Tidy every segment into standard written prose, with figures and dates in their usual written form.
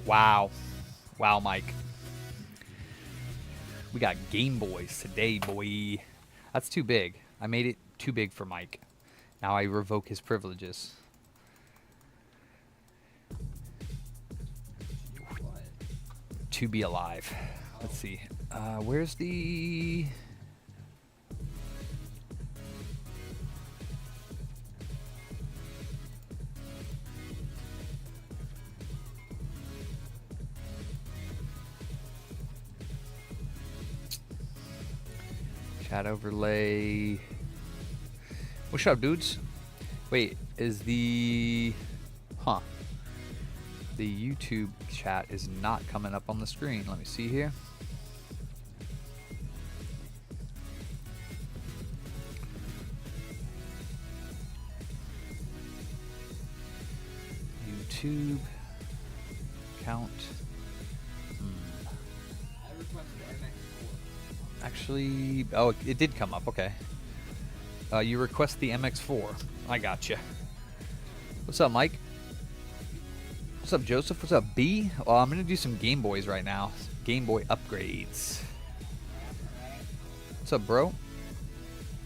Wow. Wow, Mike. We got Game Boys today, boy. That's too big. I made it too big for Mike. Now I revoke his privileges. To be alive. Let's see. Where's the... Chat overlay. What's up, dudes? Wait, is the... Huh. The YouTube chat is not coming up on the screen. Let me see here. YouTube count. Actually, oh, it did come up. Okay. You request the MX4. I gotcha. What's up, Mike? What's up, Joseph? What's up, B? Well, I'm gonna do some Game Boys right now. Game Boy upgrades. What's up, bro?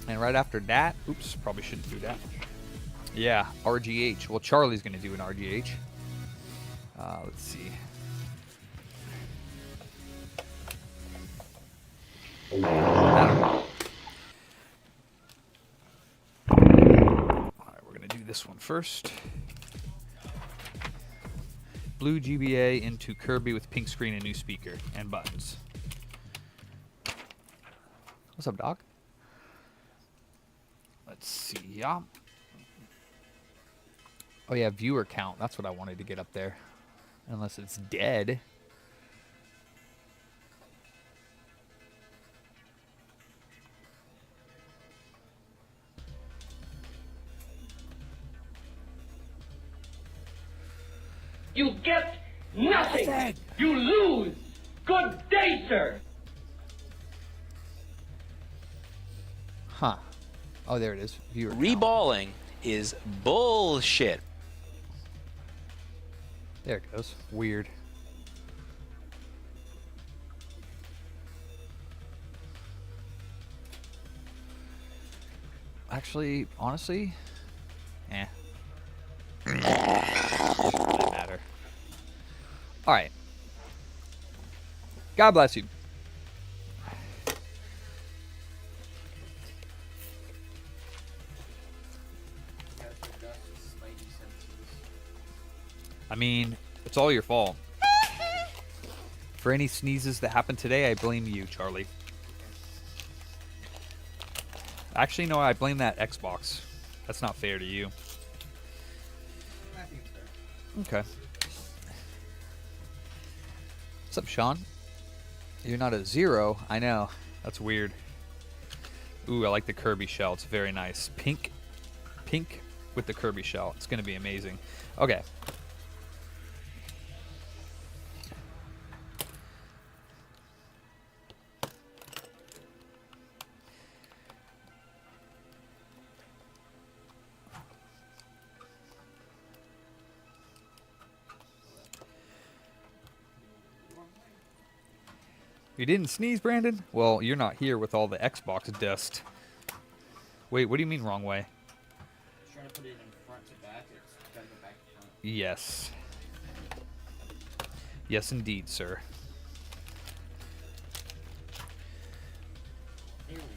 And right after that, oops, probably shouldn't do that. Yeah, RGH. Well, Charlie's gonna do an RGH. Let's see. Alright, we're gonna do this one first. Blue GBA into Kirby with pink screen and new speaker and buttons. What's up, Doc? Let's see. Yeah. Oh yeah, viewer count. That's what I wanted to get up there. Unless it's dead. You get nothing. You lose. Good day, sir. Huh. Oh, there it is. Viewer count. Reballing is bullshit. There it goes. Weird. Actually, honestly, doesn't matter. All right. God bless you. I mean, it's all your fault. For any sneezes that happened today, I blame you, Charlie. Actually, no, I blame that Xbox. That's not fair to you. Okay. What's up, Sean? You're not a 0. I know. That's weird. Ooh, I like the Kirby shell. It's very nice. Pink with the Kirby shell. It's going to be amazing. Okay. You didn't sneeze, Brandon? Well, you're not here with all the Xbox dust. Wait, what do you mean wrong way? Trying to put it in front to back. It's gotta go back to front. Yes. Yes, indeed, sir. Here we go.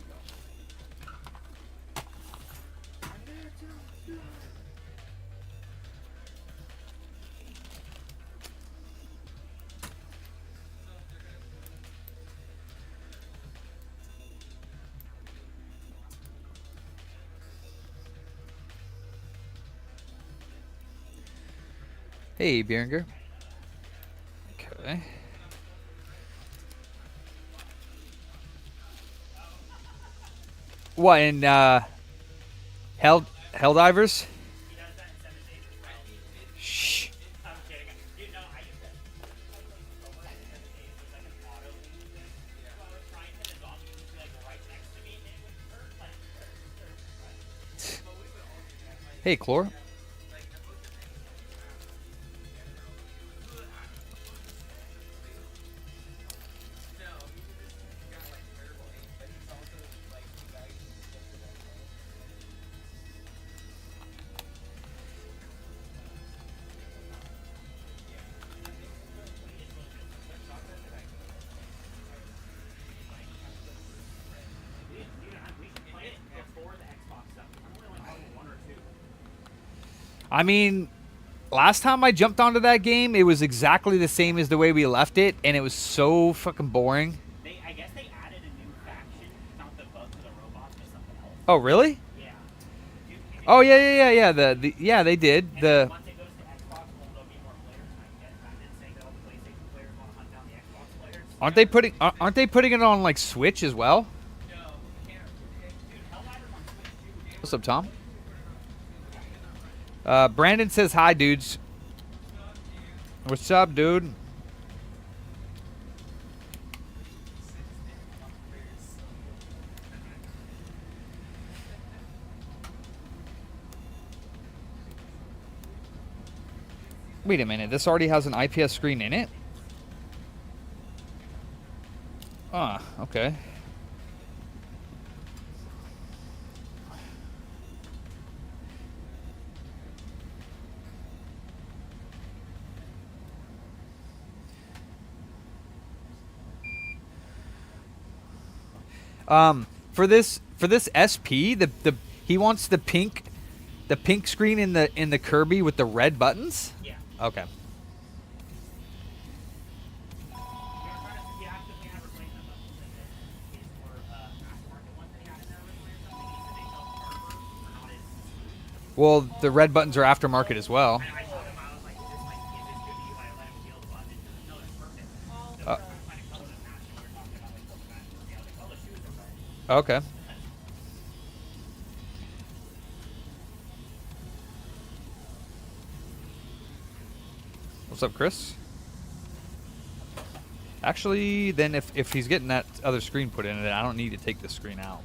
Hey, Berenger. Okay. What, in, Helldivers? Shh. Hey, Chlor. I mean, last time I jumped onto that game, it was exactly the same as the way we left it, and it was so fucking boring. I guess they added a new faction, not the bug for the robots, but something else. Oh, really? Yeah. Oh, yeah. Yeah, they did. And The then once it goes to Xbox, well, there'll be more players. I did say that all the PlayStation players want to hunt down the Xbox players. aren't they putting it on like Switch as well? No, can't. Dude, Helldiver's on Switch too, dude. What's up, Tom? Brandon says hi, dudes. What's up, dude? Wait a minute, this already has an IPS screen in it? Ah, okay. For this SP, he wants the pink screen in the Kirby with the red buttons? Yeah. Okay. You actively have replacement buttons in this case for aftermarket ones that he had in there originally or something. He said they felt sharper or not as. Well, the red buttons are aftermarket as well. I showed him, I was like, is this good to you? I let him feel the button. He said, no, that's perfect. So we're trying to find a color that matches. We were talking about like color matching. I was like, oh, the shoes are red. Okay. What's up, Chris? Actually, then if he's getting that other screen put in it, I don't need to take this screen out.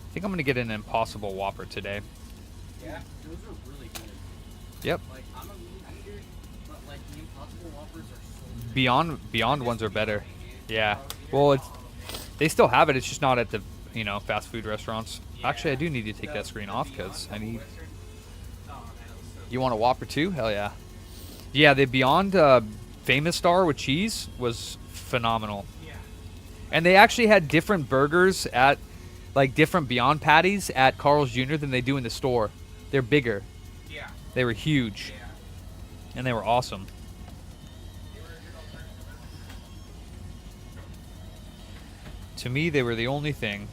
I think I'm gonna get an Impossible Whopper today. Yeah, those are really good. Yep. Like, I'm a meat eater, but like the Impossible Whoppers are so good. Beyond ones are better. Yeah. Well, they still have it. It's just not at the fast food restaurants. Actually, I do need to take that screen off because I need. You want a Whopper too? Hell yeah. Yeah, the Beyond Famous Star with cheese was phenomenal. Yeah. And they actually had different burgers at, like different Beyond patties at Karl's Jr. than they do in the store. They're bigger. Yeah. They were huge. Yeah. And they were awesome. To me, they were the only thing.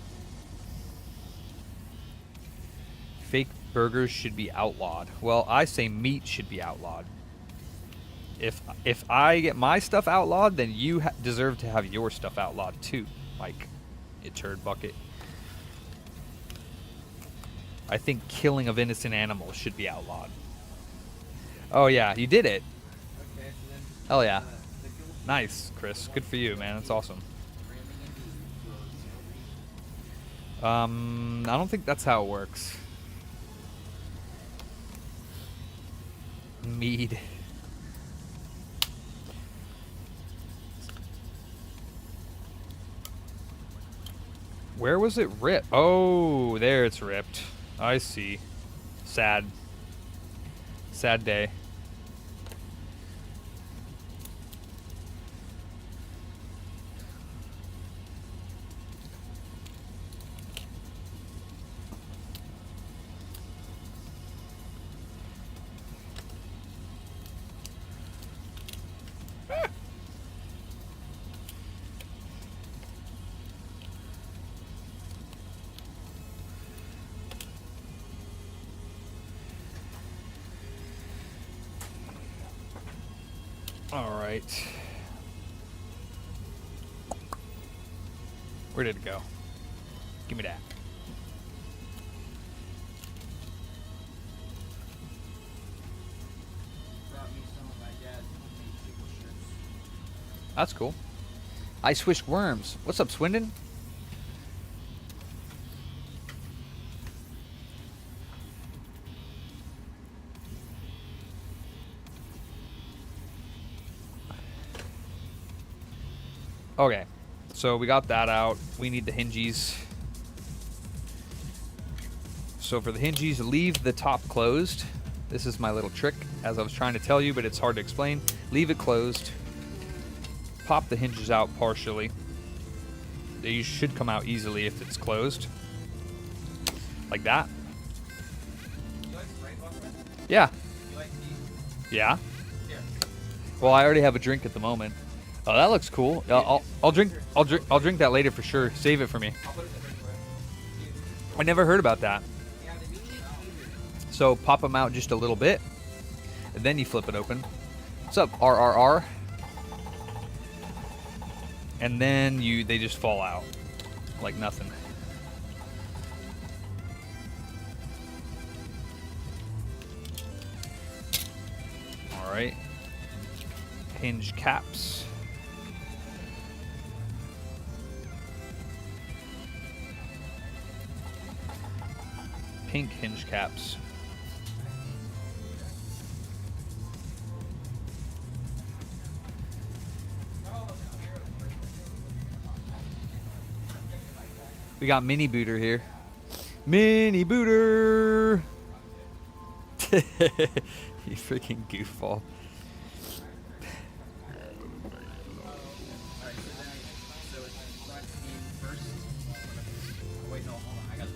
Fake burgers should be outlawed. Well, I say meat should be outlawed. If I get my stuff outlawed, then you deserve to have your stuff outlawed too, Mike. You turd bucket. I think killing of innocent animals should be outlawed. Oh yeah, you did it. Okay, so then Hell yeah. the guild Nice, Chris. Good for you, man. That's awesome. ramming into I don't think that's how it works. Mead. Where was it ripped? Oh, there it's ripped. I see. Sad. Sad day. All right. Where did it go? Give me that. brought me some of my dad's homemade pickle shirts. That's cool. I swished worms. What's up, Swindon? Okay, so we got that out. We need the hingies. So for the hingies, leave the top closed. This is my little trick, as I was trying to tell you, but it's hard to explain. Leave it closed. Pop the hinges out partially. They should come out easily if it's closed. Like that. You like Sprite, Buckman? Yeah. You like tea? Yeah. Here. Well, I already have a drink at the moment. Oh, that looks cool. I'll drink that later for sure. Save it for me. I'll put it in the fridge for you. I never heard about that. Yeah, the mini teaser. So pop them out just a little bit, and then you flip it open. What's up, RRR? And then they just fall out like nothing. All right. Hinge caps. Pink hinge caps. We got Mini Booter here. Mini Booter! You freaking goofball. Alright, so it's black team first. Wait, no, hold on. I got it.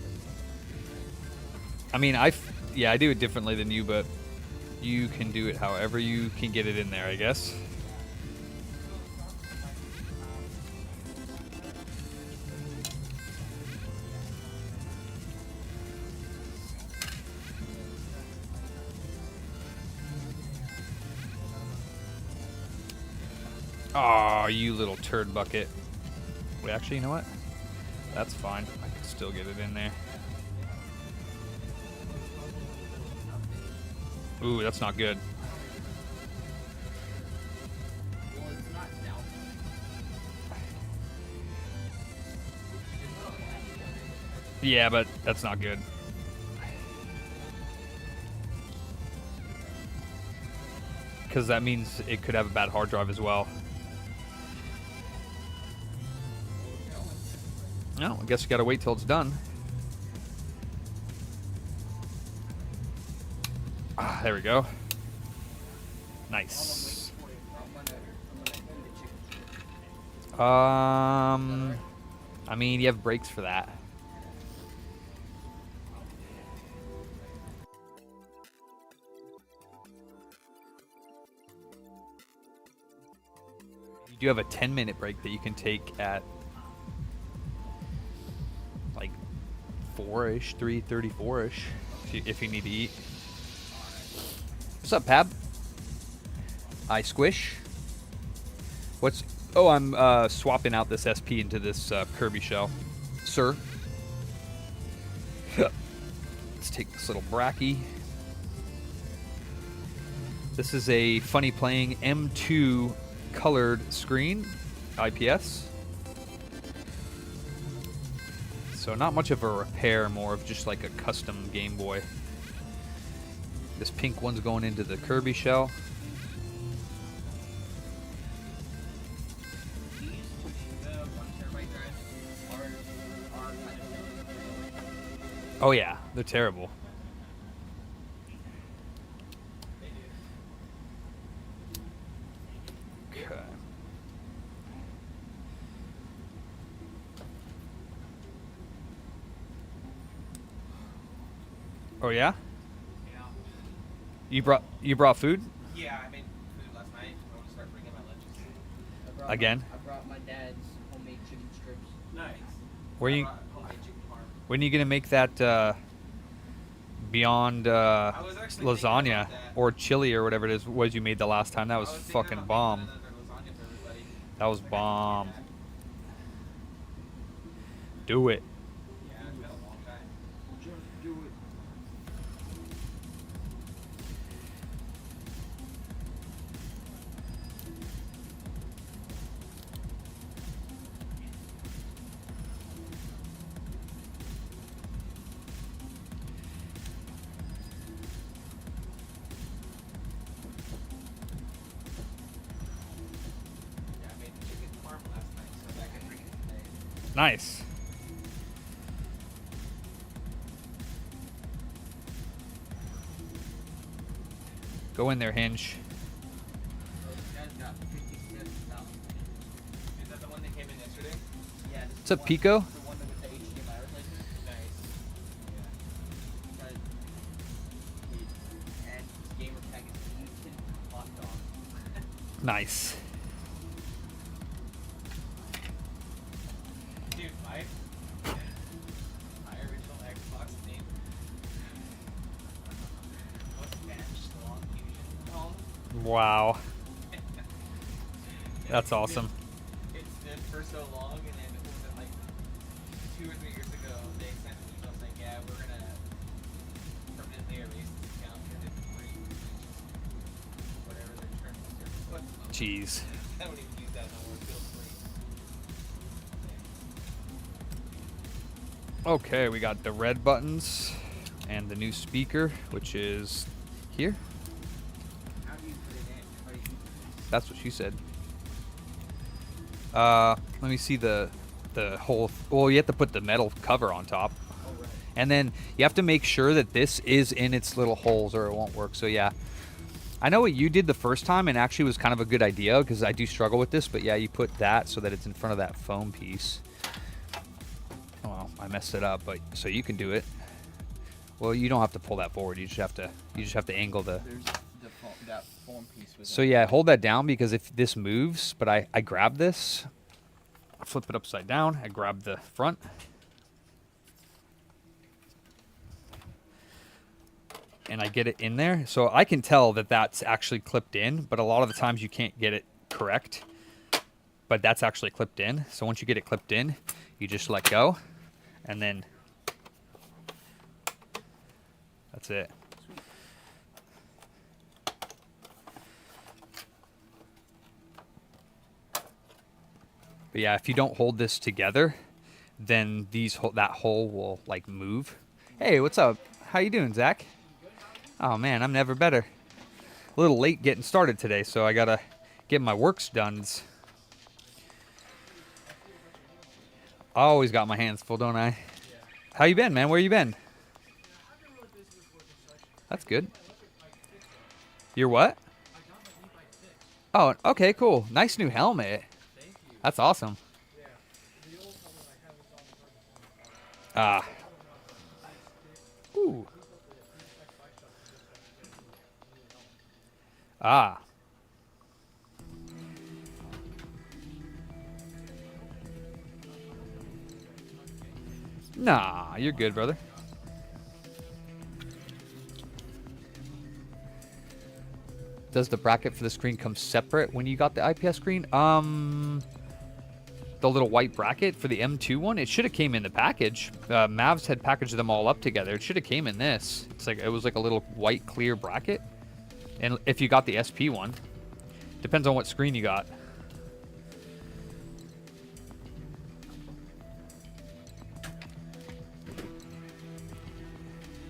I mean, yeah, I do it differently than you, but you can do it however you can get it in there, I guess. Oh, you little turd bucket. Wait, actually, you know what? That's fine. I can still get it in there. Ooh, that's not good. Well, it's not down. Yeah, but that's not good. Because that means it could have a bad hard drive as well. No, I guess you gotta wait till it's done. Ah, there we go. Nice. I mean, you have brakes for that. You do have a 10-minute break that you can take at like 4-ish, 3:34-ish, if you need to eat. What's up, Pab? I squish. What's... Oh, I'm swapping out this SP into this Kirby shell. Sir. Let's take this little bracky. This is a Funny Playing M2 colored screen, IPS. So not much of a repair, more of just like a custom Game Boy. This pink one's going into the Kirby shell. These, which the 1 terabyte drives, are kind of. Oh yeah, they're terrible. Okay. Oh yeah? Yeah. You brought food? Yeah, I made food last night. I want to start bringing my lunches. Again? I brought my dad's homemade chicken strips. Nice. Where you Homemade chicken parm. when are you gonna make that Beyond I was actually thinking lasagna about that. or chili or whatever it is was you made the last time? That was I thinking fucking about bomb. making another lasagna for everybody. That was bomb. Do it. Yeah, it's been a long time. Just do it. Yeah, I made the chicken parm last night, so I can bring it today. Nice. Go in there, Hinge. So this guy's got 57,000. Is that the one that came in yesterday? Yeah, this What's is up, the Pico? one, the one with the HDMI replacement. Nice. But and his gamer tag is instant hot dog. Nice. Dude, my original Xbox name was Spanish Long Fusion Home. Wow. That's awesome. It's been for so long, and then it was like 2 or 3 years ago, they sent an email saying, yeah, we're gonna permanently erase this account because it's free. Whatever their terms and service was. Jeez. I don't even use that no more. It feels free. Okay, we got the red buttons and the new speaker, which is here. How do you put it in? How do you use it? That's what she said. Let me see the whole. Well, you have to put the metal cover on top, Oh, right. and then you have to make sure that this is in its little holes, or it won't work. So yeah, I know what you did the first time, and actually was kind of a good idea because I do struggle with this. But yeah, you put that so that it's in front of that foam piece. Oh, well, I messed it up, but so you can do it. Well, you don't have to pull that forward. You just have to angle the. There's that foam piece with So yeah, hold that down because if this moves, but I grab this, I flip it upside down, I grab the front. And I get it in there. So I can tell that that's actually clipped in, but a lot of the times you can't get it correct. But that's actually clipped in. So once you get it clipped in, you just let go and then that's it. But yeah, if you don't hold this together, then that hole will like move. Hey, what's up? How you doing, Zach? Oh man, I'm never better. A little late getting started today, so I gotta get my works done. I always got my hands full, don't I? How you been, man? Where you been? That's good. You're what? Oh, okay, cool. Nice new helmet. That's awesome. Ah. Ooh. Ah. Nah, you're good, brother. Does the bracket for the screen come separate when you got the IPS screen? The little white bracket for the M2 one, it should have came in the package. Mavs had packaged them all up together. It should have came in this. It was like a little white clear bracket. And if you got the SP one, depends on what screen you got.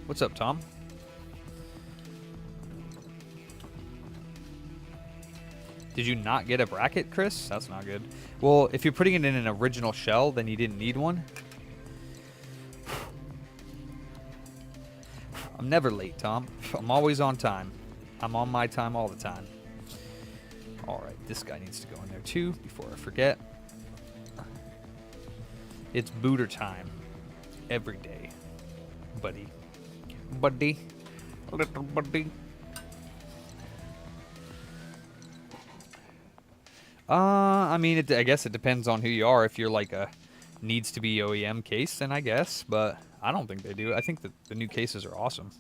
What's up, Tom? Did you not get a bracket, Chris? That's not good. Well, if you're putting it in an original shell, then you didn't need one. I'm never late, Tom. I'm always on time. I'm on my time all the time. All right, this guy needs to go in there too before I forget. It's booter time every day, buddy. Buddy. Little buddy. I mean, I guess it depends on who you are. If you're like a needs to be OEM case, then I guess. But I don't think they do. I think that the new cases are awesome.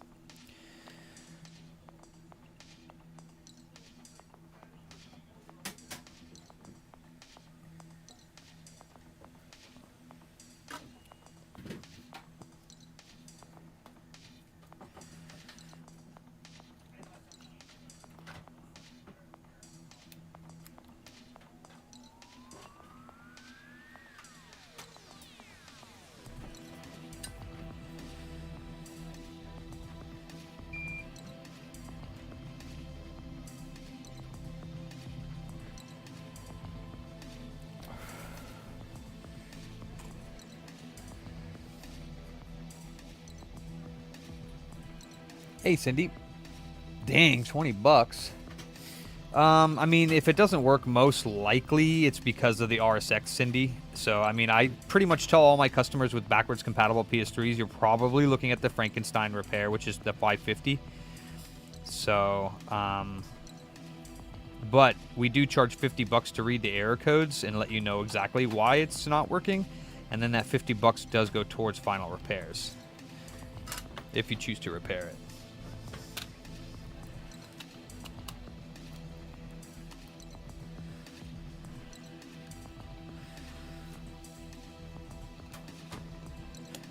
Hey, Cindy. Dang, 20 bucks. I mean, if it doesn't work, most likely it's because of the RSX Cindy. So, I mean, I pretty much tell all my customers with backwards compatible PS3s, you're probably looking at the Frankenstein repair, which is the 550. So, but we do charge 50 bucks to read the error codes and let you know exactly why it's not working. And then that 50 bucks does go towards final repairs, if you choose to repair it.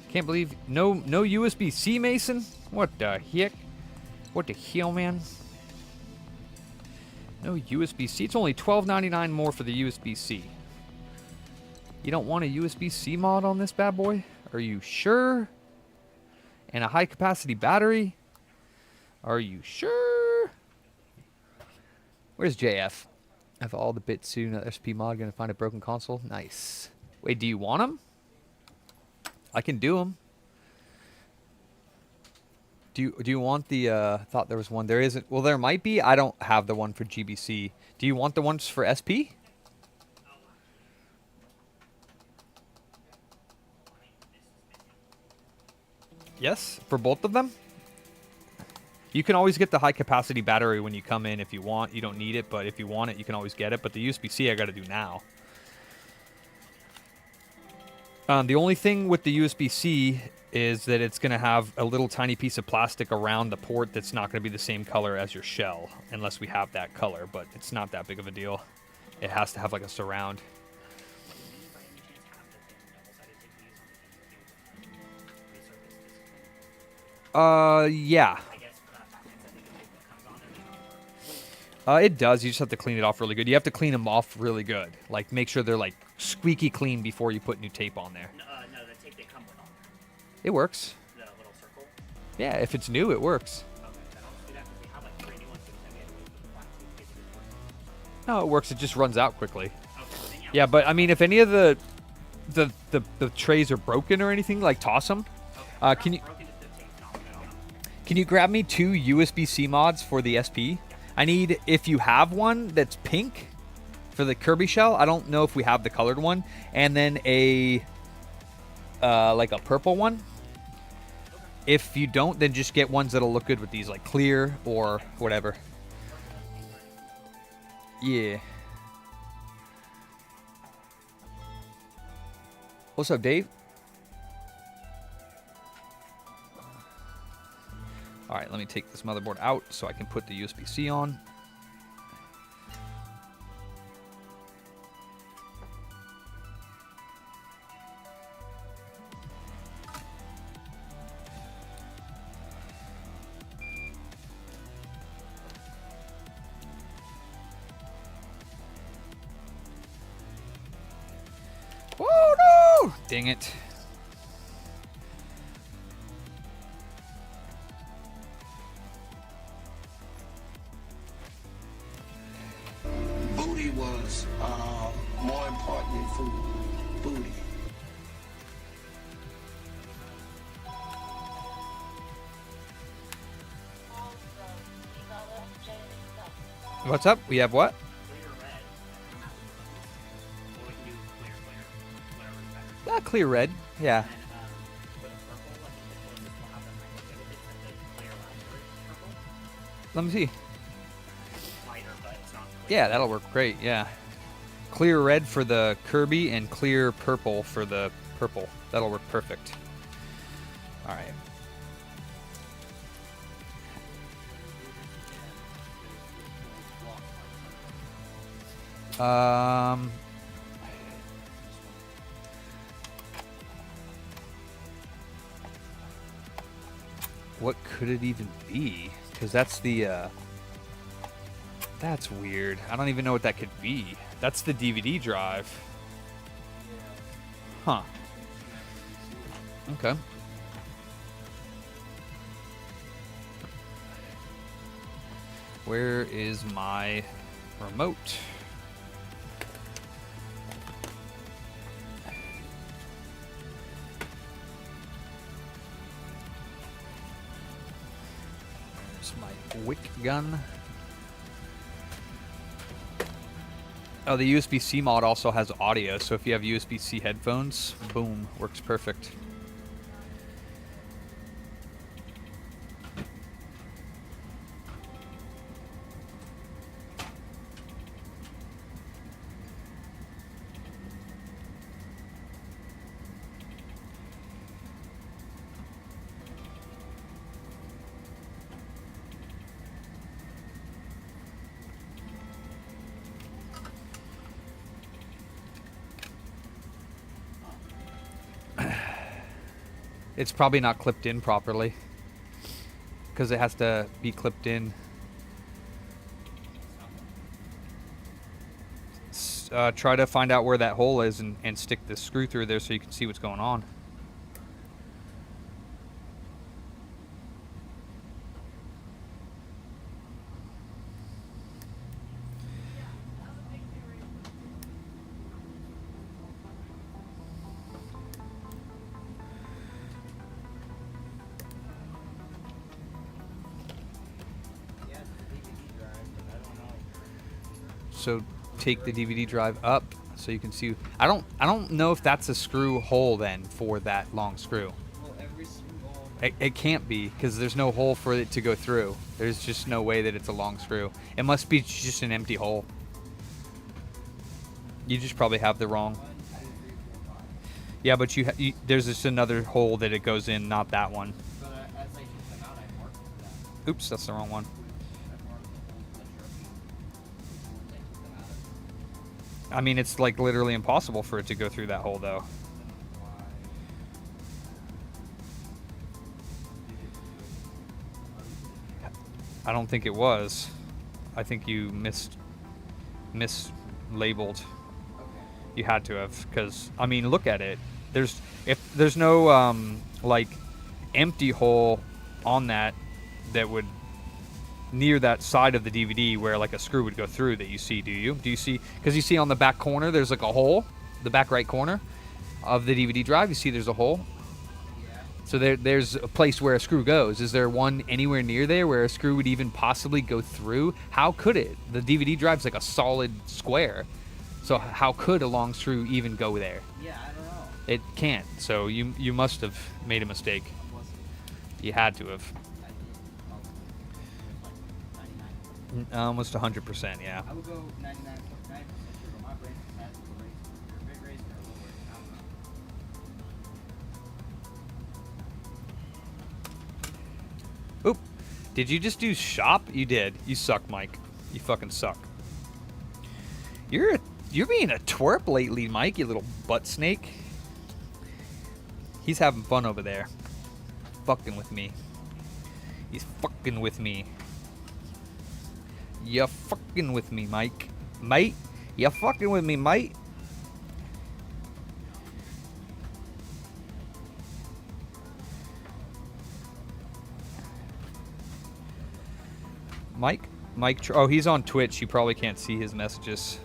Can't believe no USB-C, Mason. What the heck? What the hell, man? No USB-C. It's only $12.99 more for the USB-C. You don't want a USB-C mod on this bad boy? Are you sure? And a high-capacity battery? Are you sure? Where's JF? Have all the bits soon. SP mod gonna find a broken console. Nice. Wait, do you want them? I can do them. Do you want the, thought there was one. There isn't. Well, there might be. I don't have the one for GBC. Do you want the ones for SP? Yes, for both of them? You can always get the high capacity battery when you come in if you want. You don't need it, but if you want it, you can always get it. But the USB-C I got to do now. The only thing with the USB-C is that it's going to have a little tiny piece of plastic around the port that's not going to be the same color as your shell, unless we have that color, but it's not that big of a deal. It has to have like a surround. Yeah. It does. You just have to clean it off really good. You have to clean them off really good. Like, make sure they're, like, squeaky clean before you put new tape on there. No, the tape they come with on there. It works. The little circle. Yeah, if it's new, it works. Okay, then I'll just do that because we have like 3 new ones because then we had to wait for the black tape to basically work. No, it works. It just runs out quickly. Okay, then Yeah, but, I mean, if any of the trays are broken or anything, like, toss them. Can you... Broken is the tape's not good on them. Can you grab me 2 USB-C mods for the SP? I need, if you have one that's pink for the Kirby shell, I don't know if we have the colored one, and then a, like a purple one. If you don't, then just get ones that'll look good with these, like clear or whatever. Yeah. What's up, Dave? All right, let me take this motherboard out so I can put the USB-C on. Oh no! Dang it. Booty was more important than food. Booty. What's up? We have what? Clear red. Or we can do clear, whatever's better. Clear red. Yeah. And for the purple, I think the closest we'll have that might look good is the clear raspberry purple. Let me see. It's lighter, but it's not clear. Yeah, that'll work great. Yeah. Clear red for the Kirby and clear purple for the purple. That'll work perfect. All right. What could it even be? Because that's the, that's weird. I don't even know what that could be. That's the DVD drive. Huh. Okay. Where is my remote? Where's That's my wick gun. Oh, the USB-C mod also has audio, so if you have USB-C headphones, boom, works perfect. It's probably not clipped in properly because it has to be clipped in. Try to find out where that hole is and stick the screw through there so you can see what's going on. So take the DVD drive up so you can see. I don't know if that's a screw hole then for that long screw. Well, every single. It can't be because there's no hole for it to go through. There's just no way that it's a long screw. It must be just an empty hole. You just probably have the wrong. 1, 2, 3, 4, 5. Yeah, but there's just another hole that it goes in, not that one. But as I took them out, I marked that. Oops, that's the wrong one. I marked the holes with a Sharpie. Once I took them out. I mean, it's like literally impossible for it to go through that hole though. Why? I don't think it was. I think you mislabeled. Okay. You had to have, because I mean, look at it. If there's no like empty hole on that would near that side of the DVD where like a screw would go through that you see. Do you see? Because you see on the back corner there's like a hole, the back right corner of the DVD drive. You see there's a hole. Yeah. So there's a place where a screw goes. Is there one anywhere near there where a screw would even possibly go through? How could it? The DVD drive's like a solid square. So how could a long screw even go there? Yeah, I don't know. It can't. So you must have made a mistake. Unless You had to have. I did. Like 99. Almost 100%, yeah. I would go 99.9% sure, but my brain has a raise. Or a big raise or a little raise. I don't know. Oop. Did you just do shop? You did. You suck, Mike. You fucking suck. You're being a twerp lately, Mike, you little butt snake. He's having fun over there. Fucking with me. He's fucking with me. You fucking with me, Mike. Mate? You fucking with me, mate? Mike? Oh, he's on Twitch. You probably can't see his messages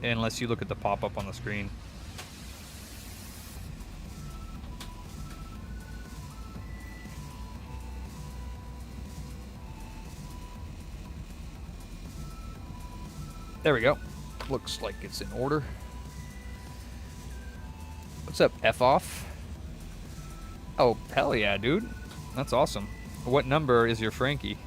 unless you look at the pop-up on the screen. There we go. Looks like it's in order. What's up, F off? Oh, hell yeah, dude. That's awesome. What number is your Frankie?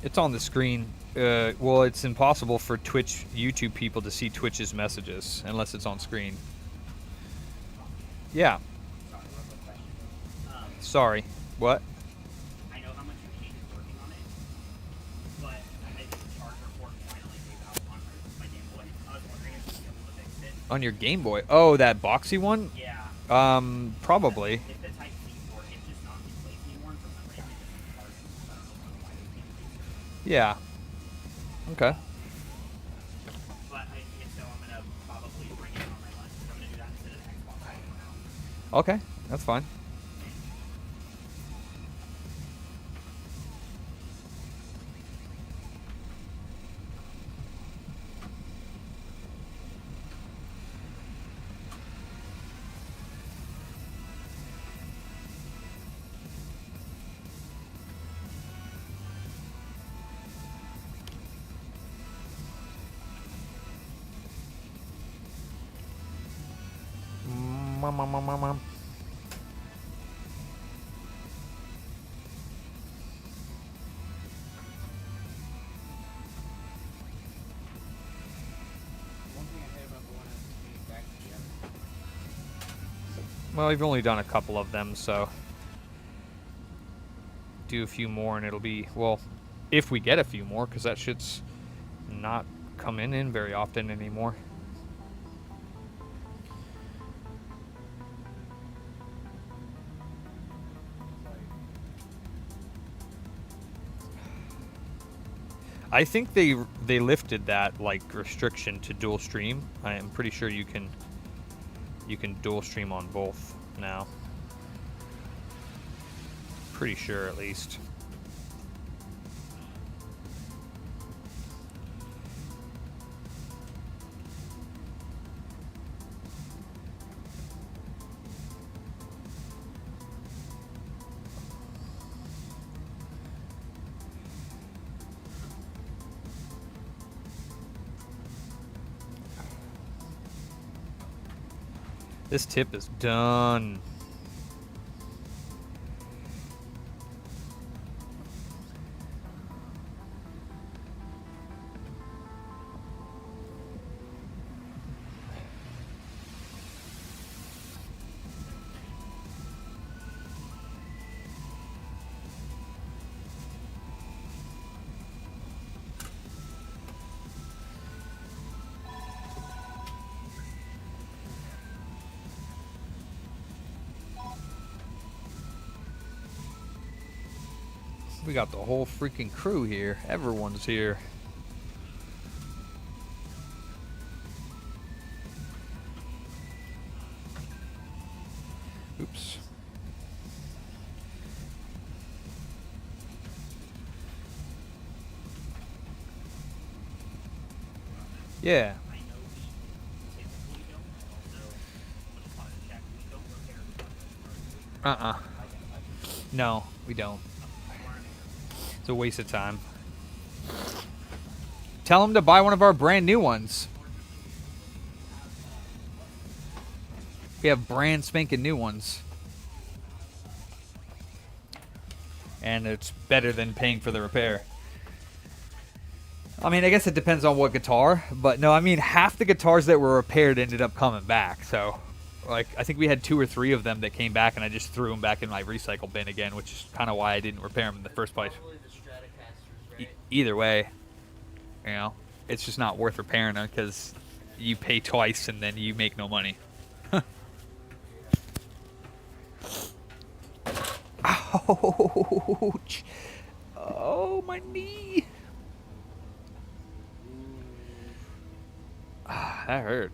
It's on the screen. Well, it's impossible for Twitch, YouTube people to see Twitch's messages unless it's on screen. Yeah. Sorry. What? I know how much you hated working on it, but I think the charger port finally gave out on my Game Boy. I was wondering if you'd be able to fix it. On your Game Boy? Oh, that boxy one? Yeah. Probably. If the Type-C port, it's just not in place anymore, and for some reason it doesn't charge. I don't know why they can't fix it. Yeah. Okay. But if so, I'm gonna probably bring it on my lunch. I'm gonna do that instead of the Xbox right now. Okay, that's fine. One thing I hate about the one is being back together. Well, we've only done a couple of them, so do a few more and it'll be, well, if we get a few more, because that shit's not coming in very often anymore. I think they lifted that like restriction to dual stream. I am pretty sure you can dual stream on both now. Pretty sure at least. This tip is done. We got the whole freaking crew here. Everyone's here. Oops. Yeah. I know we typically don't. Also, just wanted to check. We don't repair the cars. No, we don't. It's a waste of time. Tell them to buy one of our brand new ones. We have brand spanking new ones. And it's better than paying for the repair. I mean, I guess it depends on what guitar, but no, I mean, half the guitars that were repaired ended up coming back, so, like, I think we had 2 or 3 of them that came back, and I just threw them back in my recycle bin again, which is kind of why I didn't repair them in the first place. Probably the Stratocasters, right? Either way, you know, it's just not worth repairing them, because you pay twice, and then you make no money. Ouch! Oh, my knee! Ah, that hurt.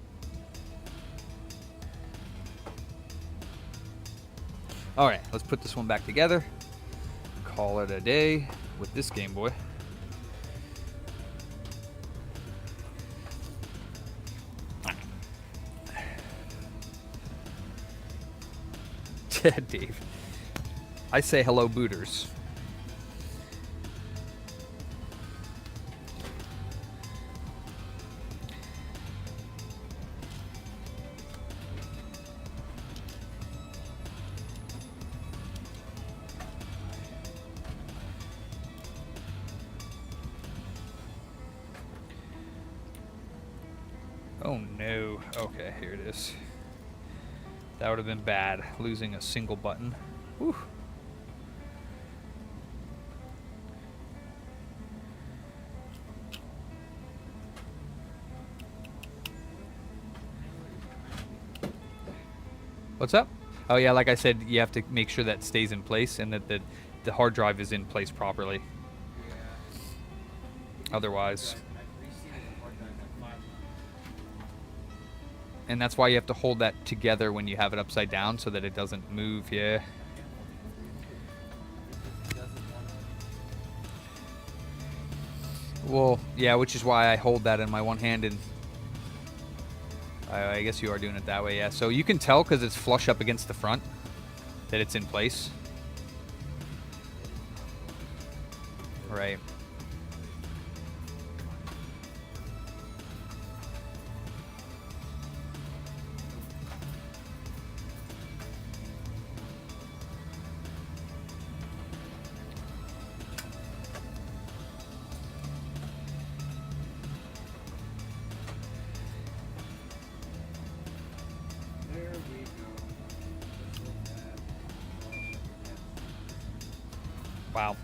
Alright, let's put this one back together. Call it a day with this Game Boy. Dave. I say hello, booters. Oh no. Okay, here it is. That would have been bad, losing a single button. Whew. What's up? Oh yeah, like I said, you have to make sure that stays in place and that the hard drive is in place properly. Otherwise. And that's why you have to hold that together when you have it upside down so that it doesn't move, yeah. Well, yeah, which is why I hold that in my one hand, and I guess you are doing it that way, yeah. So you can tell because it's flush up against the front that it's in place. Right. Wow.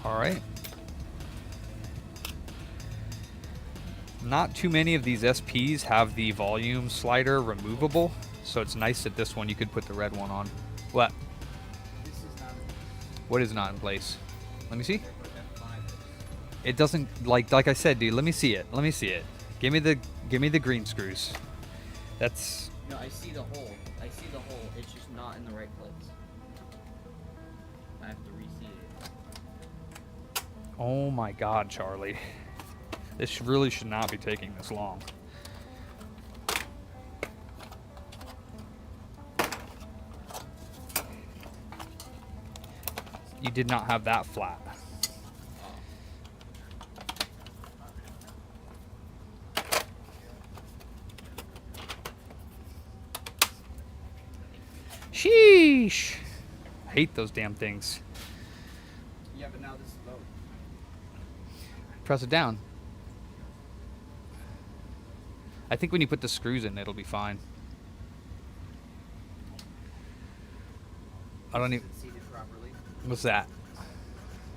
All right. Not too many of these SPs have the volume slider removable, so it's nice that this one you could put the red one on. What? This is not. What is not in place? Let me see. What F5 is. It doesn't like I said, dude. Let me see it. Let me see it. Give me the green screws. That's No, I see the hole. I see the hole. It's just not in the right place. I have to reseat it. oh my god, Charlie. This really should not be taking this long. You did not have that flat. Sheesh. I hate those damn things. Yeah, but now this is low. Press it down. I think when you put the screws in, it'll be fine. I don't even. Seated properly. What's that?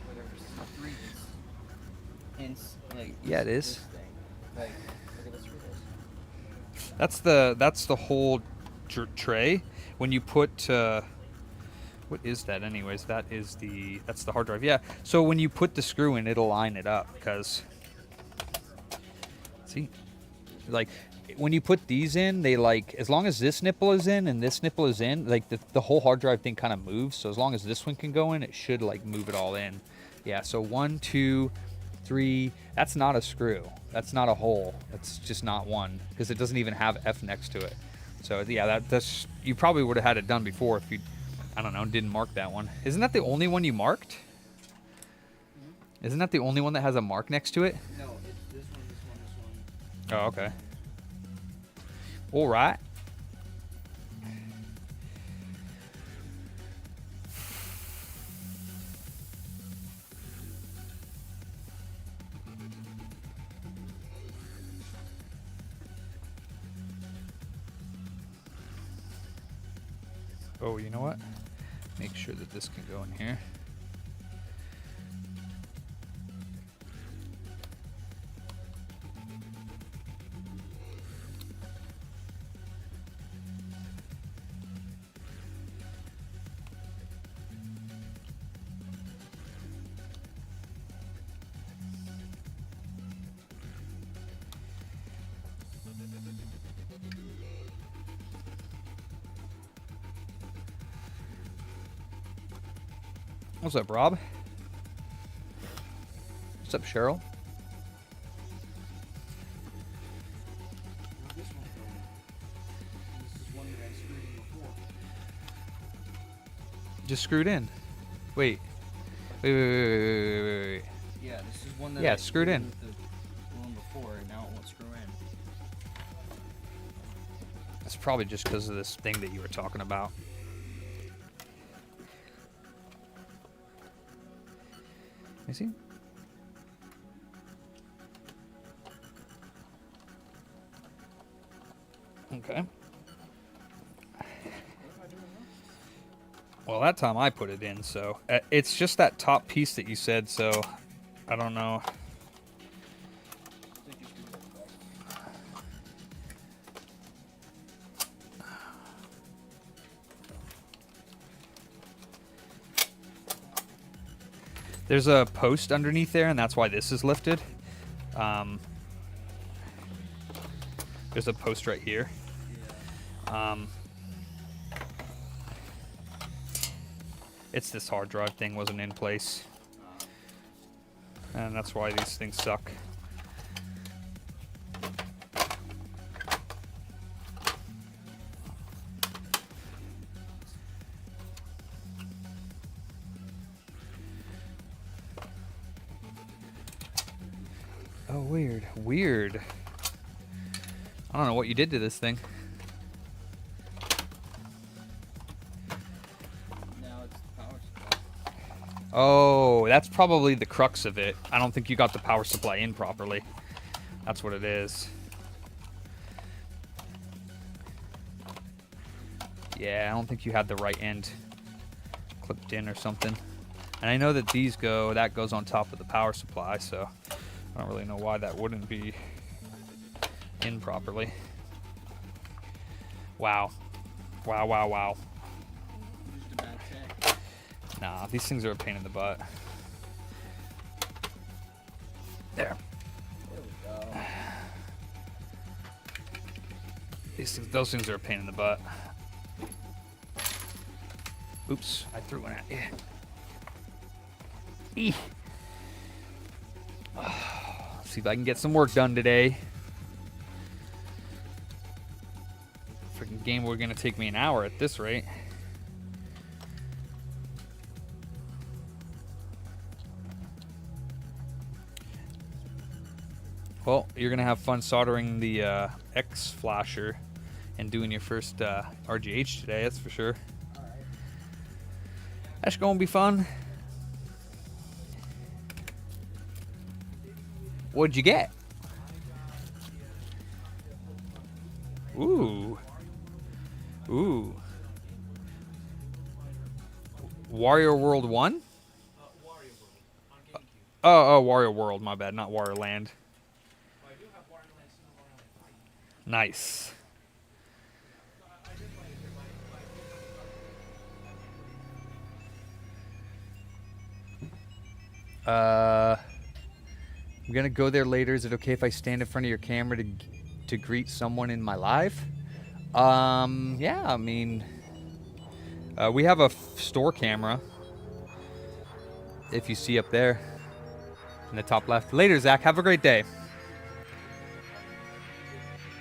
Whether it's three ins, like. Yeah, it this is. thing. Like, look at the screw holes. That's the whole tray. When you put what is that anyways? That's the hard drive. Yeah. So when you put the screw in, it'll line it up because see, like when you put these in, they like as long as this nipple is in and this nipple is in, like the whole hard drive thing kind of moves. So as long as this one can go in, it should like move it all in. Yeah. So 1, 2, 3. That's not a screw. That's not a hole. That's just not one because it doesn't even have F next to it. So yeah, that's you probably would have had it done before if you, I don't know, didn't mark that one. Isn't that the only one you marked? Isn't that the only one that has a mark next to it? No, it's this one, this one, this one. Oh, okay. All right. Oh, you know what? Make sure that this can go in here. What's up, Rob? What's up, Cheryl? Now this one going. And this is one that I screwed in before. Just screwed in. Wait. Wait. Yeah, this is one that Yeah, I it's screwed in. with the one before, and now it won't screw in. That's probably just because of this thing that you were talking about. You see? Okay. Well, that time I put it in, so it's just that top piece that you said, so I don't know. There's a post underneath there, and that's why this is lifted. There's a post right here. It's this hard drive thing wasn't in place. And that's why these things suck. Oh, weird. Weird. I don't know what you did to this thing. Now it's the power supply. Oh, that's probably the crux of it. I don't think you got the power supply in properly. That's what it is. Yeah, I don't think you had the right end clipped in or something. And I know that these go, that goes on top of the power supply, so I don't really know why that wouldn't be in properly. Wow. Wow, wow, wow. Just a bad tech. Nah, these things are a pain in the butt. There. There we go. Those things are a pain in the butt. Oops, I threw one at you. Eeh. See if I can get some work done today. Freaking game we're gonna take me an hour at this rate. Well, you're gonna have fun soldering the X flasher and doing your first RGH today, that's for sure. Alright. That's gonna be fun. What'd you get? Ooh. Ooh. Wario World 1? Oh, Wario World, my bad, not Wario Land. Nice. I'm gonna go there later. Is it okay if I stand in front of your camera to greet someone in my live? Yeah, I mean, we have a store camera. If you see up there in the top left. Later, Zach. Have a great day.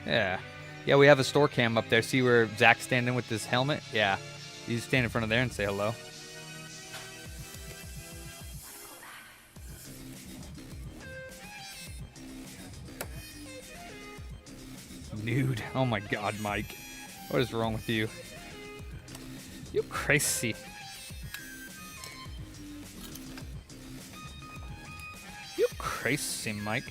Yeah. Yeah, we have a store cam up there. See where Zach's standing with his helmet? Yeah. You just stand in front of there and say hello. Nude. Oh my god, Mike. What is wrong with you? You crazy. You crazy, Mike.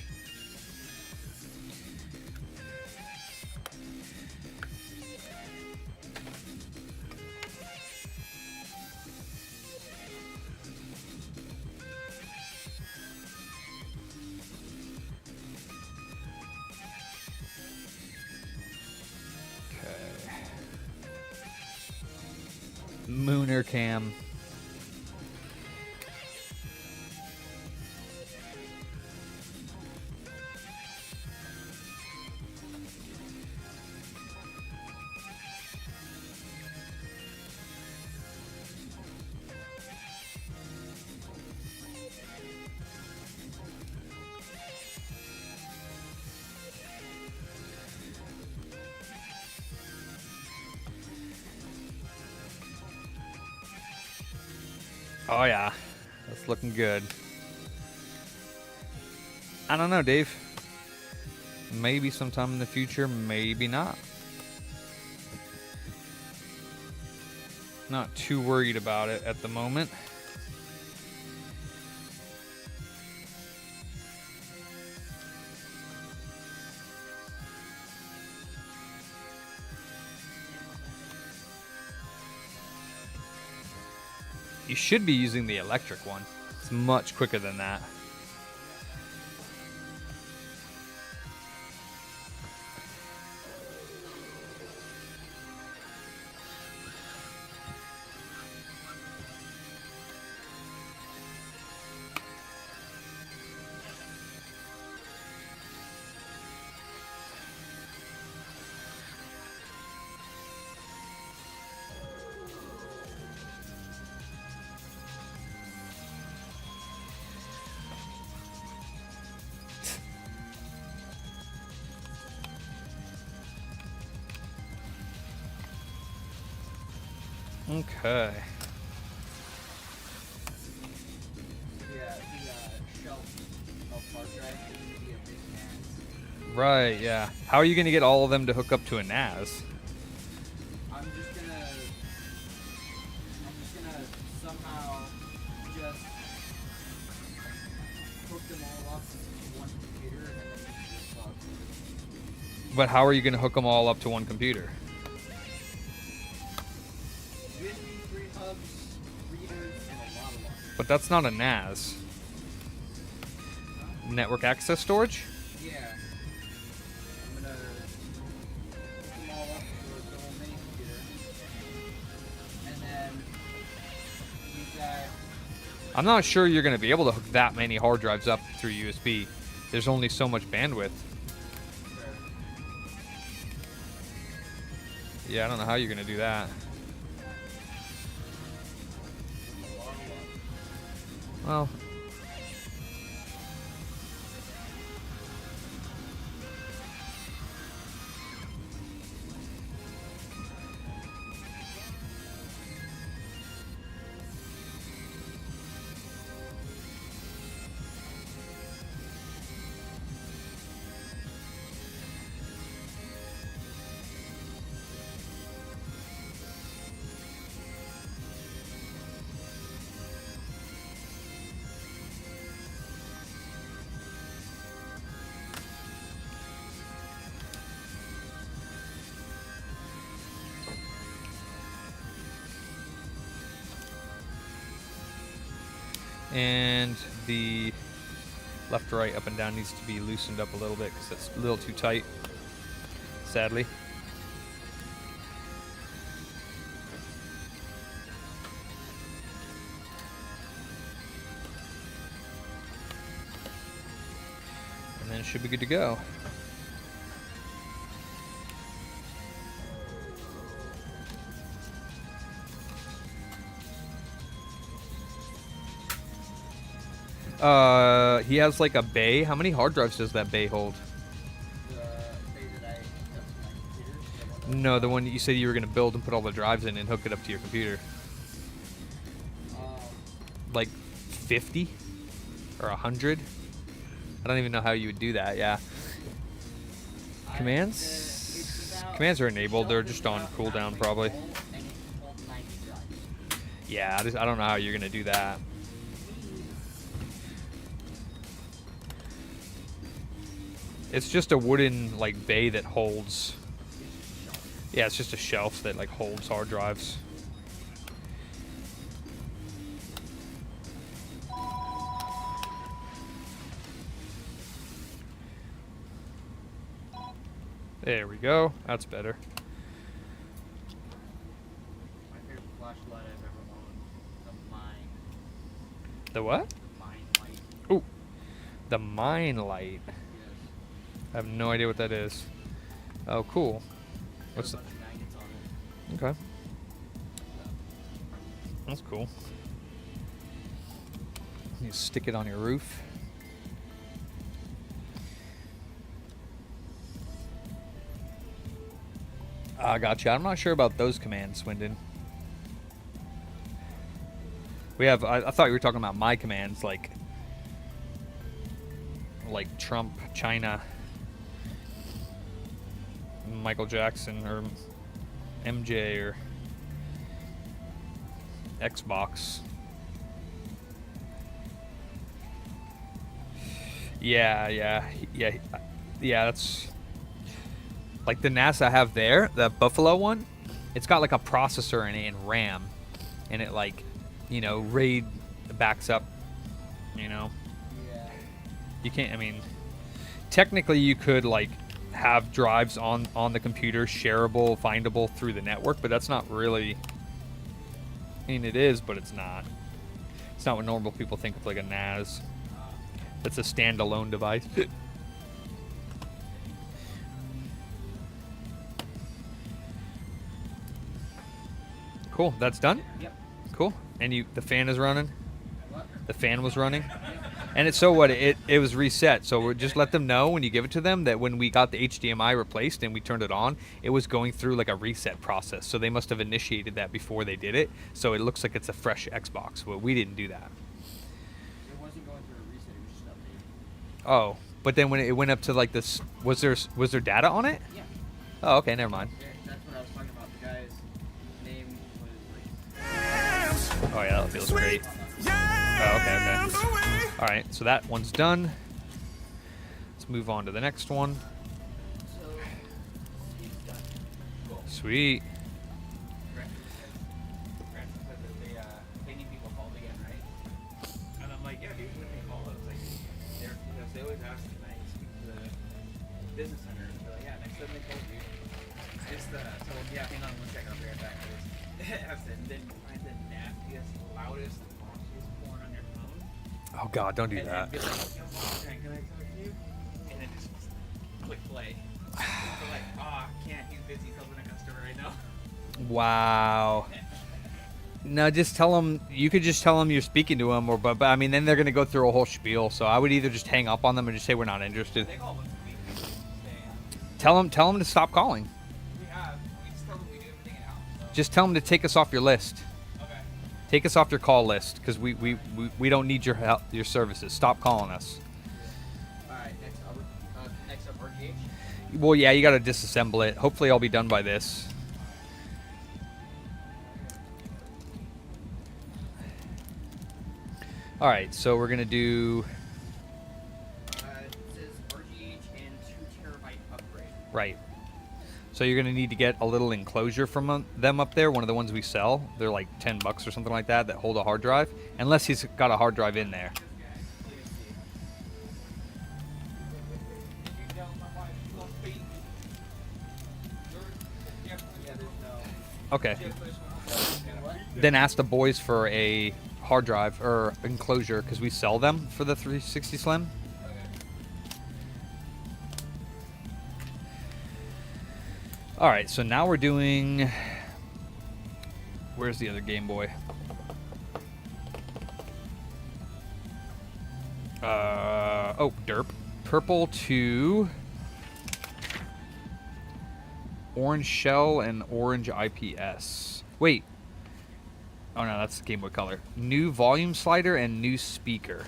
Mooner cam. Oh yeah, that's looking good. I don't know, Dave. Maybe sometime in the future, maybe not. Not too worried about it at the moment. You should be using the electric one. It's much quicker than that. Okay. Yeah, the shelf of hard drive needs to be a big NAS. Right, yeah. How are you going to get all of them to hook up to a NAS? I'm just gonna somehow just hook them all up to one computer and then just plug. But how are you going to hook them all up to one computer? USB 3 hubs, readers, and a lot of them. But that's not a NAS. Network access storage? Yeah. I'm gonna hook them all up to a double mini computer. And then you've got I'm not sure you're going to be able to hook that many hard drives up through USB. There's only so much bandwidth. Yeah, I don't know how you're going to do that. Well, and the left, right, up and down needs to be loosened up a little bit because it's a little too tight, sadly. And then it should be good to go. He has like a bay. How many hard drives does that bay hold? the bay that I hooked up to my computer. No, the one that you said you were going to build and put all the drives in and hook it up to your computer. Like 50 or 100? I don't even know how you would do that, yeah. Commands? Commands are enabled. They're just on cooldown probably. Yeah, I don't know how you're going to do that. It's just a wooden like bay that holds. Yeah, it's just a shelf that like holds hard drives. There we go. That's better. My favorite flashlight I've ever owned. The Mine. The what? The Mine light. Ooh, the mine light. Yes. I have no idea what that is. Oh, cool. What's There's the? a bunch of magnets on it. Okay. That's cool. You stick it on your roof. I gotcha. I'm not sure about those commands, Swindon. We have. I thought you were talking about my commands, like Trump, China, Michael Jackson, or MJ, or Xbox. Yeah. That's like the NAS I have there, the Buffalo one. It's got like a processor in it and RAM, and it like, you know, RAID backs up. You know, Yeah. you can't. I mean, technically you could like have drives on the computer shareable, findable through the network, but that's not really. I mean, it is, but it's not. It's not what normal people think of like a NAS. That's a standalone device. Cool. That's done. Yep. Cool. And the fan is running. What? The fan was running. And it's so what it was reset. So we'll just let them know when you give it to them that when we got the HDMI replaced and we turned it on, it was going through like a reset process. So they must have initiated that before they did it. So it looks like it's a fresh Xbox. Well, we didn't do that. It wasn't going through a reset. It was just updating. Oh, but then when it went up to like this, was there data on it? Yeah. Oh, okay, never mind. Yeah, that's what I was talking about. The guy's name was like. Oh yeah, that feels great. Oh, okay. All right, so that one's done. Let's move on to the next one. So Sweet. Ransom said that they need people called again, right? And I'm like, yeah, dude, when they call, it's like, they always ask me, can I speak to the business center? And they're like, yeah, next time they call you. Just, so, yeah, hang on 1 second, I'll be right back. I said, then find the nastiest, loudest, raunchiest porn on your phone. Oh God, don't do And that. be like, yo, Bootscendent, can I talk to you? And then just click play. They're like, I can't, he's busy helping a customer right now. Wow. No, just tell them. You could just tell them you're speaking to them, or but I mean, then they're gonna go through a whole spiel. So I would either just hang up on them and just say we're not interested. They call once a week. Tell them to stop calling. We just tell them we do everything in-house. So. Just tell them to take us off your list. Okay. Take us off your call list because we don't need your help, your services. Stop calling us. Alright, next up, RGH. Well, yeah, you got to disassemble it. Hopefully, I'll be done by this. All right, so we're gonna do It says RGH and 2 terabyte upgrade. right. So you're gonna need to get a little enclosure from them up there. One of the ones we sell. They're like $10 or something like that hold a hard drive. Unless he's got a hard drive in there. Okay. Then ask the boys for a hard drive or enclosure because we sell them for the 360 Slim. All right, so now we're doing. Where's the other Game Boy? Oh, derp. Purple to orange shell and orange IPS. Wait. Oh no, that's Game Boy Color. New volume slider and new speaker.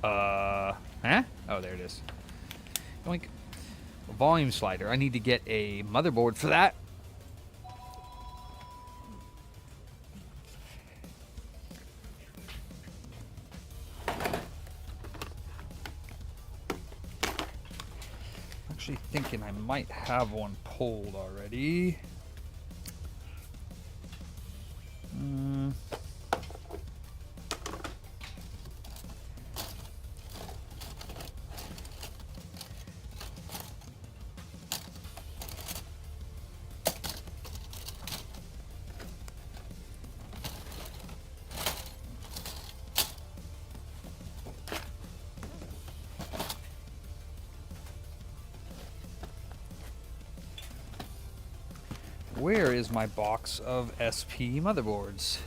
Huh? Oh, there it is. Oink. Volume slider. I need to get a motherboard for that. Actually thinking I might have one pulled already. Where is my box of SP motherboards?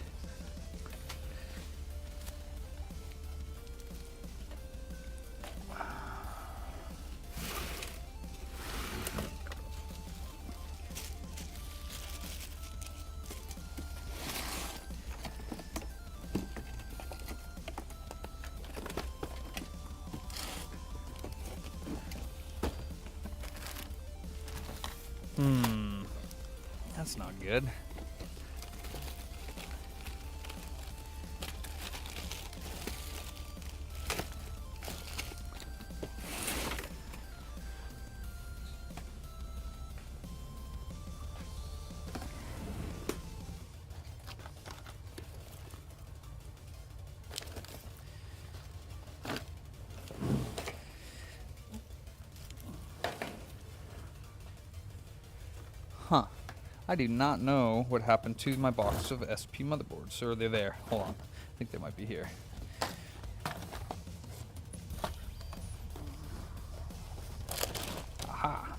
That's not good. Huh. I do not know what happened to my box of SP motherboards. Or they're there. Hold on. I think they might be here. Aha.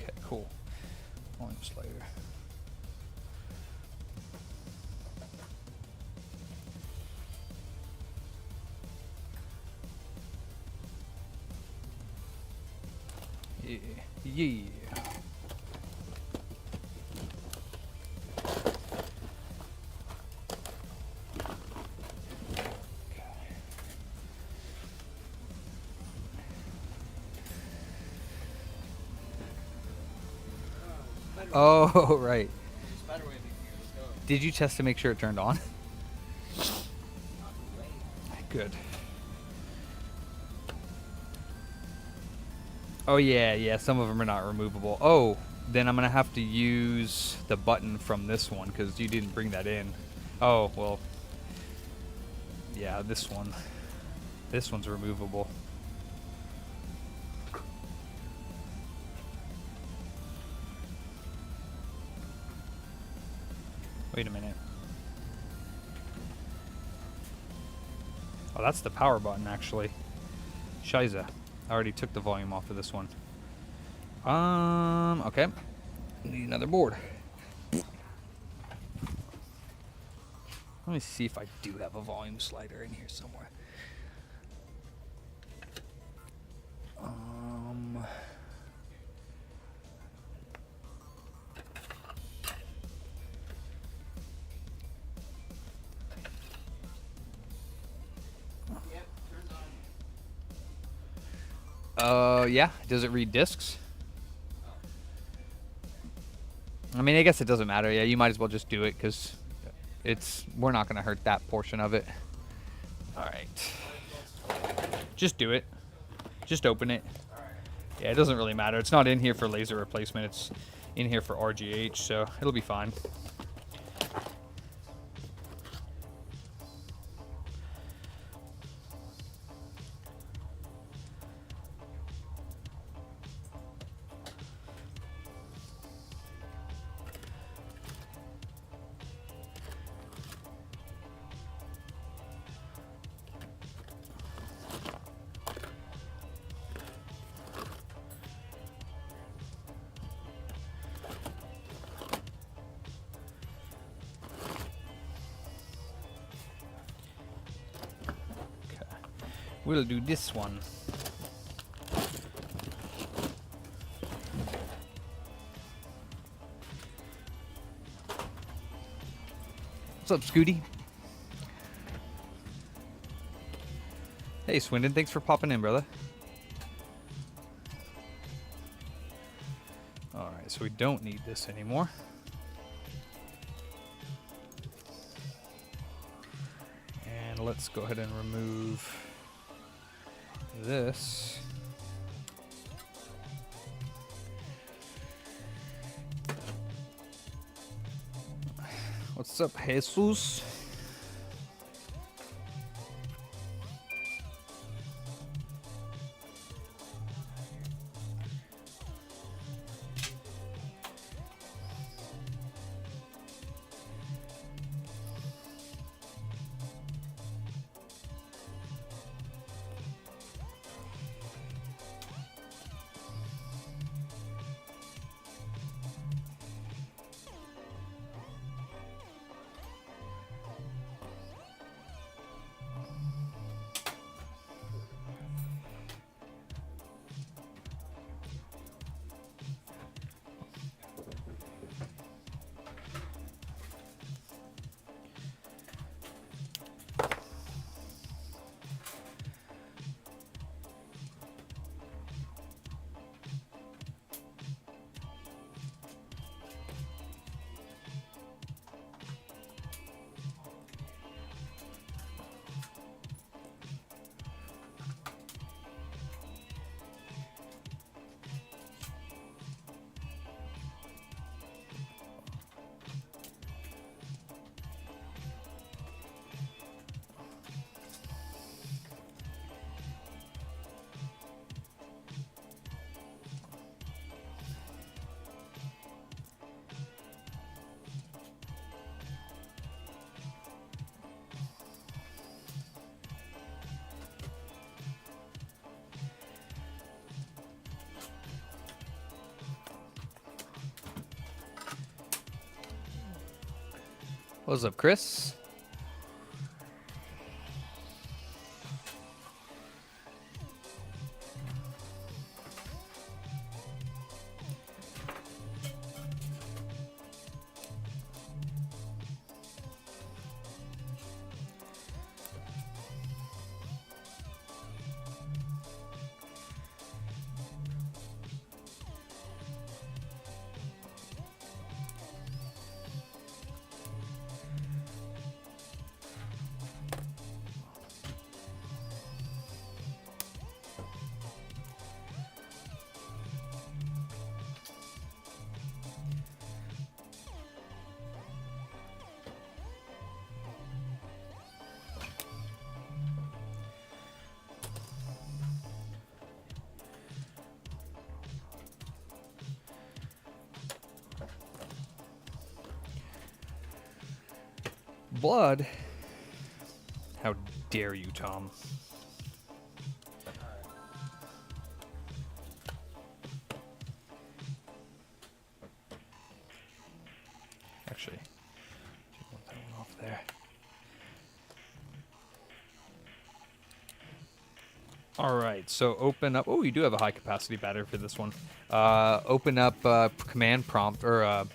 Okay, cool. Volume slider. Yeah. Oh, right. Spider Did you test to make sure it turned on? Good. Oh yeah, some of them are not removable. Oh, then I'm gonna have to use the button from this one because you didn't bring that in. Oh, well. Yeah, this one. This one's removable. Wait a minute. Oh, that's the power button, actually. Shiza. I already took the volume off of this one. Okay. Need another board. Let me see if I do have a volume slider in here somewhere. Yep, turns on. Yeah. Does it read discs? I mean, I guess it doesn't matter. Yeah, you might as well just do it because we're not going to hurt that portion of it. All right. Just do it. Just open it. Yeah, it doesn't really matter. It's not in here for laser replacement. It's in here for RGH, so it'll be fine. We'll do this one. What's up, Scooty? Hey, Swindon, thanks for popping in, brother. Alright, so we don't need this anymore. And let's go ahead and remove this. What's up, Jesus? What's up, Chris? blood. How dare you, Tom? Actually, want that one off there. All right, so open up. Oh, you do have a high capacity battery for this one. Open up command prompt or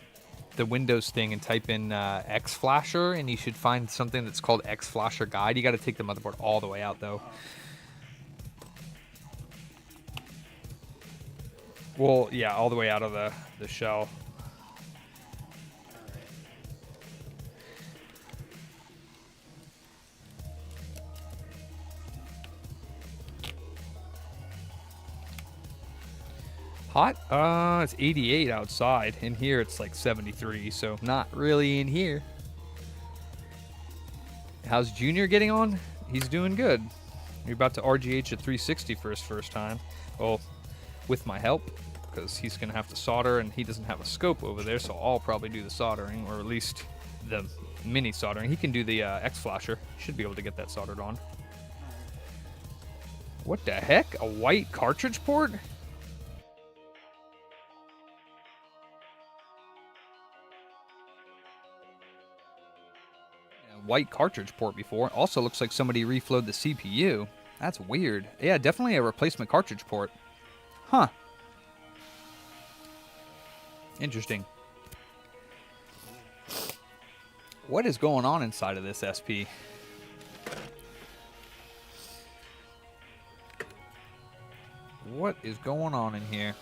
the Windows thing and type in X Flasher, and you should find something that's called X Flasher Guide. You got to take the motherboard all the way out, though. Well, yeah, all the way out of the shell. Hot? It's 88 outside. In here, it's like 73, so not really in here. How's Junior getting on? He's doing good. You're about to RGH at 360 for his first time. Well, with my help, because he's going to have to solder, and he doesn't have a scope over there, so I'll probably do the soldering, or at least the mini soldering. He can do the X Flasher. Should be able to get that soldered on. What the heck? A white cartridge port? White cartridge port before. Also looks like somebody reflowed the CPU. That's weird. Yeah, definitely a replacement cartridge port. Huh. Interesting. What is going on inside of this SP? What is going on in here?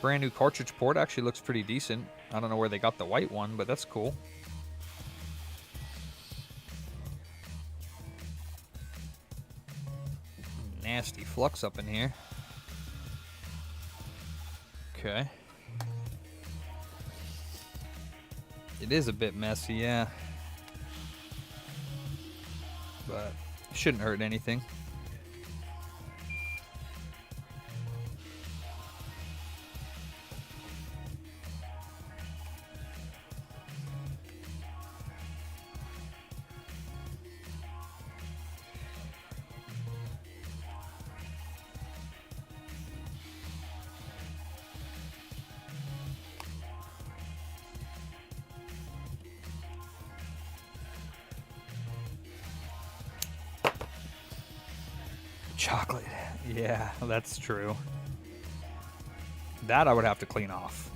Brand new cartridge port. Actually looks pretty decent. I don't know where they got the white one, but that's cool. Nasty flux up in here. Okay. It is a bit messy, yeah. But it shouldn't hurt anything. Chocolate. Yeah, that's true. That I would have to clean off.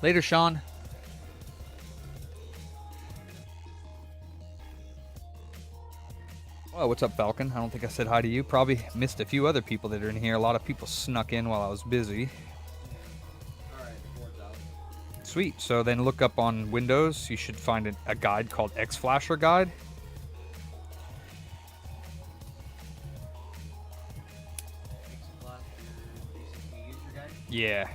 Later, Sean. Oh, what's up, Falcon? I don't think I said hi to you. Probably missed a few other people that are in here. A lot of people snuck in while I was busy. Alright, the board's out. Sweet. So then look up on Windows. You should find a guide called X Flasher Guide. X Flasher 360 user guide. Yeah.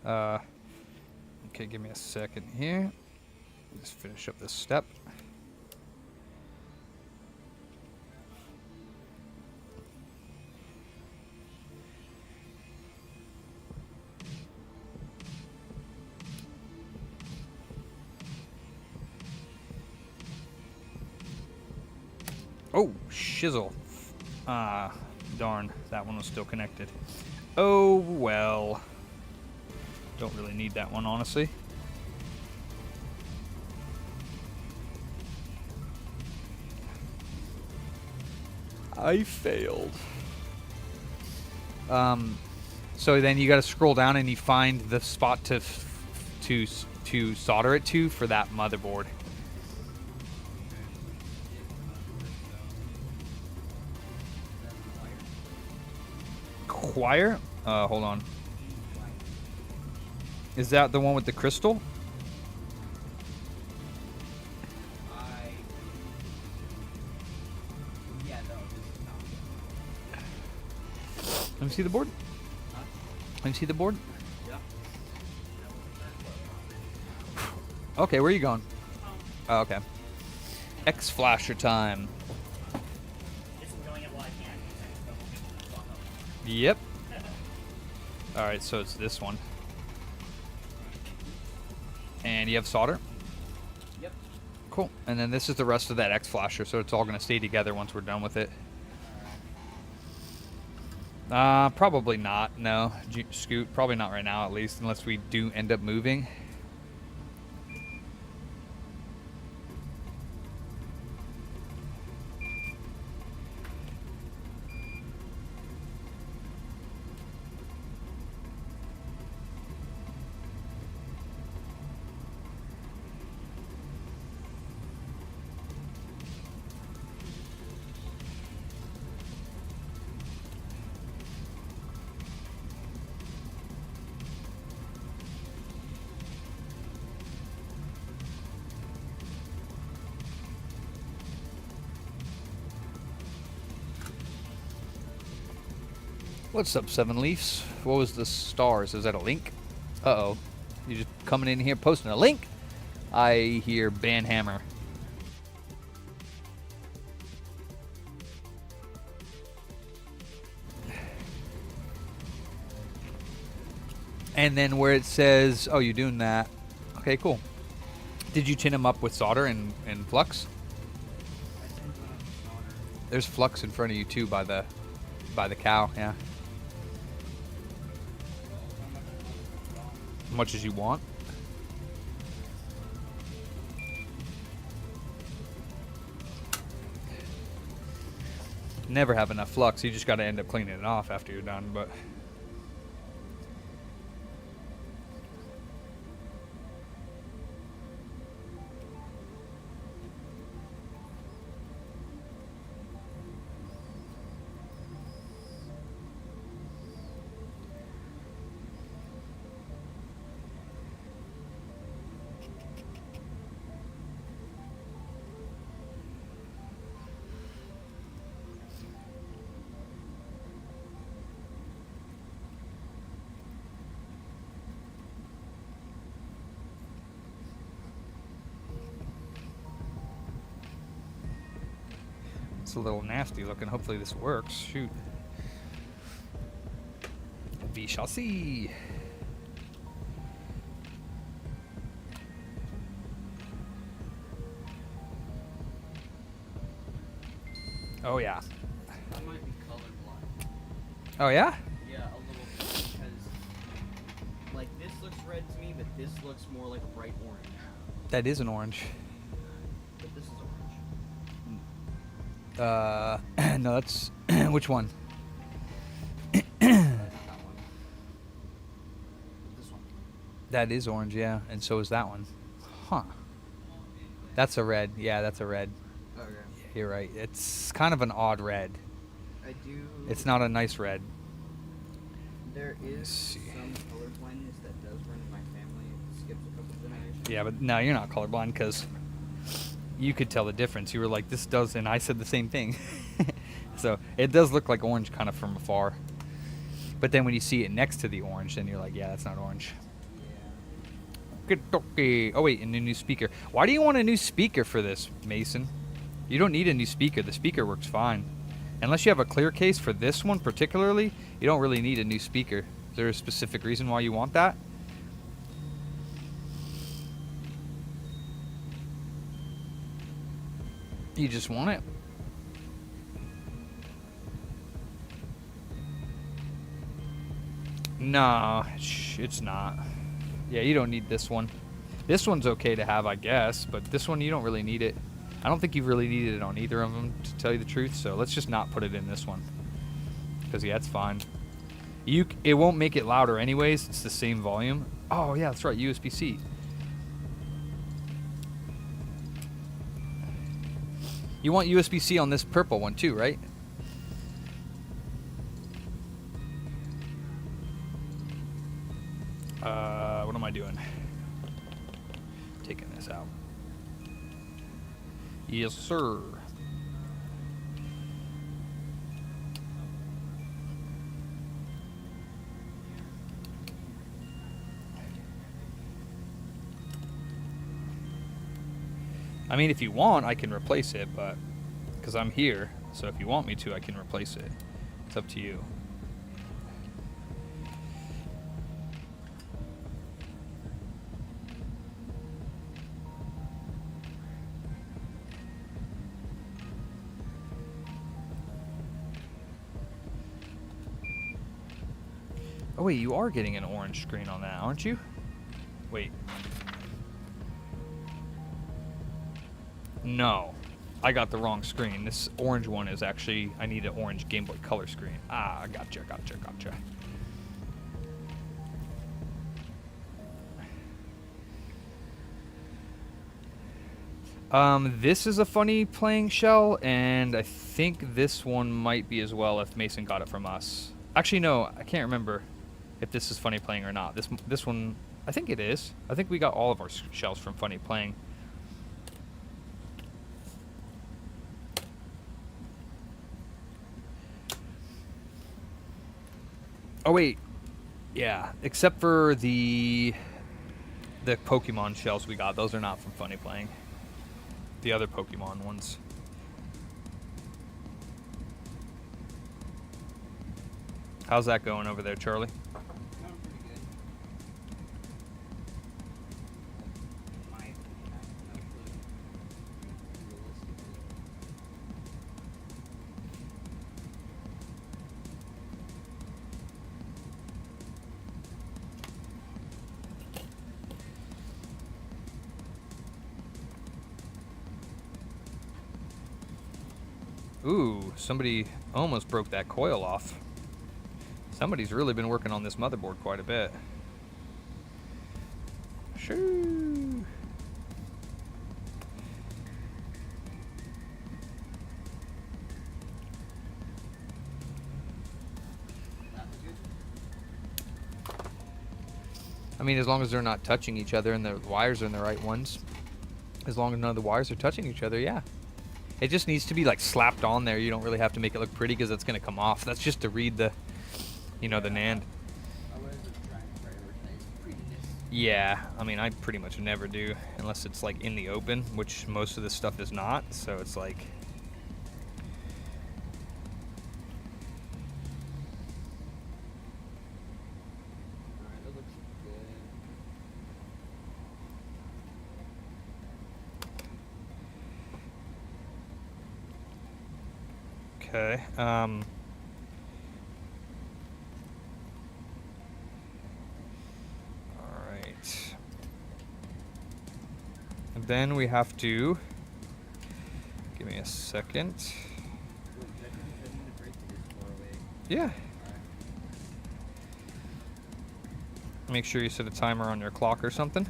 Alright. Okay, give me a second here. Just finish up this step. Oh, shizzle. Ah, darn. That one was still connected. Oh, well. Don't really need that one, honestly. I failed. So then you got to scroll down and you find the spot to solder it to for that motherboard. Choir? Hold on. Is that the one with the crystal? Yeah, no, this is not. Let me see the board. Let me see the board. Yeah. Okay, where are you going? Oh, okay. X flasher time. It's enjoying it while I can. Yep. Alright, so it's this one. And you have solder? Yep. Cool. And then this is the rest of that X flasher, so it's all going to stay together once we're done with it. Probably not. No. Scoot, probably not right now, at least, unless we do end up moving. What's up, Seven Leafs? What was the stars? Is that a link? Uh-oh. You just coming in here posting a link? I hear Banhammer. And then where it says, oh, you're doing that. Okay, cool. Did you tin them up with solder and flux? I sent one on the solder. There's flux in front of you too by the cow, yeah. As much as you want. Never have enough flux. You just got to end up cleaning it off after you're done, but it's a little nasty looking. Hopefully this works. Shoot. We shall see. Oh yeah. I might be colorblind. Oh yeah? Yeah, a little bit, because like this looks red to me, but this looks more like a bright orange. That is an orange. But this is orange. No, that's which one? Not that one. This one. That is orange, yeah, and so is that one. Huh. That's a red. Yeah, that's a red. Okay. You're right. It's kind of an odd red. I do. It's not a nice red. There is see. some colorblindness that does run in my family. It skips a couple generations. Yeah, but no, you're not colorblind because you could tell the difference. You were like, this does, and I said the same thing. So it does look like orange kind of from afar. But then when you see it next to the orange, then you're like, yeah, that's not orange. Yeah. Oh, wait, and a new speaker. Why do you want a new speaker for this, Mason? You don't need a new speaker. The speaker works fine. Unless you have a clear case for this one particularly, you don't really need a new speaker. Is there a specific reason why you want that? You just want it? Nah, it's not. Yeah, you don't need this one. This one's okay to have, I guess, but this one you don't really need it. I don't think you've really needed it on either of them, to tell you the truth, so let's just not put it in this one. Because, yeah, it's fine. It won't make it louder anyways. It's the same volume. Oh yeah, that's right. USB-C. You want USB-C on this purple one too, right? What am I doing? Taking this out. Yes, sir. I mean, if you want, I can replace it, but because I'm here, so if you want me to, I can replace it. It's up to you. Oh wait, you are getting an orange screen on that, aren't you? Wait. No, I got the wrong screen. This orange one is actually, I need an orange Game Boy Color screen. Ah, gotcha. This is a funny playing shell, and I think this one might be as well if Mason got it from us. Actually, no, I can't remember if this is funny playing or not. This one, I think it is. I think we got all of our shells from funny playing. Oh wait, yeah. Except for the Pokemon shells we got, those are not from funny playing. The other Pokemon ones. How's that going over there, Charlie? Going pretty good. My opinion, I have no clue. Realistically. Ooh, somebody almost broke that coil off. Somebody's really been working on this motherboard quite a bit. Shoo. That was good. I mean, as long as they're not touching each other and the wires are in the right ones. As long as none of the wires are touching each other, yeah. It just needs to be like slapped on there. You don't really have to make it look pretty because it's going to come off. That's just to read the, you know, the NAND. I wasn't trying to prioritize prettiness. Yeah, I mean, I pretty much never do unless it's like in the open, which most of this stuff is not. So it's like, Alright, that looks good. okay. All right. And then we have to, give me a second. Wait, did I need to break it as far away? Yeah. Alright. Make sure you set a timer on your clock or something,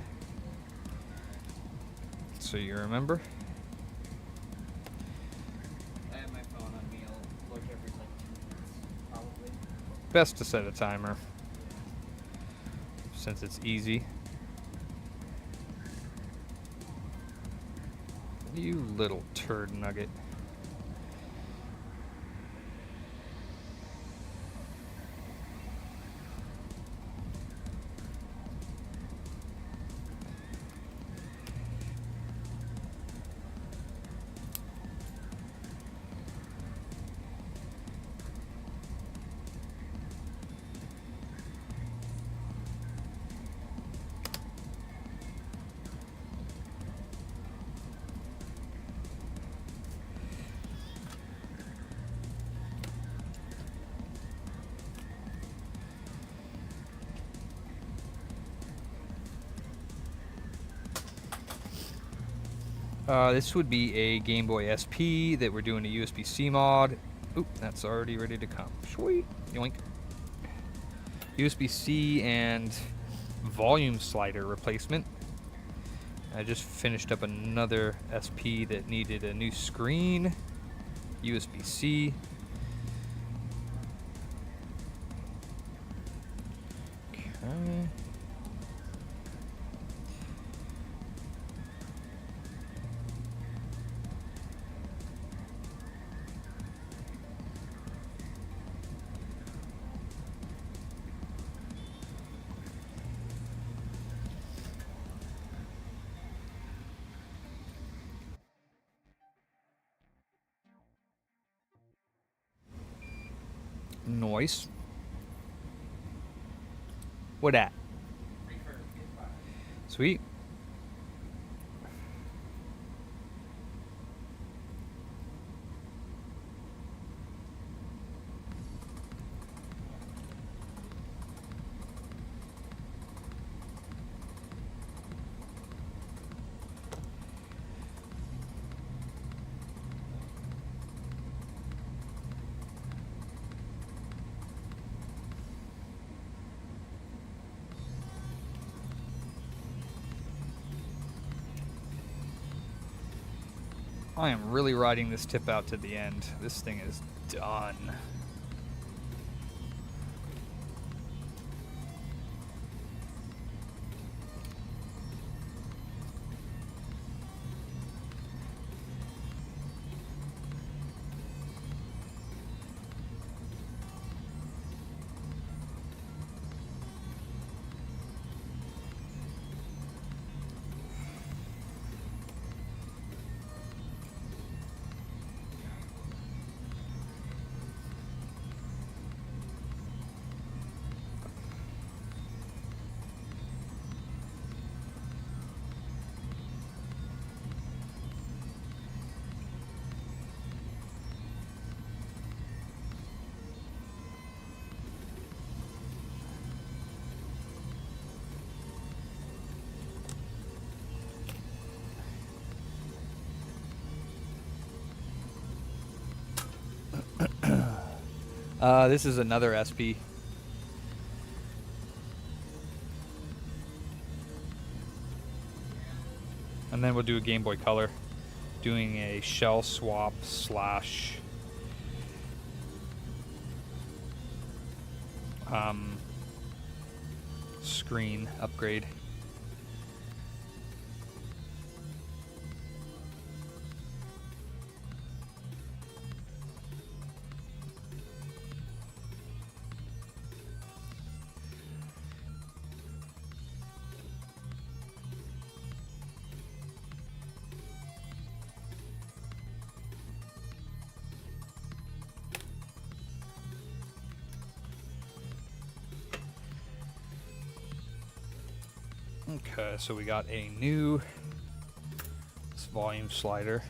so you remember. I have my phone on me. I'll look every like 2 minutes, probably. Best to set a timer, since it's easy. You little turd nugget. This would be a Game Boy SP that we're doing a USB-C mod. Oop, that's already ready to come. Sweet. Yoink. USB-C and volume slider replacement. I just finished up another SP that needed a new screen. USB-C. Okay. Noise. What at? Sweet. I am really riding this tip out to the end. This thing is done. This is another SP. And then we'll do a Game Boy Color. Doing a shell swap slash screen upgrade. Okay, so we got a new volume slider.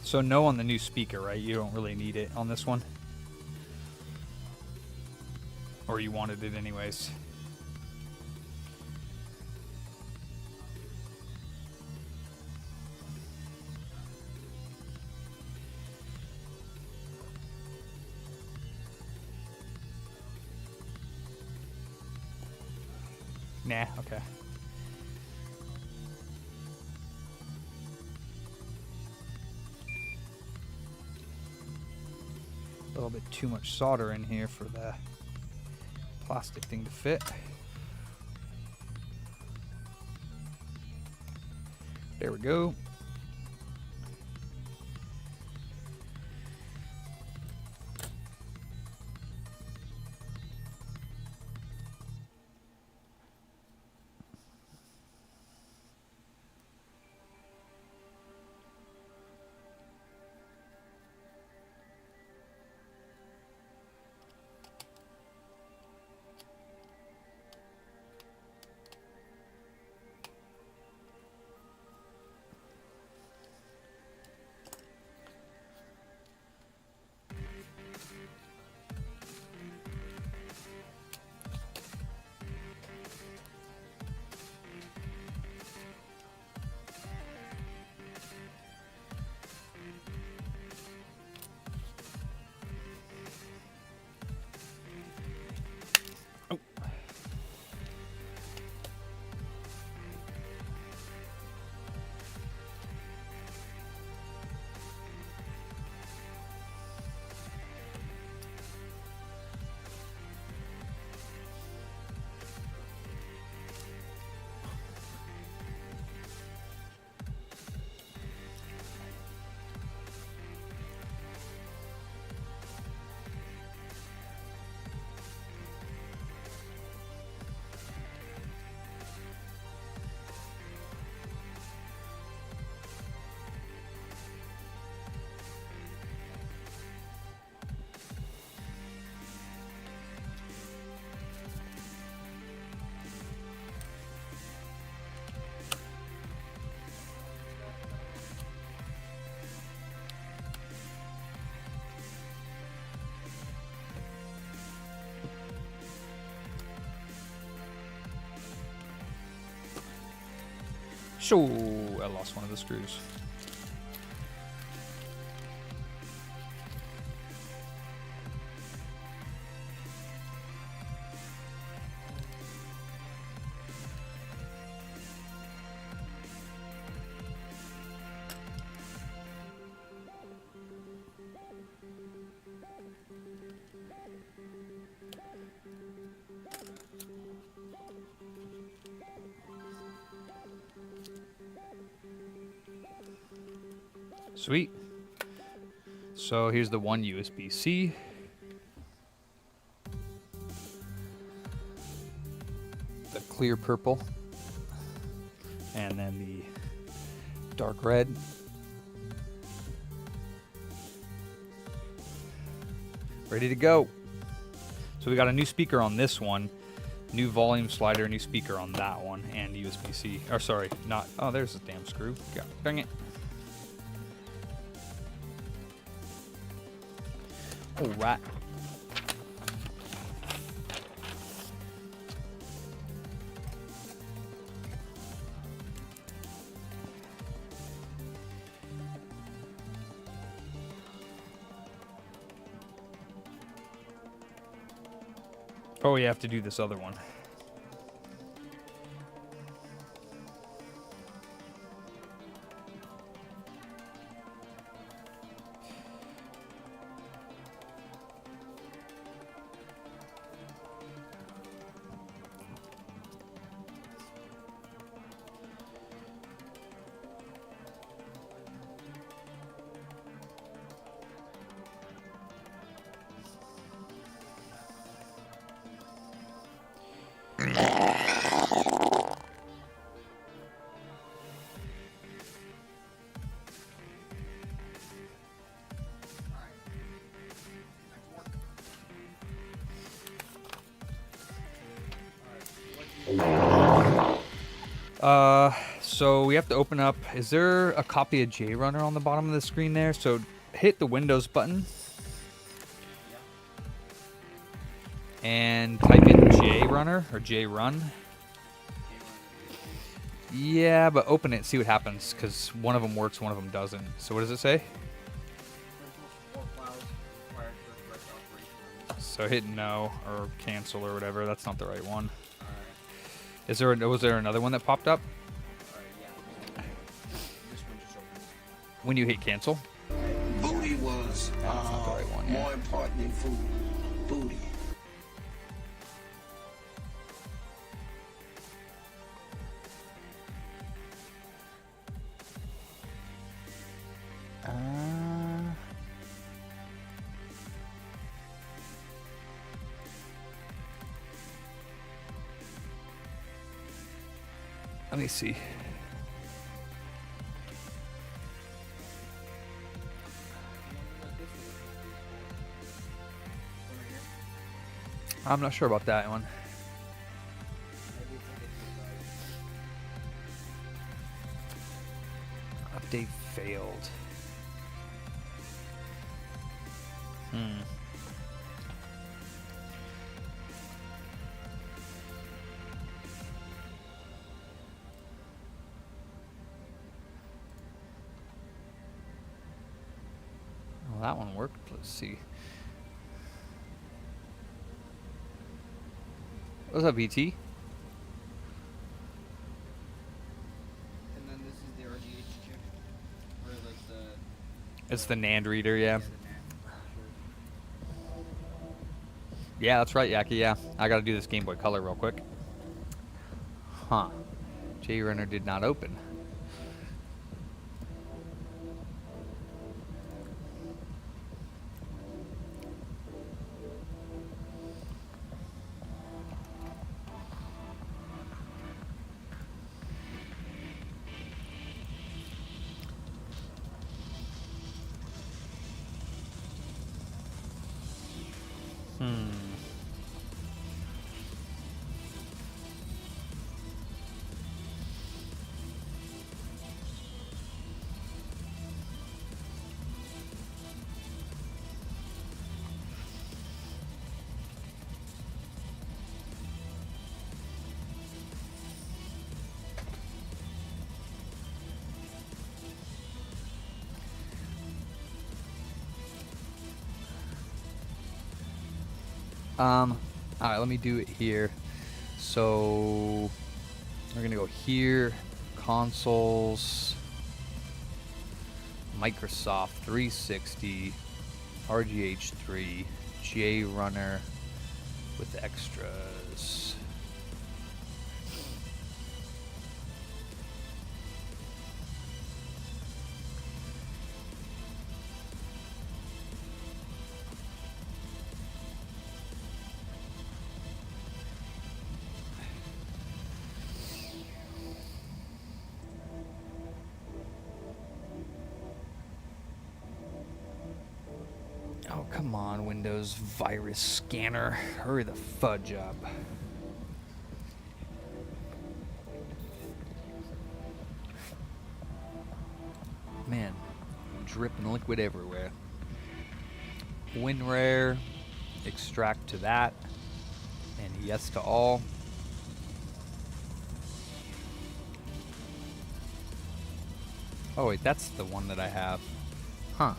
So no on the new speaker, right? You don't really need it on this one. Or you wanted it anyways. Nah, okay. A little bit too much solder in here for the plastic thing to fit. There we go. Shoo! I lost one of the screws. Sweet. So here's the one USB-C. The clear purple. And then the dark red. Ready to go. So we got a new speaker on this one. New volume slider, new speaker on that one, and USB-C. Or sorry, not. Oh, there's the damn screw. God dang it. All right. Oh, you have to do this other one. So we have to open up. Is there a copy of JRunner on the bottom of the screen there? So hit the Windows button and type in JRunner or JRun. Yeah, but open it and see what happens, because one of them works, one of them doesn't. So what does it say? So hit no or cancel or whatever. That's not the right one. Was there another one that popped up? When you hit cancel? Booty was not the right one, yeah. more important than food. Booty. Let me see. I'm not sure about that one. Update failed. Well, that one worked. Let's see. What's up, BT? And then this is the RGH chip. Or like the... It's the NAND reader, yeah. the NAND. Yeah, that's right, Yaki, yeah. I gotta do this Game Boy Color real quick. Huh. JRunner did not open. All right, let me do it here. So we're gonna go here, consoles, Microsoft 360, RGH3, J Runner with extras. Oh, come on, Windows virus scanner. Hurry the fudge up. Man, dripping liquid everywhere. WinRare, extract to that, and yes to all. Oh wait, that's the one that I have. Huh.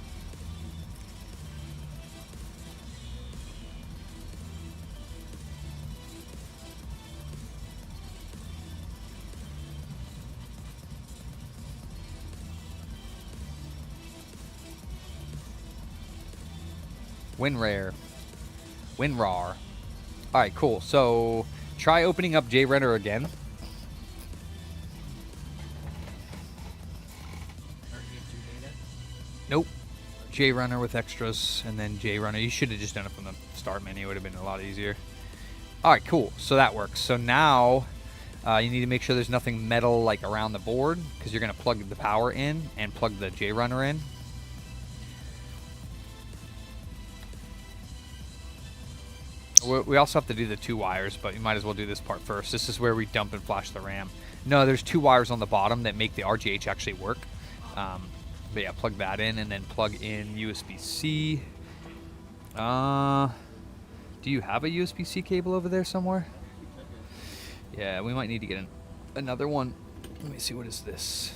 WinRare. WinRAR. Alright, cool. So, try opening up JRunner again. Nope. JRunner with extras, and then JRunner. You should have just done it from the start menu. It would have been a lot easier. Alright, cool. So that works. So now, you need to make sure there's nothing metal like around the board, because you're going to plug the power in and plug the JRunner in. We also have to do the 2 wires, but you might as well do this part first. This is where we dump and flash the RAM. No, there's 2 wires on the bottom that make the RGH actually work. But yeah, plug that in and then plug in USB-C. Do you have a USB-C cable over there somewhere? Yeah, we might need to get another one. Let me see, what is this?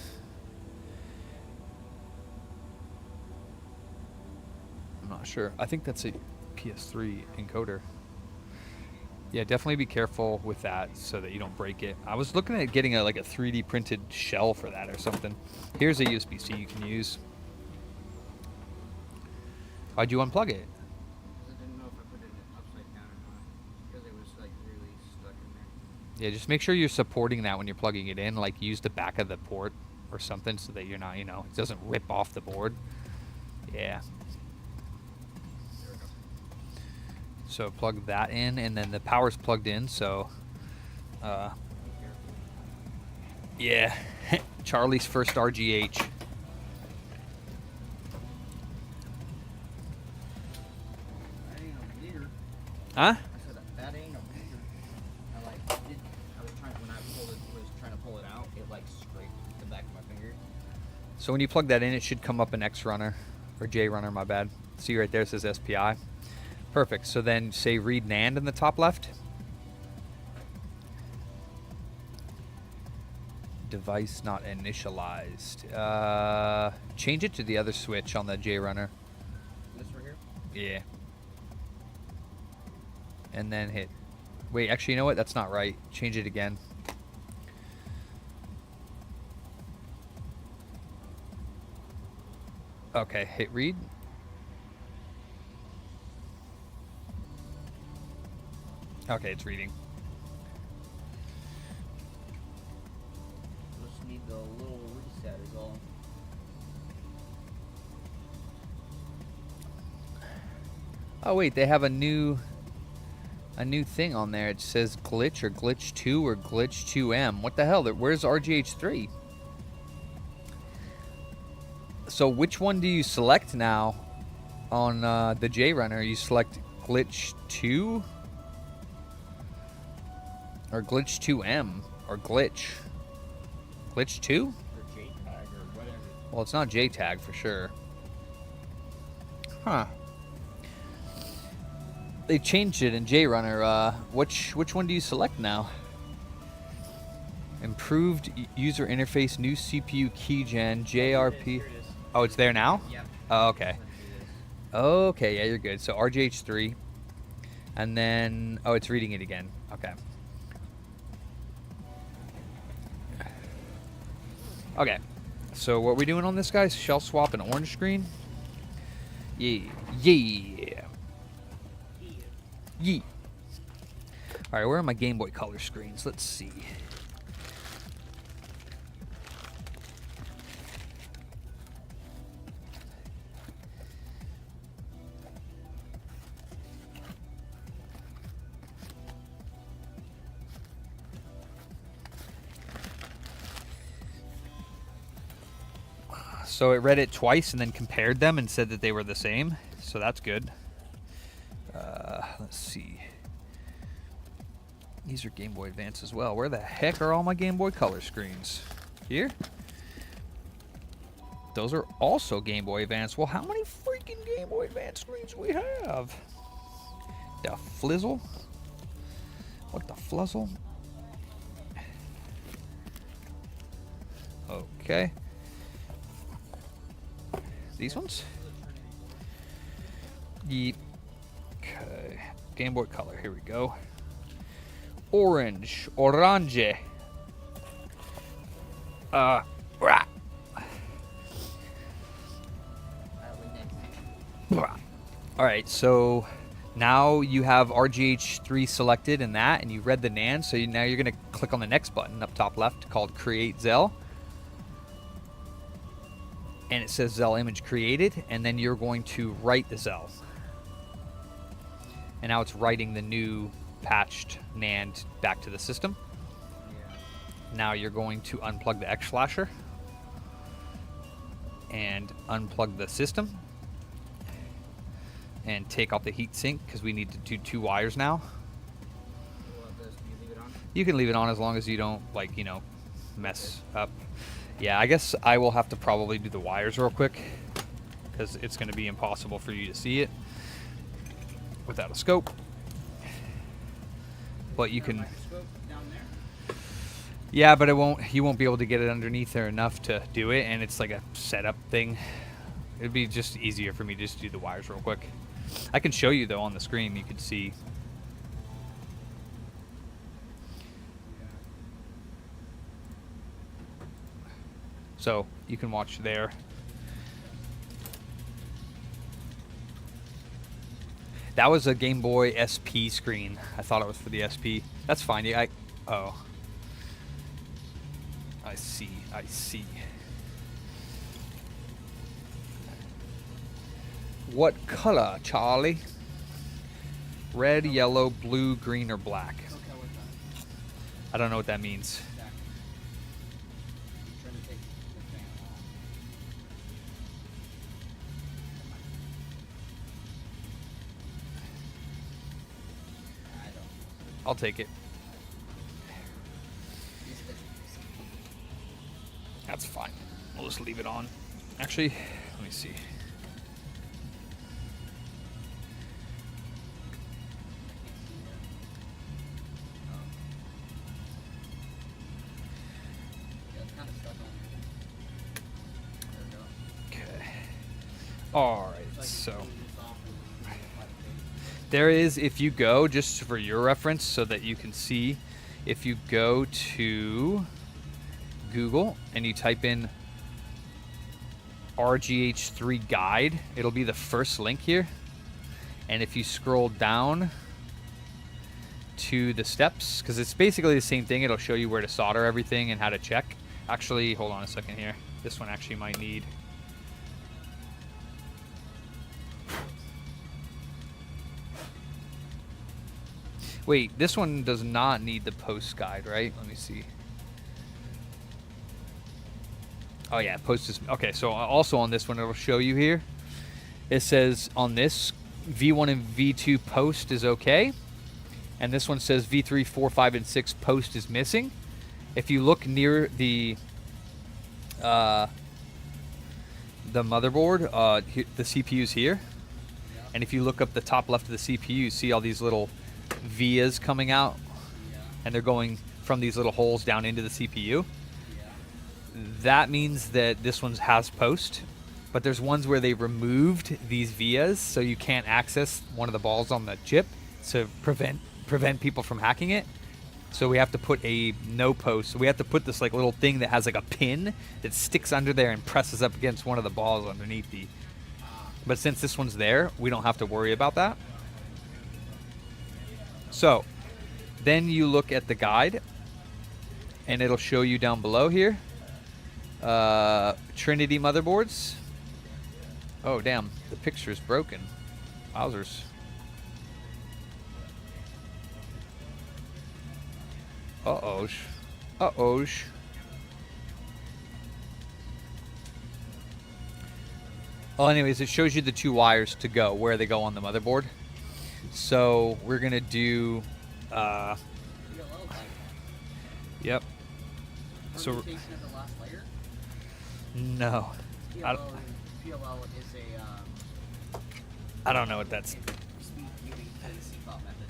I'm not sure. I think that's a PS3 encoder. Yeah, definitely be careful with that so that you don't break it. I was looking at getting like a 3D printed shell for that or something. Here's a USB-C you can use. Why'd you unplug it? I didn't know if I put it upside down or not, because it was like really stuck in there. Yeah, just make sure you're supporting that when you're plugging it in. Like use the back of the port or something so that you're not, you know, it doesn't rip off the board. Yeah. So plug that in, and then the power's plugged in, so yeah. Charlie's first RGH. That ain't a bleeder. Huh? I said that ain't a bleeder. I was trying, when I was trying to pull it out, it like scraped the back of my finger. So when you plug that in, it should come up an X runner, or J runner, my bad. See right there, it says SPI. Perfect. So then say read NAND in the top left. Device not initialized. Change it to the other switch on the J runner. This right here? Yeah. And then hit. Wait, actually, you know what? That's not right. Change it again. Okay, hit read. Okay, it's reading. Just need the little reset is all. Oh wait, they have a new thing on there. It says glitch or glitch 2 or glitch 2M. What the hell? Where's RGH3? So which one do you select now on the J runner? You select glitch 2 or glitch 2M or glitch 2? Or JTAG or whatever. Well, it's not JTAG for sure. Huh. They changed it in JRunner. Which one do you select now? Improved user interface, new CPU keygen, JRP. Here it is. Oh, it's there now? Yep. Oh, okay. Let's do this. Okay, yeah, you're good. So RGH3. And then, oh, it's reading it again. Okay. Okay. So what are we doing on this guy? Shell swap and orange screen? Yeah. Yeah. Yeah. Alright, where are my Game Boy Color screens? Let's see. So it read it twice and then compared them and said that they were the same. So that's good. Let's see. These are Game Boy Advance as well. Where the heck are all my Game Boy Color screens? Here? Those are also Game Boy Advance. Well, how many freaking Game Boy Advance screens we have? The flizzle? What the fluzzle? Okay. These ones? Yep. Okay. Game Boy Color. Here we go. Orange. Orange. Rah. Alright, so now you have RGH3 selected in that, and you read the NAND, so now you're going to click on the next button up top left called Create Zell. And it says Zell image created, and then you're going to write the Zell. And now it's writing the new patched NAND back to the system. Now you're going to unplug the X flasher and unplug the system and take off the heat sink because we need to do 2 wires now. You can leave it on as long as you don't, like, you know, mess up. Yeah, I guess I will have to probably do the wires real quick because it's going to be impossible for you to see it without a scope. But you can. Yeah, but it won't. You won't be able to get it underneath there enough to do it, and it's like a setup thing. It'd be just easier for me to just do the wires real quick. I can show you though on the screen. You can see. So you can watch there. That was a Game Boy SP screen. I thought it was for the SP. That's fine. Yeah, oh. I see. I see. What color, Charlie? Red, yellow, blue, green, or black? I don't know what that means. I'll take it. That's fine. We'll just leave it on. Actually, let me see. Okay. All right, so there is, if you go, just for your reference so that you can see, if you go to Google and you type in RGH3 guide, it'll be the first link here. And if you scroll down to the steps, because it's basically the same thing, it'll show you where to solder everything and how to check. Actually, hold on a second here. This one actually might need. Wait, this one does not need the post guide, right? Let me see. Oh yeah, post is okay. So also on this one, it'll show you here. It says on this V1 and V2 post is okay, and this one says V3, 4, 5, and 6 post is missing. If you look near the motherboard, the CPU's here, and if you look up the top left of the CPU, you see all these little vias coming out, and they're going from these little holes down into the CPU. That means that this one has post, but there's ones where they removed these vias so you can't access one of the balls on the chip. to prevent people from hacking it. So we have to put a no post. So we have to put this like little thing that has like a pin that sticks under there and presses up against one of the balls underneath the. But since this one's there, we don't have to worry about that. So then you look at the guide, and it'll show you down below here. Trinity motherboards. Oh damn, the picture's broken. Wowzers. Uh-oh. Uh-oh. Well, anyways, it shows you the 2 wires to go, where they go on the motherboard. So we're going to do... Yep. So... Permutation of the last layer? No. PLL is I don't know what that's... speed queuing for the CFOP method.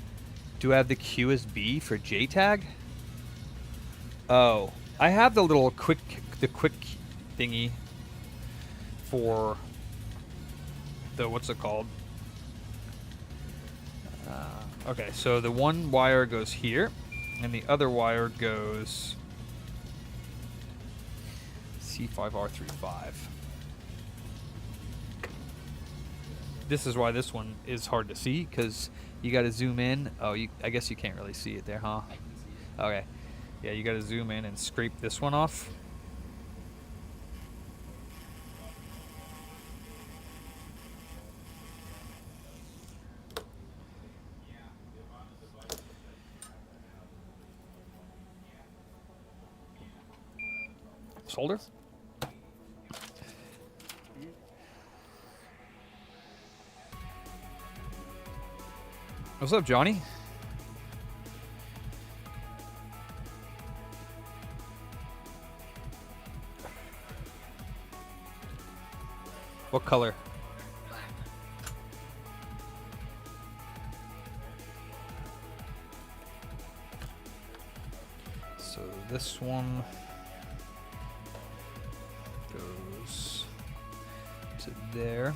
Do I have the QSB for JTAG? Oh, I have the little quick thingy for the, what's it called? Okay, so the one wire goes here, and the other wire goes C5R35. This is why this one is hard to see, because you got to zoom in. Oh, I guess you can't really see it there, huh? I can see it. Okay. Yeah, you got to zoom in and scrape this one off. Solder. What's up, Johnny? What color? Black. So this one goes to there.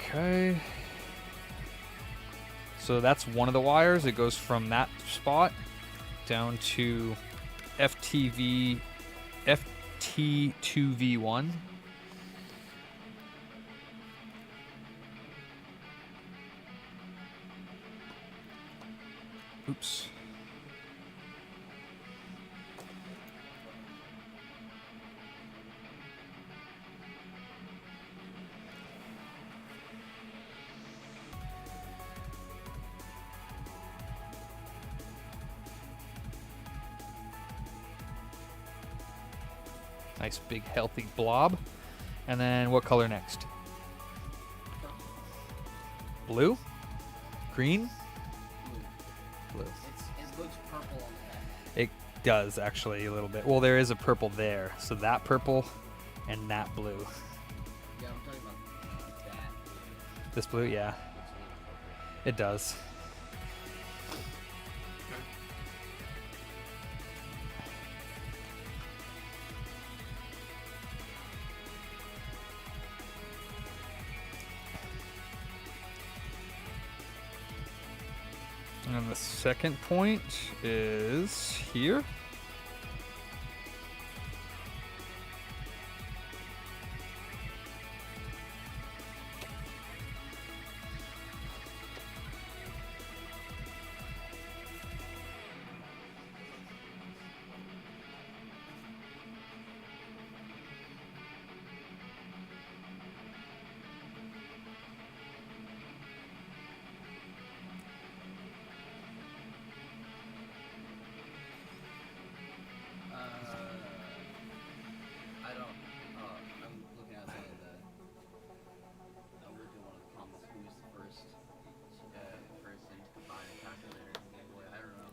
Okay. So that's one of the wires. It goes from that spot down to FT2V1. Oops. Nice big healthy blob. And then what color next? Blue? Green? Blue. It looks purple on the back. It does actually a little bit. Well, there is a purple there. So that purple and that blue. Yeah, I'm talking about that. This blue, yeah. It does. And the second point is here.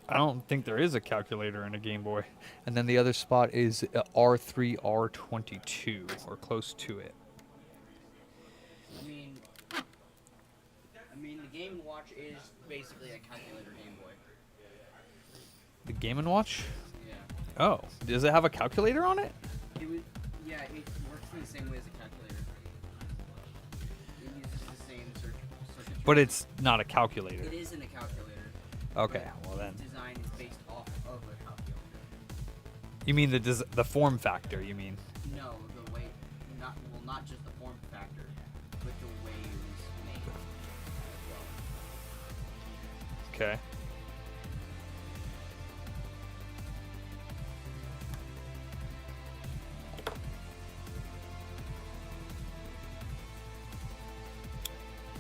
I don't think there is a calculator in a Game Boy. And then the other spot is R3, R22, or close to it. I mean, the Game & Watch is basically a calculator Game Boy. The Game & Watch? Yeah. Oh, does it have a calculator on it? It works in the same way as a calculator. It uses the same circuitry. But it's not a calculator. It isn't a calculator. Okay, well then. Its design is based off of a calculator. You mean the form factor, you mean? No, the way, not just the form factor, but the way it was made as well. Okay.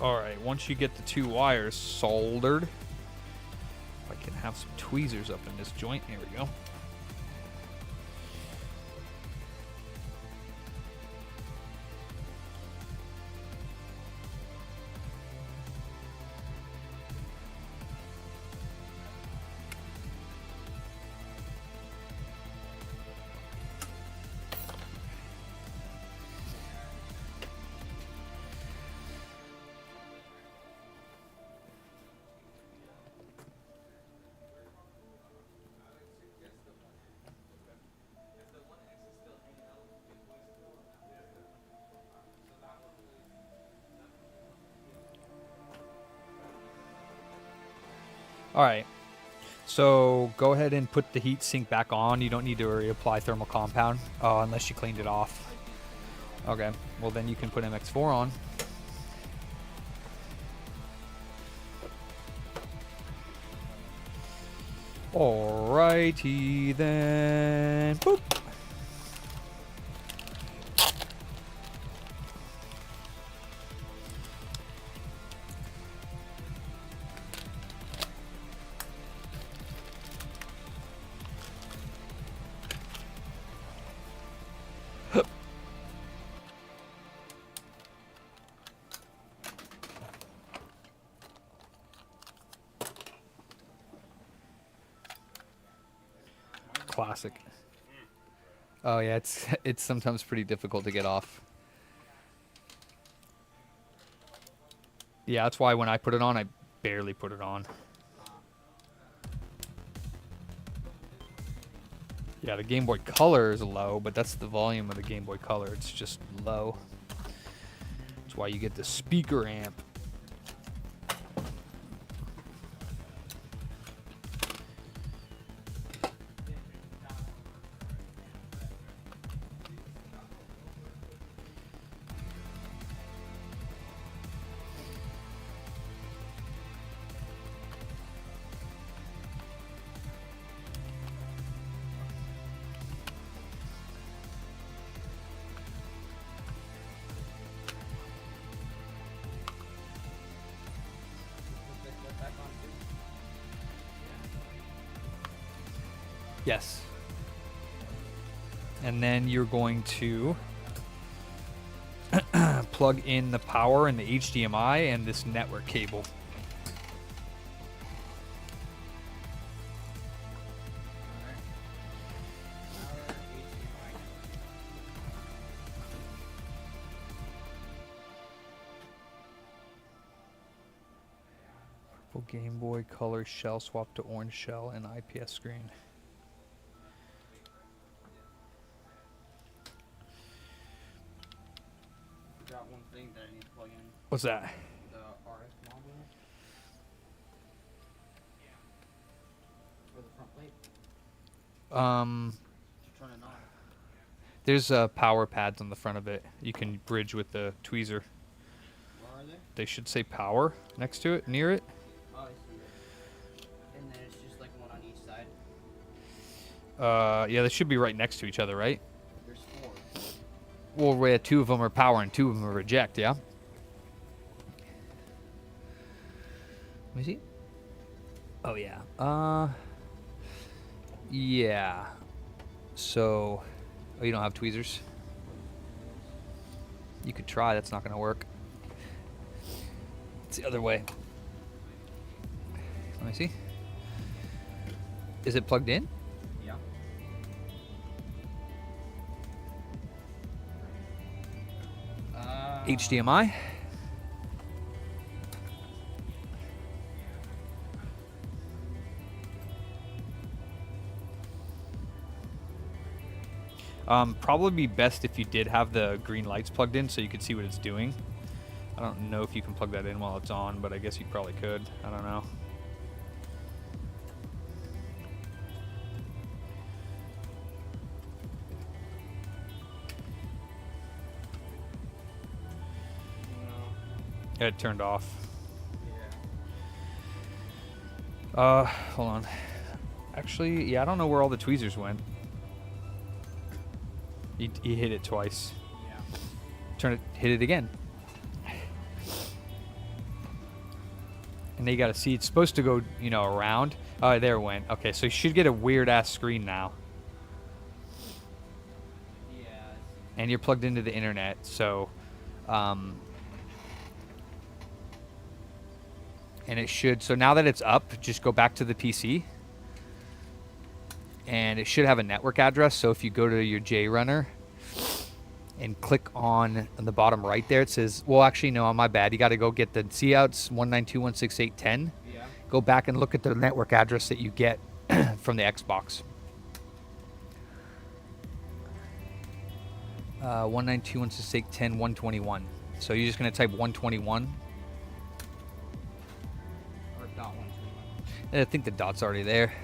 Alright, once you get the two wires soldered, if I can have some tweezers up in this joint, here we go. Alright, so go ahead and put the heat sink back on. You don't need to reapply thermal compound unless you cleaned it off. Okay, well then you can put MX4 on. Alrighty then. Boop. Classic. Oh yeah, it's sometimes pretty difficult to get off. Yeah, that's why when I put it on, I barely put it on. Yeah, the Game Boy Color is low, but that's the volume of the Game Boy Color. It's just low. That's why you get the speaker amp. Yes. And then you're going to plug in the power and the HDMI and this network cable. Purple Game Boy Color shell swap to orange shell and IPS screen. Got one thing that I need to plug in. What's that? The RF module. For the front plate. Turn it on. There's power pads on the front of it. You can bridge with the tweezer. Where are they? They should say power next to it, near it. Oh, I see it. And then it's just like one on each side. Yeah, they should be right next to each other, right? There's 4. Well, where 2 of them are power and 2 of them are reject, yeah? Let me see. Oh, yeah. Yeah. So, oh, you don't have tweezers? You could try, that's not going to work. It's the other way. Let me see. Is it plugged in? Yeah. HDMI? Probably be best if you did have the green lights plugged in so you could see what it's doing. I don't know if you can plug that in while it's on, but I guess you probably could. I don't know. No. It turned off. Yeah. Hold on. Actually, yeah, I don't know where all the tweezers went. You hit it twice. Yeah. Hit it again. And then you gotta see, it's supposed to go, you know, around. Oh, there it went. Okay, so you should get a weird ass screen now. Yeah. And you're plugged into the internet, so, and it should, so now that it's up, just go back to the PC. And it should have a network address, so if you go to your JRunner and click on the bottom right there, it says, well, actually, no, my bad. You got to go get the COUTS 192.168.10. Yeah. Go back and look at the network address that you get from the Xbox. 192.168.10, 121. So you're just going to type 121. Or dot 121. I think the dot's already there.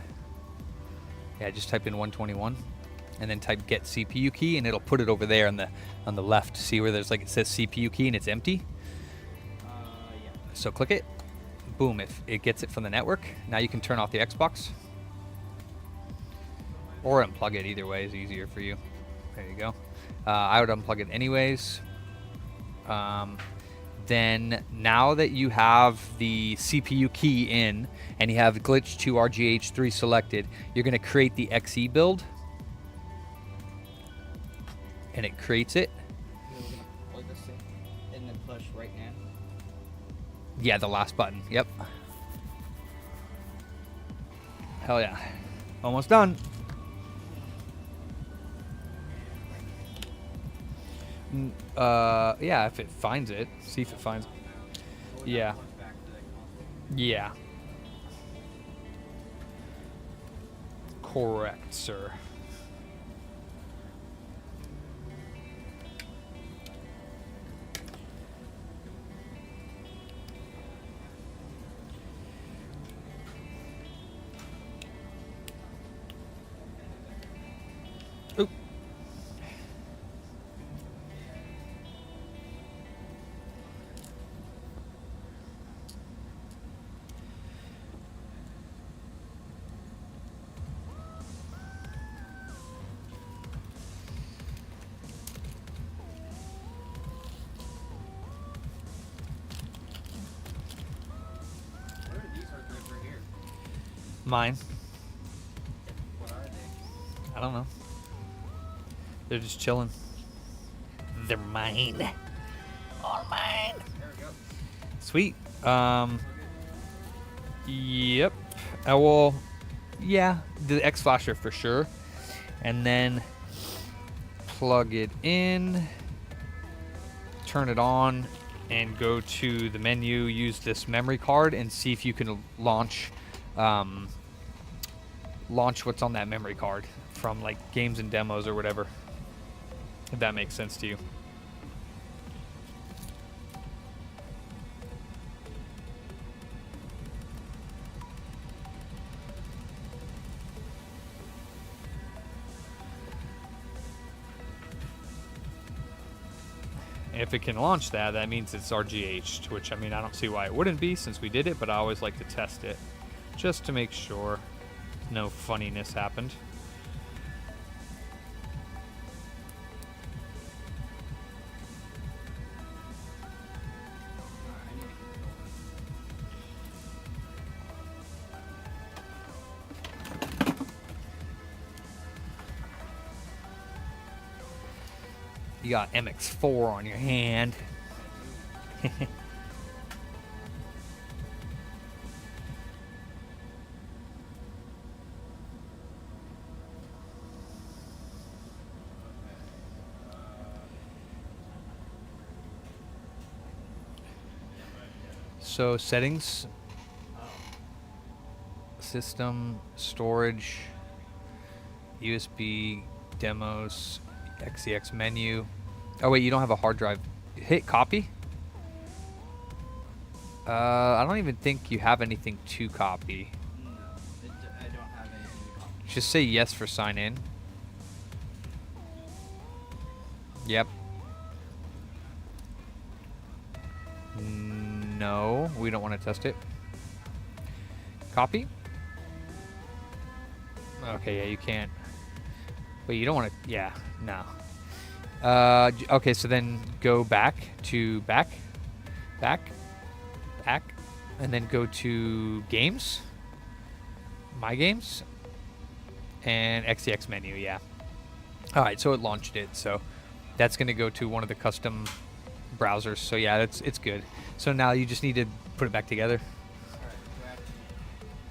Yeah, just type in 121 and then type get CPU key and it'll put it over there on the left. See where there's like it says CPU key and it's empty? Yeah. So click it. Boom, if it gets it from the network. Now you can turn off the Xbox. Or unplug it, either way is easier for you. There you go. I would unplug it anyways. Then now that you have the CPU key in and you have glitch 2 RGH3 selected, you're going to create the XE build. And it creates it. We're gonna plug this in and then push right now. Yeah, the last button. Yep. Hell yeah. Almost done. Yeah, if it finds it. See if it finds it. Yeah. Yeah. Correct, sir. Oop. What are these hard drives right here? Mine. What are they? I don't know. They're just chilling. They're mine. All mine. There we go. Sweet. Yep. Well, yeah, the X flasher for sure. And then plug it in, turn it on, and go to the menu, use this memory card, and see if you can launch what's on that memory card from like games and demos or whatever. If that makes sense to you. If it can launch that, that means it's RGH'd, which I mean, I don't see why it wouldn't be since we did it, but I always like to test it just to make sure no funniness happened. You got MX4 on your hand. So settings, system, storage, USB, demos, XEX menu. Oh wait, you don't have a hard drive. Hit copy. I don't even think you have anything to copy. No, I don't have anything to copy. Just say yes for sign in. Yep. No, we don't want to test it. Copy. Okay, yeah, you can't. But you don't want to. Yeah, no. Okay, so then go back to back, and then go to games, my games, and XEX menu. Yeah. All right, so it launched it. So that's going to go to one of the custom browsers. So yeah, it's good. So now you just need to put it back together. Alright, do I have to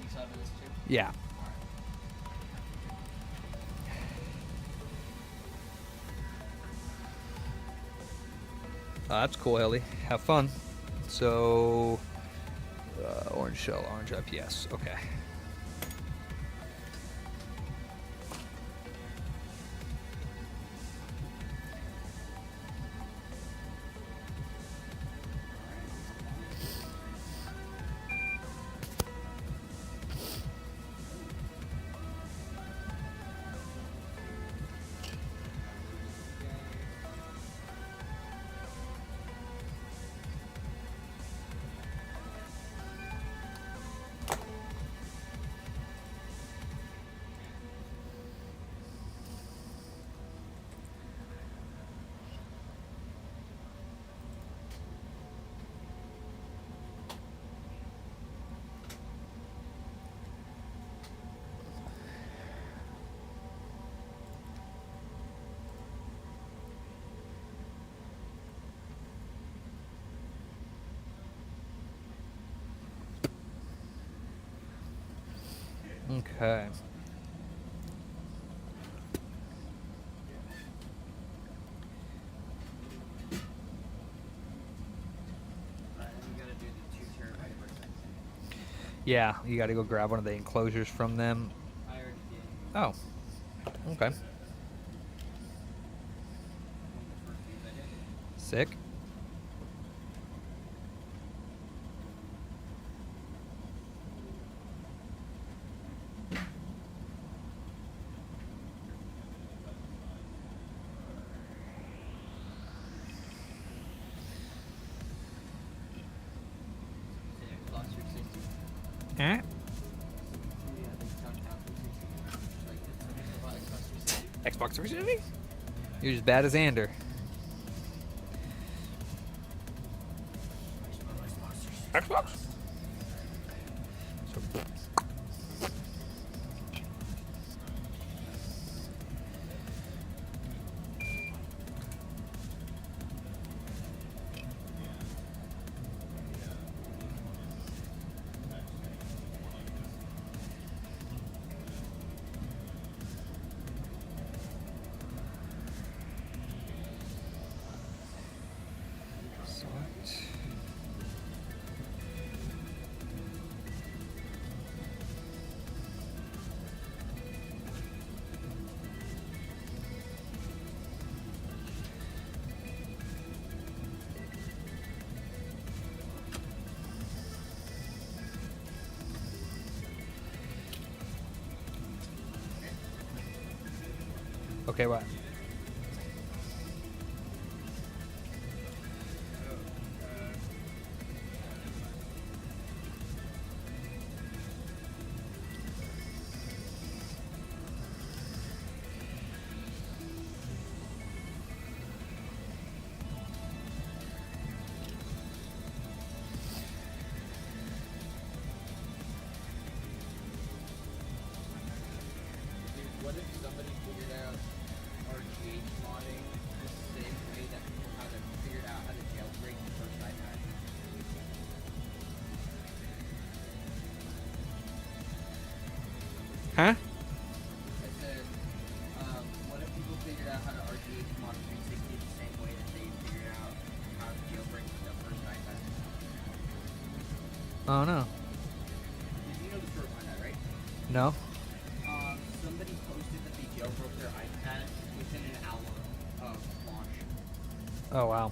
piece out of this too? Yeah. That's cool, Ellie. Have fun. So, orange shell, orange IPS. Okay. Okay. Alright, then we gotta do the 2 terabyte per second. Yeah, you got to go grab one of the enclosures from them. I already did. Oh. Okay. One of the first things I did. Sick. Say Xbox 360. Eh? Yeah, they count 360. Like, it's about Xbox 360. Xbox 360? You're as bad as Ander. Xbox? So, select. Okay, what? Dude, what if somebody figured out RGH modding the same way that people kind of figured out how to jailbreak the first iPad? Huh? I said, what if people figured out how to RGH mod 360 the same way that they figured out how to jailbreak the first iPad? don't know. You know the story behind that, right? No. Somebody posted that they jailbroke their iPad within an hour of launch. Oh wow.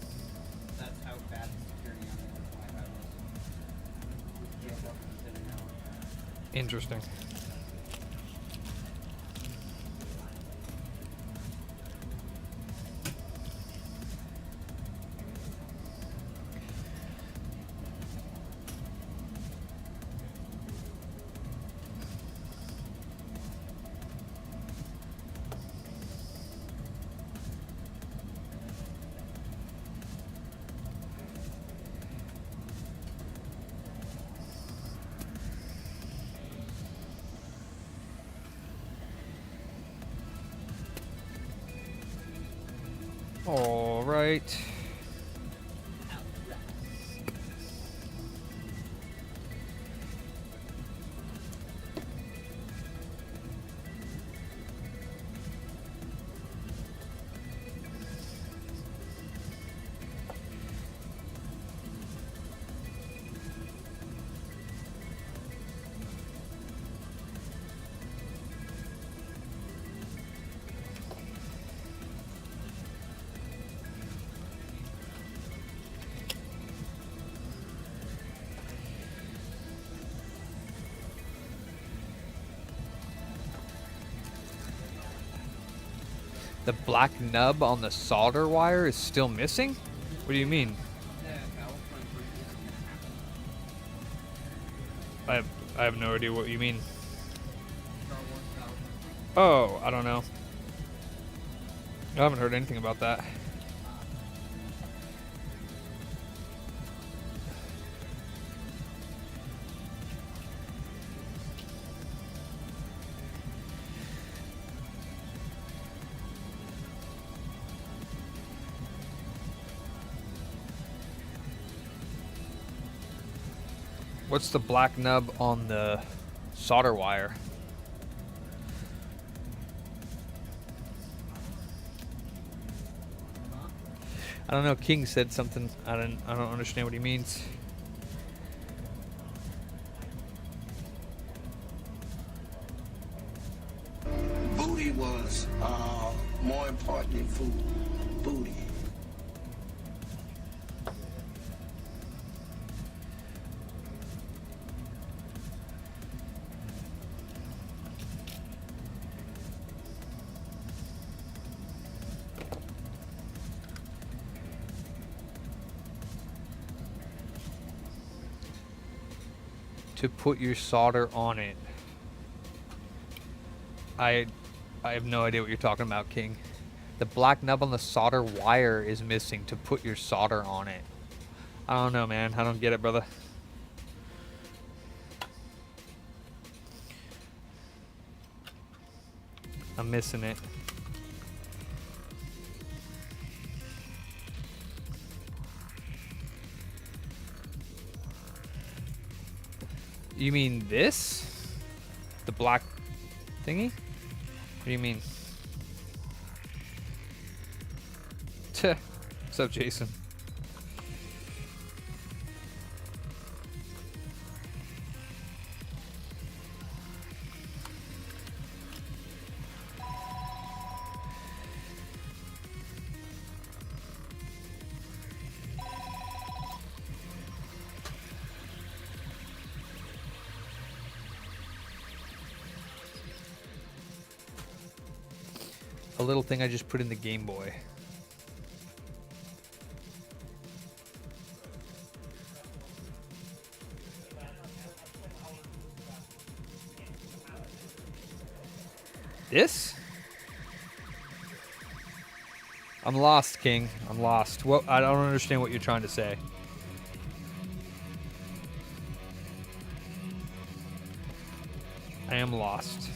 That's how bad the security on the iPad was. It was jailbroken within an hour. Interesting. All right. The black nub on the solder wire is still missing? What do you mean? I have no idea what you mean. Oh, I don't know. I haven't heard anything about that. What's the black nub on the solder wire? I don't know. King said something. I don't understand what he means. Booty was more important than food. Booty. To put your solder on it. I have no idea what you're talking about, King. The black nub on the solder wire is missing to put your solder on it. I don't know, man. I don't get it, brother. I'm missing it. You mean this? The black thingy? What do you mean? Tch. What's up, Jason? A little thing I just put in the Game Boy. This? I'm lost, King. I'm lost. Well, I don't understand what you're trying to say. I am lost.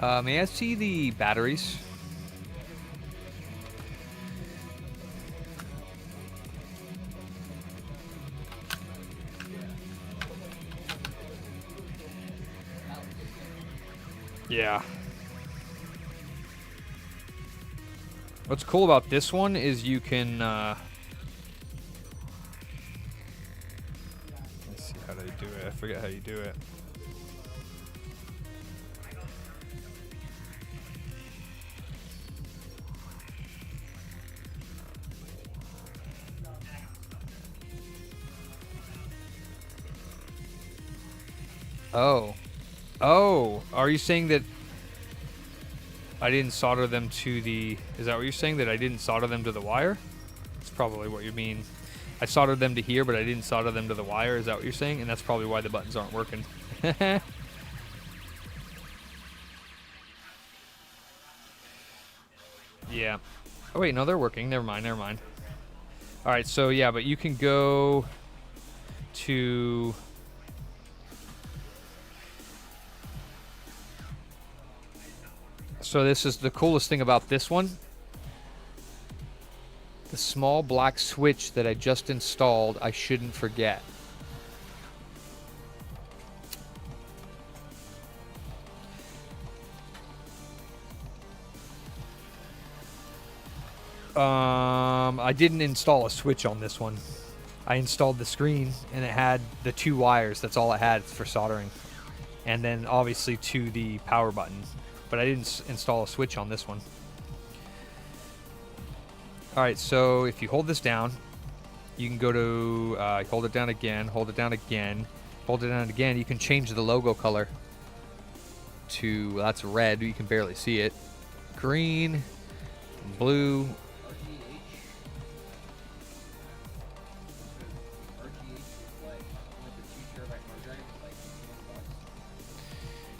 May I see the batteries? Yeah. What's cool about this one is you can, let's see how do you do it. I forget how you do it. Oh. Oh, are you saying that I didn't solder them to the... Is that what you're saying? That I didn't solder them to the wire? That's probably what you mean. I soldered them to here, but I didn't solder them to the wire. Is that what you're saying? And that's probably why the buttons aren't working. Yeah. Oh, wait, no, they're working. Never mind, never mind. All right, so, yeah, but you can go to... So this is the coolest thing about this one. The small black switch that I just installed, I shouldn't forget. I didn't install a switch on this one. I installed the screen and it had the 2 wires. That's all it had for soldering. And then obviously to the power button. But I didn't install a switch on this one. Alright, so if you hold this down, you can go to, hold it down again, hold it down again, hold it down again. You can change the logo color to, well, that's red, you can barely see it, green, blue.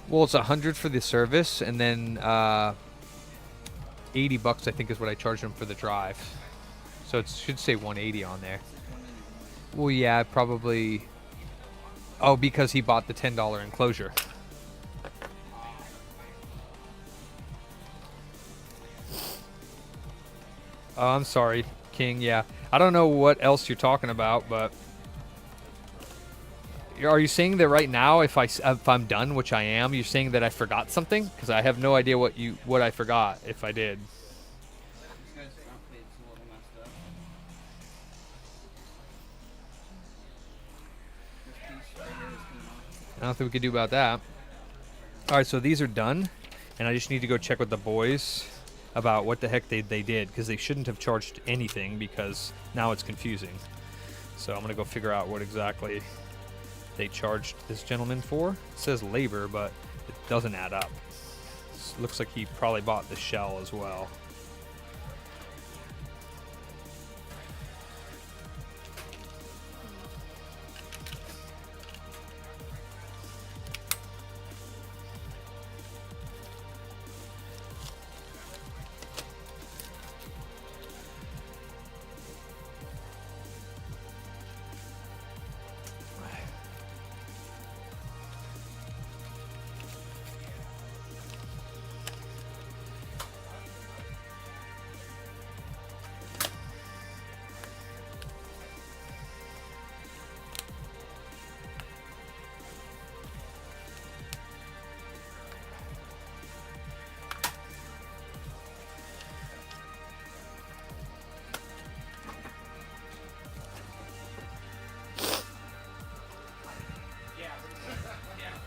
Well, it's $100 for the service, and then $80 I think is what I charged him for the drive. So it should say 180 on there. Well, yeah, probably. Oh, because he bought the $10 enclosure. Oh, I'm sorry, King. Yeah, I don't know what else you're talking about, but. Are you saying that right now, if I'm done, which I am, you're saying that I forgot something? Because I have no idea what I forgot if I did. Nothing we could do about that. All right, so these are done, and I just need to go check with the boys about what the heck they did, because they shouldn't have charged anything, because now it's confusing. So I'm gonna go figure out what exactly they charged this gentleman for. It says labor, but it doesn't add up. It looks like he probably bought the shell as well.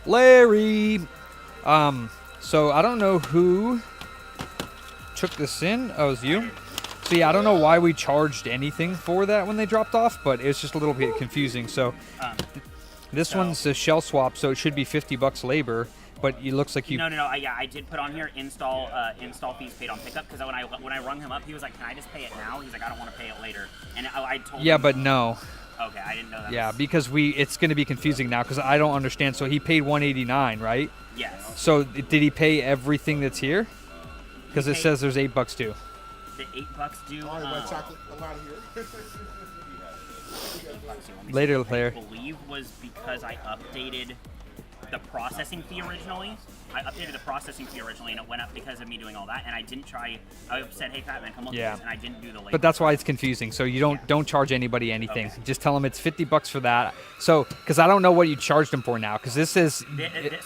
Larry! So I don't know who took this in. Oh, it was you? So yeah, I don't know why we charged anything for that when they dropped off, but it's just a little bit confusing. So this one's a shell swap, so it should be $50 labor, but it looks like you... No. Yeah, I did put on here install fees paid on pickup, because when I rung him up, he was like, "Can I just pay it now?" He's like, "I don't want to pay it later." And I told him... Yeah, but no. Okay, I didn't know that. Yeah, because it's going to be confusing now, because I don't understand. So he paid $189, right? Yes. So did he pay everything that's here? Because it says there's $8 due. The $8 due. All right, chocolate. I'm out of here. Later, player. I believe was because I updated the processing fee originally. I updated the processing fee originally, and it went up because of me doing all that. And I didn't try. I said, "Hey, Fatman, come look at this," and I didn't do the labor. But that's why it's confusing. So you don't charge anybody anything. Okay. Just tell them it's $50 for that. So because I don't know what you charged them for now, because this is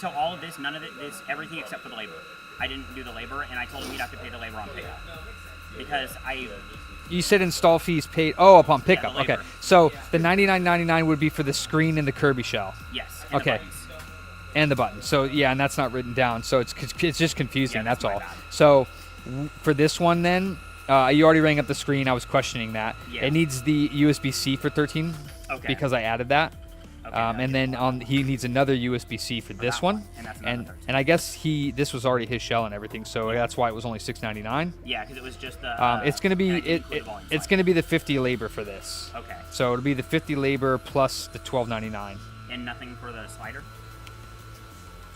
So all of this, none of it, is everything except for the labor. I didn't do the labor, and I told him he'd have to pay the labor on pickup because You said install fees paid. Oh, upon pickup. the Okay. labor. So the $99.99 would be for the screen and the Kirby shell. yes. And Okay. The buttons. And the button. So yeah, and that's not written down. So it's just confusing. Yeah, that's that's all. my bad. So for this one, then you already rang up the screen. I was questioning that. Yeah. It needs the USB-C for 13 Okay. because I added that. Okay, And then he needs another USB-C for this that one. one, and that's another 13. And I guess this was already his shell and everything, so that's why it was only $6.99. Yeah, because it was just the. It's gonna be and I didn't include volume it's select. gonna be the 50 labor for this. Okay. So it'll be the 50 labor plus the $12.99. And nothing for the slider.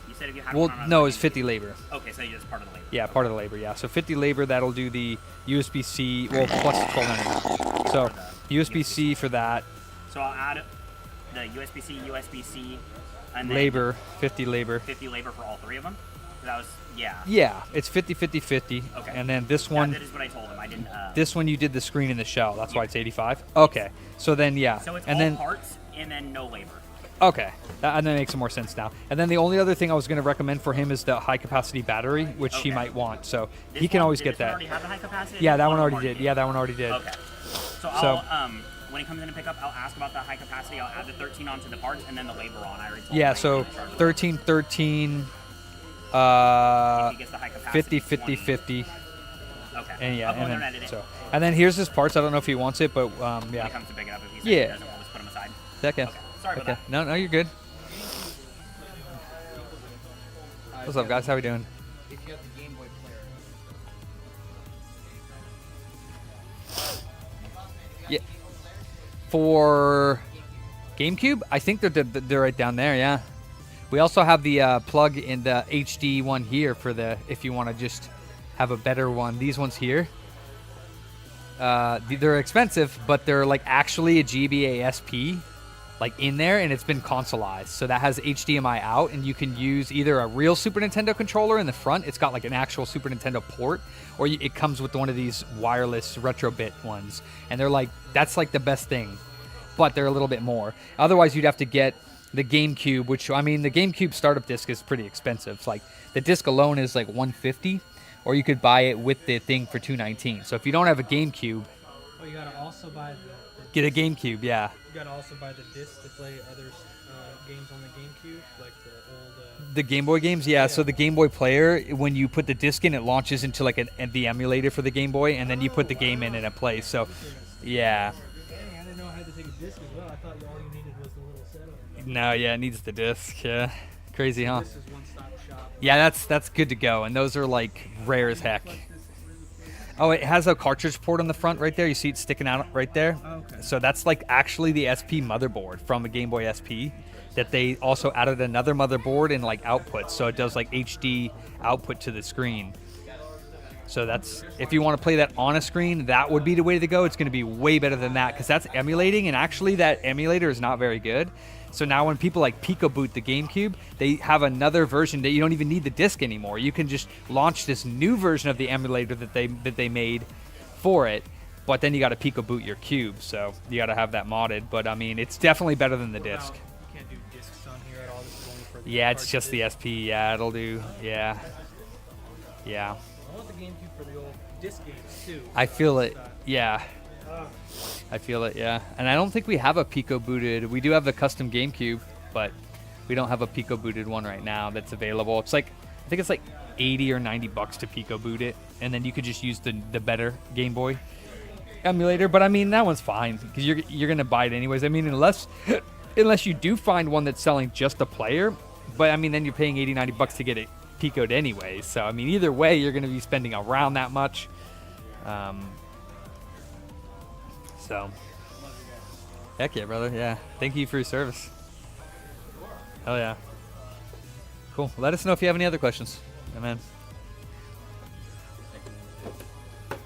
You said if you have Well, one on no, other it's things- 50 labor. Okay, so you're just part of the labor. Yeah, part of the labor. Yeah, so 50 labor. That'll do the USB-C. Well, plus the $12.99. So USB-C for that. So I'll add the USB-C, and then Labor, 50 labor. 50 labor for all three of them. That was Yeah, it's 50, 50, 50. Okay. And then this one, That is what I told him. I didn't. this one you did the screen and the shell. That's why it's 85. Okay. So then yeah, So it's and all then parts and then no labor. okay, and that makes some more sense now. And then the only other thing I was going to recommend for him is the high capacity battery, which he Okay. might want. So This he can one- always did get this one that. already have the high capacity? Yeah, that one of them already did. Yeah, that one already did. Okay. So I'll when he comes in to pick up, I'll ask about the high capacity. I'll add the 13 onto the parts and then the labor on. I already told Yeah, him so to charge the 13, 13, labor. If he gets the high capacity, 50, 50, 20. 50. Okay. And yeah, I'll go in there and and then, edit it. so and then here's his parts. I don't know if he wants it, but When he yeah. comes to pick it up, if he says Yeah. he doesn't, we'll just put him aside. Okay. Okay. Sorry about Okay. No, you're good. What's up, guys? How we doing? If you have the Game Boy player. Yeah. For GameCube, I think they're right down there. Yeah. We also have the plug in the HD one here for the if you want to just have a better one. These ones here. They're expensive, but they're like actually a GBA SP, like in there, and it's been consoleized. So that has HDMI out, and you can use either a real Super Nintendo controller in the front. It's got like an actual Super Nintendo port, or it comes with one of these wireless retrobit ones, and they're like that's like the best thing, but they're a little bit more. Otherwise, you'd have to get the GameCube, which I mean, the GameCube startup disc is pretty expensive. It's like the disc alone is like $150. Or you could buy it with the thing for $219. So if you don't have a GameCube, Oh, you gotta also buy the get a GameCube. Yeah. you gotta also buy the disc to play other games on the GameCube, like the old. The Game Boy games, yeah. So the Game Boy player, when you put the disc in, it launches into like the emulator for the Game Boy, and then you put the game in and it plays. So, yeah. Dang, I didn't know I had to take a disc as well. I thought all you needed was the little setup. No, yeah, it needs the disc. Yeah. Crazy, huh? This is one-stop shop. Yeah, that's good to go, and those are like rare as heck. Oh, it has a cartridge port on the front right there. You see it sticking out right there. Okay. So that's like actually the SP motherboard from a Game Boy SP. That they also added another motherboard and like output, so it does like HD output to the screen. So that's if you want to play that on a screen, that would be the way to go. It's going to be way better than that because that's emulating, and actually that emulator is not very good. So now when people like Pico boot the GameCube, they have another version that you don't even need the disc anymore. You can just launch this new version of the emulator that they made for it, but then you got to Pico boot your cube, so you got to have that modded. But I mean, it's definitely better than the disc. You can't do discs on here at all. This is only for the Yeah, it's just cartridges. the SP. Yeah, it'll do. Yeah. Yeah. I want the GameCube for the old disc games too. I feel it. Yeah. I feel it, yeah. And I don't think we have a Pico booted. We do have the custom GameCube, but we don't have a Pico booted one right now that's available. It's like, I think it's like 80 or 90 bucks to Pico boot it, and then you could just use the better Game Boy emulator. But I mean, that one's fine because you're gonna buy it anyways. I mean, unless you do find one that's selling just a player, but I mean, then you're paying 80, 90 bucks to get it Picoed anyways. So I mean, either way, you're gonna be spending around that much. So, heck yeah, brother. Yeah. Thank you for your service. Hell yeah. Cool. Let us know if you have any other questions. Yeah, man.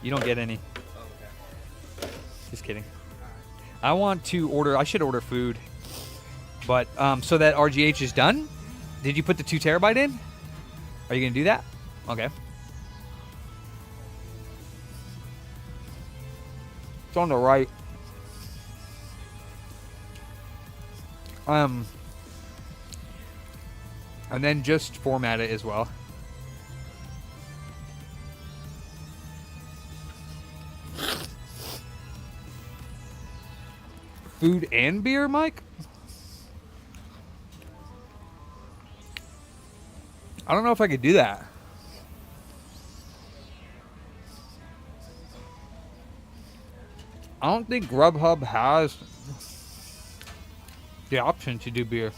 You don't get any. Just kidding. I want to order. I should order food. But so that RGH is done, Did you put the 2 terabyte in? Are you gonna do that? Okay. It's on the right. And then just format it as well. Food and beer, Mike? I don't know if I could do that. I don't think Grubhub has the option to do beer.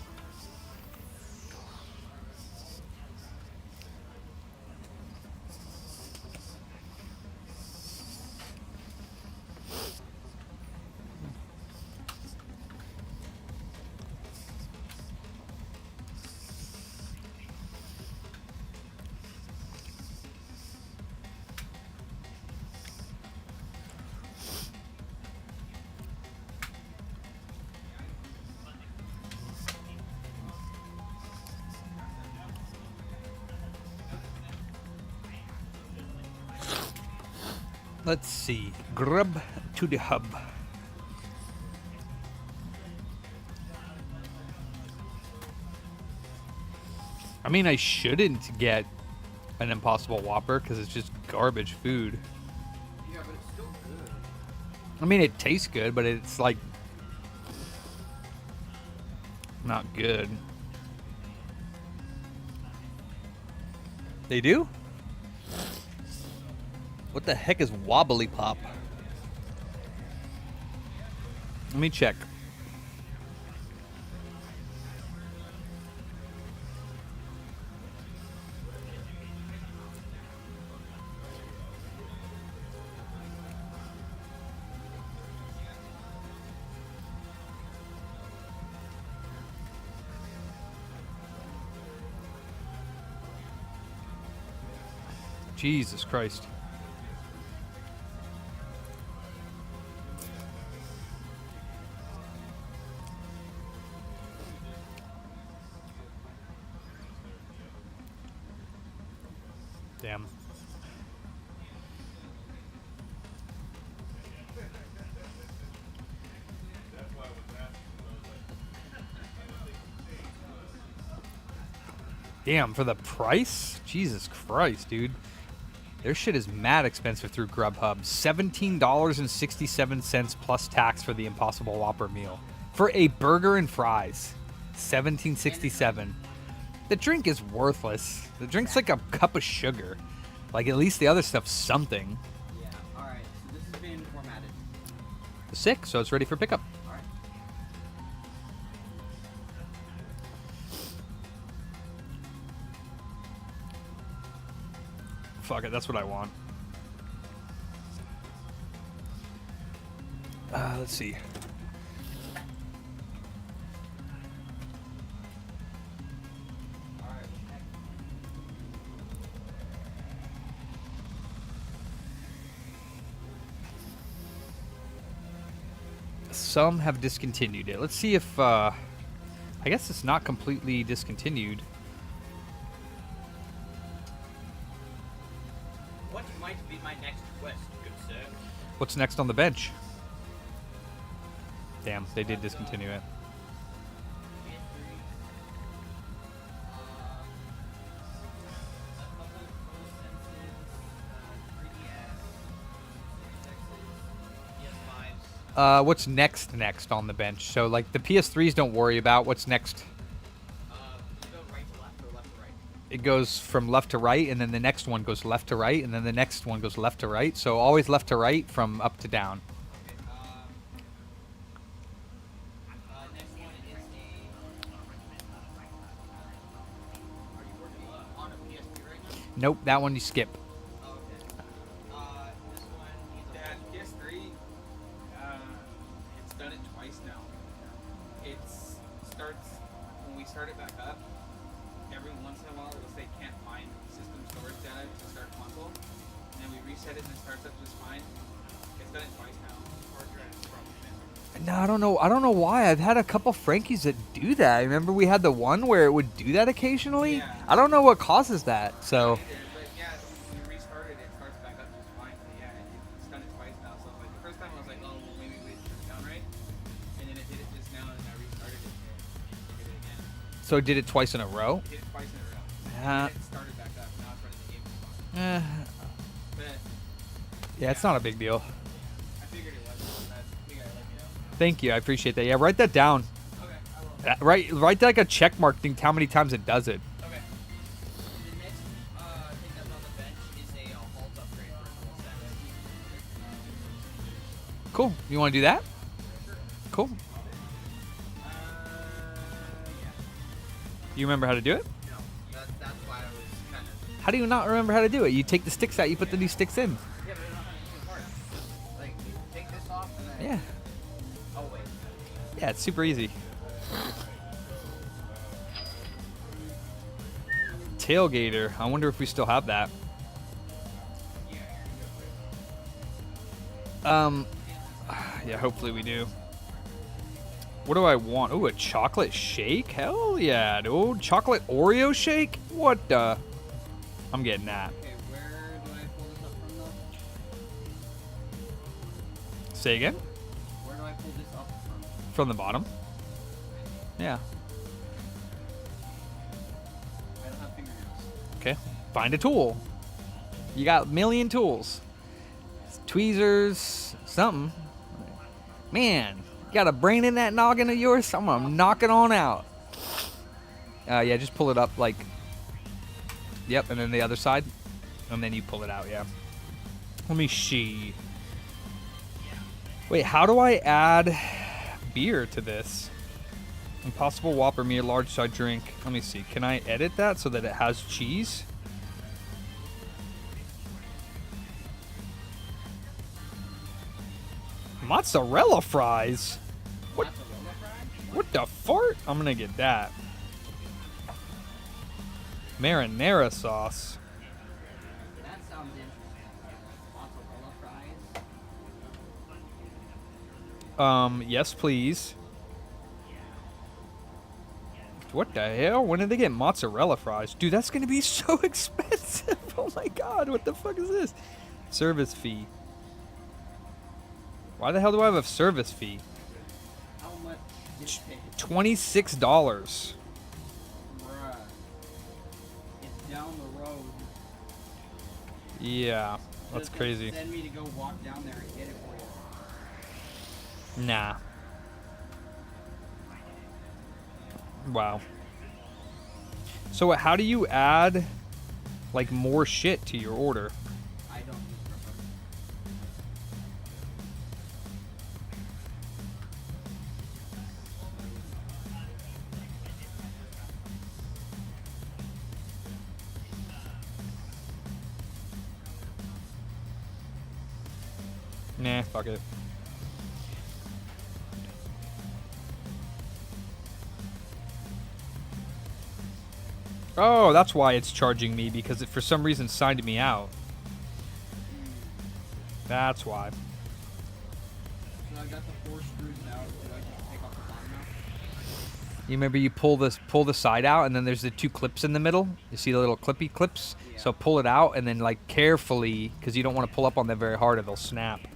Let's see. Grub to the hub. I mean, I shouldn't get an Impossible Whopper because it's just garbage food. Yeah, but it's still good. I mean, it tastes good, but it's like not good. They do? What the heck is Wobbly Pop? Let me check. Jesus Christ. Damn. Damn, for the price? Jesus Christ, dude. Their shit is mad expensive through Grubhub. $17.67 plus tax for the Impossible Whopper meal. For a burger and fries. $17.67. The drink is worthless. The drink's like a cup of sugar. Like, at least the other stuff's something. Yeah, alright. So this has been formatted. Sick, so it's ready for pickup. Alright. Fuck it, that's what I want. Let's see. Some have discontinued it. Let's see if, I guess it's not completely discontinued. What might be my next quest, good sir? What's next on the bench? Damn, they did discontinue it. What's next on the bench? So, like, the PS3s don't worry about. What's next? Go right to left or left to right? It goes from left to right, and then the next one goes left to right, and then the next one goes left to right. So always left to right from up to down. Okay, next one is the... Are you working on a PSP right now? Nope, that one you skip. Oh, okay. This one needs a... Dad, PS3, it's done it twice now. It starts, when we start it back up, every once in a while it'll say can't find system storage data to start console. And then we reset it and it starts up just fine. It's done it twice now. Hard drive is probably missing. No, I don't know. I don't know why. I've had a couple Frankies that do that. Remember we had the one where it would do that occasionally? Yeah. I don't know what causes that. So, But yeah, when you restart it, it starts back up just fine. So yeah, it's done it twice now. So like the first time I was like, oh, well maybe we didn't turn it down right, and then it did it just now, and I restarted it. And it did it again. so it did it twice in a row? It did it twice in a row. Uh, And then it started back up. Now it's running the game fine. But Yeah, it's not a big deal. I figured it was. So that's you gotta let me know. Thank you. I appreciate that. Yeah, write that down. Okay, I will. Write like a check mark thing. How many times it does it? Okay. The next thing that's on the bench is a halt upgrade for a full set. Cool. You want to do that? Cool. Yeah. You remember how to do it? No, that's why I was kind of. How do you not remember how to do it? You take the sticks out. You put the new sticks in. Yeah, but it's not too hard. Like, you take this off and then. Yeah. Oh, wait. Yeah, it's super easy. Tailgater. I wonder if we still have that. Yeah, hopefully we do. What do I want? Ooh, a chocolate shake? Hell yeah, dude. Chocolate Oreo shake? What the? I'm getting that. Okay, where do I pull this up from though? Say again? Where do I pull this up from? From the bottom. Yeah. I don't have fingernails. Okay. Find a tool. You got a million tools. Tweezers, something. Man, you got a brain in that noggin of yours? I'm gonna knock it on out. Yeah, just pull it up like. Yep, and then the other side, and then you pull it out. Yeah. Let me see. Wait, how do I add beer to this? Impossible Whopper, me a large side drink. Let me see. Can I edit that so that it has cheese? Mozzarella fries? What? What the fart? I'm gonna get that. Marinara sauce. That sounds interesting. Mozzarella fries. Yes, please. What the hell? When did they get mozzarella fries? Dude, that's gonna be so expensive. Oh my god, what the fuck is this? Service fee. Why the hell do I have a service fee? How much did it take? $26. Bruh. It's down the road. Yeah, that's Just crazy. Send me to go walk down there and get it for you. Nah. Wow. So how do you add like more shit to your order? I don't remember. Nah, fuck it. Oh, that's why it's charging me, because it for some reason signed me out. That's why. So I got the 4 screws out. Do I just take off the bottom now? You remember you pull the side out, and then there's the 2 clips in the middle. You see the little clippy clips? Yeah. So pull it out, and then like carefully, because you don't want to pull up on them very hard or they'll snap.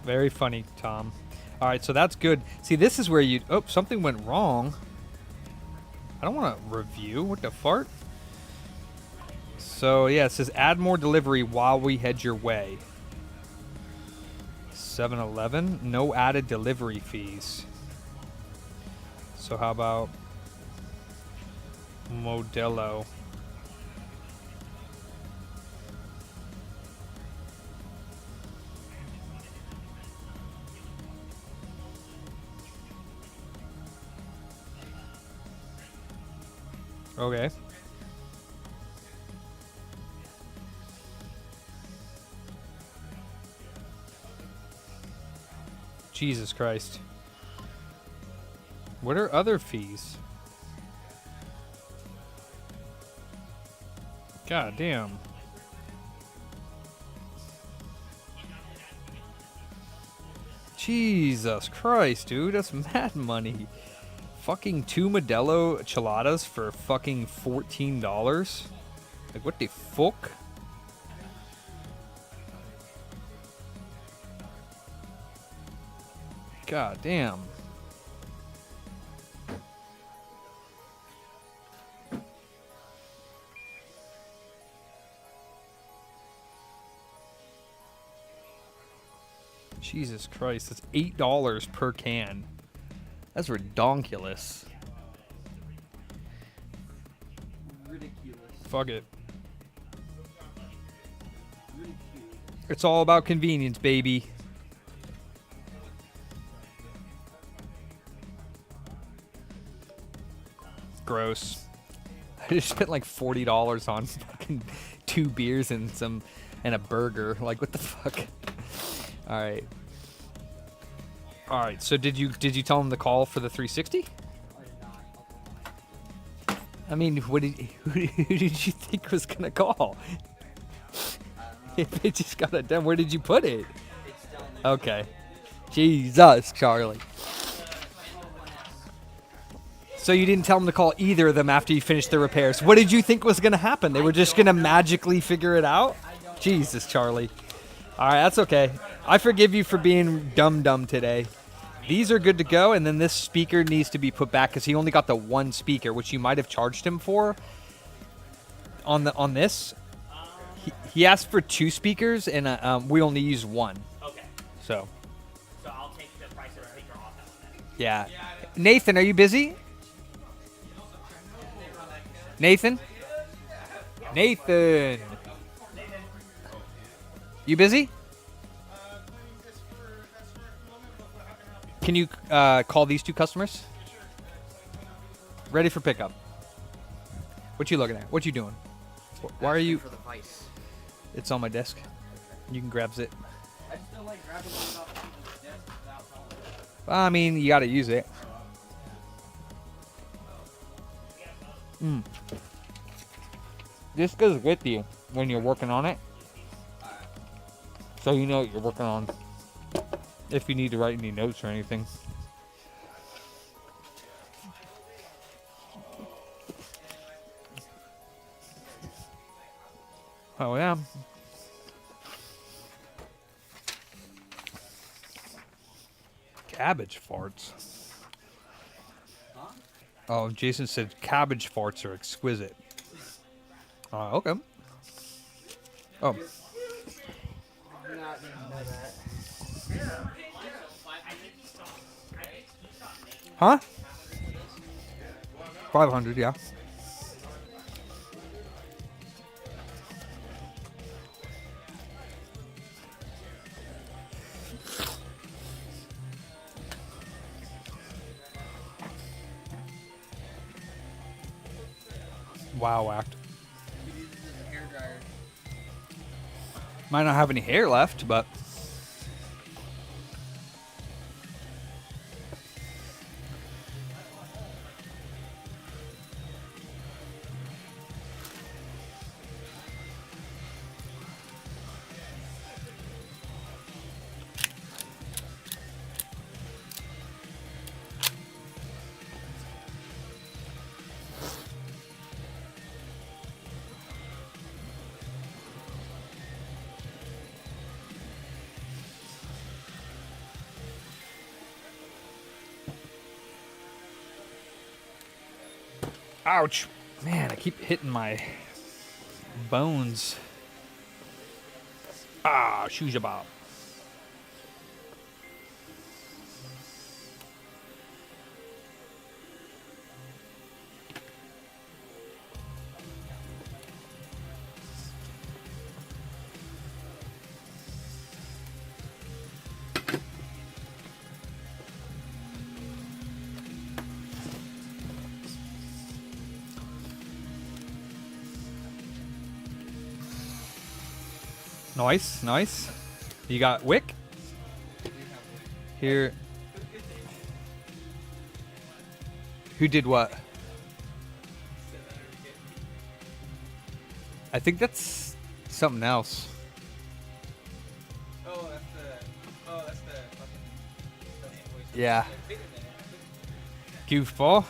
Very funny, Tom. All right, so that's good. See, this is where you... Oh, something went wrong. I don't want to review. What the fart? So, yeah, it says add more delivery while we head your way. 7-Eleven, no added delivery fees. So how about... Modelo. Okay. Jesus Christ. What are other fees? God damn. Jesus Christ, dude. That's mad money. Fucking 2 Modelo Cheladas for fucking $14? Like, what the fuck? God damn. Jesus Christ, that's $8 per can. That's redonkulous. Ridiculous. Fuck it. Ridiculous. It's all about convenience, baby. Gross. I just spent like $40 on fucking 2 beers and a burger. Like, what the fuck? All right. All right. So did you tell him the call for the 360? I mean, who did you think was gonna call? If it just got it done, where did you put it? Okay. Jesus, Charlie. So you didn't tell them to call either of them after you finished the repairs. What did you think was going to happen? They were just going to magically figure it out? Jesus, Charlie. All right, that's okay. I forgive you for being dumb today. These are good to go, and then this speaker needs to be put back because he only got the one speaker, which you might have charged him for on this. He asked for 2 speakers, and we only use 1. Okay. So I'll take the price of the speaker off that one then. yeah. Nathan, are you busy? Nathan? Nathan! You busy? Can you call these 2 customers? Ready for pickup. What you looking at? What you doing? Why are you... For the vice. It's on my desk. You can grab it. I just don't like grabbing things off people's desks without telling them. Well, I mean, you gotta use it. This goes with you when you're working on it. So you know what you're working on. If you need to write any notes or anything. Oh, yeah. Cabbage farts. Oh, Jason said cabbage farts are exquisite. Okay. Oh. Huh? 500, yeah. Wow, act. Might not have any hair left, but ouch. Man, I keep hitting my bones. Ah, shoes about. Nice, nice. You got wick? Here. Who did what? I think that's something else. Oh, that's the fucking invoice. Yeah. Bigger than it. Goofball.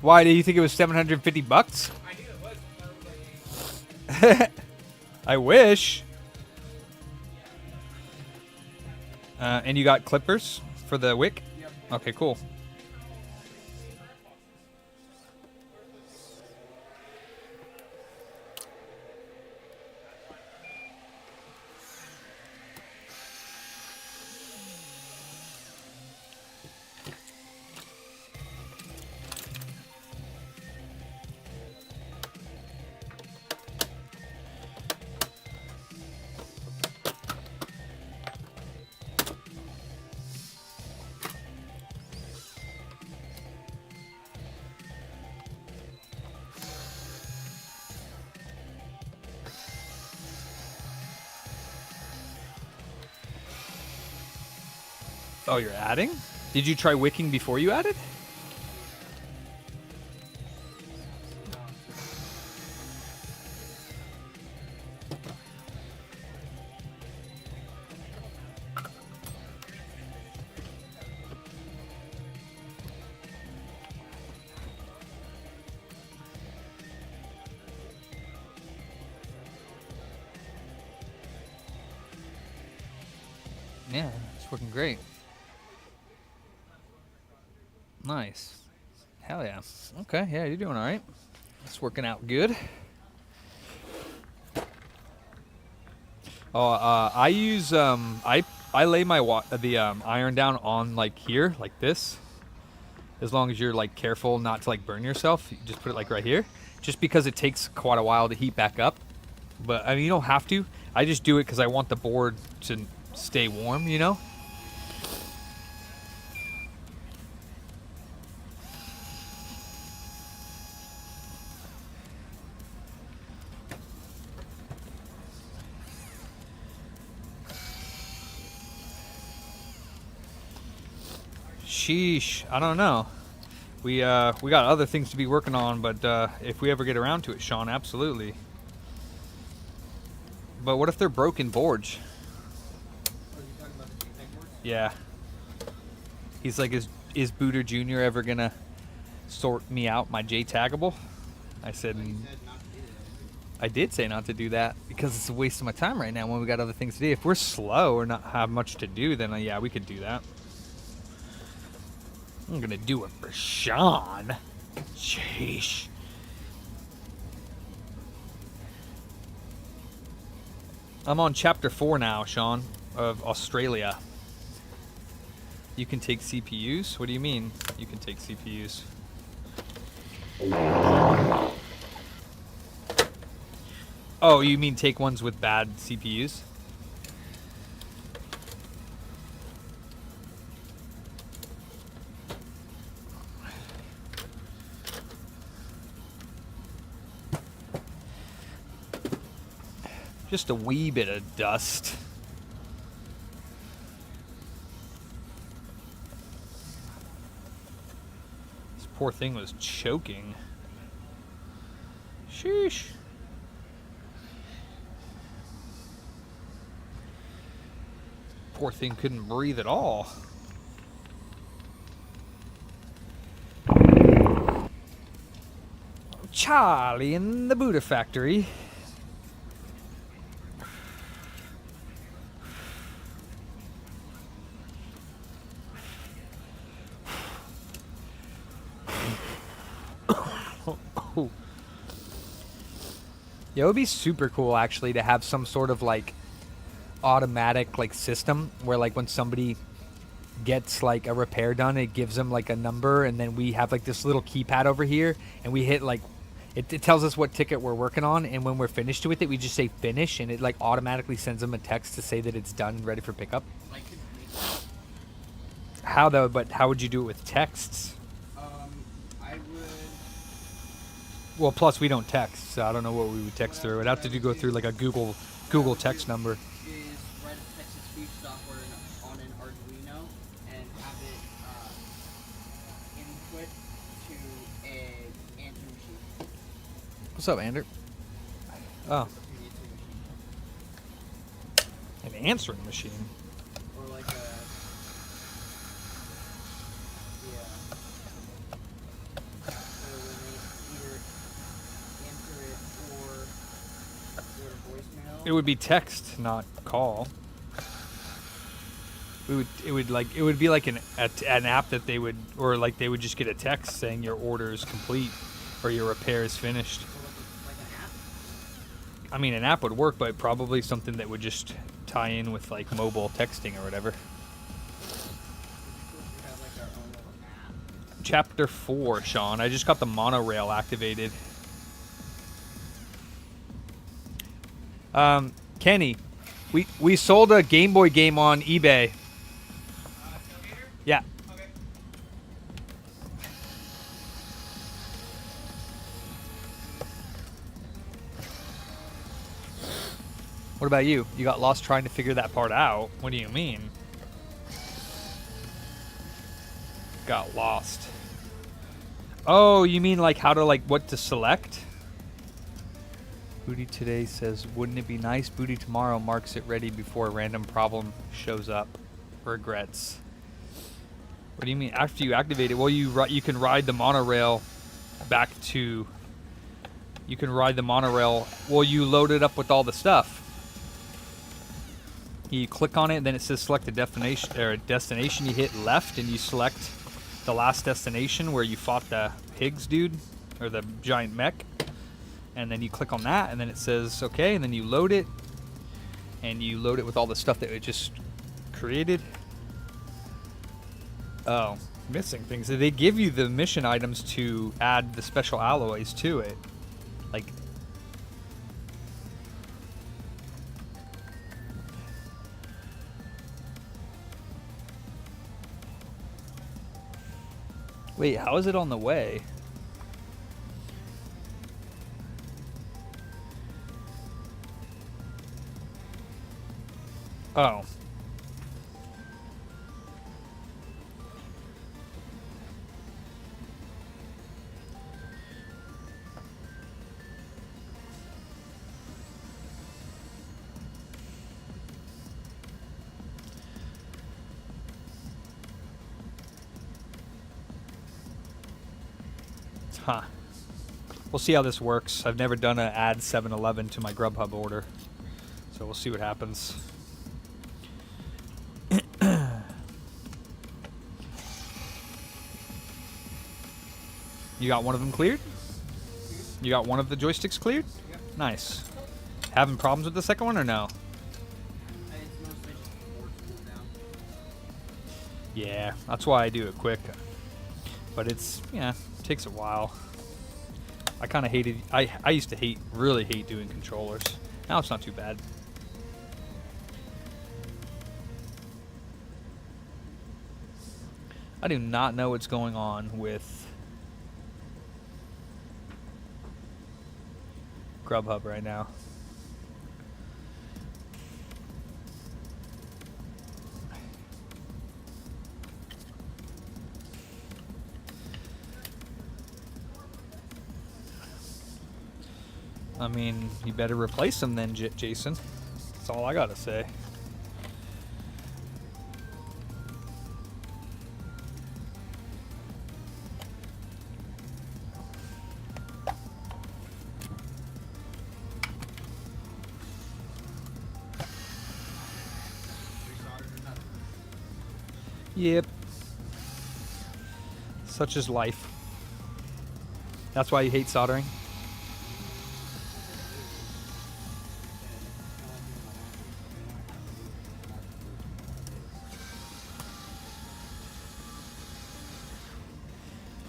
Why do you think it was $750? I knew it was. I was like, I wish. And you got clippers for the wick? Yep. Okay, cool. Oh, you're adding? Did you try wicking before you added? Yeah, it's working great. Nice. Hell yeah. Okay, yeah, you're doing all right. It's working out good. Oh, I use I lay my iron down on like here, like this. As long as you're like careful not to like burn yourself, you just put it like right here. Just because it takes quite a while to heat back up. But I mean, you don't have to. I just do it because I want the board to stay warm, you know? Sheesh, I don't know. We got other things to be working on, but if we ever get around to it, Sean, absolutely. But what if they're broken boards? Yeah. He's like, is Booter Jr. ever gonna sort me out my J-taggable? I said, I did say not to do that because it's a waste of my time right now when we got other things to do. If we're slow or not have much to do, then yeah, we could do that. I'm gonna do it for Sean. Sheesh. I'm on chapter 4 now, Sean, of Australia. You can take CPUs? What do you mean you can take CPUs? Oh, you mean take ones with bad CPUs? Just a wee bit of dust. This poor thing was choking. Sheesh. Poor thing couldn't breathe at all. Charlie in the Buddha factory. Yeah, it would be super cool actually to have some sort of like automatic like system where like when somebody gets like a repair done, it gives them like a number, and then we have like this little keypad over here, and we hit like it tells us what ticket we're working on, and when we're finished with it, we just say finish, and it like automatically sends them a text to say that it's done and ready for pickup. How though? But how would you do it with texts? I would. Well, plus we don't text, so I don't know what we would text through. It'd have to go through like a Google text number. What's up, Andrew? Oh, an answering machine. Or like a... Yeah. So when they either answer it or go to voicemail. It would be text, not call. It would be like an app that they would, or like they would just get a text saying your order is complete or your repair is finished. Like an app? I mean, an app would work, but probably something that would just tie in with like mobile texting or whatever. We have like our own little app. Chapter 4, Sean. I just got the monorail activated. Kenny, we sold a Game Boy game on eBay. Yeah. Okay. What about you? You got lost trying to figure that part out. What do you mean? Got lost. Oh, you mean like how to what to select? Booty today says, wouldn't it be nice? Booty tomorrow marks it ready before a random problem shows up. Regrets. What do you mean? After you activate it, well, you can ride the monorail back to... You can ride the monorail. Well, you load it up with all the stuff. You click on it, and then it says select a destination. Or a destination. You hit left, and you select the last destination where you fought the pigs dude, or the giant mech. And then you click on that, and then it says okay, and then you load it, and you load it with all the stuff that it just created. Oh, missing things. They give you the mission items to add the special alloys to it. Like, wait, how is it on the way? Oh. Huh. We'll see how this works. I've never done an add 7-Eleven to my Grubhub order. So we'll see what happens. You got one of them cleared? You got one of the joysticks cleared? Yep. Nice. Having problems with the second one or no? It's mostly just board cooldown. Yeah, that's why I do it quick. But it's, yeah, it takes a while. I kind of hated, I used to really hate doing controllers. Now it's not too bad. I do not know what's going on with Grubhub right now. I mean, you better replace them then, Jason. That's all I gotta say. Yep. Such is life. That's why you hate soldering?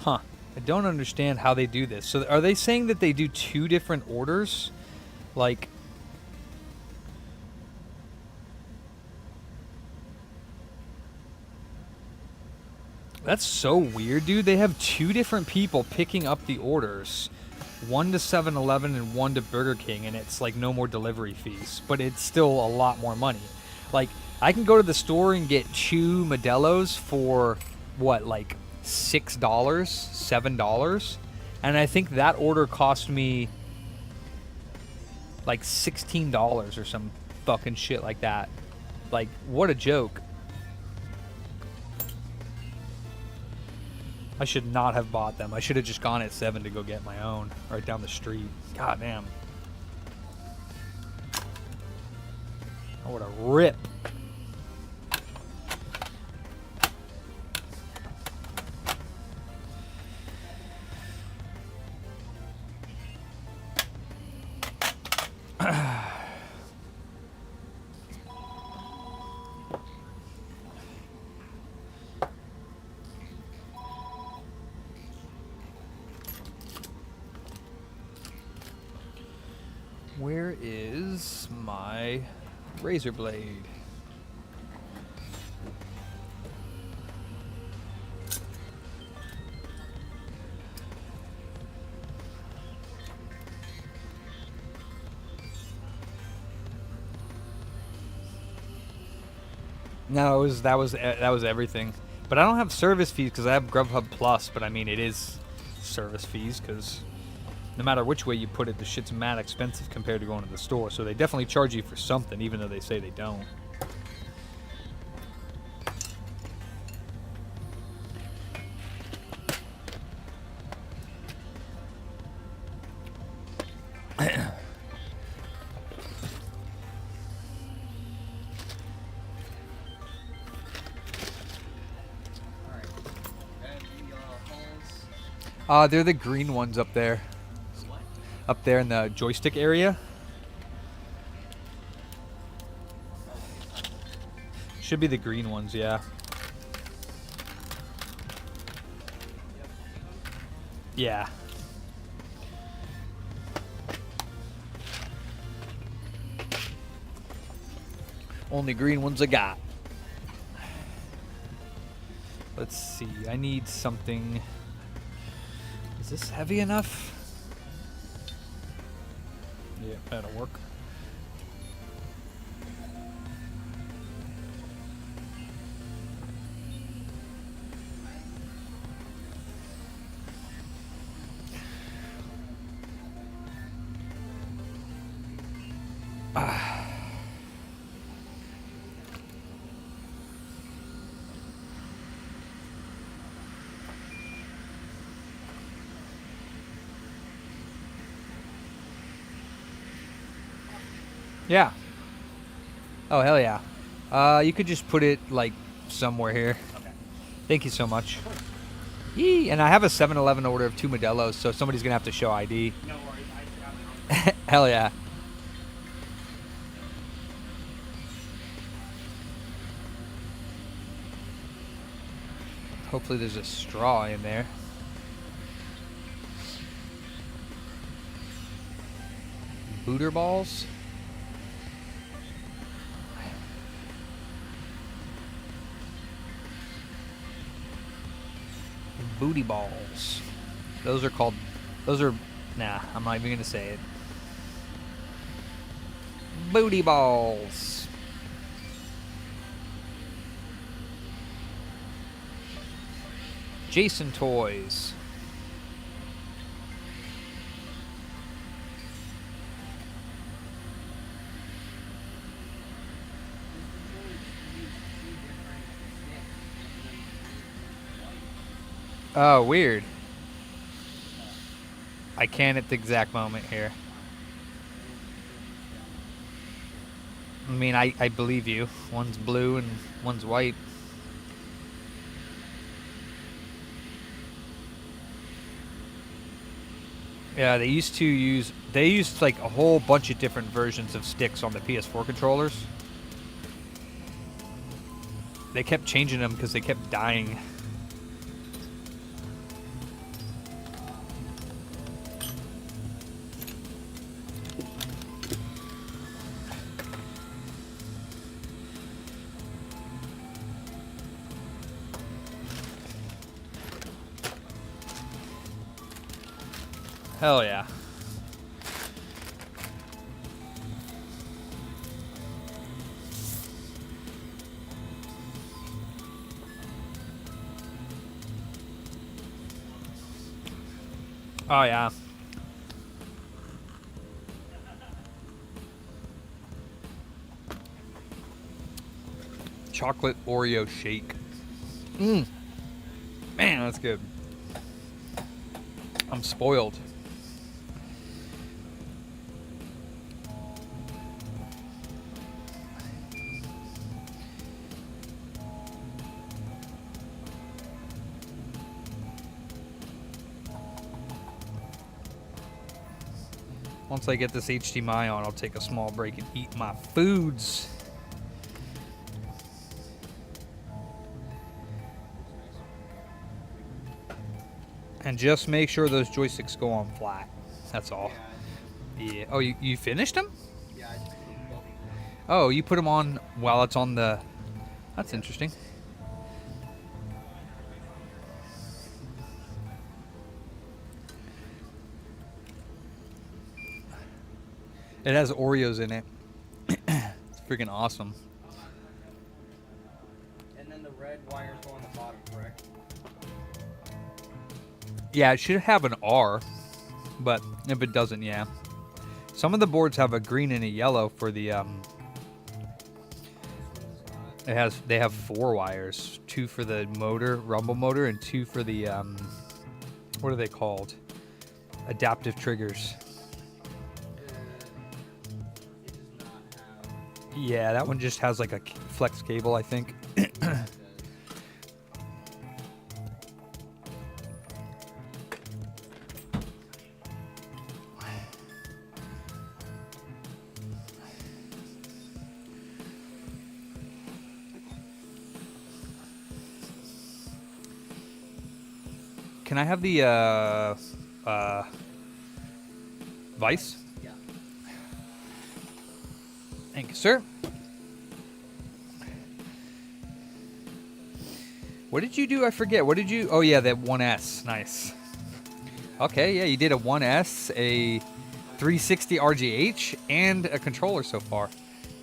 Huh. I don't understand how they do this. So are they saying that they do 2 different orders? Like... That's so weird, dude. They have 2 different people picking up the orders. One to 7-Eleven and one to Burger King, and it's like no more delivery fees. But it's still a lot more money. Like, I can go to the store and get 2 Modelo's for, what, like $6, $7? And I think that order cost me like $16 or some fucking shit like that. Like, what a joke. I should not have bought them. I should have just gone at 7 to go get my own right down the street. God damn. Oh, what a rip. Where is my razor blade? No, that was everything. But I don't have service fees because I have Grubhub Plus. But I mean, it is service fees because no matter which way you put it, the shit's mad expensive compared to going to the store. So they definitely charge you for something, even though they say they don't. They're the green ones up there. Up there in the joystick area. Should be the green ones, yeah. Yeah. Only green ones I got. Let's see. I need something. Is this heavy enough? Yeah, that'll work. Yeah. Oh, hell yeah. You could just put it, like, somewhere here. Okay. Thank you so much. Yee! And I have a 7-Eleven order of 2 Modelo's, so somebody's going to have to show ID. No worries. I have it on. Hell yeah. Hopefully there's a straw in there. Booter balls? Booty balls. Those are called... Nah, I'm not even going to say it. Booty balls. Jason toys. Oh, weird. I can't at the exact moment here. I mean, I believe you. One's blue and one's white. Yeah, they used like a whole bunch of different versions of sticks on the PS4 controllers. They kept changing them because they kept dying. Hell yeah. Oh yeah. Chocolate Oreo shake. Man, that's good. I'm spoiled. Once I get this HDMI on, I'll take a small break and eat my foods. And just make sure those joysticks go on flat. That's all. Yeah. Oh, you finished them? Yeah, I just put them both. Oh, you put them on while it's on the... That's interesting. It has Oreos in it. It's freaking awesome. And then the red wires go on the bottom, correct? Yeah, it should have an R, but if it doesn't, yeah. Some of the boards have a green and a yellow for the they have 4 wires, 2 for the motor, rumble motor, and 2 for the what are they called? Adaptive triggers. It does not have. Yeah, that one just has like a flex cable, I think. Can I have the Vice? Yeah. Thank you, sir. What did you do? I forget. What did you... Oh, yeah, that 1S. Nice. Okay, yeah, you did a 1S, a 360 RGH, and a controller so far.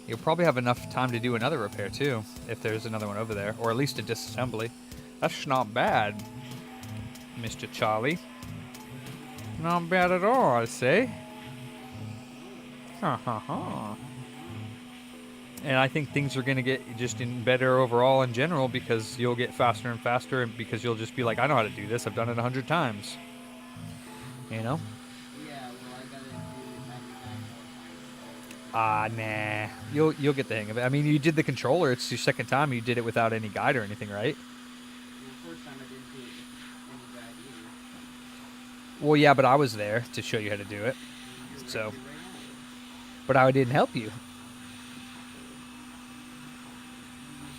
You'll probably have enough time to do another repair, too, if there's another one over there, or at least a disassembly. That's not bad, Mr. Charlie. Not bad at all, I say. Ha ha ha. And I think things are going to get just in better overall in general because you'll get faster and faster and because you'll just be like, I know how to do this. I've done it 100 times. You know? Yeah, well, I gotta do it 99 more times. Nah. You'll get the hang of it. I mean, you did the controller. It's your second time you did it without any guide or anything, right? Well, first time I didn't do it with any guide either. Well, yeah, but I was there to show you how to do it. So, Right now. but I didn't help you. You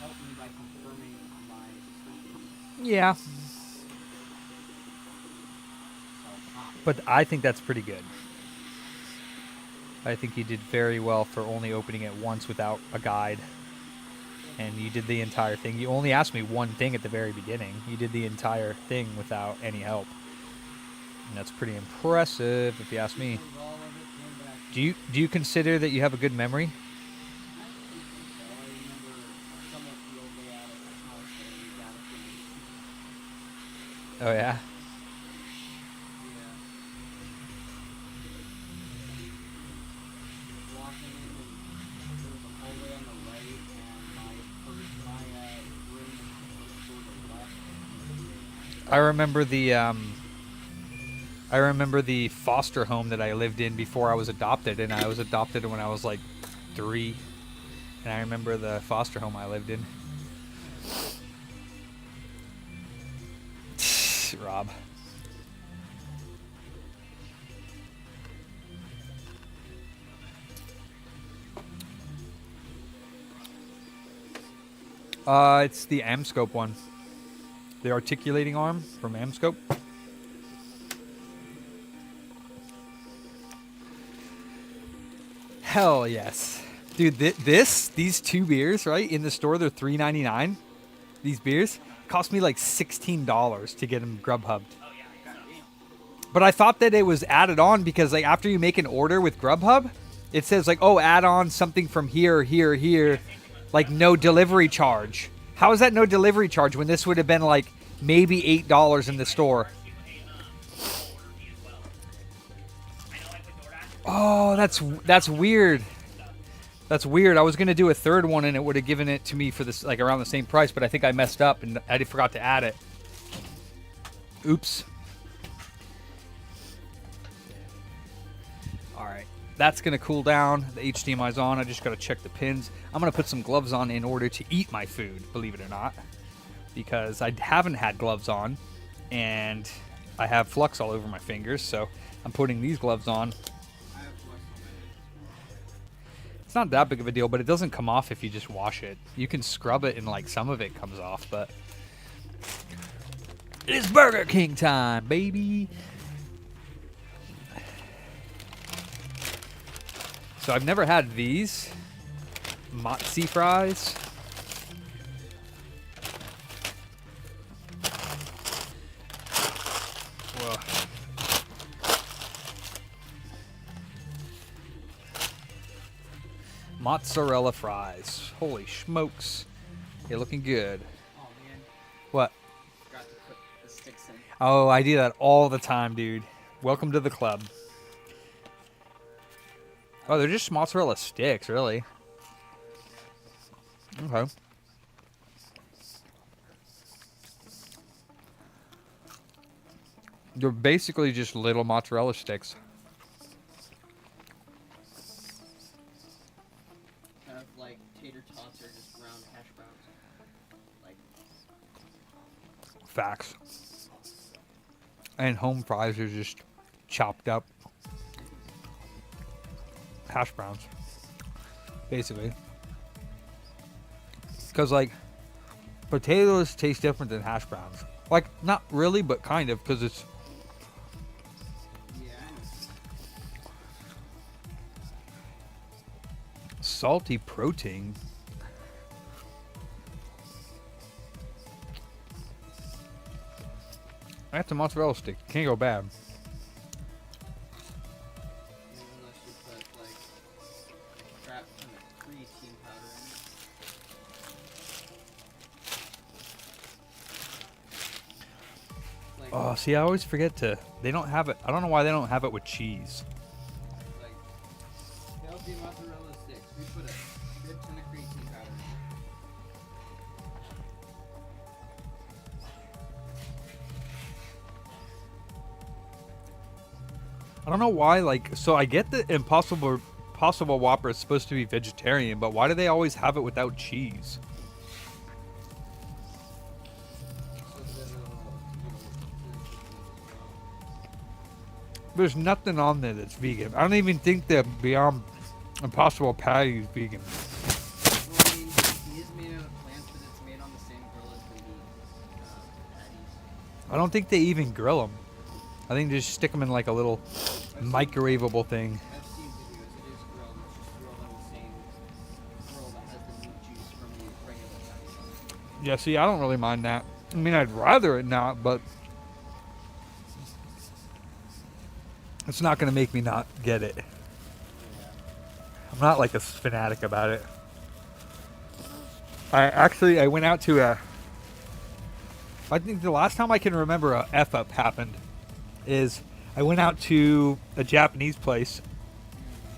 helped me by confirming my suspension. Yeah. So, But I think that's pretty good. I think you did very well for only opening it once without a guide. And you did the entire thing. You only asked me one thing at the very beginning. You did the entire thing without any help. And that's pretty impressive, if you ask me. all of it came back. Do you consider that you have a good memory? I remember somewhat the old layout of the house that we got. Oh, yeah? Walking in, and there was a hallway on the right, and my room was to the left. I remember the foster home that I lived in before I was adopted, and I was adopted when I was like 3. And I remember the foster home I lived in. Rob. It's the Amscope one. The articulating arm from Amscope. Hell yes. Dude, these 2 beers, right, in the store, they're $3.99. These beers cost me like $16 to get them Grubhubbed. But I thought that it was added on because like after you make an order with Grubhub, it says like, oh, add on something from here, here, here, like no delivery charge. How is that no delivery charge when this would have been like maybe $8 in the store? Oh, that's weird. That's weird. I was gonna do a third one and it would have given it to me for this like around the same price, but I think I messed up and I forgot to add it. Oops. All right, that's gonna cool down. The HDMI's on. I just gotta check the pins. I'm gonna put some gloves on in order to eat my food, believe it or not, because I haven't had gloves on, and I have flux all over my fingers. So I'm putting these gloves on. It's not that big of a deal, but it doesn't come off if you just wash it. You can scrub it and like some of it comes off, but it's Burger King time, baby. So I've never had these mozzie fries. Whoa. Mozzarella fries. Holy smokes. They're looking good. Oh man, What? forgot to put the sticks in. Oh, I do that all the time, dude. Welcome to the club. Oh, they're just mozzarella sticks, really. Okay. They're basically just little mozzarella sticks. Kind of like tater tots or just round hash browns. Like, Facts. And home fries are just chopped up hash browns, basically. Because, like, potatoes taste different than hash browns. Like, not really, but kind of, because it's yeah, I know. salty protein. That's a mozzarella stick. Can't go bad. Unless you put like crap kind of creatine powder in it. Like, Oh, see, I always forget to. They don't have it. I don't know why they don't have it with cheese. like healthy mozzarella sticks. We put a good ton of creatine powder in it. I don't know why. Like, so I get the Impossible Whopper is supposed to be vegetarian, but why do they always have it without cheese? So then There's nothing on there that's vegan. I don't even think the Beyond Impossible Patty is vegan. well, I mean, he is made out of plants, but it's made on the same grill as the meat patties. I don't think they even grill them. I think they just stick them in like a little microwavable thing. I've seen videos. It is grilled. It's just grilled on the same grill that has the meat juice from the regular patties on it. Yeah, see, I don't really mind that. I mean, I'd rather it not, but it's not going to make me not get it. I'm not like a fanatic about it. I went out to I think the last time I can remember a F-up happened is I went out to a Japanese place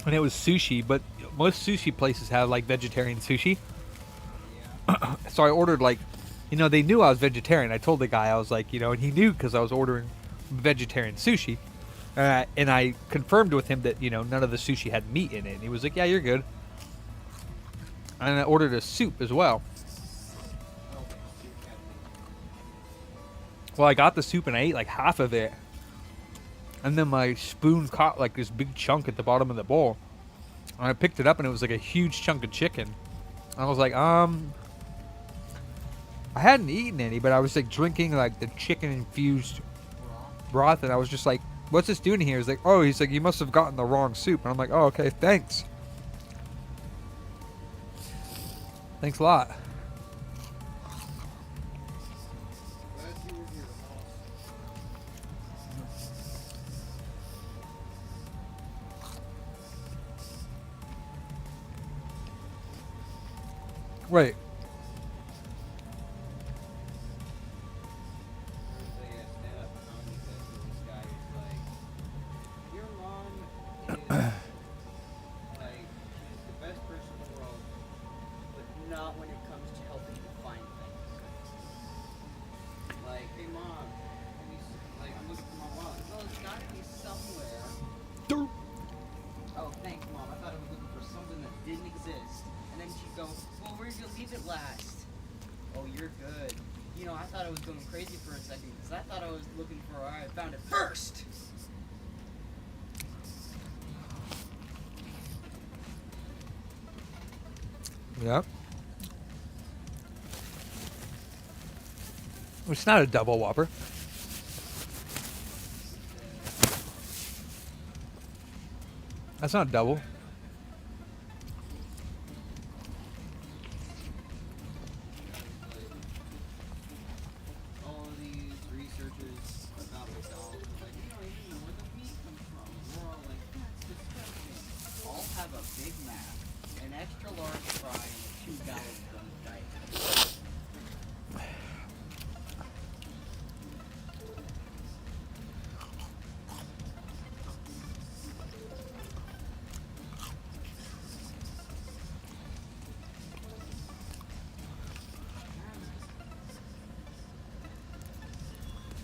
and it was sushi, but most sushi places have like vegetarian sushi. So I ordered like, you know, they knew I was vegetarian. I told the guy, I was like, you know, and he knew because I was ordering vegetarian sushi. And I confirmed with him that, you know, none of the sushi had meat in it. And he was like, yeah, you're good. And I ordered a soup as well. Well, I got the soup and I ate like half of it. And then my spoon caught like this big chunk at the bottom of the bowl. And I picked it up and it was like a huge chunk of chicken. I was like, I hadn't eaten any, but I was like drinking like the chicken infused broth. And I was just like, what's this doing here? He's like, oh, he's like, you must have gotten the wrong soup. And I'm like, oh, okay, thanks. Thanks a lot. Glad you were here, boss. Wait. There's a stand-up comedy bit where this guy is like, your mom is like, she's the best person in the oh, thanks, Mom. I thought I was looking for something that didn't exist. And then she'd go, well, where did you leave it last? Oh, you're good. You know, I thought I was going crazy for a second because I thought I was looking for where I found it first. Yep. It's not a double Whopper. That's not double. All of these researchers about McDonald's are like, you don't even know where the meat comes from. We're all like, that's disgusting. I'll have a Big Mac, an extra large fry, and a 2-gallon dunk diet.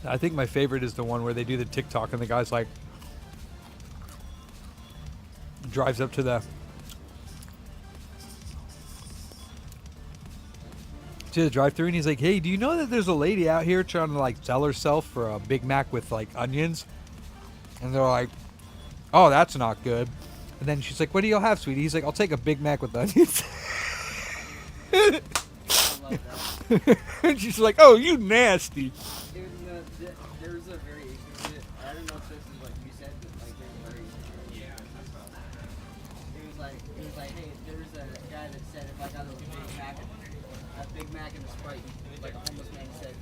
I think my favorite is the one where they do the TikTok and the guy's like drives up to the drive-thru and he's like, "Hey, do you know that there's a lady out here trying to like sell herself for a Big Mac with like onions?" And they're like, "Oh, that's not good." And then she's like, "What do y'all have, sweetie?" He's like, "I'll take a Big Mac with onions." I love that. And she's like, "Oh, you nasty." There was a variation of it. I don't know if this is like you said, but like there's a variation of it. Yeah, it was like, hey, there was a guy that said if I got a Big Mac and a Sprite, like a homeless man said,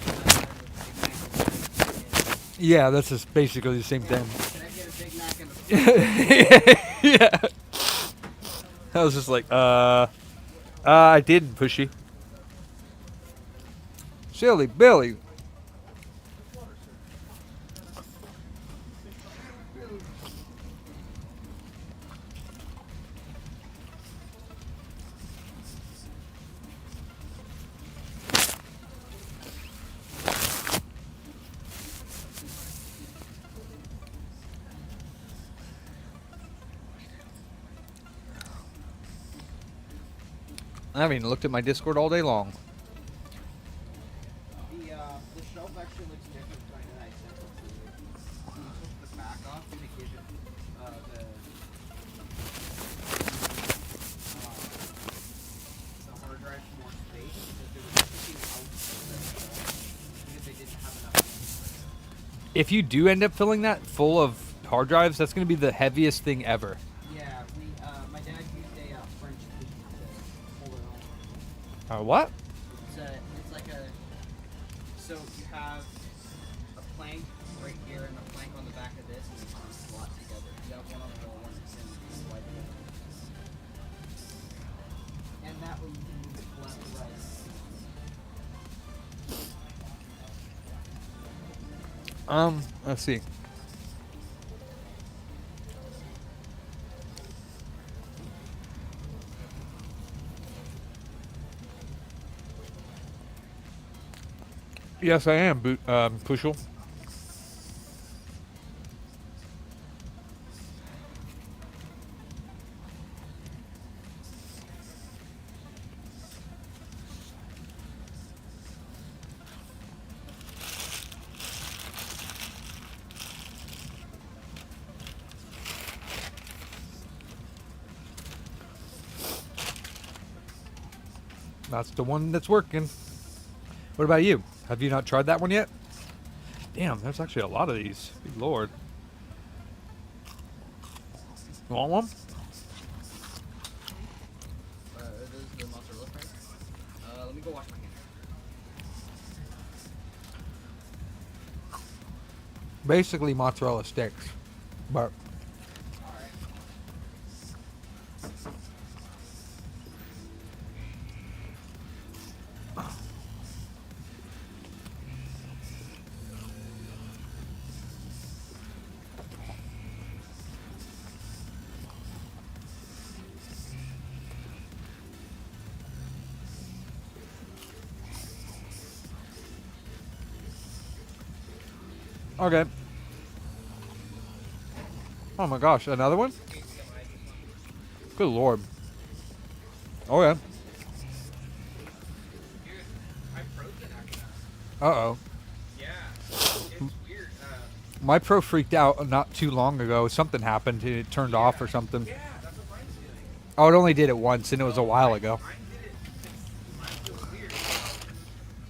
"Can I get a Big Mac and a Sprite?" Yeah, that's just basically the same thing. Can I get a Big Mac and a Sprite? Yeah. I was just like, I didn't, pushy. Silly Billy. I haven't even looked at my Discord all day long. The shelf actually looks different from the I sent it to you. So you took the back off and it gives it the hard drive more space because they were taking out of the shelf because they didn't have enough room. If you do end up filling that full of hard drives, that's going to be the heaviest thing ever. Yeah, my dad used a French key to hold it on. What? It's like a, so you have a plank right here and a plank on the back of this, and they kind of slot together. You have one on the wall, one and slide together. And that way you can move it left to right. Let's see. Yes, I am, Pushel. That's the one that's working. What about you? Have you not tried that one yet? Damn, there's actually a lot of these. Good lord. You want one? This is the mozzarella fries. Let me go wash my hands. Basically mozzarella sticks, but okay. Oh my gosh, another one? Good lord. Oh yeah. Dude, my pro's been acting up. Uh-oh. Yeah, it's weird. My pro freaked out not too long ago. Something happened. It turned off or something. Yeah, that's what mine's doing. Oh, it only did it once, and it was a while ago. Mine did it. Mine feels weird.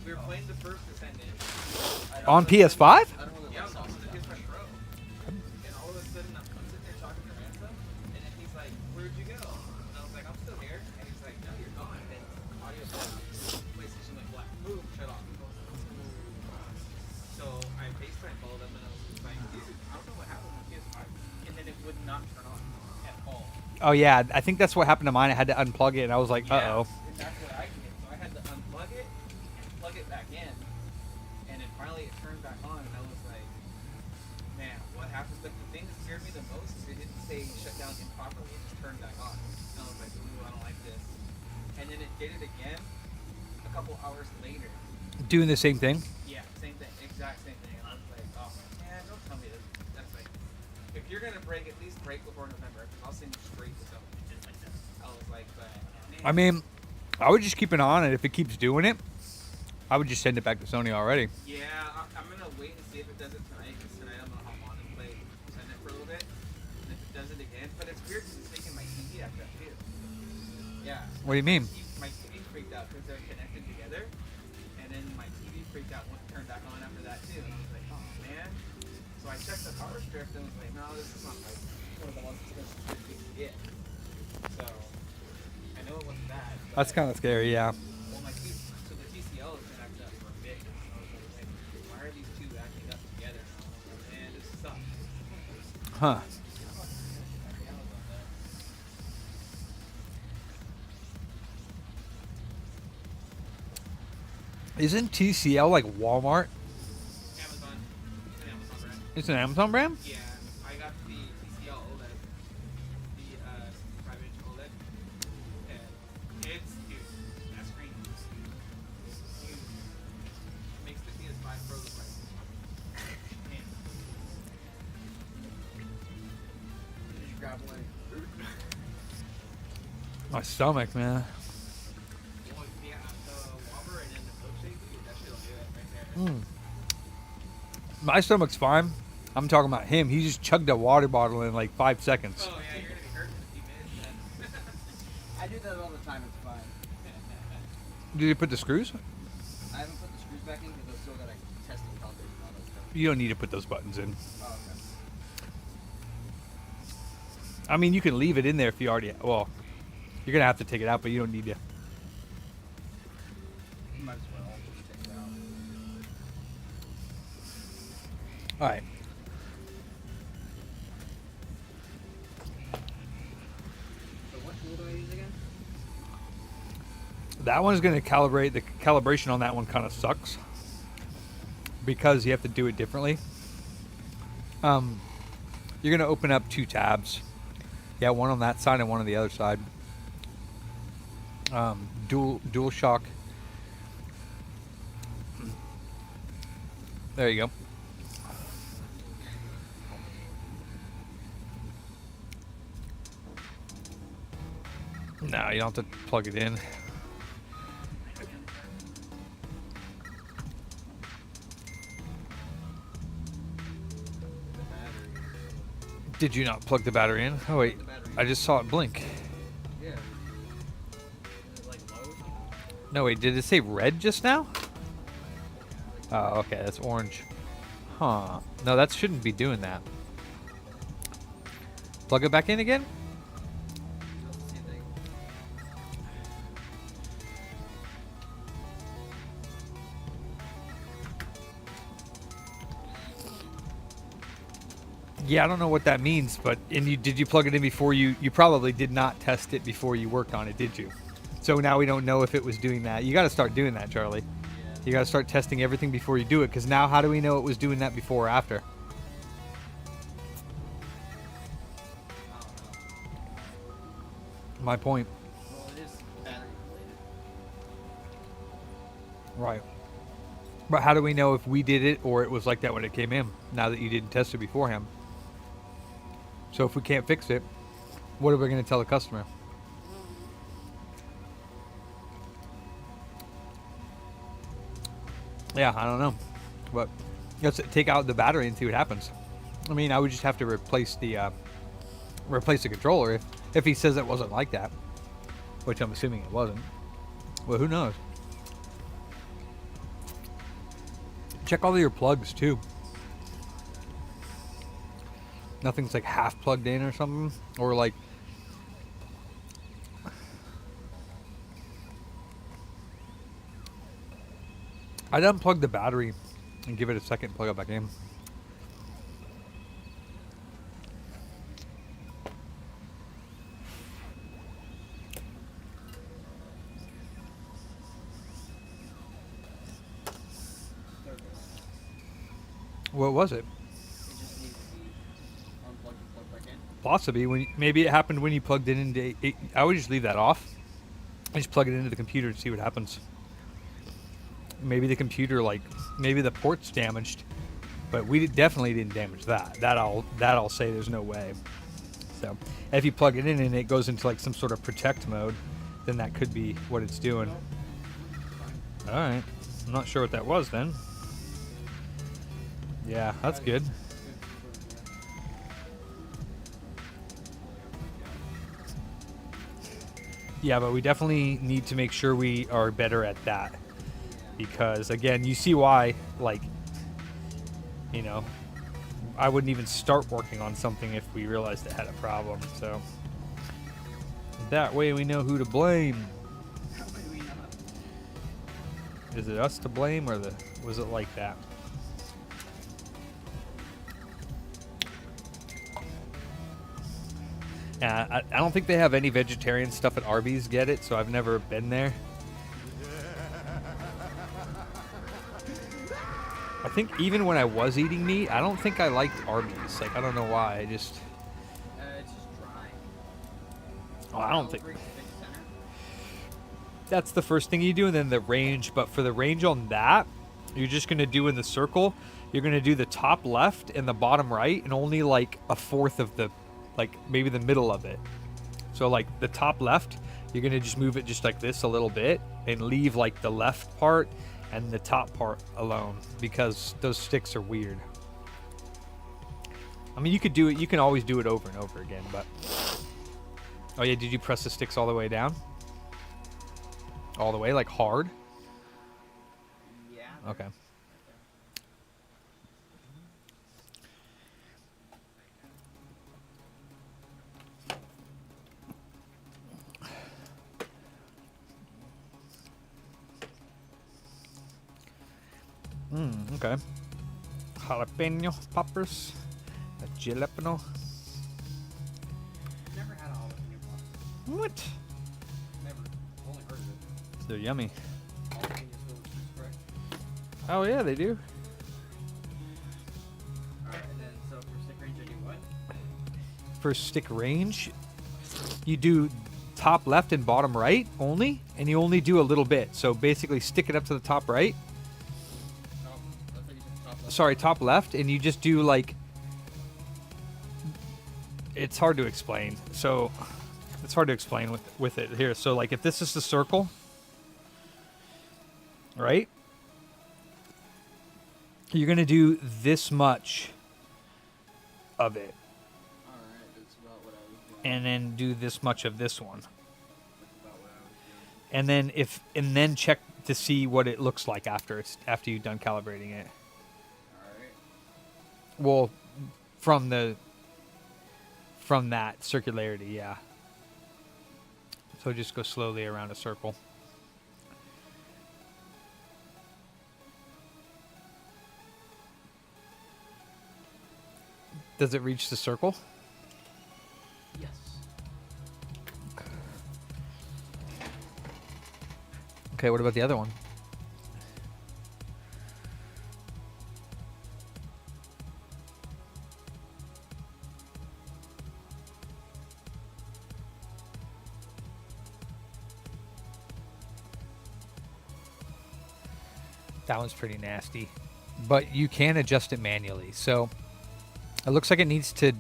We were playing the First Bootscendent. On PS5? I don't really Yeah, like I'm sauce. on his Pro. And all of a sudden, I'm sitting there talking to Ransom, and then he's like, "Where'd you go?" And I was like, "I'm still here." And he's like, "No, you're gone." And audio went off. PlayStation went black. Boom, shut off. So I FaceTime called him, and I was just like, "Dude, I don't know what happened with PS5." And then it would not turn on at all. Oh yeah, I think that's what happened to mine. I had to unplug it, and I was like, uh-oh. And that's what I did. So I had to unplug it and plug it back in. And then finally it turned back on, and I was like, man, what happened? But the thing that scared me the most is it didn't say shut down improperly. It just turned back on. And I was like, ooh, I don't like this. And then it did it again a couple hours later. Doing the same thing? Yeah, same thing. Exact same thing. And I was like, oh, man, don't tell me this. That's like, if you're going to break, at least break before November. Because I'll send you straight to something. Just like this. I was like, but, man. I mean, I would just keep it on, and if it keeps doing it, I would just send it back to Sony already. Yeah, I'm going to wait and see if it does it tonight. Because tonight I'm going to hop on and play Bootscendent for a little bit. And if it does it again. But it's weird because it's making my TV act up too. Yeah. What do you mean? My TV freaked out because they're connected together. And then my TV freaked out when it turned back on after that too. And I was like, oh man. So I checked the power strip and was like, no, this is not like one of the most expensive strips you can get. So I know it wasn't bad. But That's kind of scary, yeah. well, so the TCL has been acting up for a bit. And I was like, why are these two acting up together? And I was like, man, this sucks. Huh. Isn't TCL like Walmart? Amazon. It's an Amazon brand. It's an Amazon brand? Yeah, I got the TCL OLED, the 65-inch OLED, and it's huge. That screen is huge. It makes the PS5 Pro look like. Man. Did you grab one? My stomach, man. Well, yeah, the Whopper and then the milkshake, dude, that shit'll do it right there. My stomach's fine. I'm talking about him. He just chugged a water bottle in like 5 seconds. Oh yeah, you're gonna be hurting in a few minutes then. I do that all the time. It's fine. Did you put the screws? I haven't put the screws back in because I still gotta test the filters and all that stuff. You don't need to put those buttons in. Oh, okay. I mean, you can leave it in there if you already... Well, you're going to have to take it out, but you don't need to. Might as well just take it out. All right. So what tool do I use again? That one's going to calibrate. The calibration on that one kind of sucks because you have to do it differently. You're going to open up 2 tabs. Yeah, one on that side and one on the other side. Dual shock. There you go. No, you don't have to plug it in. Did you not plug the battery in? Oh wait, I just saw it blink. Yeah. Is it like low or something? No wait, did it say red just now? Oh, okay, that's orange. Huh. No, that shouldn't be doing that. Plug it back in again? Same thing. Yeah, I don't know what that means, but did you plug it in before you probably did not test it before you worked on it, did you? So now we don't know if it was doing that. You got to start doing that, Charlie. Yeah. You got to start testing everything before you do it, because now how do we know it was doing that before or after? I don't know. My point. Well, it is battery related. Right. But how do we know if we did it or it was like that when it came in, now that you didn't test it beforehand? So if we can't fix it, what are we going to tell the customer? Yeah, I don't know, but let's take out the battery and see what happens. I mean, I would just have to replace the controller if he says it wasn't like that, which I'm assuming it wasn't. Well, who knows? Check all of your plugs too. Nothing's like half plugged in or something, or like. I'd unplug the battery and give it a second, plug it back in. What was it? It just needs to be unplugged and plugged back in. Possibly maybe it happened when you plugged it into. I would just leave that off. I just plug it into the computer and see what happens. Maybe the computer, like, maybe the port's damaged, but we definitely didn't damage that. That I'll say there's no way. So if you plug it in and it goes into like some sort of protect mode, then that could be what it's doing. All right, I'm not sure what that was then. Yeah, that's good. Yeah, but we definitely need to make sure we are better at that. Because, again, you see why, like, you know, I wouldn't even start working on something if we realized it had a problem. So, that way we know who to blame. How would we not? Is it us to blame, or was it like that? Yeah, I don't think they have any vegetarian stuff at Arby's, get it? So I've never been there. I think even when I was eating meat, I don't think I liked Arby's. Like, I don't know why. It's just dry. Oh, I don't think. Celebrate the center. That's the first thing you do, and then the range. But for the range on that, you're just going to do in the circle, you're going to do the top left and the bottom right, and only like a fourth of the, like maybe the middle of it. So like the top left, you're going to just move it just like this a little bit and leave like the left part and the top part alone, because those sticks are weird. I mean, you could do it, you can always do it over and over again, but... Oh yeah, did you press the sticks all the way down? All the way, like hard? Yeah. Okay. Okay. Jalapeno poppers. A jalapeno. Never had a jalapeno popper. What? Never. Only heard of it. They're yummy. Jalapenos filled with cheese, correct? Oh yeah, they do. Alright, and then so for stick range I do what? For stick range, you do top left and bottom right only, and you only do a little bit. So basically stick it up to the top right. I thought you said top left. Sorry, top left, and you just do like, it's hard to explain. So it's hard to explain with it here. So like if this is the circle, right? You're going to do this much of it, Alright, that's about what I was doing. and then do this much of this one. That's about what I was doing. And then check to see what it looks like after you've done calibrating it. Alright. Well, from that circularity, yeah. So just go slowly around a circle. Does it reach the circle? Yes. Okay, what about the other one? That one's pretty nasty. But you can adjust it manually. So it looks like it needs to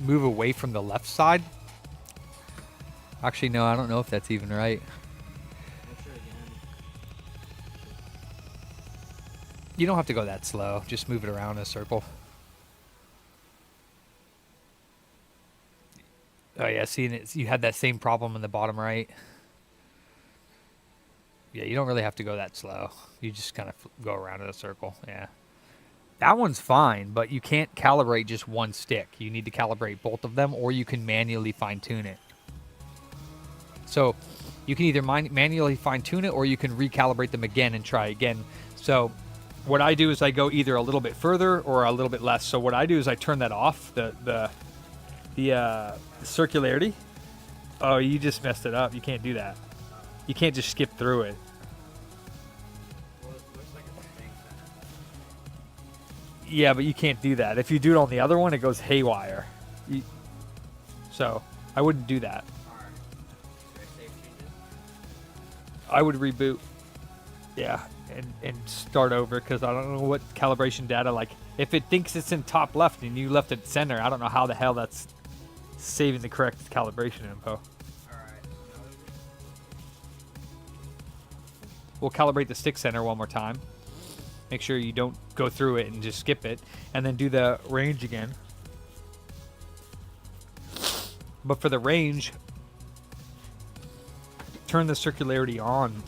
move away from the left side. Actually, no, I don't know if that's even right. I'll try again. You don't have to go that slow. Just move it around in a circle. Oh yeah, see, you had that same problem in the bottom right. Yeah, you don't really have to go that slow. You just kind of go around in a circle. Yeah. That one's fine, but you can't calibrate just one stick. You need to calibrate both of them, or you can manually fine-tune it. So you can either manually fine-tune it, or you can recalibrate them again and try again. So what I do is I go either a little bit further or a little bit less. So what I do is I turn that off, the circularity. Oh, you just messed it up. You can't do that. You can't just skip through it. Yeah, but you can't do that. If you do it on the other one, it goes haywire. So I wouldn't do that. I would reboot. Yeah, and start over, because I don't know what calibration data, like, if it thinks it's in top left and you left it center, I don't know how the hell that's saving the correct calibration info. We'll calibrate the stick center one more time. Make sure you don't go through it and just skip it, and then do the range again. But for the range, turn the circularity on.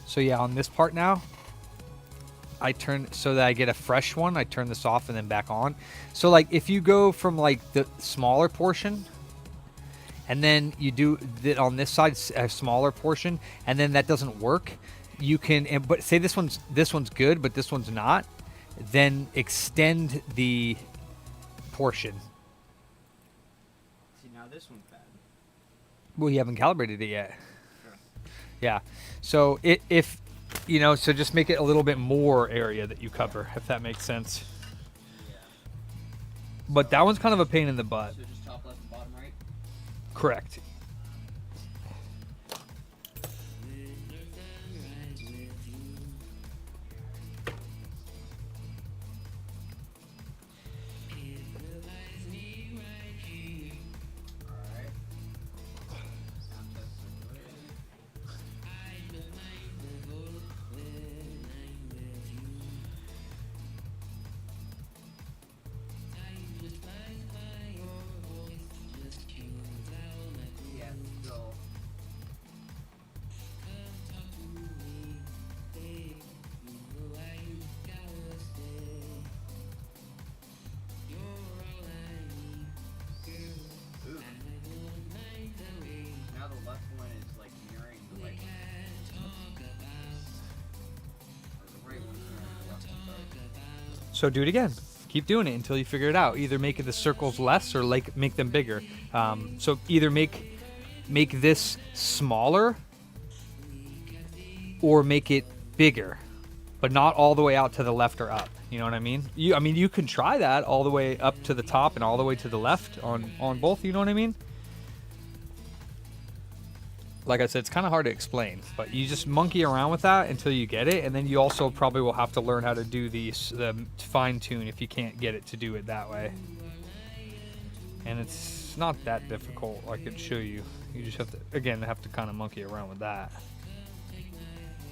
So yeah, on this part now, I turn so that I get a fresh one. I turn this off and then back on. So like if you go from like the smaller portion, and then you do on this side a smaller portion, and then that doesn't work, you can. But say this one's good, but this one's not. Then extend the portion. See, now this one's bad. Well, you haven't calibrated it yet. Yeah, so if you know, so just make it a little bit more area that you cover, if that makes sense. Yeah. But that one's kind of a pain in the butt. So just top left and bottom right? Correct. Alright. Yeah, so ooh. Now the left one is like mirroring the right one. Or the right one's mirroring the left one, sorry. So do it again. Keep doing it until you figure it out. Either make the circles less or like make them bigger. So either make this smaller or make it bigger, but not all the way out to the left or up. You know what I mean? You can try that all the way up to the top and all the way to the left on both. You know what I mean? Like I said, it's kind of hard to explain, but you just monkey around with that until you get it, and then you also probably will have to learn how to do the fine tune if you can't get it to do it that way. And it's not that difficult. I could show you. You just have to kind of monkey around with that.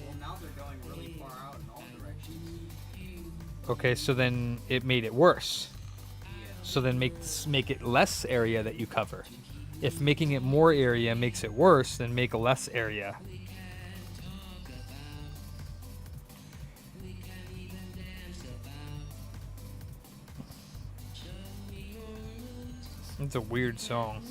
Well, now they're going really far out in all directions. Okay, so then it made it worse. So then make it less area that you cover. If making it more area makes it worse, then make a less area. It's a weird song.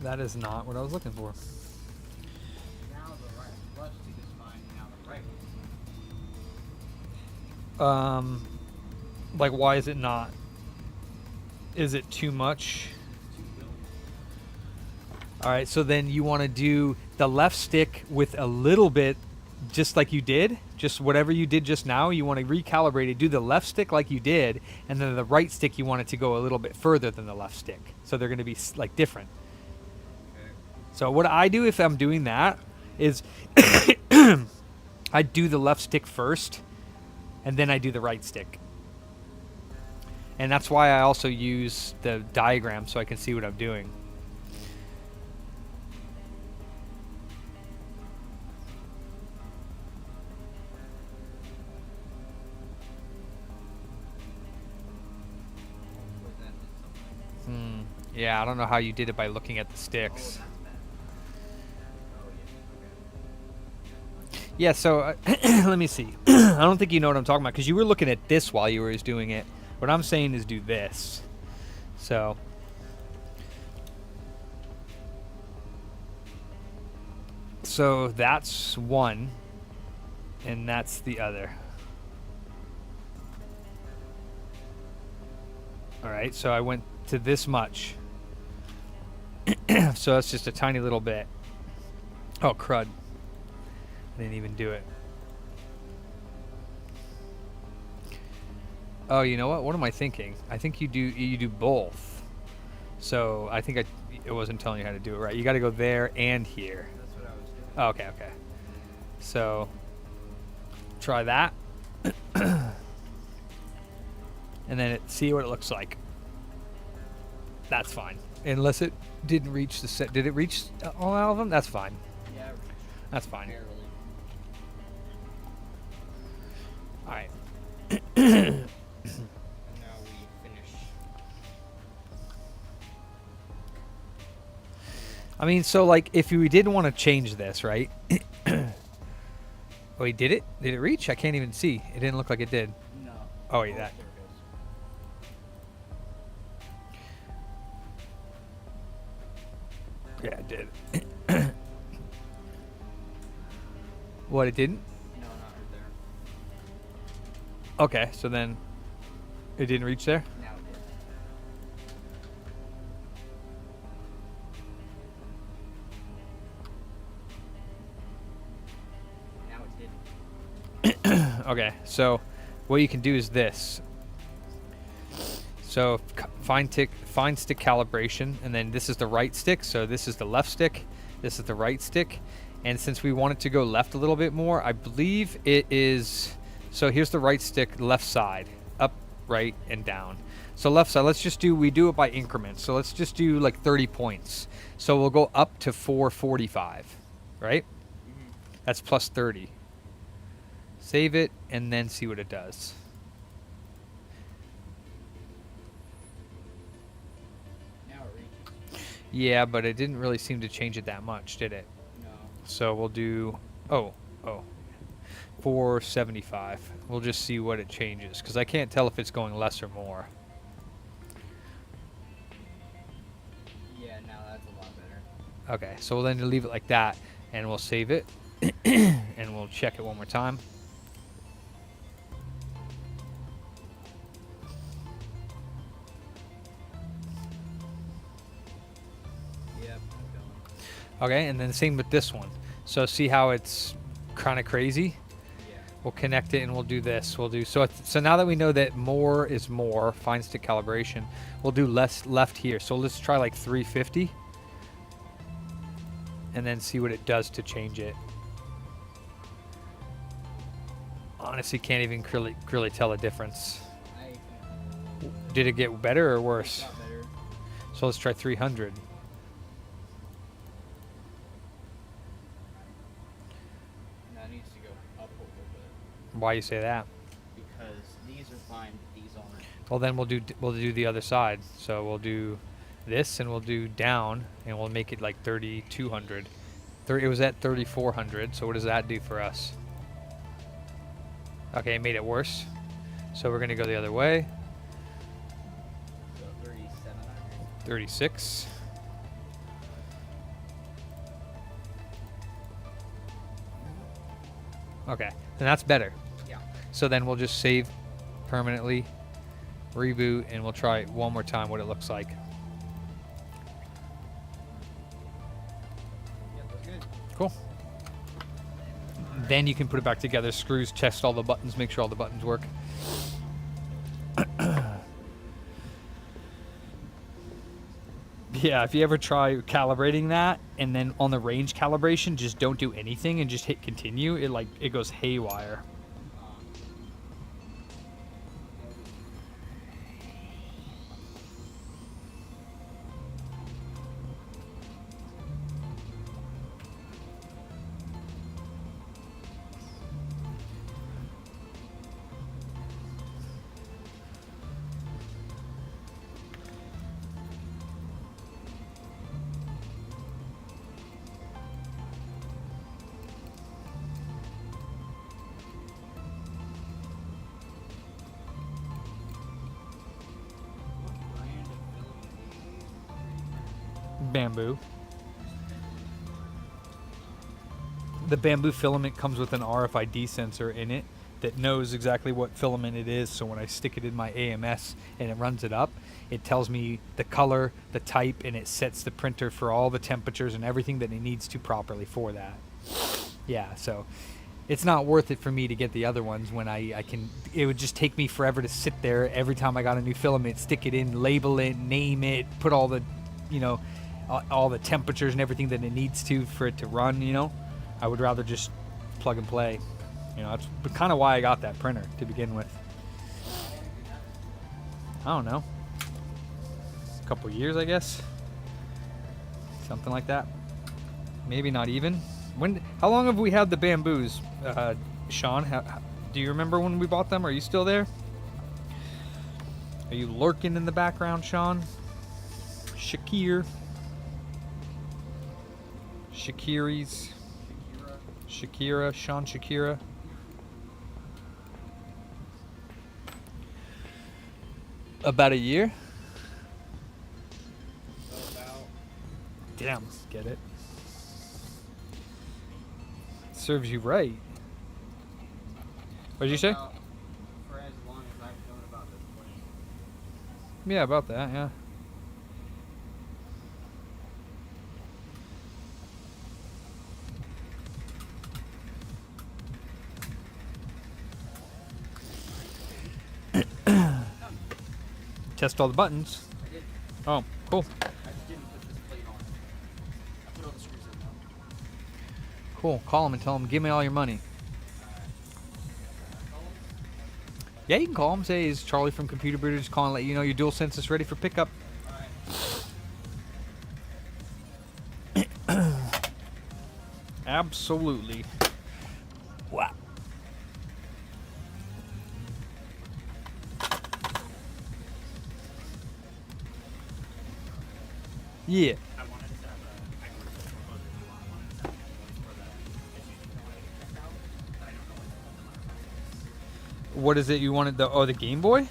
That is not what I was looking for. Now the left stick is fine, now the right one's fine. Like, why is it not? Is it too much? All right, so then you want to do the left stick with a little bit, just like you did, Just whatever you did just now, you want to recalibrate it. Do the left stick like you did, and then the right stick you want it to go a little bit further than the left stick. So they're going to be like different. So what I do if I'm doing that is I do the left stick first, and then I do the right stick. And that's why I also use the diagram so I can see what I'm doing. Yeah, I don't know how you did it by looking at the sticks. Yeah, so let me see. I don't think you know what I'm talking about because you were looking at this while you were doing it. What I'm saying is do this. So that's one, and that's the other. All right, so I went to this much. So that's just a tiny little bit. Oh, crud. I didn't even do it. Oh, you know what? What am I thinking? I think you do both. So I think it wasn't telling you how to do it right. You got to go there and here. That's what I was doing. Oh, okay. So try that. And then see what it looks like. That's fine. Unless it didn't reach the set. Did it reach all of them? That's fine. Yeah, That's fine. barely. All right. And now we finish. I mean, so like if we didn't want to change this, right? Wait, did it? Did it reach? I can't even see. It didn't look like it did. No. Oh, wait, that. Yeah, it did. What, it didn't? No, not right there. Okay, so then it didn't reach there? Now it did. Now it didn't. Okay, so what you can do is this. So find stick calibration, and then this is the right stick, so this is the left stick, this is the right stick, and since we want it to go left a little bit more, I believe it is, so here's the right stick, left side, up, right, and down. So left side, we do it by increments, so let's just do like 30 points. So we'll go up to 445, right? That's plus 30. Save it, and then see what it does. Yeah, but it didn't really seem to change it that much, did it? No. So we'll do, 475. We'll just see what it changes, because I can't tell if it's going less or more. Yeah, now that's a lot better. Okay, so we'll then leave it like that, and we'll save it, and we'll check it one more time. Okay, and then same with this one. So see how it's kind of crazy? Yeah. We'll connect it and we'll do this. So now that we know that more is more, fine stick calibration, we'll do less left here. So let's try like 350. And then see what it does to change it. Honestly, can't even really tell a difference. Did it get better or worse? Got better. So let's try 300. Why you say that? Because these are fine, but these aren't. Well, then we'll do the other side. So we'll do this, and we'll do down, and we'll make it like 3,200. It was at 3,400. So what does that do for us? Okay, it made it worse. So we're gonna go the other way. So 3,700. 36. Okay, and that's better. Yeah. So then we'll just save permanently, reboot, and we'll try it one more time what it looks like. Yeah, that's good. Cool. Then you can put it back together, screws, test all the buttons, make sure all the buttons work. Yeah, if you ever try calibrating that and then on the range calibration, just don't do anything and just hit continue, it goes haywire. Bamboo. The bamboo filament comes with an RFID sensor in it that knows exactly what filament it is, so when I stick it in my AMS and it runs it up, it tells me the color, the type, and it sets the printer for all the temperatures and everything that it needs to properly for that. Yeah, so it's not worth it for me to get the other ones when I can. It would just take me forever to sit there every time I got a new filament, stick it in, label it, name it, put all the, all the temperatures and everything that it needs to for it to run, I would rather just plug and play. That's kind of why I got that printer to begin with. I don't know. A couple years, I guess. Something like that. Maybe not even. How long have we had the bamboos, Sean? Do you remember when we bought them? Are you still there? Are you lurking in the background, Sean? Shakir. Shakiri's. Shakira. Sean Shakira. About a year? Damn, get it. Serves you right. What did you say? For as long as I've known about this place. Yeah, about that, yeah. Test all the buttons. I did. Oh, cool. I just didn't put this plate on. I put all the screws in now. Cool. Call him and tell him, give me all your money. Yeah, you can call him. Say, is Charlie from Computer Breeder just calling, let you know your DualSense is ready for pickup. Absolutely. Wow. Yeah. What is it you wanted? The Game Boy?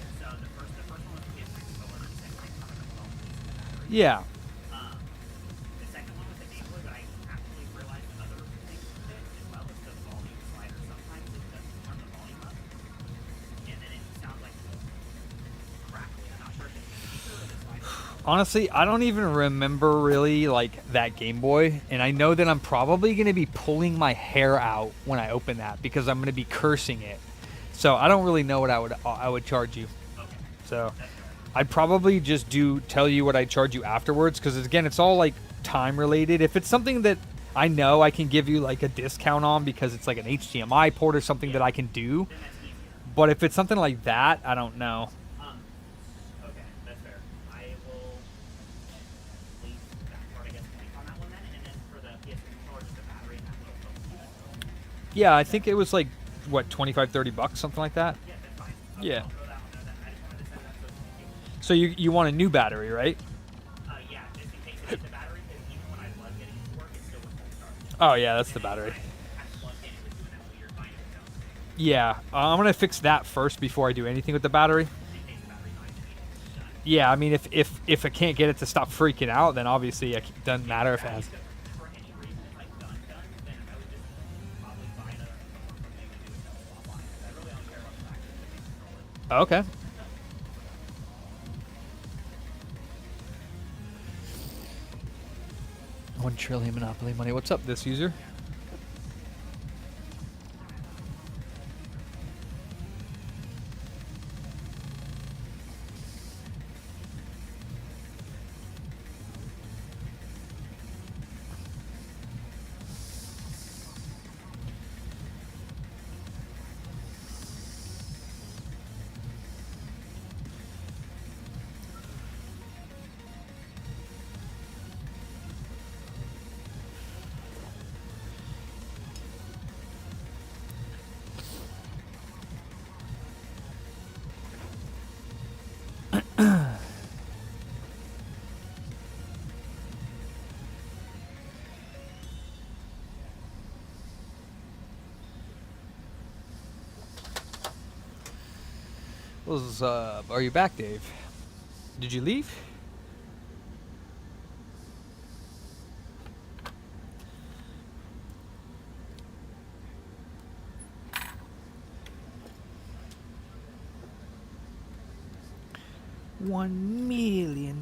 Yeah. The second one was the Game Boy, but I actually realized another thing with it as well is the volume slider. Sometimes it doesn't turn the volume up, and then it sounds like crackly. I'm not sure if it's the speaker or the slider. Honestly, I don't even remember really that Game Boy, and I know that I'm probably going to be pulling my hair out when I open that because I'm going to be cursing it. So I don't really know what I would charge you. Okay. So I'd probably just tell you what I charge you afterwards, because again, it's all time related. If it's something that I know I can give you a discount on because it's an HDMI port or something that I can do, Then that's easier. but if it's something like that, I don't know. Okay, that's fair. I will leave that part, I guess, blank on that one then, and then for the PS3 controller, just the battery and that little phone piece. Yeah, I think it was what, $25-$30, something like that. Yeah, that's fine. Yeah. I'll throw that one there then. I just wanted to send that so thank you. So you want a new battery, right? Yeah, just in case it is the battery, because even when I was getting it to work, it still wouldn't start. Oh yeah, that's the battery. I plugged in, it was doing that weird bind of its own. Yeah, I'm gonna fix that first before I do anything with the battery. In case the battery's not even needed, it's done. Yeah, I mean, if I can't get it to stop freaking out, then obviously it doesn't matter if it has. For any reason, if I'm done, then I would just probably buy another controller from you and do a swap on it. I really don't care about the back of the controller. Okay. $1 trillion monopoly money. What's up, this user? Was are you back, Dave? Did you leave? $1 million.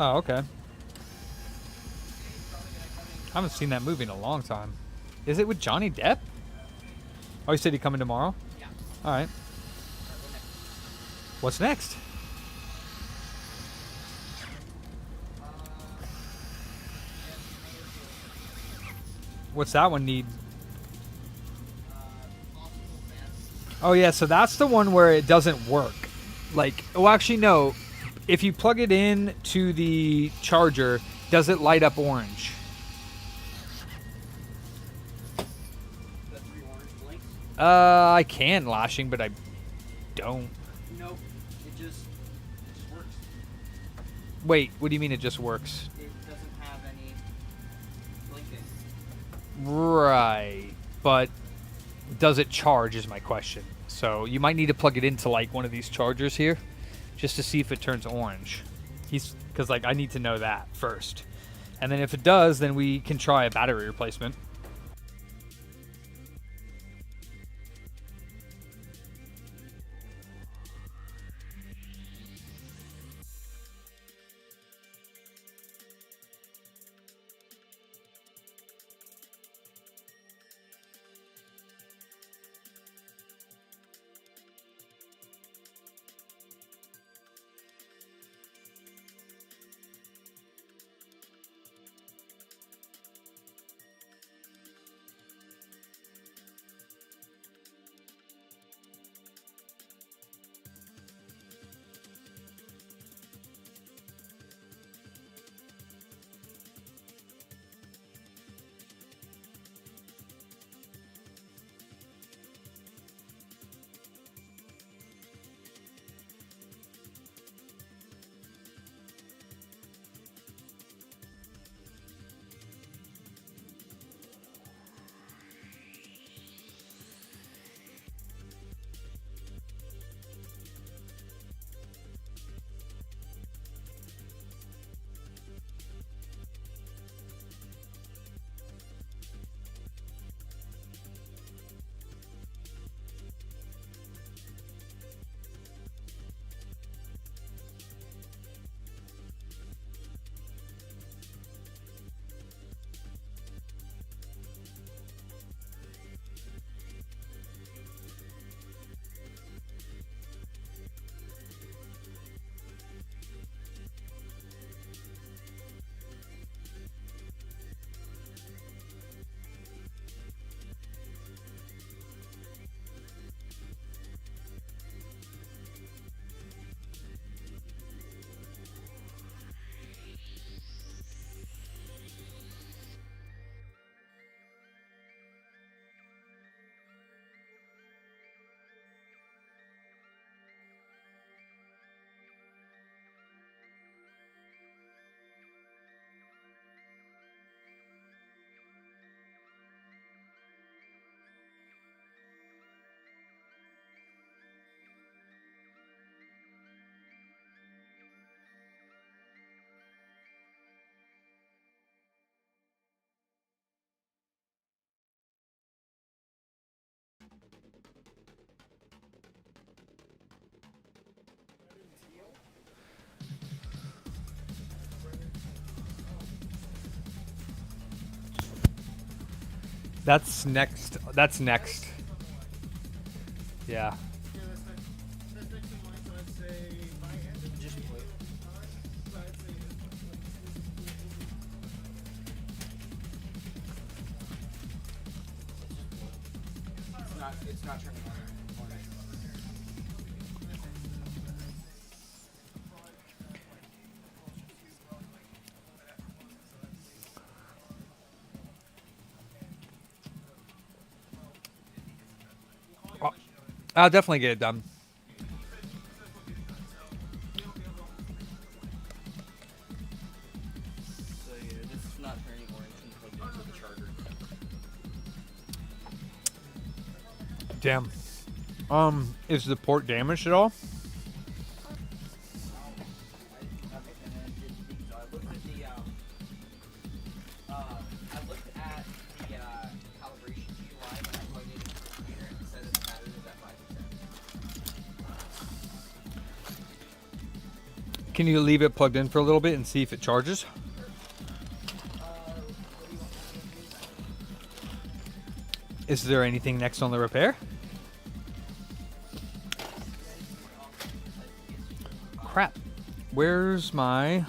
Oh, okay. I haven't seen that movie in a long time. Is it with Johnny Depp? Oh, you said he's coming tomorrow? Yeah. All right. What's next? What's that one need? Oh yeah, so that's the one where it doesn't work. Like, oh, actually no. If you plug it in to the charger, does it light up orange? The 3 orange blinks. I can lashing, but I don't. Nope. It just works. Wait, what do you mean it just works? It doesn't have any blinking. Right, but does it charge is my question. So you might need to plug it into like one of these chargers here, just to see if it turns orange. Because like I need to know that first, and then if it does, then we can try a battery replacement. That's next. That's next. Yeah. Yeah, that's next in line, so I'd say my end. Just wait. So I'd say It's not turning on. I'll definitely get it done. So yeah, this is not turning orange and plugged into the charger. Damn. Is the port damaged at all? I looked at the calibration GUI when I plugged it into the computer and it said that the battery was at 5%. Can you leave it plugged in for a little bit and see if it charges? What do you want me to do? Is there anything next on the repair? Crap. Where's my...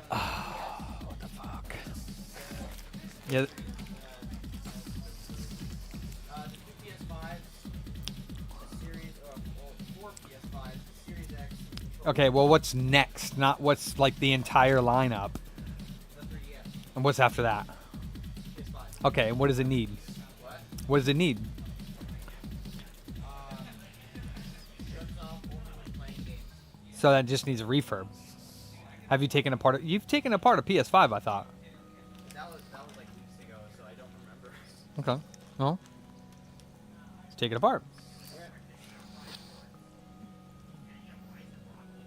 what the fuck? Yeah. The two PS5s, the Series, four PS5s, the Series X. Okay, well, what's next? Not what's like the entire lineup. The 3DS. And what's after that? PS5. Okay, what does it need? What? What does it need? Shuts off only when playing games. So that just needs a refurb. Have you taken apart? You've taken apart a PS5, I thought. That was like weeks ago, so I don't remember. Okay. Well, let's take it apart.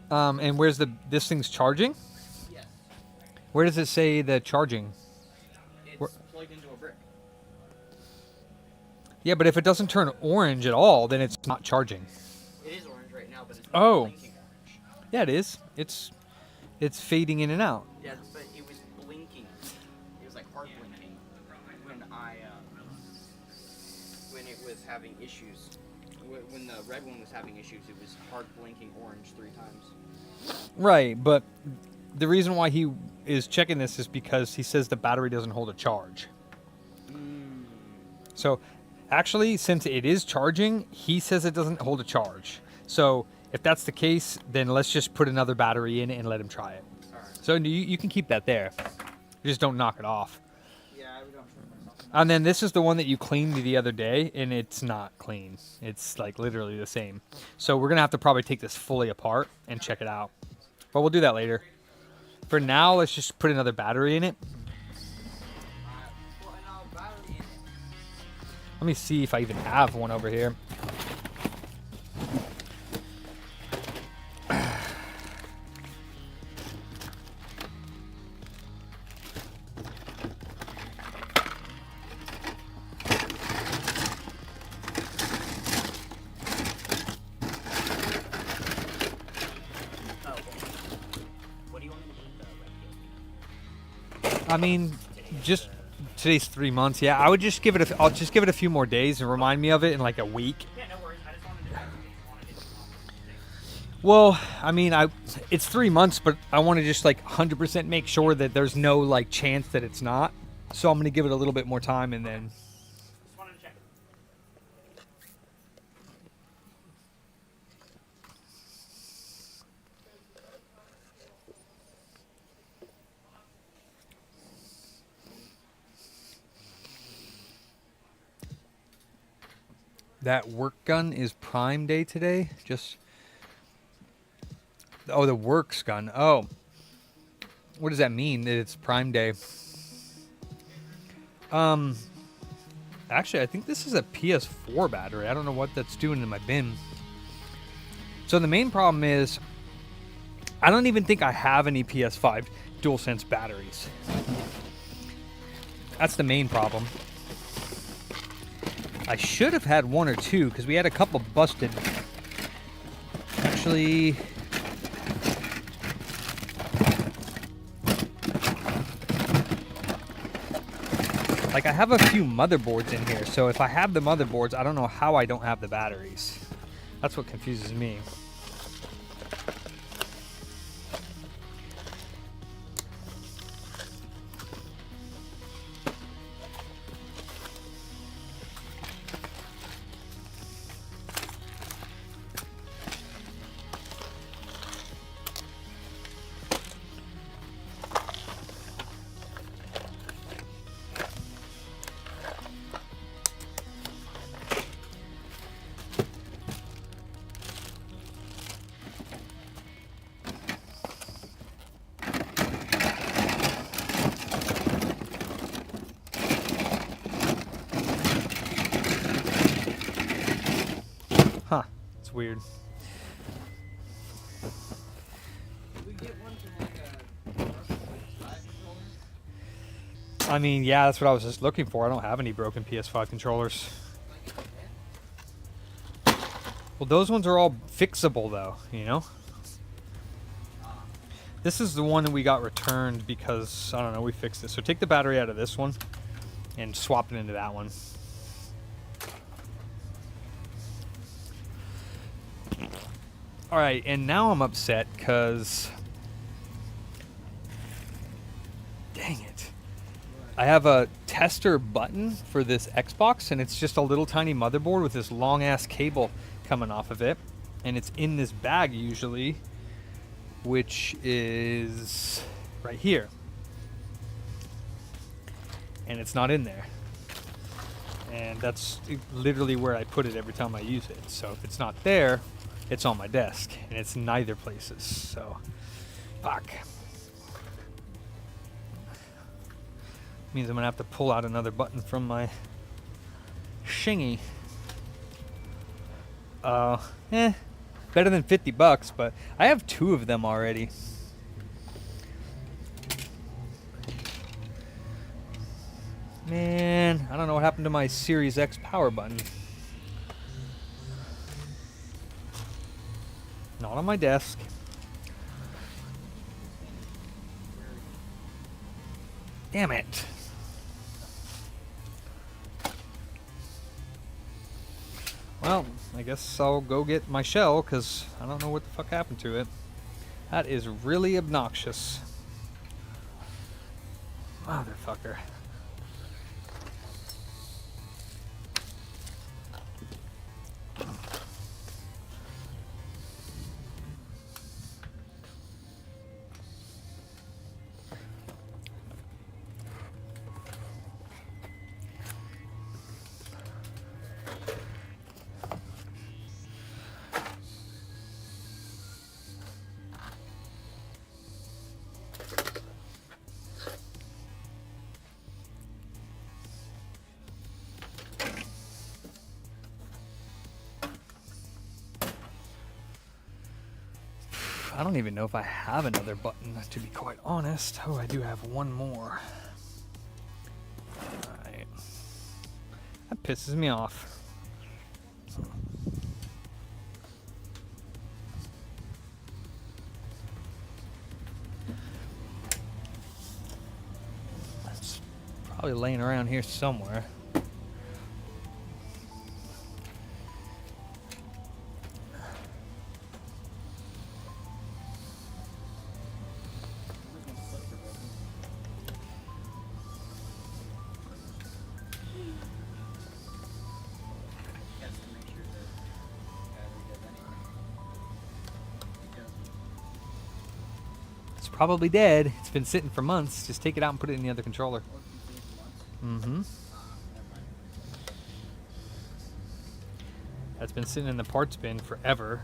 And where's this thing's charging? Yes. Where does it say the charging? It's Where- plugged into a brick. Yeah, but if it doesn't turn orange at all, then it's not charging. It is orange right now, but it's Oh. blinking orange. Yeah, it is. It's fading in and out. Yeah, but it was blinking. It was like hard blinking when it was having issues. When the red one was having issues, it was hard blinking orange 3 times. Right, but the reason why he is checking this is because he says the battery doesn't hold a charge. So, actually, since it is charging, he says it doesn't hold a charge. So, if that's the case, then let's just put another battery in and let him try it. Alright. So, you can keep that there. Just don't knock it off. Yeah, I would not trust myself. And then this is the one that you cleaned the other day, and it's not clean. It's like literally the same. So, we're going to have to probably take this fully apart and check it out. But we'll do that later. For now, let's just put another battery in it. Well, and I'll battery in it. Let me see if I even have one over here. Oh, what do you want me to do with the red I mean, just today's 3 months. Yeah, I would just give it. I'll just give it a few more days and remind me of it in like a week. Yeah, no worries. I just wanted to know if you wanted it off. Well, I mean, it's 3 months, but I want to just like 100% make sure that there's no like chance that it's not. So I'm gonna give it a little bit more time and then. Just wanted to check. That work gun is Prime Day today. The works gun. Oh, what does that mean? That it's Prime Day? Actually, I think this is a PS4 battery. I don't know what that's doing in my bin. So the main problem is, I don't even think I have any PS5 DualSense batteries. That's the main problem. I should have had one or two because we had a couple busted. Actually, like I have a few motherboards in here, so if I have the motherboards, I don't know how I don't have the batteries. That's what confuses me. It's weird. We get one from like a PS5 controller. I mean, yeah, that's what I was just looking for. I don't have any broken PS5 controllers. Well, those ones are all fixable, though, you know? This is the one that we got returned because, I don't know, we fixed it. So take the battery out of this one and swap it into that one. All right, and now I'm upset because... Dang it. I have a tester button for this Xbox, and it's just a little tiny motherboard with this long-ass cable coming off of it. And it's in this bag, usually, which is right here. And it's not in there. And that's literally where I put it every time I use it. So if it's not there, it's on my desk. And it's neither places. So, fuck. Means I'm gonna have to pull out another button from my shingy. Better than $50, but I have 2 of them already. Man, I don't know what happened to my Series X power button. Not on my desk. Damn it. Well, I guess I'll go get my shell because I don't know what the fuck happened to it. That is really obnoxious. Motherfucker. I don't even know if I have another button, to be quite honest. Oh, I do have one more. Alright. That pisses me off. It's probably laying around here somewhere. Probably dead. It's been sitting for months. Just take it out and put it in the other controller. Mm-hmm. That's been sitting in the parts bin forever.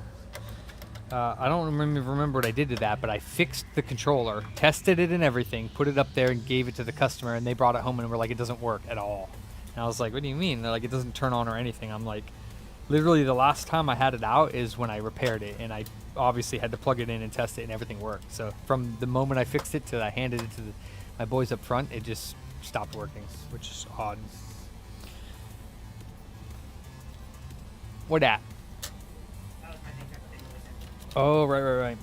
I don't remember what I did to that, but I fixed the controller, tested it and everything, put it up there and gave it to the customer, and they brought it home and were like, it doesn't work at all. And I was like, what do you mean? They're like, it doesn't turn on or anything. I'm like, literally the last time I had it out is when I repaired it, and I obviously had to plug it in and test it and everything worked. So from the moment I fixed it to I handed it to my boys up front, it just stopped working, which is odd. What at? That was my thing. That thing was sent. Oh, right.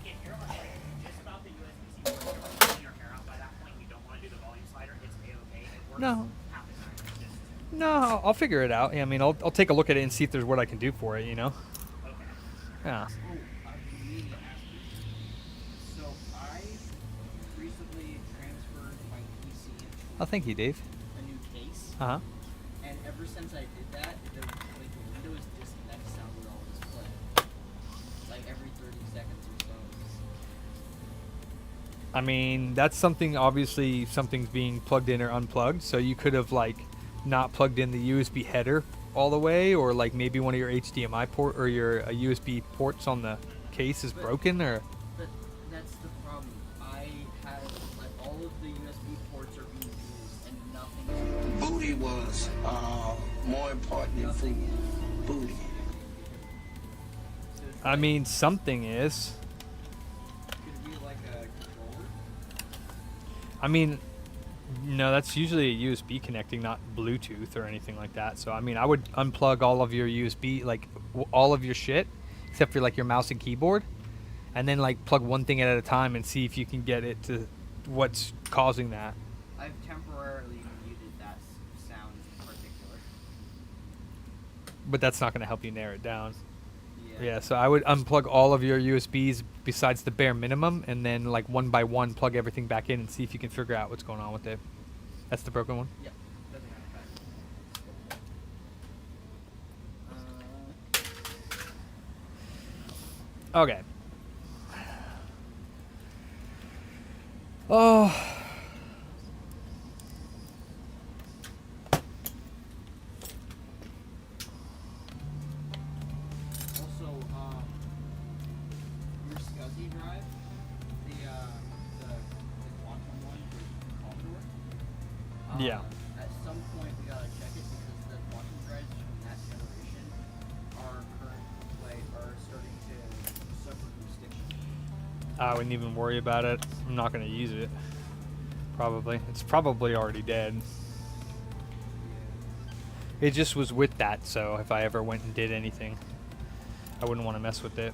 If you're like just about the USB-C port, you're like pulling your hair out by that point, you don't want to do the volume slider, it's A-okay. It works No. half the time. It's just, No, I'll figure it out. Yeah, I mean, I'll take a look at it and see if there's what I can do for it, you know? okay. Yeah. Oh, I need to ask you. So I recently transferred my PC into Oh, thank you, Dave. a new case, Uh-huh. and ever since I did that, the Windows disconnect sound would always play, like every 30 seconds or so. I mean, that's something, obviously, something's being plugged in or unplugged, so you could have, like, not plugged in the USB header all the way, or, like, maybe one of your HDMI port or your USB ports on the case is broken, or... But that's the problem. I have, like, all of the USB ports are being used, and nothing was more important than food. Booty. I mean, something is. Could it be like a controller? I mean, no, that's usually a USB connecting, not Bluetooth or anything like that. So, I mean, I would unplug all of your USB, like all of your shit, except for like your mouse and keyboard, and then like plug one thing at a time and see if you can get it to what's causing that. I've temporarily muted that sound in particular. But that's not going to help you narrow it down. Yeah. Yeah, so I would unplug all of your USBs besides the bare minimum, and then like one by one plug everything back in and see if you can figure out what's going on with it. That's the broken one? Yep. Doesn't have Okay. Oh. Also, your SCSI drive, the quantum one for Commodore. Yeah. At some point, we gotta check it because the quantum drives from that generation are starting to suffer from stick. I wouldn't even worry about it. I'm not going to use it. Probably. It's probably already dead. It just was with that, so if I ever went and did anything, I wouldn't want to mess with it.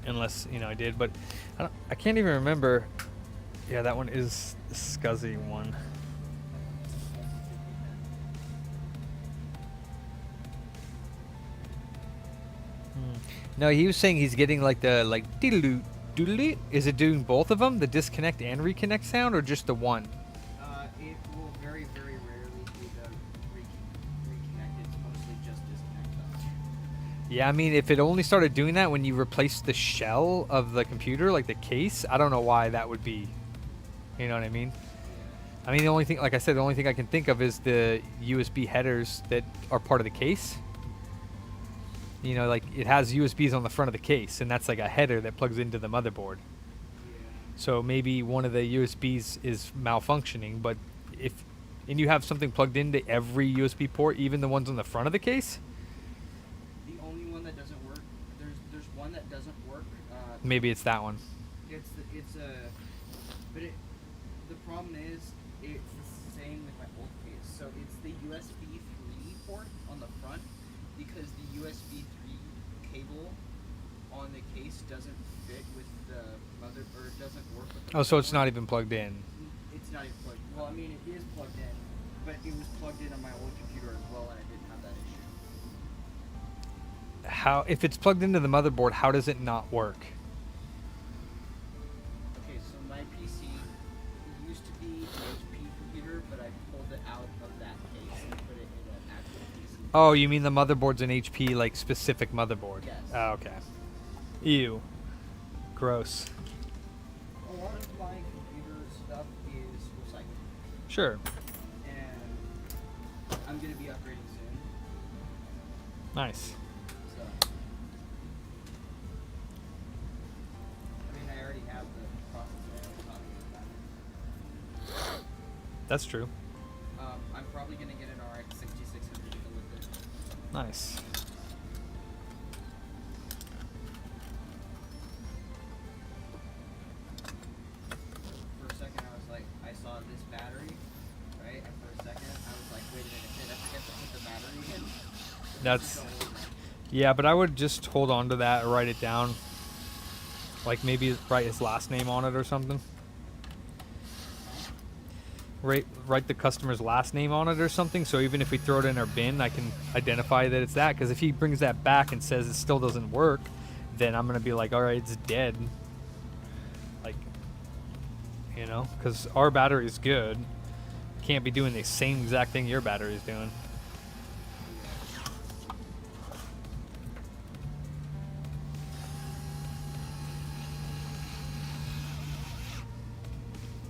Unless, you know, I did. But I can't even remember. Yeah, that one is the SCSI one. No, he was saying he's getting like the doodaloo doodaloo. Is it doing both of them, the disconnect and reconnect sound, or just the one? It will very, very rarely do the reconnect. It's mostly just disconnect though. Yeah, I mean, if it only started doing that when you replaced the shell of the computer, like the case, I don't know why that would be. You know what I mean? I mean, the only thing, like I said, the only thing I can think of is the USB headers that are part of the case. You know, like it has USBs on the front of the case, and that's like a header that plugs into the motherboard. So maybe one of the USBs is malfunctioning, but and you have something plugged into every USB port, even the ones on the front of the case? The only one that doesn't work, there's one that doesn't work. Maybe it's that one. The problem is it's the same with my old case. So it's the USB 3 port on the front because the USB 3 cable on the case doesn't fit with the mother, or it doesn't work with the Oh, so it's motherboard. not even plugged in. It's not even plugged. Well, I mean, it is plugged in, but it was plugged in on my old computer as well, and I didn't have that issue. How, if it's plugged into the motherboard, how does it not work? Okay, so my PC used to be an HP computer, but I pulled it out of that case and put it in an actual PC. Oh, you mean the motherboard's an HP, like, specific motherboard? Yes. Oh, okay. Ew. Gross. A lot of my computer stuff is recycled, Sure. and I'm gonna be upgrading soon. Nice. So, I mean, I already have the processor I'm talking about. That's true. I'm probably gonna get an RX 6600 to go with it. Nice. For a second, I was like, I saw this battery, right? And for a second, I was like, wait a minute, did I forget to put the battery in? That's... Yeah, but I would just hold on to that or write it down. Like maybe write his last name on it or something. Write the customer's last name on it or something, so even if we throw it in our bin, I can identify that it's that. Because if he brings that back and says it still doesn't work, then I'm going to be like, all right, it's dead. Like, you know, because our battery is good. Can't be doing the same exact thing your battery is doing.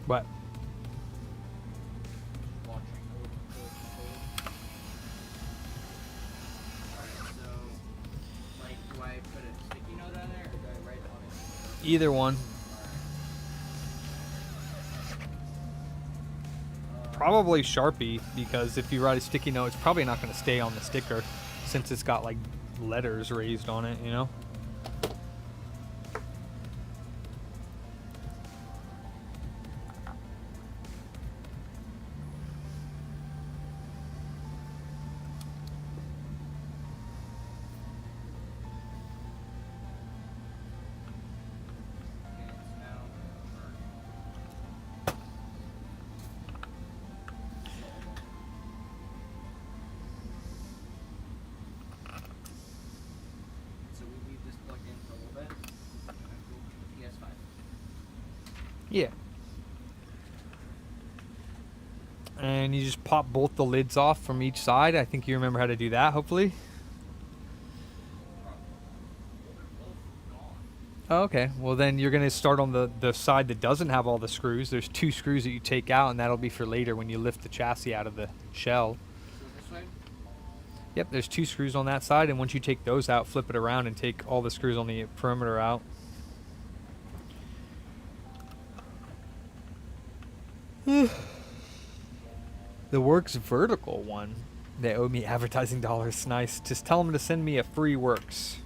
What? Do I put a sticky note on there, or do I write on it? Either one. Probably Sharpie, because if you write a sticky note, it's probably not going to stay on the sticker since it's got like letters raised on it, you know? Okay, it's now so we leave this plugged in for a little bit. And we'll put the PS5. Yeah. And you just pop both the lids off from each side. I think you remember how to do that, hopefully. Oh, okay. Well, then you're going to start on the side that doesn't have all the screws. There's 2 screws that you take out, and that'll be for later when you lift the chassis out of the shell. So this way. Yep, there's 2 screws on that side, and once you take those out, flip it around and take all the screws on the perimeter out. The Works vertical one. They owe me advertising dollars. Nice. Just tell them to send me a free Works.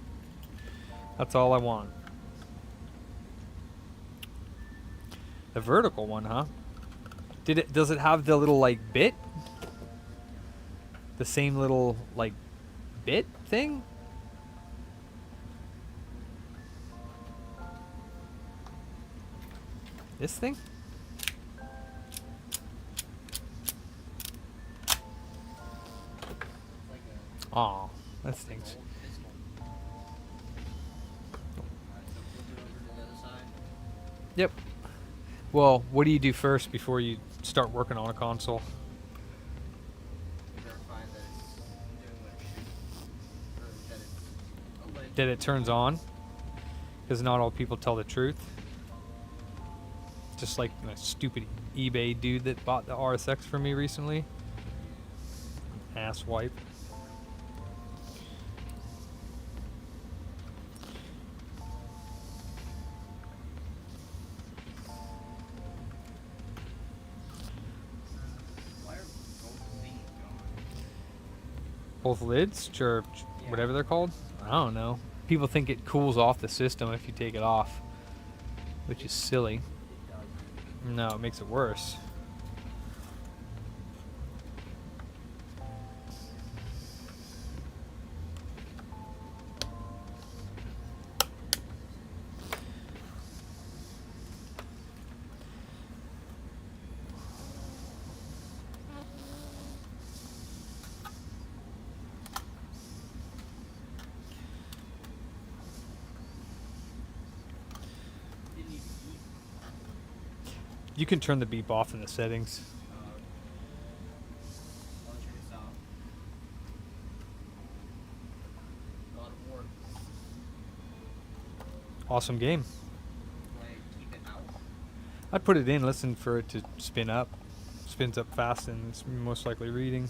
That's all I want. The vertical one, huh? Does it have the little like bit? The same little like bit thing? This thing? Aw, that stinks. Yep. Well, what do you do first before you start working on a console? That it turns on? Because not all people tell the truth. Just like my stupid eBay dude that bought the RSX for me recently. Asswipe. Both lids, or whatever they're called. I don't know. People think it cools off the system if you take it off, which is silly. No, it makes it worse. You can turn the beep off in the settings. Awesome game. I'd put it in, listen for it to spin up. Spins up fast and it's most likely reading.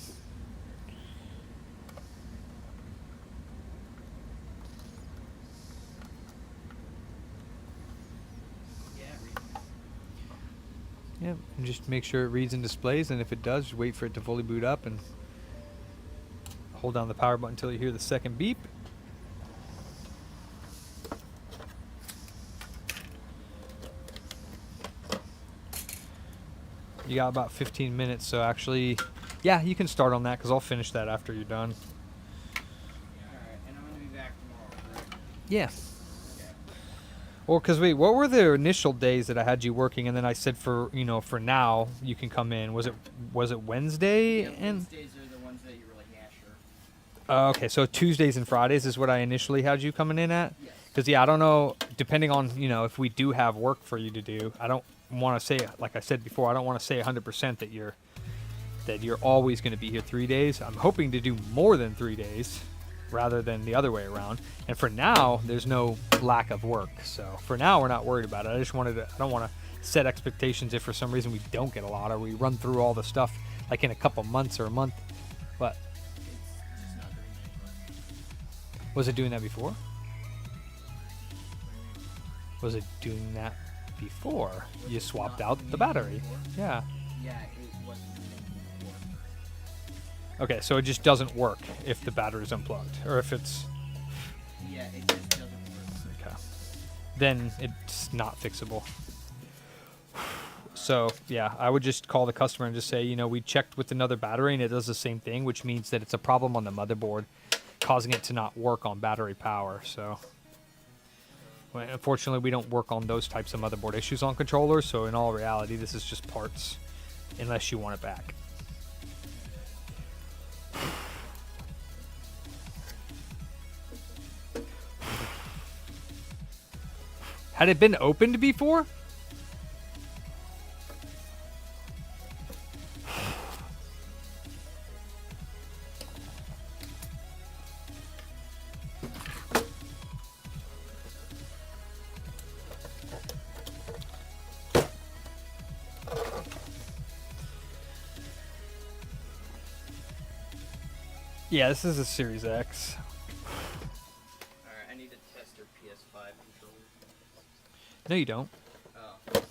Yep, and just make sure it reads and displays, and if it does, just wait for it to fully boot up and hold down the power button until you hear the second beep. You got about 15 minutes, so actually, yeah, you can start on that because I'll finish that after you're done. Alright, and I'm gonna be back tomorrow, correct? Yeah. Well, because wait, what were the initial days that I had you working, and then I said for now you can come in. Was it Wednesday? Yeah, and Wednesdays are the ones that you were like, yeah, sure. okay, so Tuesdays and Fridays is what I initially had you coming in at. Yes. Because yeah, I don't know. Depending on if we do have work for you to do, I don't want to say, like I said before, I don't want to say 100% that you're always going to be here 3 days. I'm hoping to do more than 3 days, rather than the other way around. And for now, there's no lack of work. So for now, we're not worried about it. I don't want to set expectations if for some reason we don't get a lot or we run through all the stuff like in a couple months or a month. But It's just not doing anything. was it doing that before? Was it doing that before you swapped out the battery? Yeah. Yeah, it wasn't doing anything. Okay, so it just doesn't work if the battery's unplugged, or if it's Yeah, it just doesn't work. okay. Then it's not fixable. So yeah, I would just call the customer and just say, you know, we checked with another battery and it does the same thing, which means that it's a problem on the motherboard, causing it to not work on battery power. So well, unfortunately, we don't work on those types of motherboard issues on controllers. So in all reality, this is just parts, unless you want it back. Had it been opened before? Yeah, this is a Series X. Alright, I need to test your PS5 controller. No, you don't. Oh.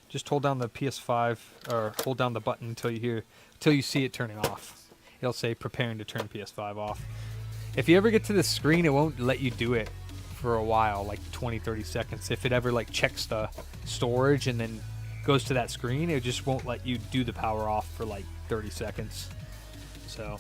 Just hold down the PS5 or hold down the button until you see it turning off. It'll say preparing to turn PS5 off. If you ever get to this screen, it won't let you do it for a while, like 20-30 seconds. If it ever like checks the storage and then goes to that screen, it just won't let you do the power off for like 30 seconds. So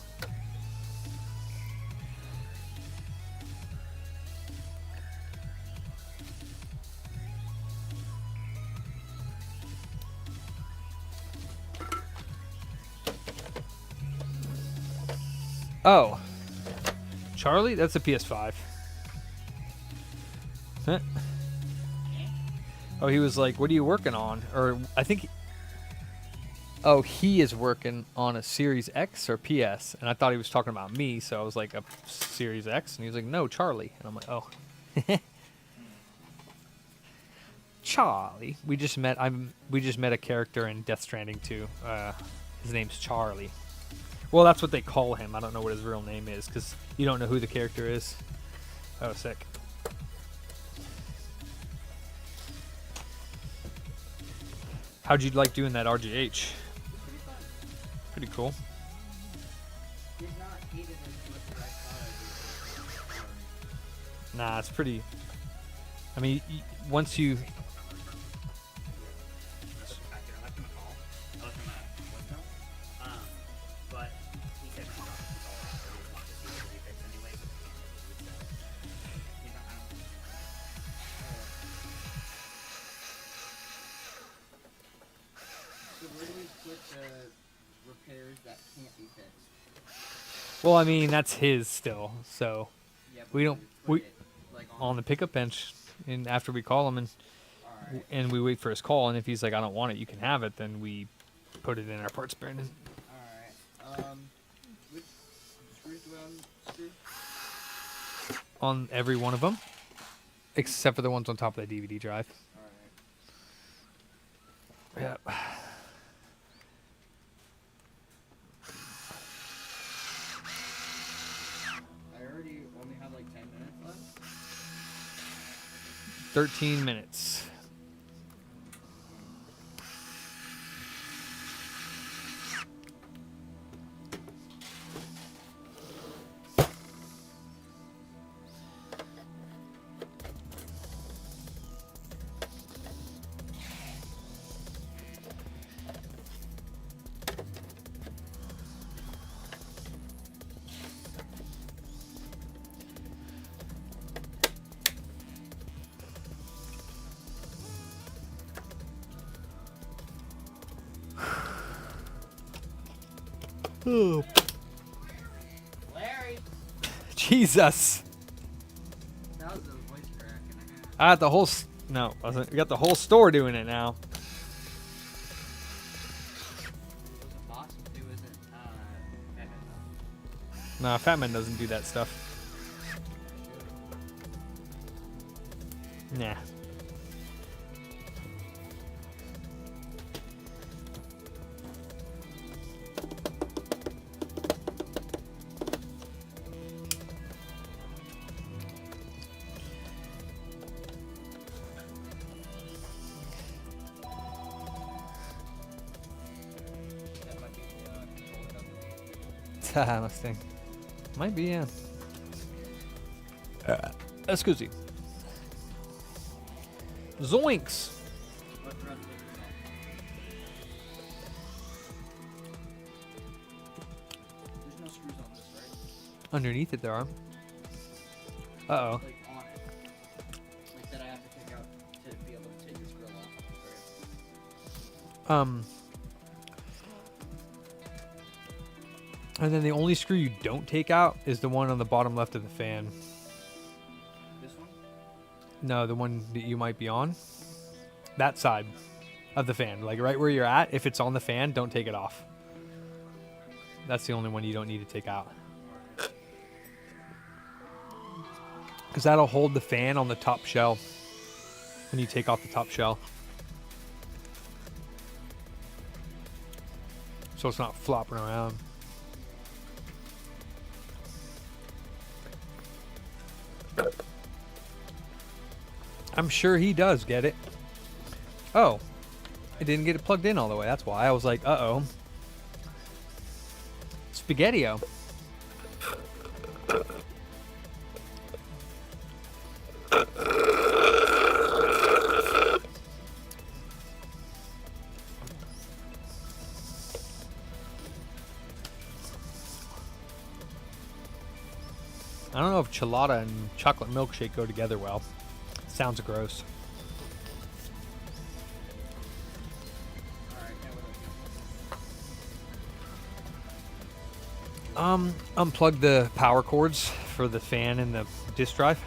oh, Charlie, that's a PS5. Huh? Oh, he was like, "What are you working on?" Or I think. Oh, he is working on a Series X or PS, and I thought he was talking about me, so I was like, a Series X, and he was like, "No, Charlie," and I'm like, "Oh, Charlie." We just met. We just met a character in Death Stranding 2. His name's Charlie. Well, that's what they call him. I don't know what his real name is because you don't know who the character is. Oh, sick. How'd you like doing that RGH? Pretty cool. Did not hate it as much as I thought I did. Nah, it's pretty. I mean, once you. I left him a call. I left him a voicemail. But he said no, so I just wanted to see what he fixed anyway. But he can't really do it, so he's not. I don't. So where do we put the repairs that can't be fixed? Well, I mean, that's his still, so Yeah, but we don't. We it, like, on the pickup bench, and after we call him Alright. and we wait for his call, and if he's like, "I don't want it, you can have it," then we put it in our parts bin. Alright. Which screws do I unscrew? On every one of them, except for the ones on top of the DVD drive. Alright. Yep. I already only have like 10 minutes left. 13 minutes. Oh, Larry! Jesus! That was a voice crack and a half. I got the whole. No, wasn't. We got the whole store doing it now. It was a boss, but it wasn't, Batman. Nah, Fat Man doesn't do that stuff. Nah. That might be the controller doesn't. Mustang. Might be, yeah. Excuse me. Zoinks! What run was it on? There's no screws on this, right? Underneath it there are. Uh-oh. Like on it. Like that I have to take out to be able to take this grill off. And then the only screw you don't take out is the one on the bottom left of the fan. This one? No, the one that you might be on. That side of the fan. Like right where you're at. If it's on the fan, don't take it off. That's the only one you don't need to take out. Because that'll hold the fan on the top shell when you take off the top shell. So it's not flopping around. I'm sure he does get it. Oh, I didn't get it plugged in all the way. That's why I was like, uh-oh. Spaghetti-o. I don't know if chilada and chocolate milkshake go together well. Sounds gross. Unplug the power cords for the fan and the disk drive.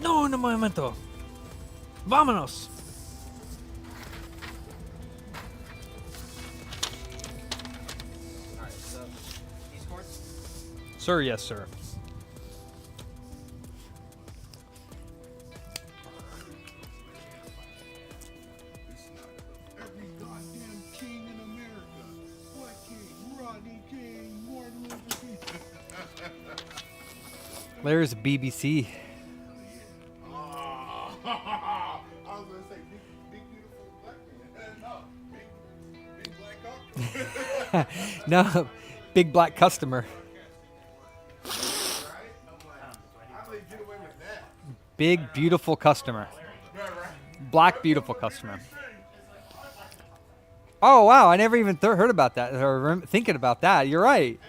No, un momento. Vámonos. Alright, so these cords? Sir, yes, sir. Every goddamn king in America. What king? Rodney King, Martin Luther King. There's BBC. I was gonna say big beautiful black man. No, big black cock. No, big black customer. Right? I'm like, how do they get away with that? Big beautiful customer. Right, right. Black beautiful customer. Oh wow, I never even heard about that or thinking about that. You're right. Yeah.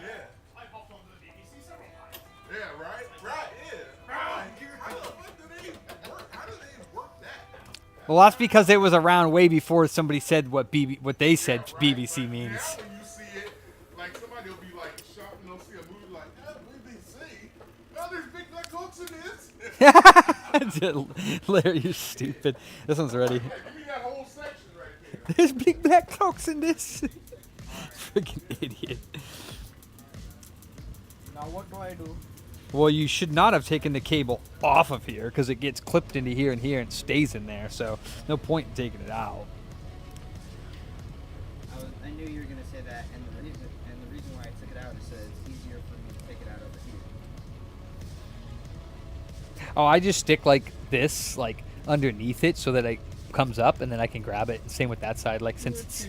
Yeah, right, right, yeah. How do they work that? Well, that's because it was around way before somebody said what they said BBC means. Now when you see it, like somebody will be like shocked and they'll see a movie like, BBC. Oh, there's big black cooks in this. Larry, you're stupid. This one's ready. Hey, give me that whole section right there. There's big black clocks in this. Freaking idiot. Now what do I do? Well, you should not have taken the cable off of here because it gets clipped into here and stays in there. So no point in taking it out. I knew you were gonna say that, and the reason why I took it out is so it's easier for me to take it out over here. Oh, I just stick like this, like underneath it, so that it comes up, and then I can grab it. Same with that side, like since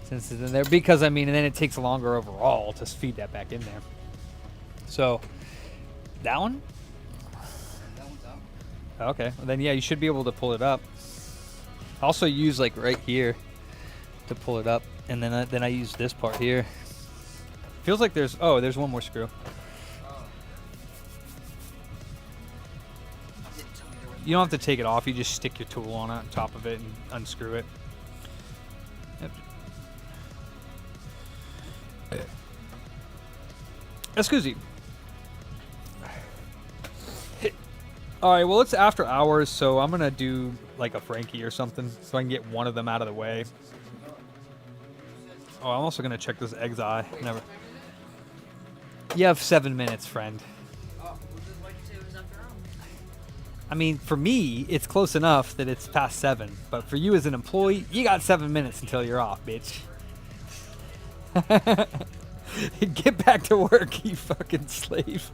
it's in there, because I mean, and then it takes longer overall to feed that back in there. So that one, That one's out. okay. Well, then yeah, you should be able to pull it up. Also use like right here to pull it up, and then I use this part here. Feels like there's one more screw. You don't have to take it off. You just stick your tool on top of it and unscrew it. Yep. Excuse me. All right, well, it's after hours, so I'm going to do like a Frankie or something so I can get one of them out of the way. Oh, I'm also going to check this egg's eye. Never. You have 7 minutes, friend. I mean, for me, it's close enough that it's past 7. But for you as an employee, you got 7 minutes until you're off, bitch. Get back to work, you fucking slave.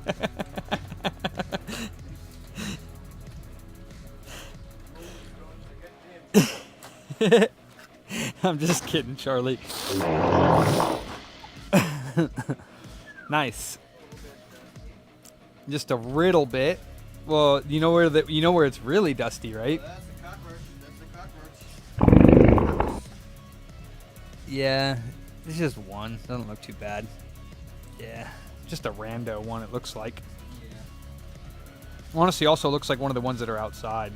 I'm just kidding, Charlie. Nice. Just a little bit. Well, you know where it's really dusty, right? That's a cockroach. That's a cockroach. Yeah, it's just one. Doesn't look too bad. Yeah, just a rando one. It looks like. Yeah. Honestly, also looks like one of the ones that are outside,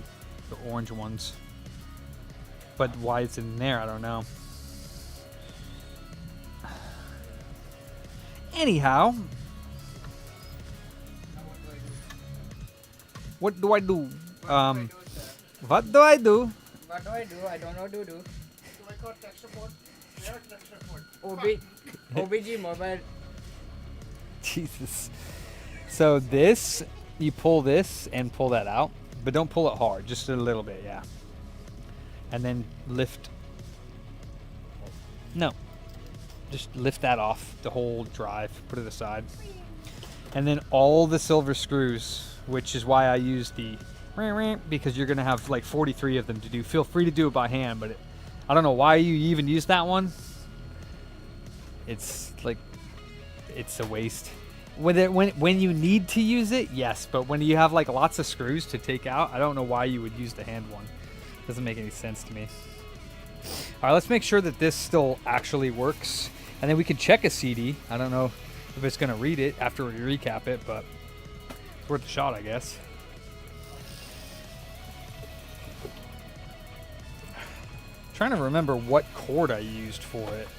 the orange ones. But why it's in there, I don't know. Anyhow, what do I do? What do I do? What do I do? I don't know what to do. Do I call tech support? Yeah, tech support. OBG mobile. Jesus. So this, you pull this and pull that out, but don't pull it hard, just a little bit, yeah. And then lift. No. Just lift that off, the whole drive, put it aside. And then all the silver screws, which is why I use the, because you're going to have like 43 of them to do. Feel free to do it by hand, but I don't know why you even use that one. It's like, it's a waste. When you need to use it, yes, but when you have like lots of screws to take out, I don't know why you would use the hand one. Doesn't make any sense to me. All right, let's make sure that this still actually works, and then we can check a CD. I don't know if it's going to read it after we recap it, but it's worth a shot, I guess. Trying to remember what cord I used for it.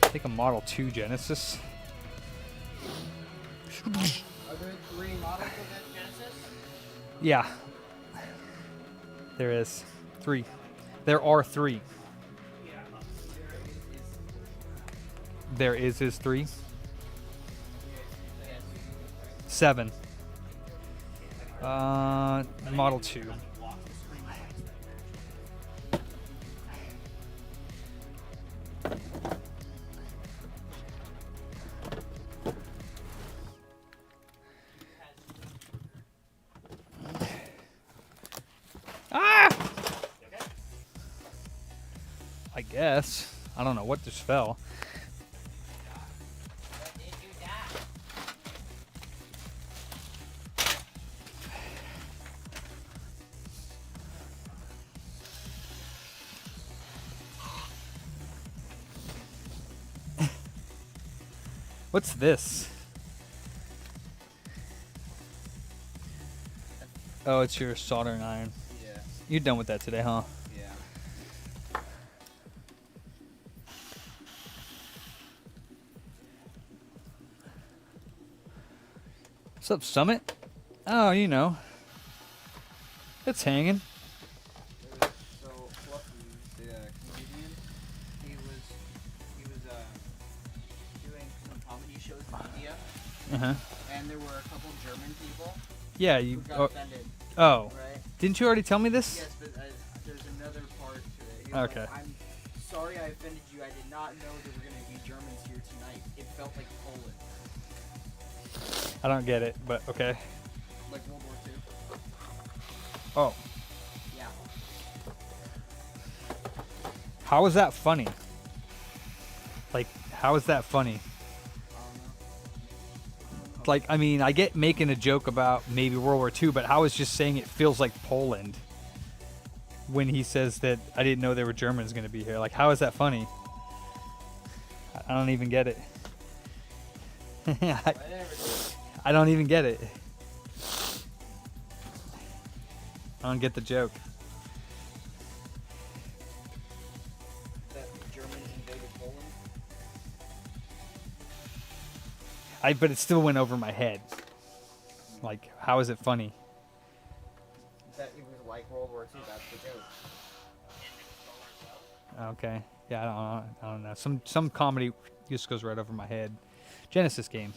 I think a Model 2 Genesis. Are there 3 models of that Genesis? Yeah. There is 3. There are 3. There is 3. 7. Model 2. Ah! I guess. I don't know what just fell. What's this? Oh, it's your soldering iron. Yeah. You're done with that today, huh? Yeah. What's up, Summit? Oh, you know. It's hanging. So Fluffy, the comedian, he was doing some comedy shows in India, Uh-huh. and there were a couple German people Yeah, who you... got Oh, offended, oh. right? Didn't you already tell me this? Yes, but there's another part to it. He was Okay. like, I'm sorry I offended you. I did not know there were going to be Germans here tonight. It felt like Poland. I don't get it, but okay. Like World War II. Oh. Yeah. How is that funny? Like, how is that funny? I don't know. Like, I mean, I get making a joke about maybe World War II, but how is just saying it feels like Poland when he says that I didn't know there were Germans going to be here? Like, how is that funny? I don't even get it. I don't even get it. I don't get the joke. That Germans invaded Poland. But it still went over my head. Like, how is it funny? That it was like World War II. That's the joke. Okay. Yeah, I don't know. Some comedy just goes right over my head. Genesis game.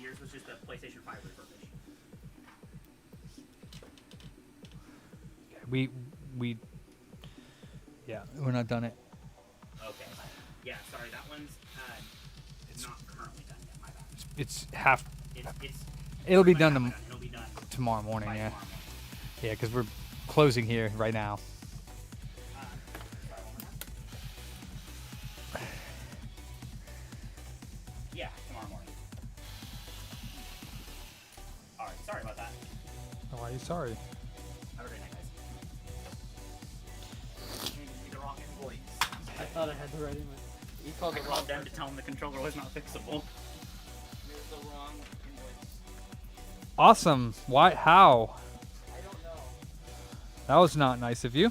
Yours was just a PlayStation 5 refurbish. Yeah, we're not done it. Okay. Yeah, sorry, that one's not currently done yet. My bad. It's half. It's It'll be pretty done much half done. It'll be done tomorrow morning. by Yeah, tomorrow morning. yeah, because we're closing here right now. Sorry, one more time. Yeah, tomorrow morning. All right, sorry about that. Oh, are you sorry? Have a great night, guys. You gave me the wrong invoice. I thought I had the right invoice. You called I the called wrong them to tell them the controller was not fixable. It was the wrong invoice. Awesome. Why? How? I don't know. That was not nice of you.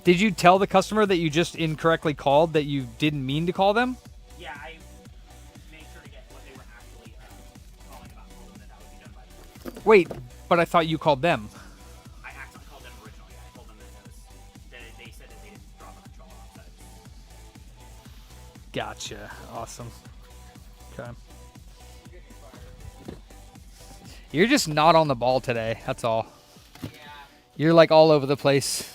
Did you tell the customer that you just incorrectly called that you didn't mean to call them? Yeah, I made sure to get what they were actually calling about. Told them that would be done by them. Wait, but I thought you called them. I accidentally called them originally. I told them that they said that they didn't drop a controller outside. Gotcha. Awesome. Okay. You're just not on the ball today. That's all. You're like all over the place.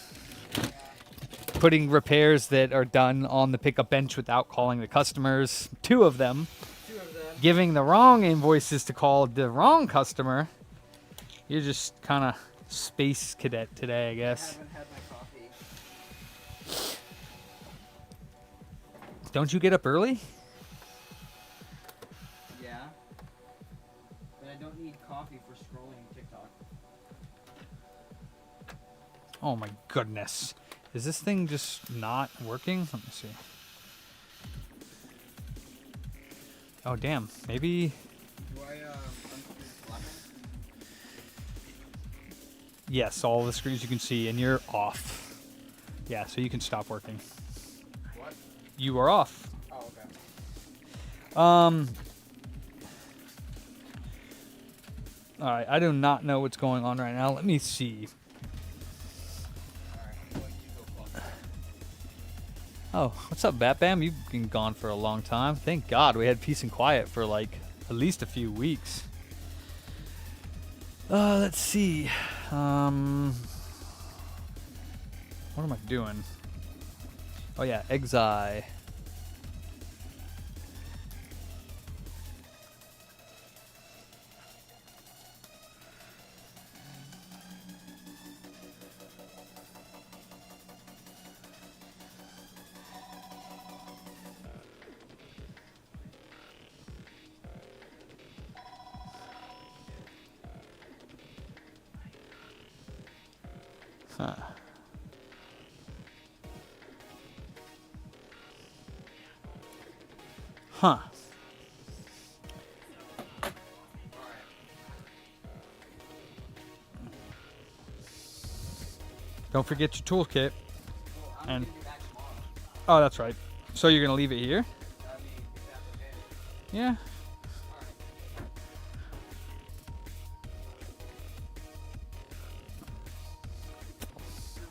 Putting repairs that are done on the pickup bench without calling the customers. Two of them. Giving the wrong invoices to call the wrong customer. You're just kind of space cadet today, I guess. I haven't had my coffee. Don't you get up early? Yeah. But I don't need coffee for scrolling TikTok. Oh my goodness. Is this thing just not working? Let me see. Oh damn. Maybe. Do I unscrew the button? Yes, all the screws you can see, and you're off. Yeah, so you can stop working. What? You are off. Oh, okay. Alright, I do not know what's going on right now. Let me see. Oh, what's up, Bat Bam? You've been gone for a long time. Thank God we had peace and quiet for like at least a few weeks. Let's see. What am I doing? Oh yeah, Exi. Huh. Huh. Don't forget your toolkit. Well, I'm And gonna be back tomorrow. oh, that's right. So you're gonna leave it here? I mean, if that's okay. Yeah. Alright.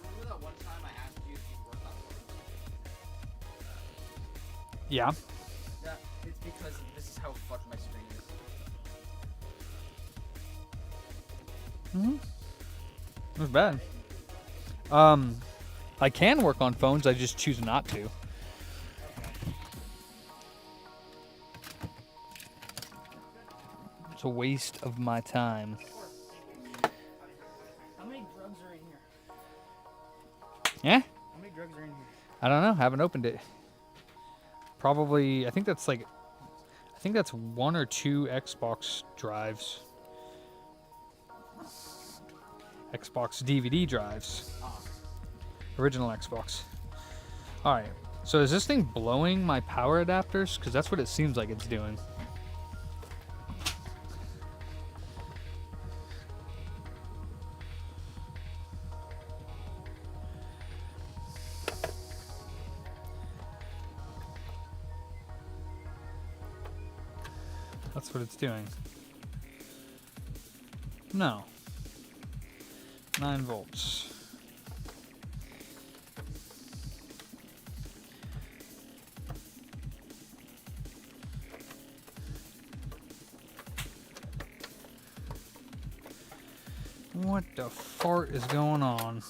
Remember that one time I asked you if you worked on phones? Yeah. Yeah, it's because this is how fucked my screen is. Mm-hmm. It was bad. I can work on phones. I just choose not to. It's a waste of my time. How many drugs are in here? Yeah? How many drugs are in here? I don't know. Haven't opened it. Probably. I think that's one or two Xbox drives. Xbox DVD drives. Original Xbox. Alright. So is this thing blowing my power adapters? Because that's what it seems like it's doing. That's what it's doing. No. 9 volts. What the fart is going on?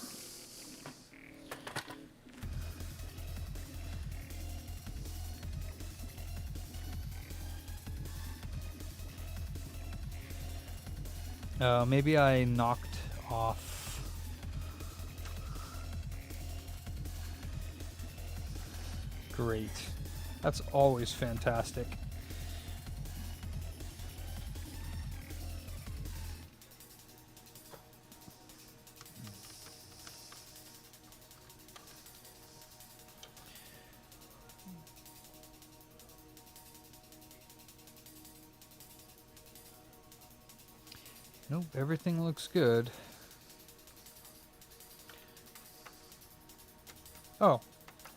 Maybe I knocked off. Great. That's always fantastic. Nope, everything looks good. Oh.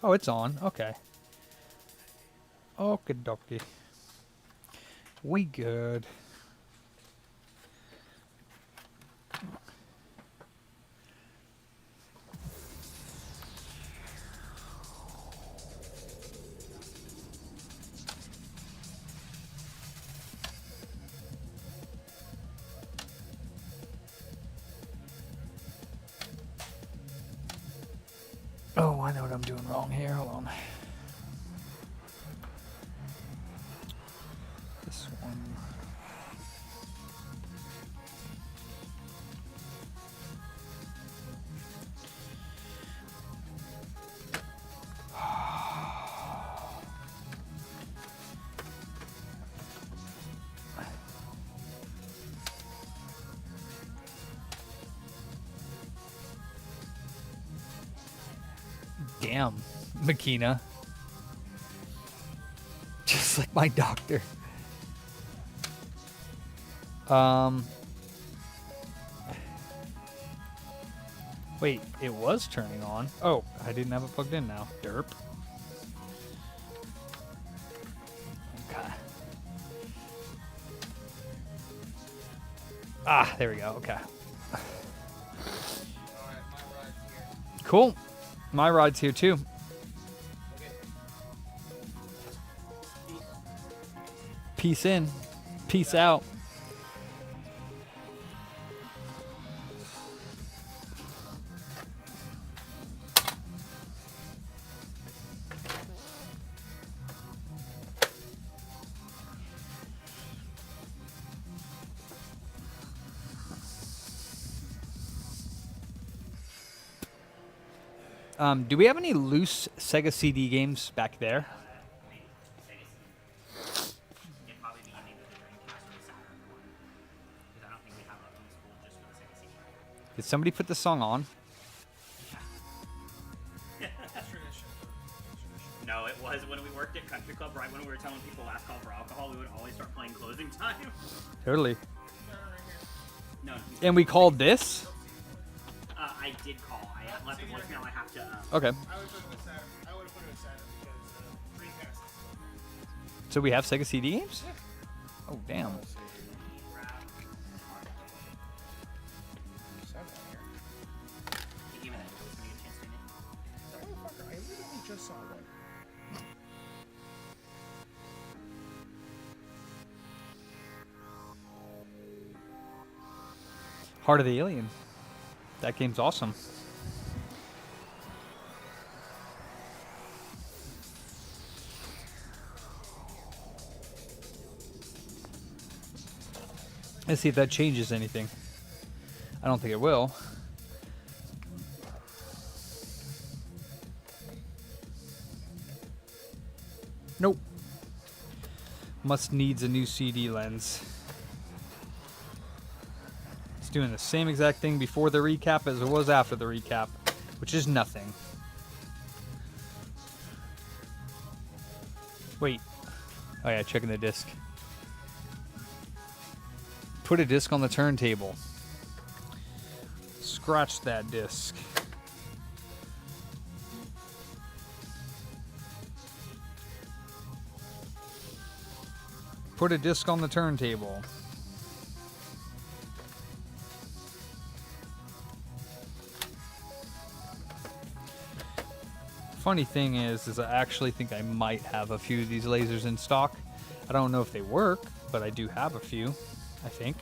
Oh, it's on. Okay. Okie dokie. We good. Oh, I know what I'm doing wrong here. Hold on. This one. Damn, Makina. Just like my doctor. Wait, it was turning on. Oh, I didn't have it plugged in now. Derp. Okay. Ah, there we go. Okay. Cool. My ride's here too. Peace in. Peace out. Do we have any loose Sega CD games back there? It'd probably be either the Dreamcast or the Saturn one. Because I don't think we have a loose pool just for the Sega CD. Did somebody put the song on? No, it was when we worked at Country Club, right when we were telling people last call for alcohol, we would always start playing Closing Time. Totally. No. And we called this? I did call. I left a voicemail. I have to. Okay. I would put it with Saturn. I would have put it with Saturn because Dreamcast. So we have Sega CD games? Oh, damn. He gave me that note when he had a chance to name. That motherfucker, I literally just saw one. Heart of the Alien. That game's awesome. Let's see if that changes anything. I don't think it will. Nope. Must needs a new CD lens. It's doing the same exact thing before the recap as it was after the recap, which is nothing. Wait. Oh yeah, checking the disc. Put a disc on the turntable. Scratch that disc. Put a disc on the turntable. Funny thing is I actually think I might have a few of these lasers in stock. I don't know if they work, but I do have a few, I think.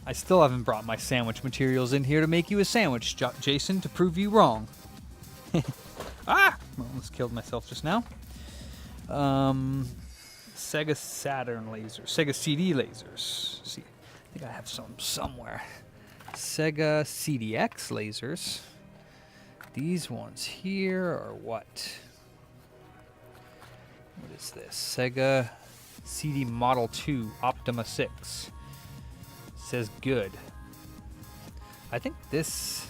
I still haven't brought my sandwich materials in here to make you a sandwich, Jason, to prove you wrong. Ah! Almost killed myself just now. Sega Saturn lasers. Sega CD lasers. See, I think I have some somewhere. Sega CDX lasers. These ones here are what? What is this? Sega CD Model 2 Optima 6. Says good. I think this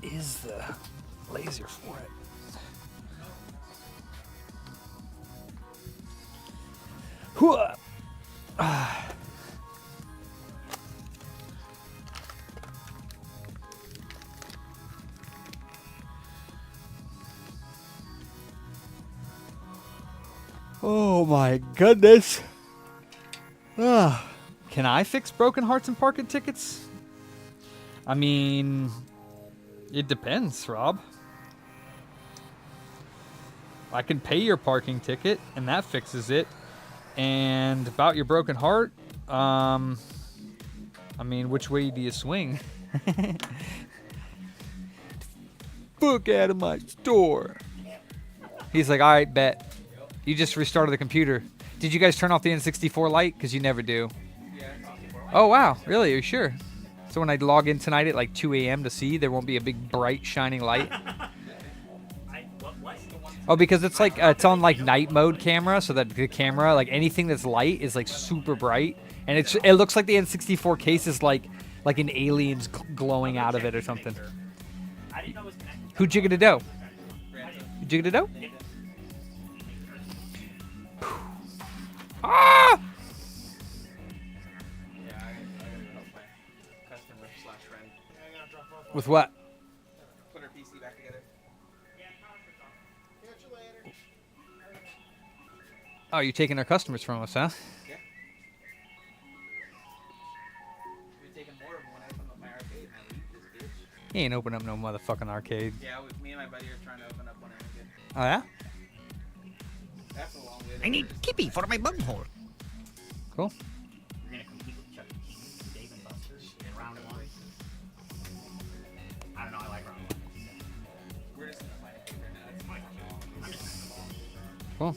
is the laser for it. Hooah! Oh my goodness. Can I fix broken hearts and parking tickets? I mean, it depends, Rob. I can pay your parking ticket, and that fixes it. And about your broken heart, I mean, which way do you swing? Fuck out of my store. He's like, all right, bet. You just restarted the computer. Did you guys turn off the N64 light? Because you never do. Oh, wow. Really? Are you sure? So when I log in tonight at like 2 a.m. to see, there won't be a big, bright, shining light? Oh, because it's like, it's on like night mode camera, so that the camera, like anything that's light is like super bright. And it looks like the N64 case is like an alien's glowing out of it or something. Who jigga do? Jigga do? Ah! Yeah, I gotta help my customer / friend. With what? Put her PC back together. Catch you later. Oh, you're taking our customers from us, huh? Yeah. You're taking more of them when I open up my arcade and I leave this bitch. He ain't open up no motherfucking arcade. Yeah, me and my buddy are trying to open up one again. Oh, yeah? That's a long way. I need Kippy for my bunghole. Cool. You're gonna compete with Chuck E. Cheese, Dave and Buster's in round one. I don't know. I like round one. We're just gonna find a right now. It's fine. Cool.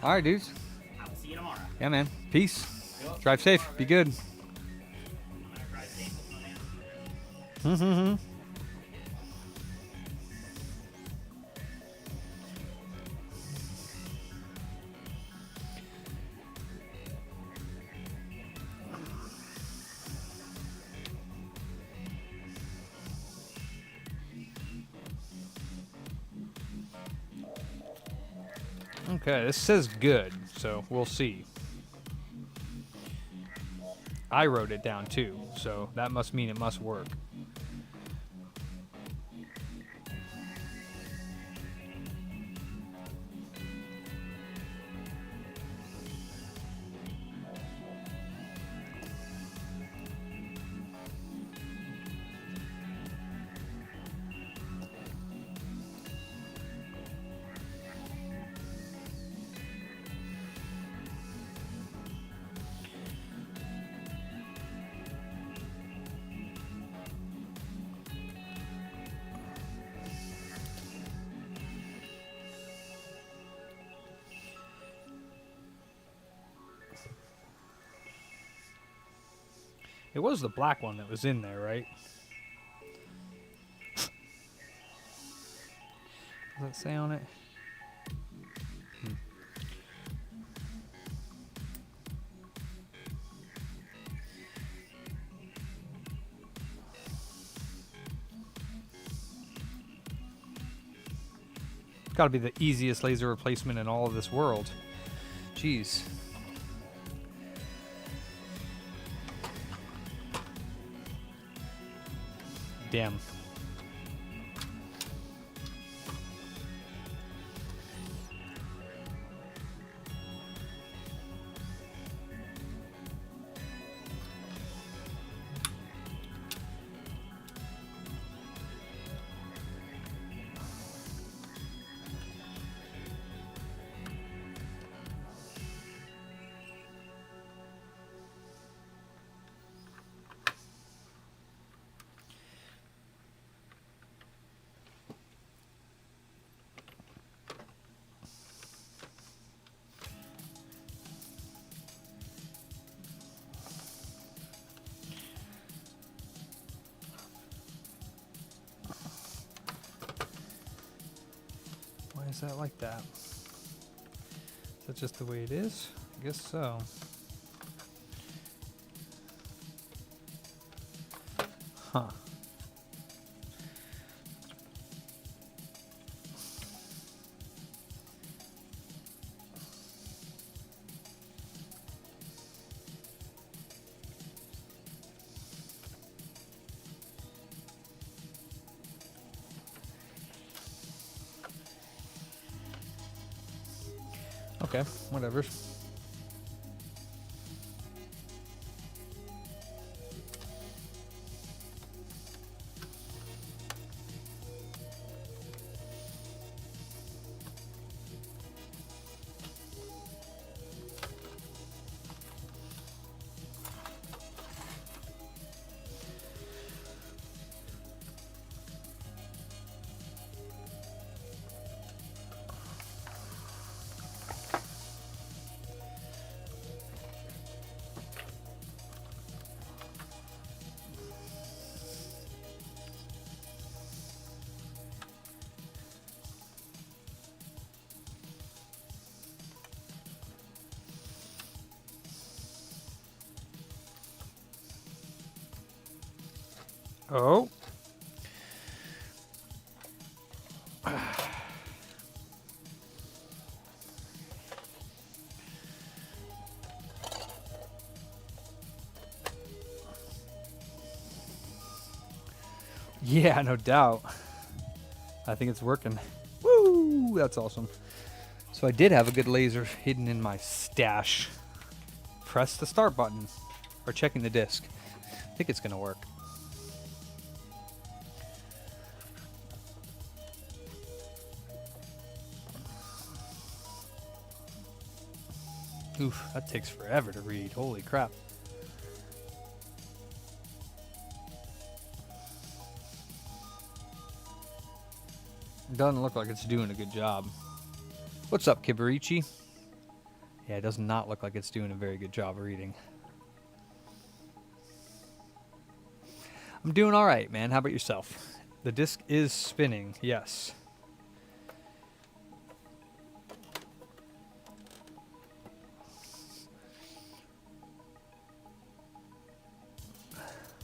All right, dudes. I will see you tomorrow. Yeah, man. Peace. Drive safe. Be good. I'm gonna drive safe with my man. Okay, this says good, so we'll see. I wrote it down too, so that must mean it must work. It was the black one that was in there, right? Does that say on it? Got to be the easiest laser replacement in all of this world. Jeez. Damn. Why is that like that? Is that just the way it is? I guess so. Huh. Okay, whatever. Oh. Yeah, no doubt. I think it's working. Woo! That's awesome. So I did have a good laser hidden in my stash. Press the start button. Or checking the disc. I think it's going to work. Oof, that takes forever to read. Holy crap. Doesn't look like it's doing a good job. What's up, Kibarichi? Yeah, it does not look like it's doing a very good job of reading. I'm doing alright, man. How about yourself? The disc is spinning, yes.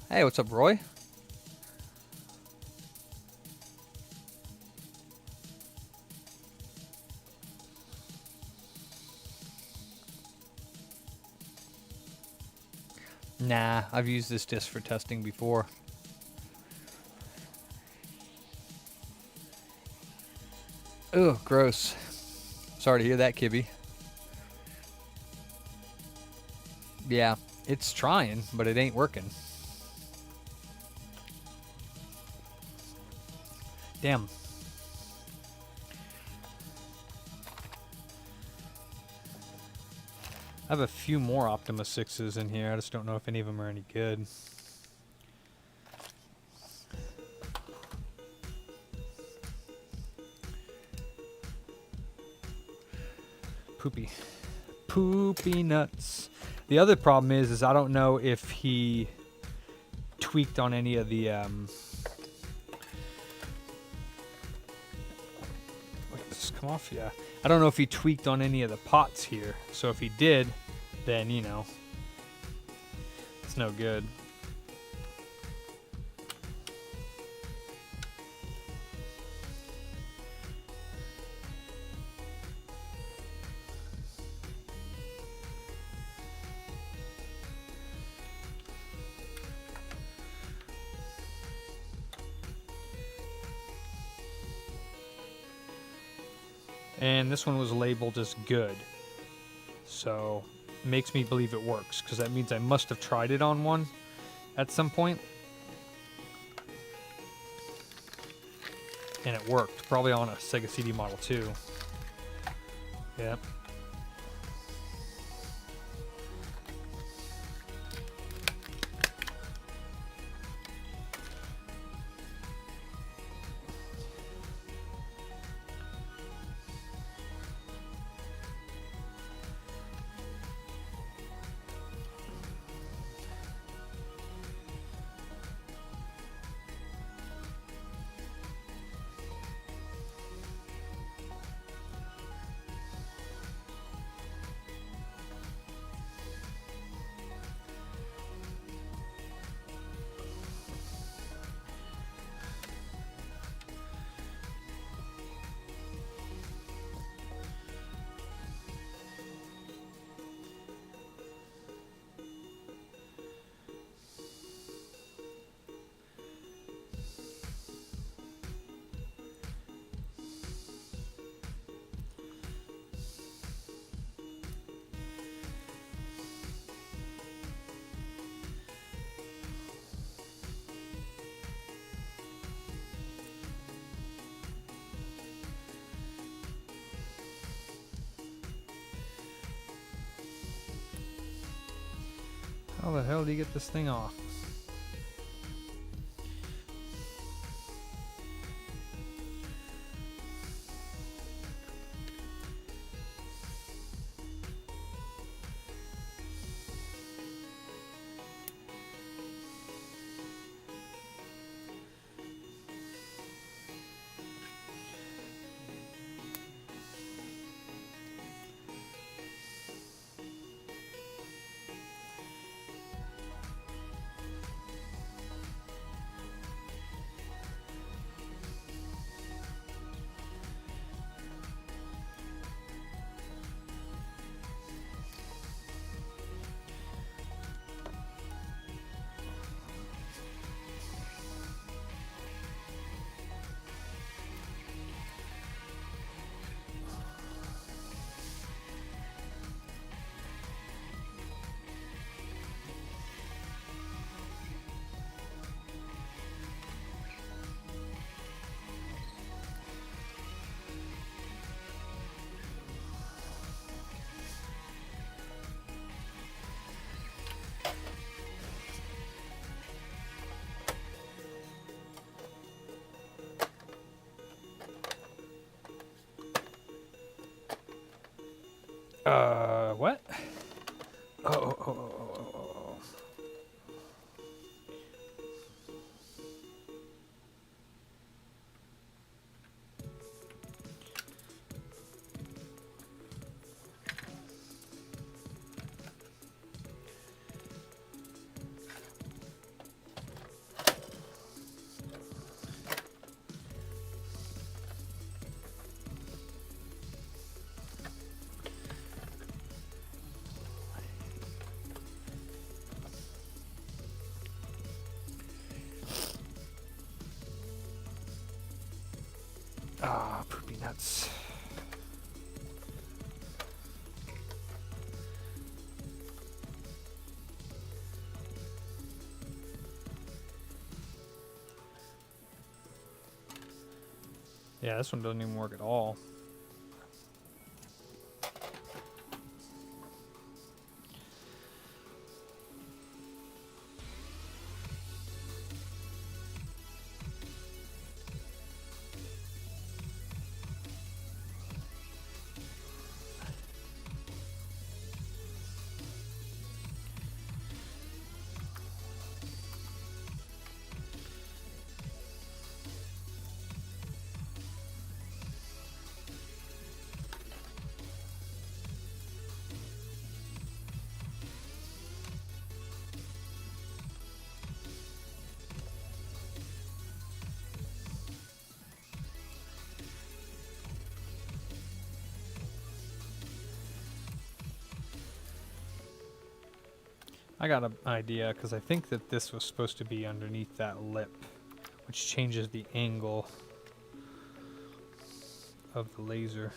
Hey, what's up, Roy? Nah, I've used this disc for testing before. Ugh, gross. Sorry to hear that, Kibby. Yeah, it's trying, but it ain't working. Damn. I have a few more Optima 6s in here. I just don't know if any of them are any good. Poopy. Poopy nuts. The other problem is I don't know if he tweaked on any of the wait, does this come off? Yeah. I don't know if he tweaked on any of the pots here. So if he did, then, you know, it's no good. And this one was labeled as good. So makes me believe it works, because that means I must have tried it on one at some point. And it worked, probably on a Sega CD Model 2. Yep. How the hell do you get this thing off? What? Oh. Ah, poopy nuts. Yeah, this one doesn't even work at all. I got an idea, because I think that this was supposed to be underneath that lip, which changes the angle of the laser.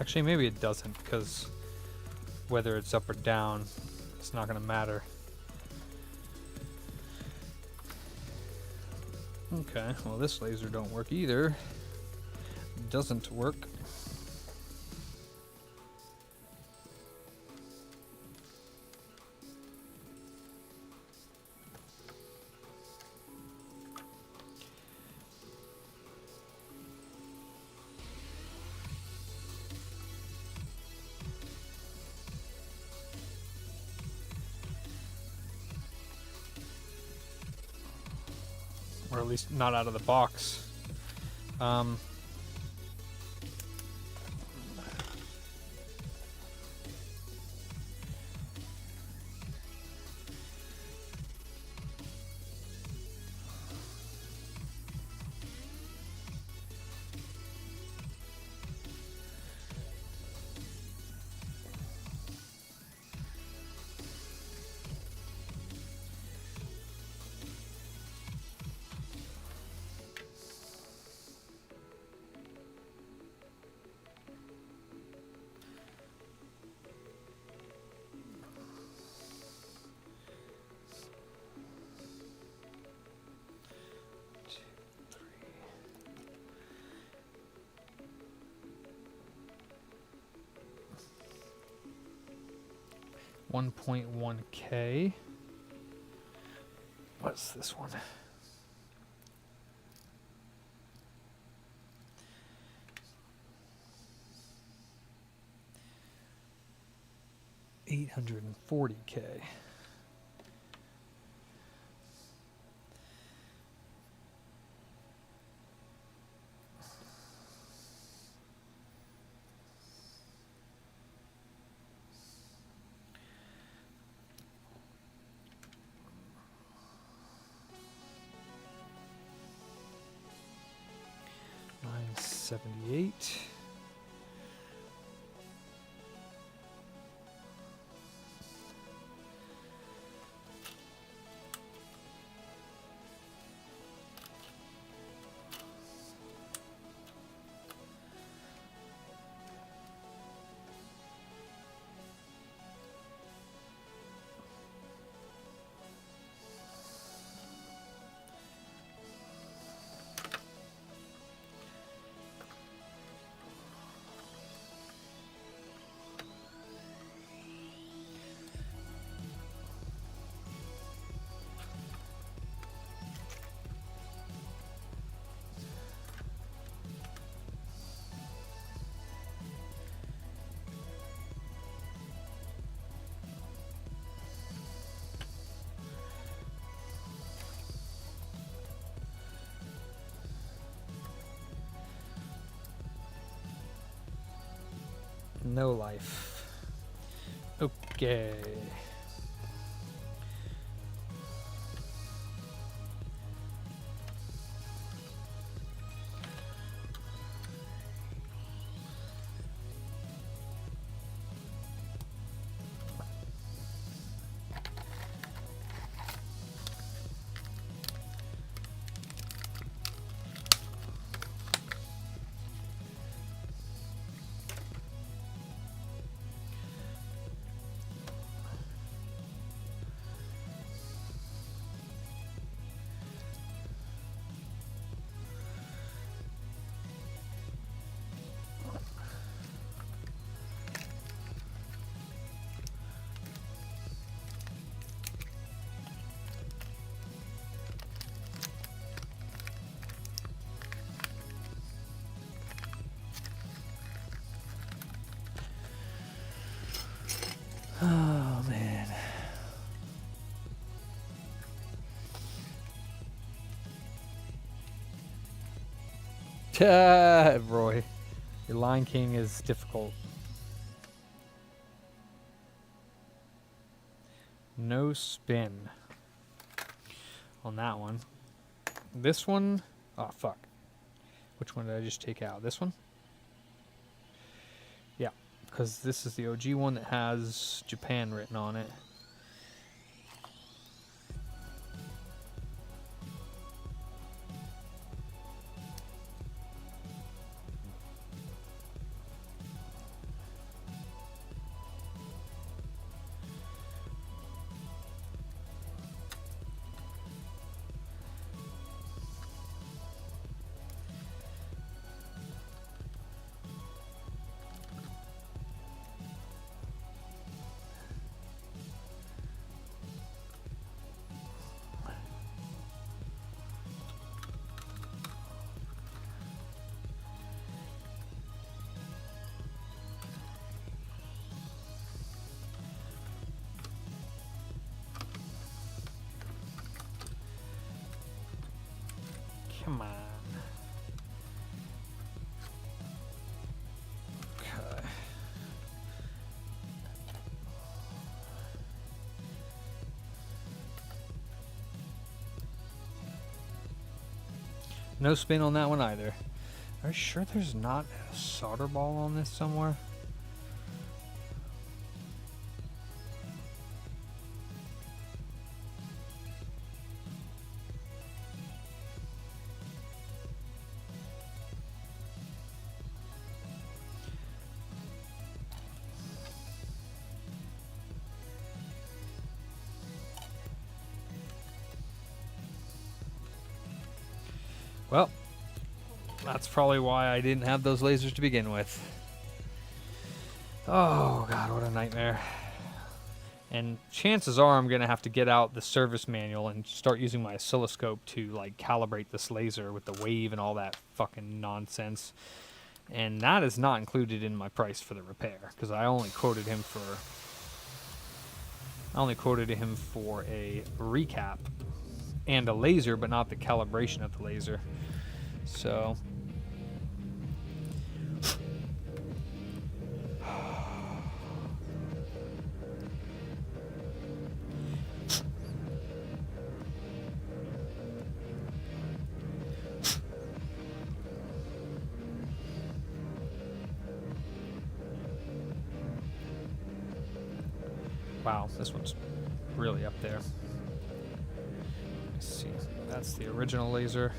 Actually, maybe it doesn't, because whether it's up or down, it's not going to matter. Okay, well this laser don't work either. Doesn't work. Or at least not out of the box. 1.1K. What's this one? $840K. $978. No life. Okay. Oh man. Roy, your Line King is difficult. No spin on that one. This one, oh fuck. Which one did I just take out? This one? Yeah, because this is the OG one that has Japan written on it. Come on. Okay. No spin on that one either. Are you sure there's not a solder ball on this somewhere? Well, that's probably why I didn't have those lasers to begin with. Oh god, what a nightmare. And chances are I'm going to have to get out the service manual and start using my oscilloscope to like calibrate this laser with the wave and all that fucking nonsense. And that is not included in my price for the repair because I only quoted him for a recap and a laser, but not the calibration of the laser. So wow, this one's really up there. Let's see, that's the original laser.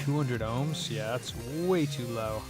$200 ohms? Yeah, that's way too low.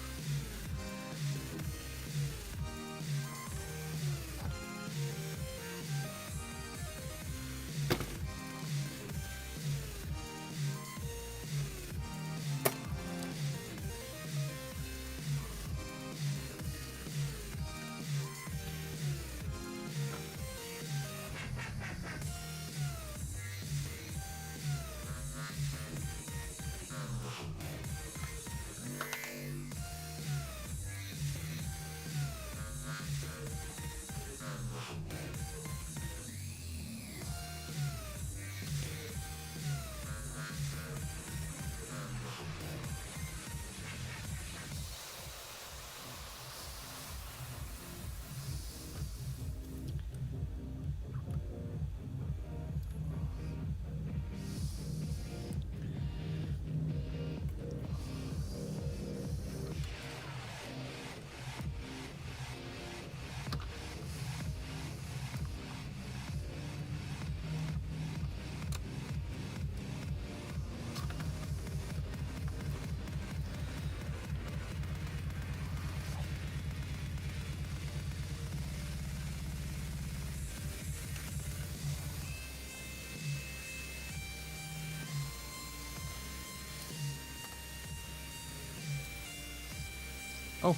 Oh,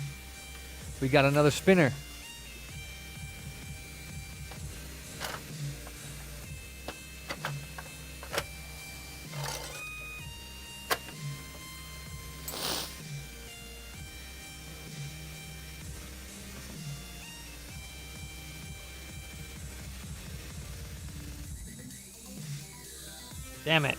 we got another spinner. Damn it.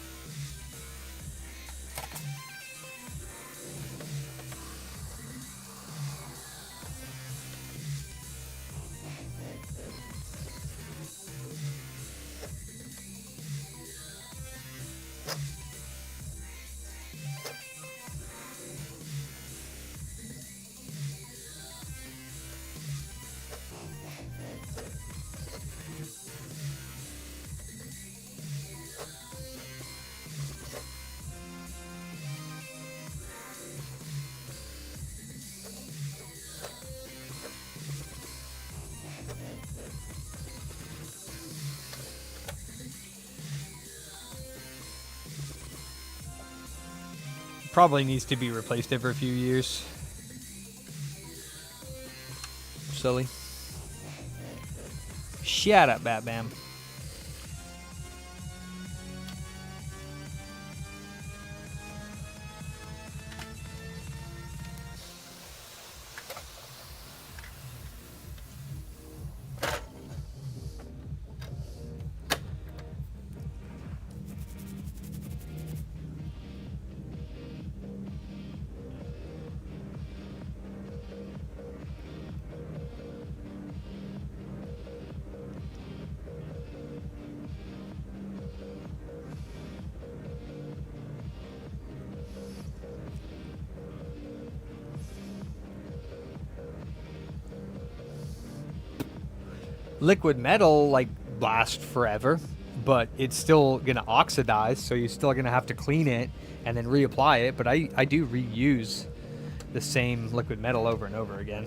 Probably needs to be replaced every few years. Silly. Shut up, Bat-Bam. liquid metal like lasts forever, but it's still gonna oxidize, so you're still gonna have to clean it and then reapply it. But I do reuse the same liquid metal over and over again.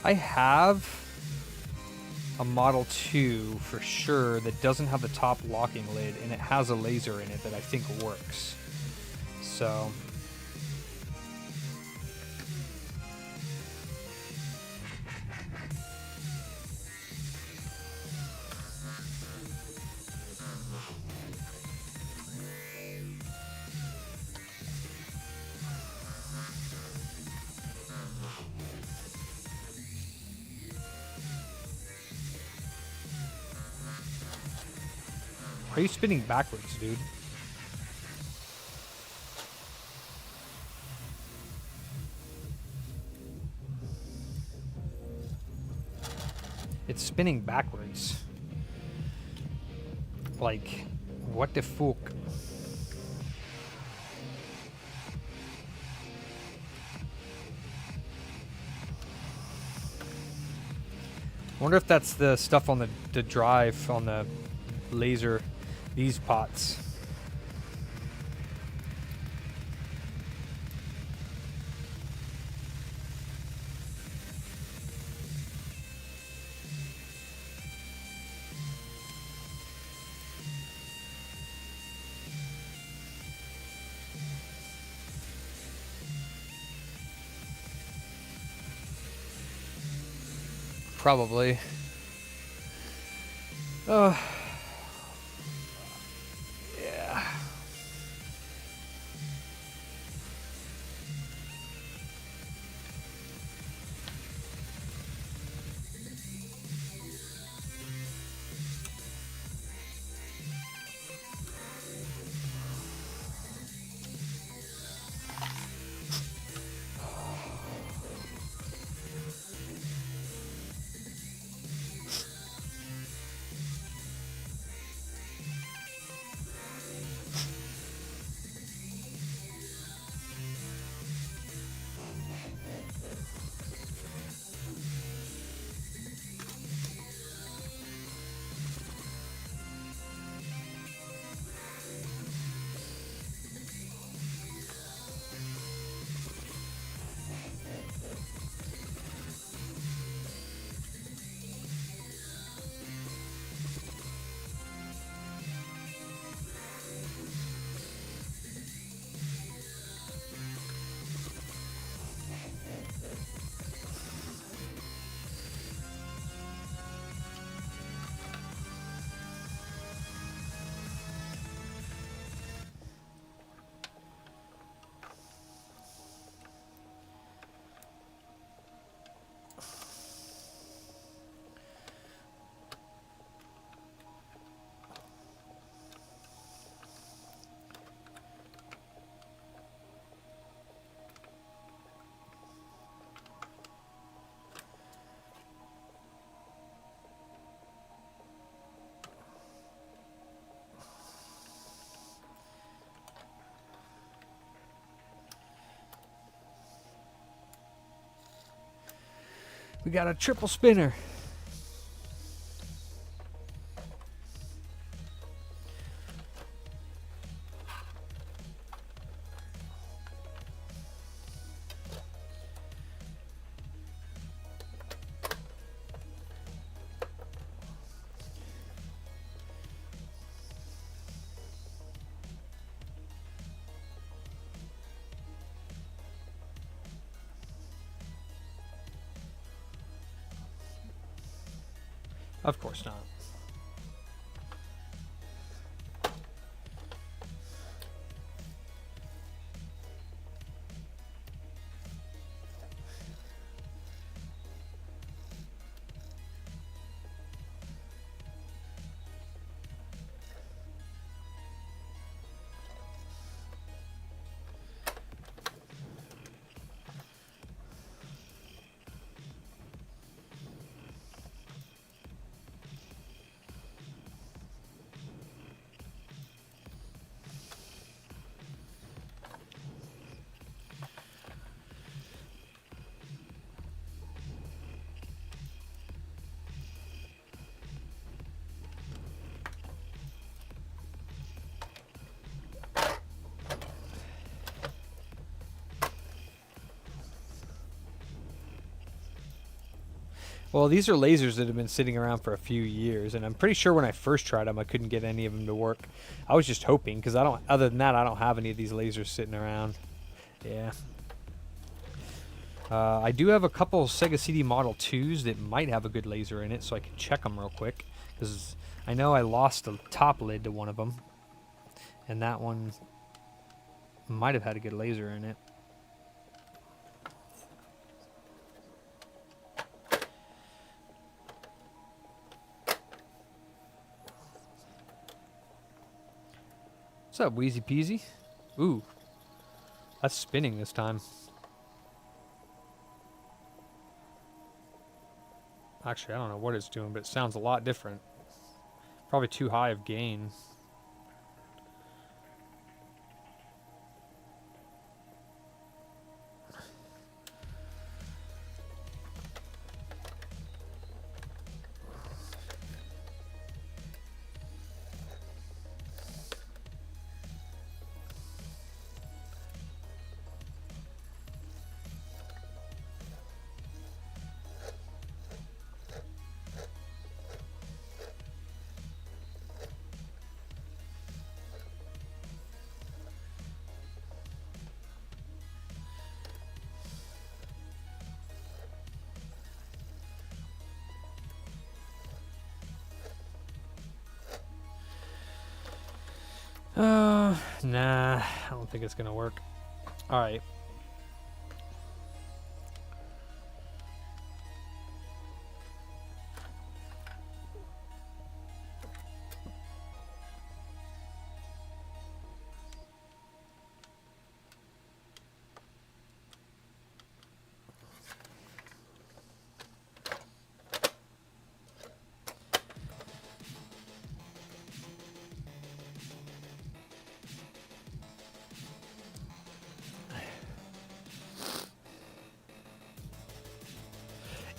I have a Model 2 for sure that doesn't have the top locking lid, and it has a laser in it that I think works. So are you spinning backwards, dude? It's spinning backwards. Like, what the fuck? I wonder if that's the stuff on the drive on the laser, these pots. Probably. Yeah. We got a triple spinner. Of course not. Well, these are lasers that have been sitting around for a few years, and I'm pretty sure when I first tried them, I couldn't get any of them to work. I was just hoping, because I don't. Other than that, I don't have any of these lasers sitting around. Yeah. I do have a couple Sega CD Model 2s that might have a good laser in it, so I can check them real quick. Because I know I lost the top lid to one of them, and that one might have had a good laser in it. What's up, Wheezy Peasy? Ooh, that's spinning this time. Actually, I don't know what it's doing, but it sounds a lot different. Probably too high of gain. Nah, I don't think it's gonna work. All right.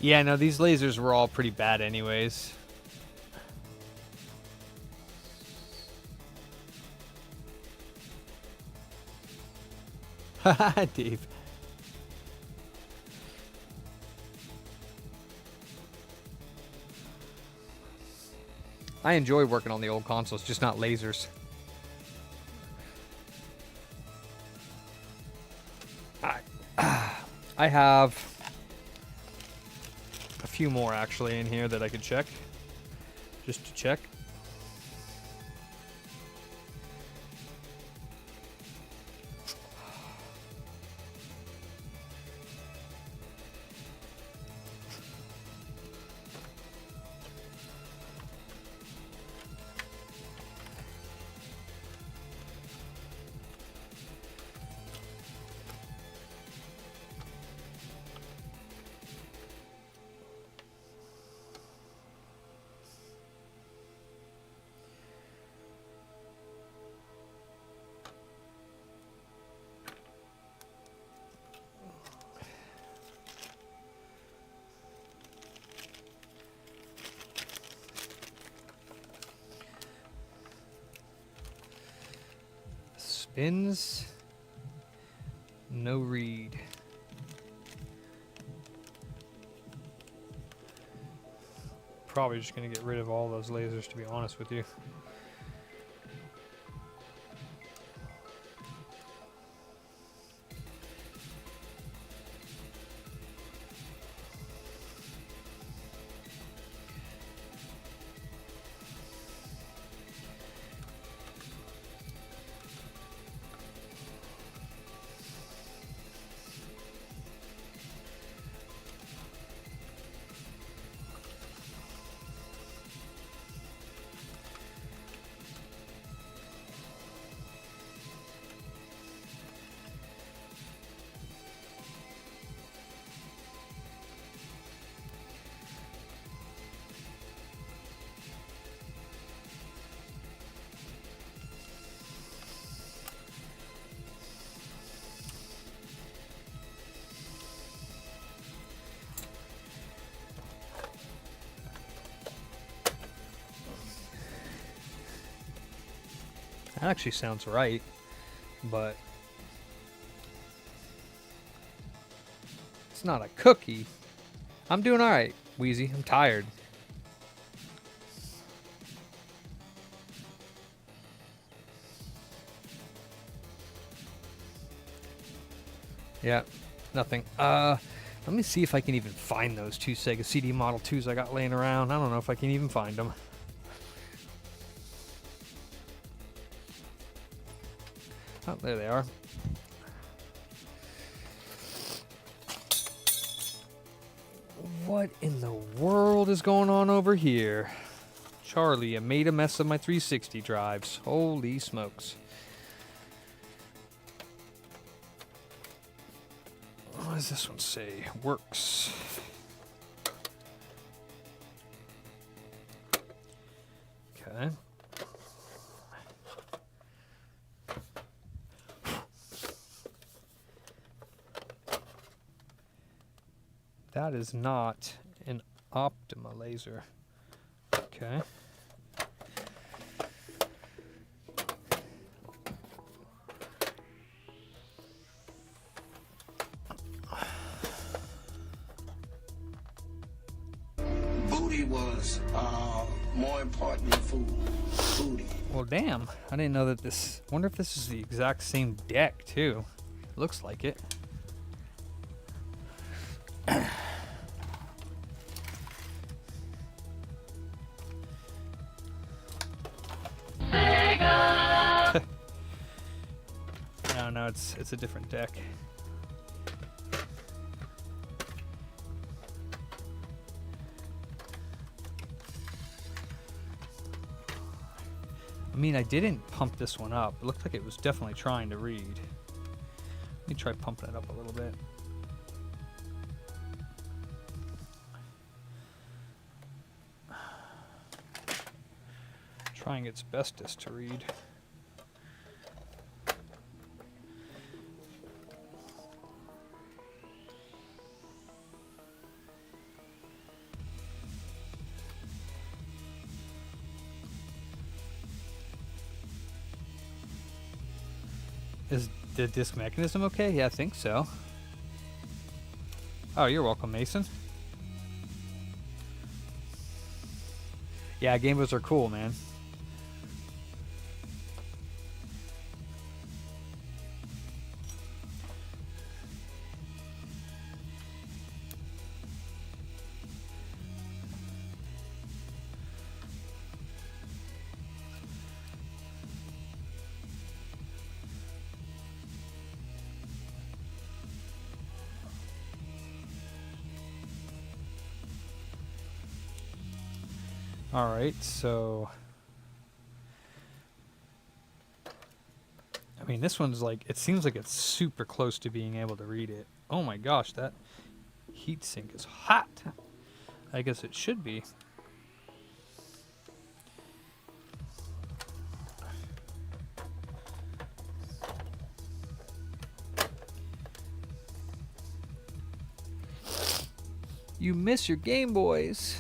Yeah, no, these lasers were all pretty bad anyways. Haha, Dave. I enjoy working on the old consoles, just not lasers. I have a few more actually in here that I could check. Just to check. Spins. No read. Probably just going to get rid of all those lasers, to be honest with you. That actually sounds right, but it's not a cookie. I'm doing all right, Wheezy. I'm tired. Yeah, nothing. Let me see if I can even find those 2 Sega CD Model 2s I got laying around. I don't know if I can even find them. Oh, there they are. What in the world is going on over here? Charlie, I made a mess of my 360 drives. Holy smokes. What does this one say? Works. Okay. That is not an Optima laser. Okay. Booty was more important than food. Booty. Well, damn. I didn't know that this... wonder if this is the exact same deck, too. Looks like it. No, it's a different deck. I mean, I didn't pump this one up. It looked like it was definitely trying to read. Let me try pumping it up a little bit. Trying its bestest to read. Is the disc mechanism okay? Yeah, I think so. Oh, you're welcome, Mason. Yeah, Game Boys are cool, man. Alright, so... I mean, this one's like... It seems like it's super close to being able to read it. Oh my gosh, that heatsink is hot! I guess it should be. You miss your Game Boys!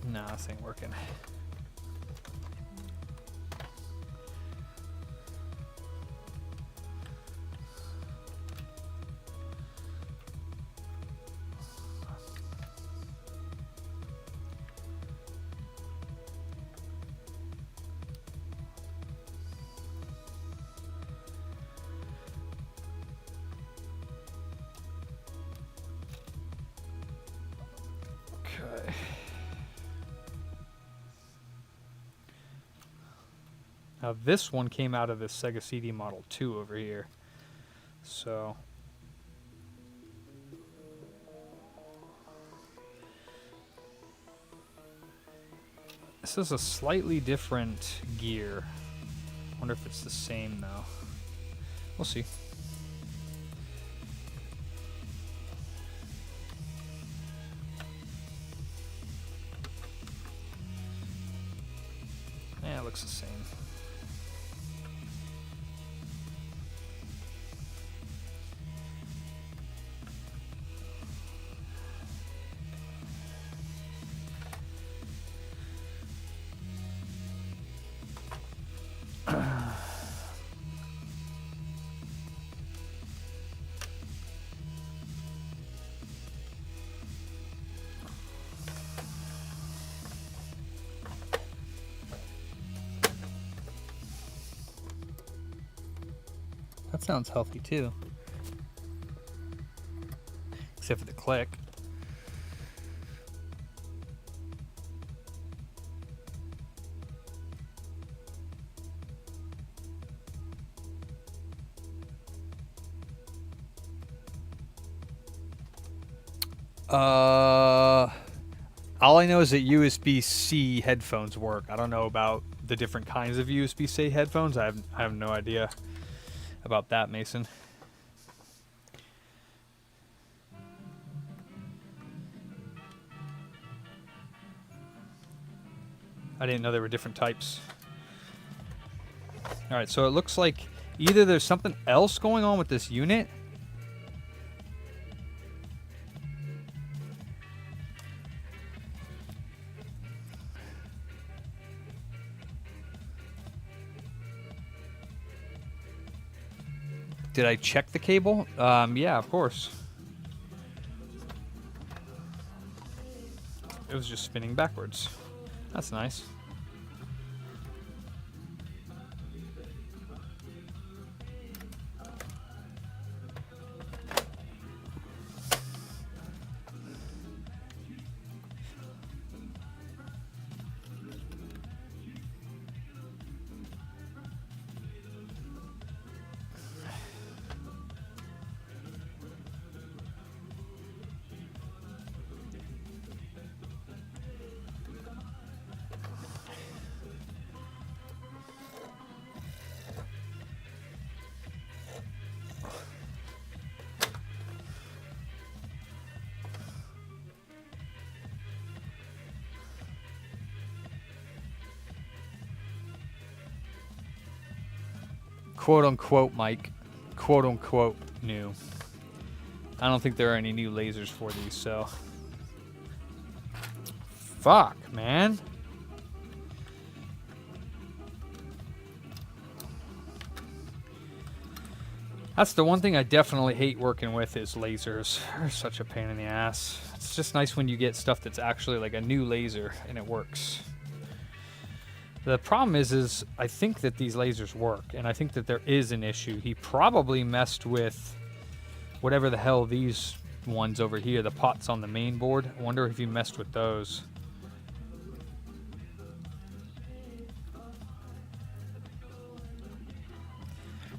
No, this ain't working. Okay. Now this one came out of the Sega CD Model 2 over here. So this is a slightly different gear. Wonder if it's the same though. We'll see. Yeah, it looks the same. sounds healthy too. Except for the click. All I know is that USB-C headphones work. I don't know about the different kinds of USB-C headphones. I have no idea about that, Mason. I didn't know there were different types. All right, so it looks like either there's something else going on with this unit. Did I check the cable? Yeah, of course. It was just spinning backwards. That's nice. Quote unquote, Mike. Quote unquote new. I don't think there are any new lasers for these, so. Fuck, man. That's the one thing I definitely hate working with is lasers. They're such a pain in the ass. It's just nice when you get stuff that's actually like a new laser and it works. The problem is I think that these lasers work, and I think that there is an issue. He probably messed with whatever the hell these ones over here, the pots on the main board. I wonder if he messed with those.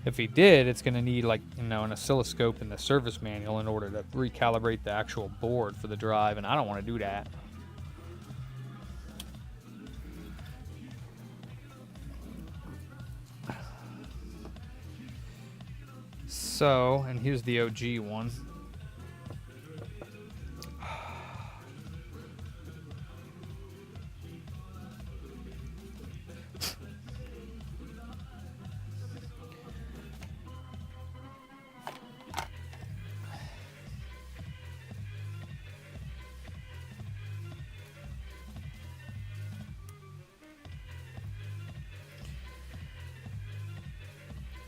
If he did, it's going to need, like, you know, an oscilloscope in the service manual in order to recalibrate the actual board for the drive, and I don't want to do that. So, and here's the OG one.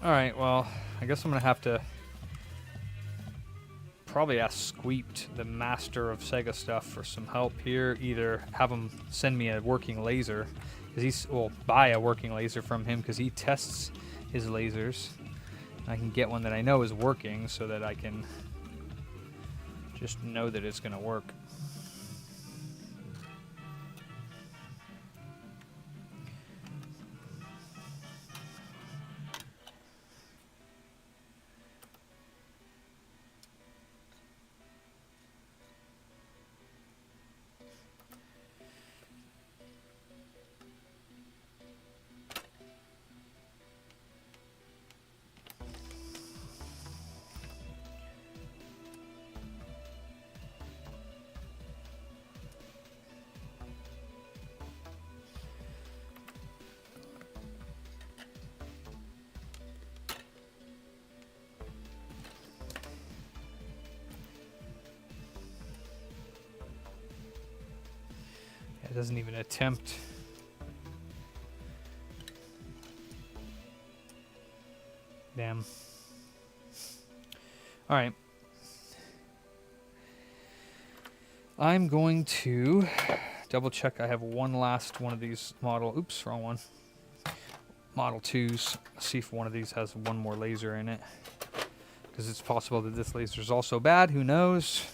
Alright, well, I guess I'm going to have to probably ask Squeeped, the master of Sega stuff, for some help here. Either have him send me a working laser, because he's, well, buy a working laser from him, because he tests his lasers. I can get one that I know is working so that I can just know that it's going to work. It doesn't even attempt. Damn. All right. I'm going to double check. I have one last one of these model. Oops, wrong one. Model 2s. See if one of these has one more laser in it. Because it's possible that this laser is also bad. Who knows?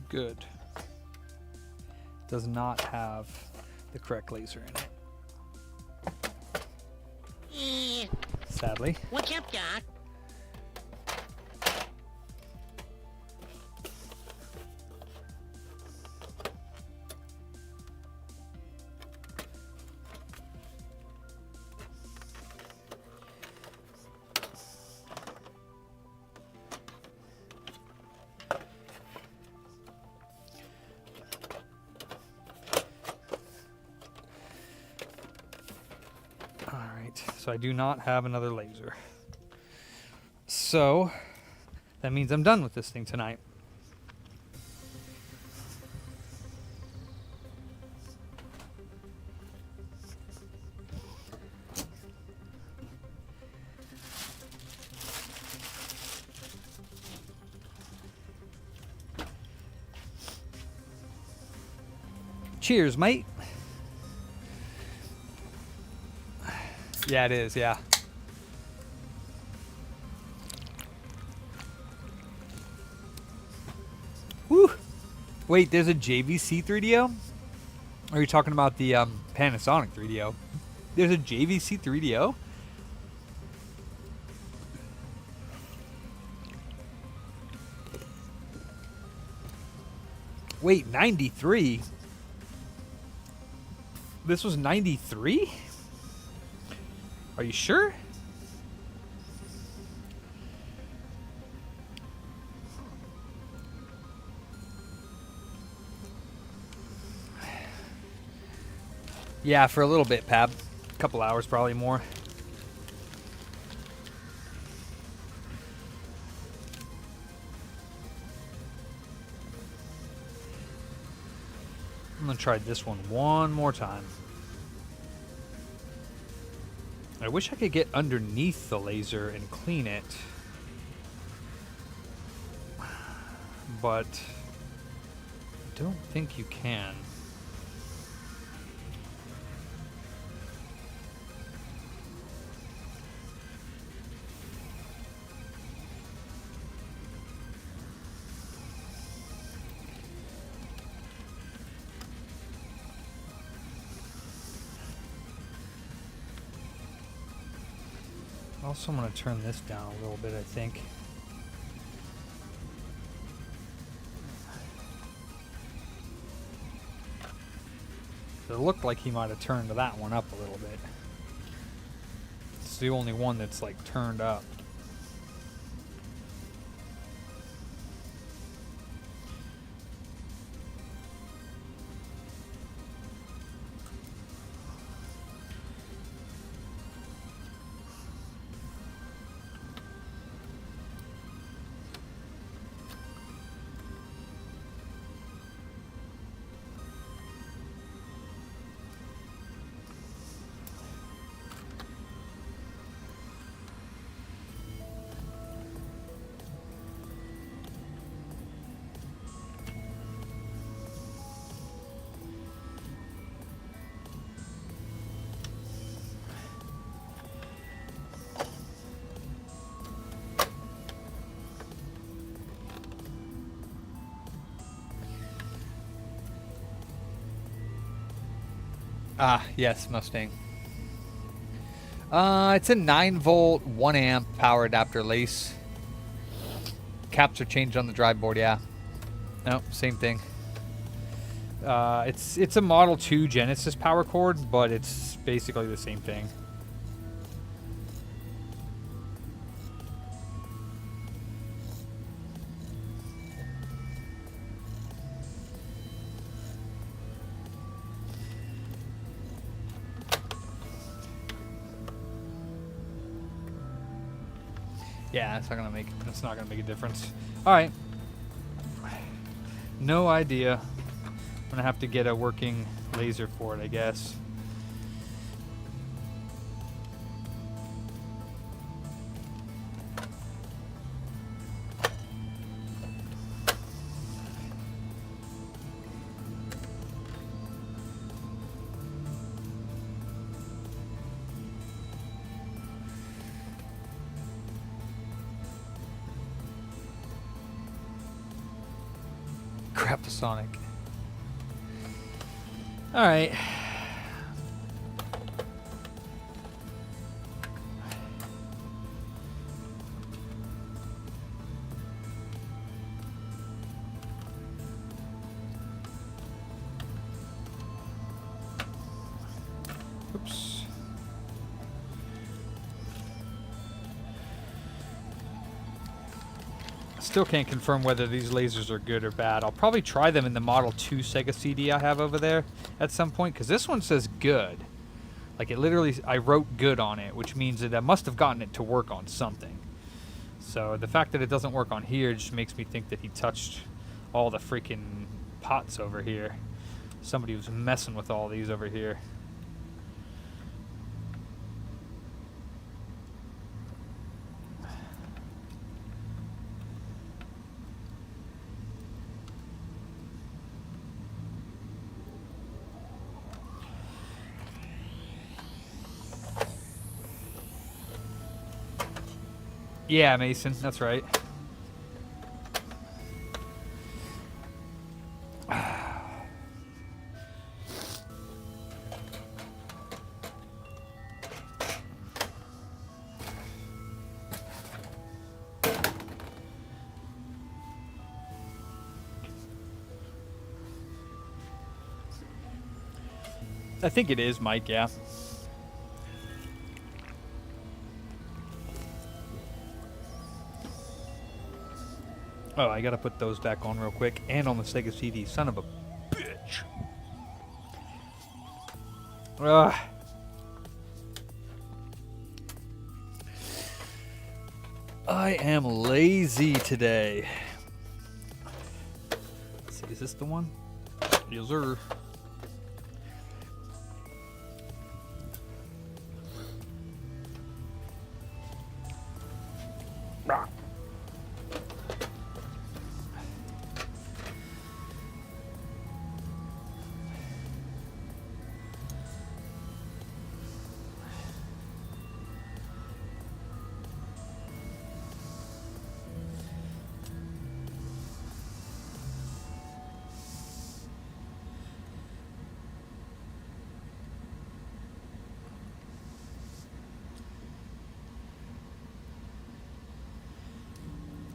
Good. Does not have the correct laser in it. Sadly. What's up, Doc? So I do not have another laser. So that means I'm done with this thing tonight. Cheers, mate. Yeah, it is, yeah. Woo! Wait, there's a JVC 3DO? Or are you talking about the Panasonic 3DO? There's a JVC 3DO? Wait, 93? This was 93? Are you sure? Yeah, for a little bit, Pab. A couple hours, probably more. I'm gonna try this one more time. I wish I could get underneath the laser and clean it. But I don't think you can. Also, I'm going to turn this down a little bit, I think. It looked like he might have turned that one up a little bit. It's the only one that's like turned up. Ah, yes, Mustang. It's a 9-volt, 1-amp power adapter lace. Caps are changed on the drive board, yeah. No, same thing. It's a Model 2 Genesis power cord, but it's basically the same thing. Yeah, it's not gonna make a difference. All right. No idea. I'm gonna have to get a working laser for it, I guess. Crap, the Sonic. All right. Oops. Still can't confirm whether these lasers are good or bad. I'll probably try them in the Model 2 Sega CD I have over there at some point, because this one says good. Like, it literally, I wrote good on it, which means that I must have gotten it to work on something. So the fact that it doesn't work on here just makes me think that he touched all the freaking pots over here. Somebody was messing with all these over here. Yeah, Mason, that's right. I think it is, Mike, yeah. Oh, I gotta put those back on real quick, and on the Sega CD, son of a bitch. Ugh. I am lazy today. Let's see, is this the one? Yes, sir.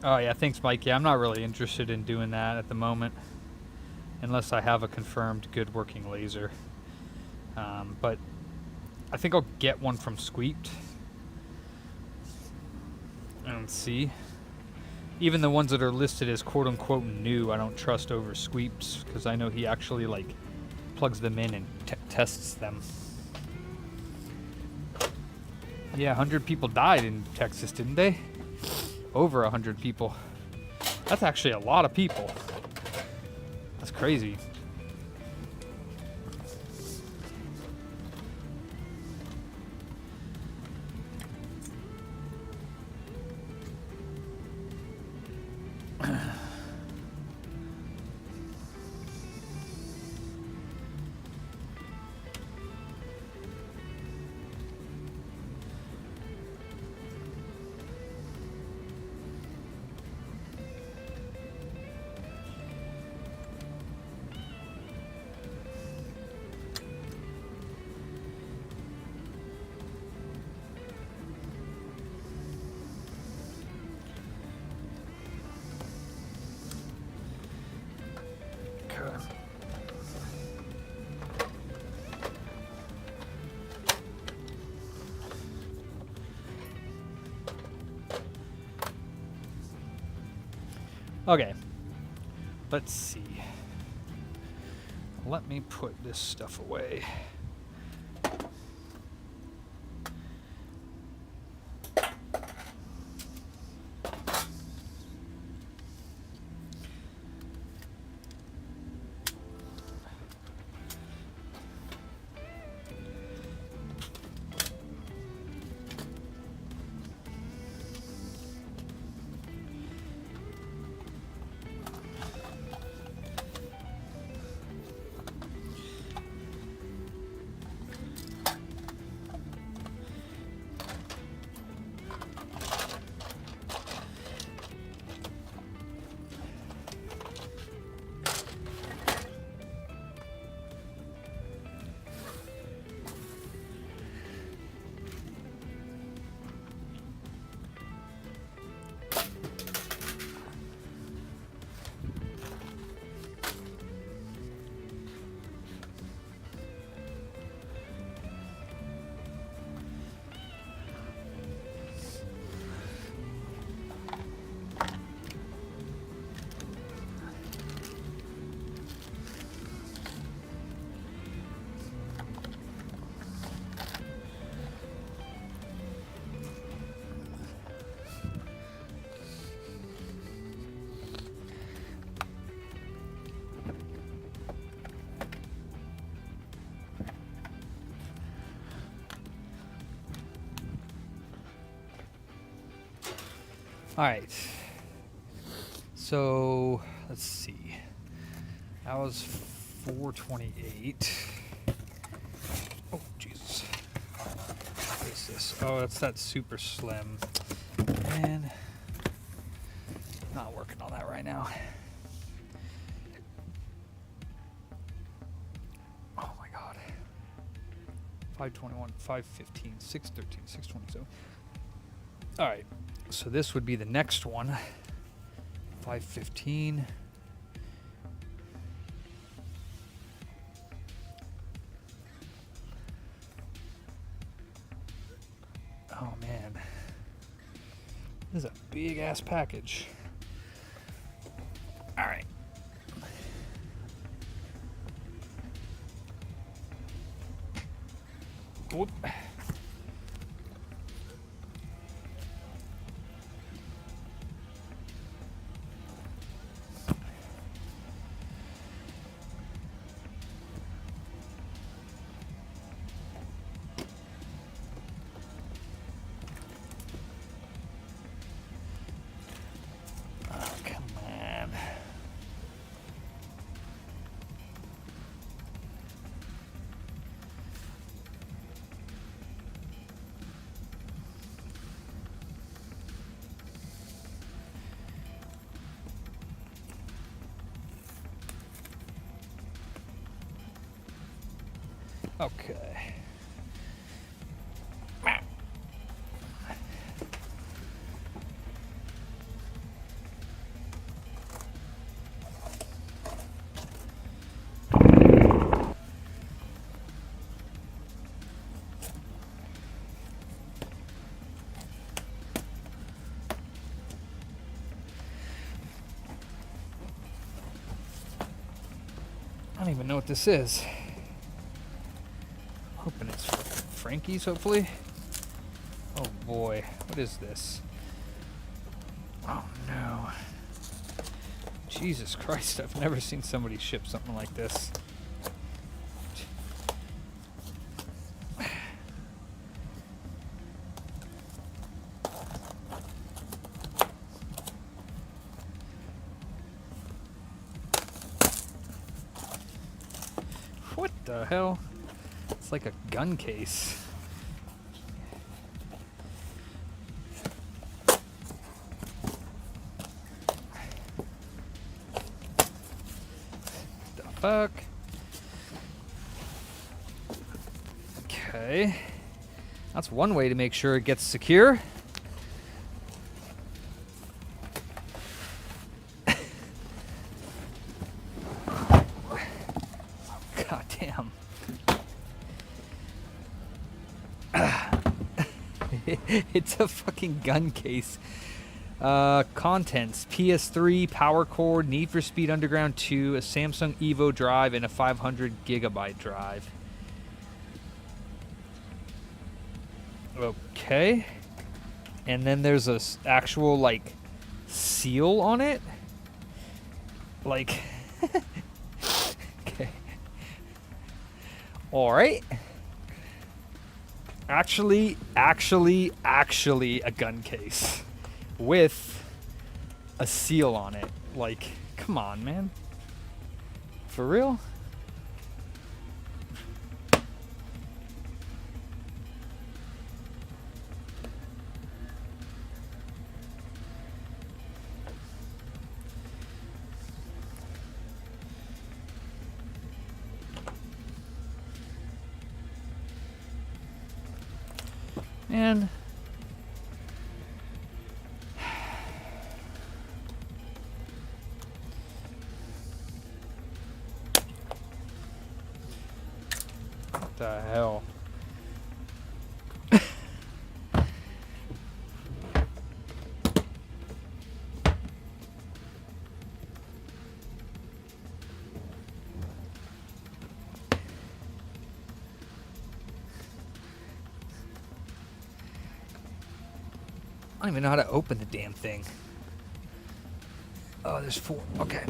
Oh yeah, thanks Mike. Yeah, I'm not really interested in doing that at the moment, unless I have a confirmed good working laser. But I think I'll get one from Squeeped and see. Even the ones that are listed as quote unquote new, I don't trust over Squeep's, because I know he actually like plugs them in and tests them. Yeah, 100 people died in Texas, didn't they? Over 100 people. That's actually a lot of people. That's crazy. Okay, let's see. Let me put this stuff away. All right. So let's see. That was 428. Oh Jesus! What is this? Oh, that's that super slim. Man, not working on that right now. Oh my God. 521, 515, 613, 627. All right. So this would be the next one. 515. Oh man. This is a big ass package. All right. Whoop. Oh, come on. Okay. I don't even know what this is. Hoping it's for Frankie's, hopefully. Oh boy, what is this? Oh no. Jesus Christ, I've never seen somebody ship something like this. What the hell? It's like a gun case. The fuck? Okay. That's one way to make sure it gets secure. God damn. It's a fucking gun case. Contents: PS3, power cord, Need for Speed Underground 2, a Samsung Evo drive, and a 500 gigabyte drive. Okay. And then there's a actual like seal on it. Like okay. All right. Actually a gun case with a seal on it. Like, come on, man. For real? Man. What the hell? I don't even know how to open the damn thing. Oh, there's 4. Okay.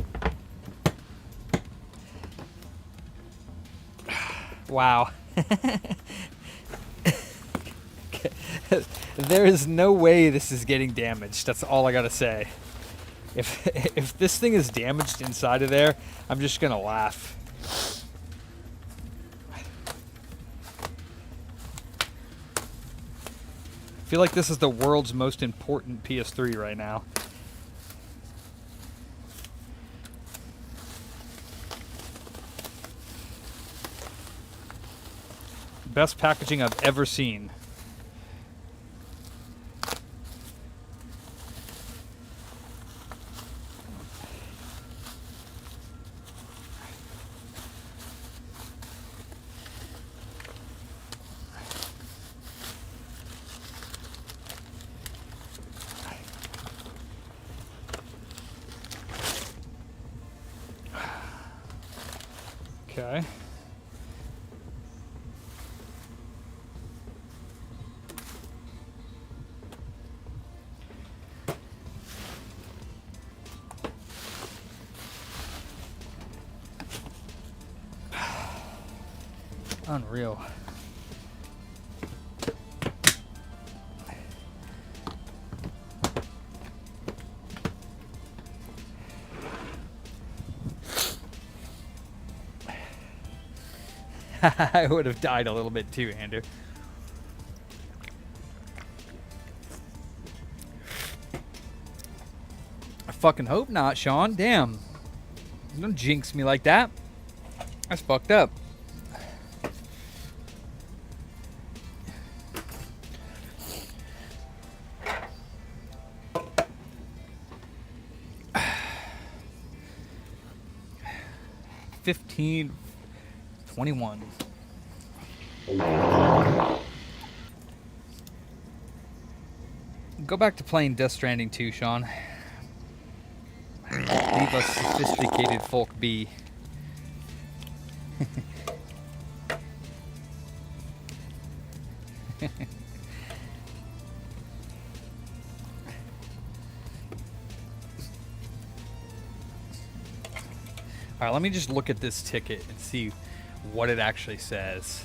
Wow. Okay. There is no way this is getting damaged. That's all I gotta say. If this thing is damaged inside of there, I'm just gonna laugh. I feel like this is the world's most important PS3 right now. Best packaging I've ever seen. Okay. Unreal. I would have died a little bit too, Andrew. I fucking hope not, Sean. Damn. Don't jinx me like that. That's fucked up. $15.21. Go back to playing Death Stranding 2, Sean. Leave us sophisticated folk be. Alright, let me just look at this ticket and see what it actually says.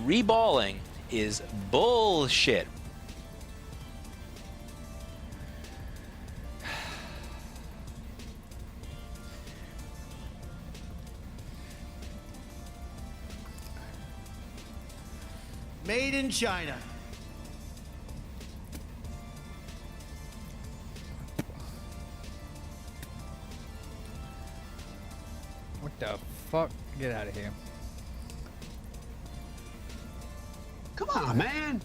Reballing is bullshit. Made in China. What the fuck? Get out of here. Come on, man.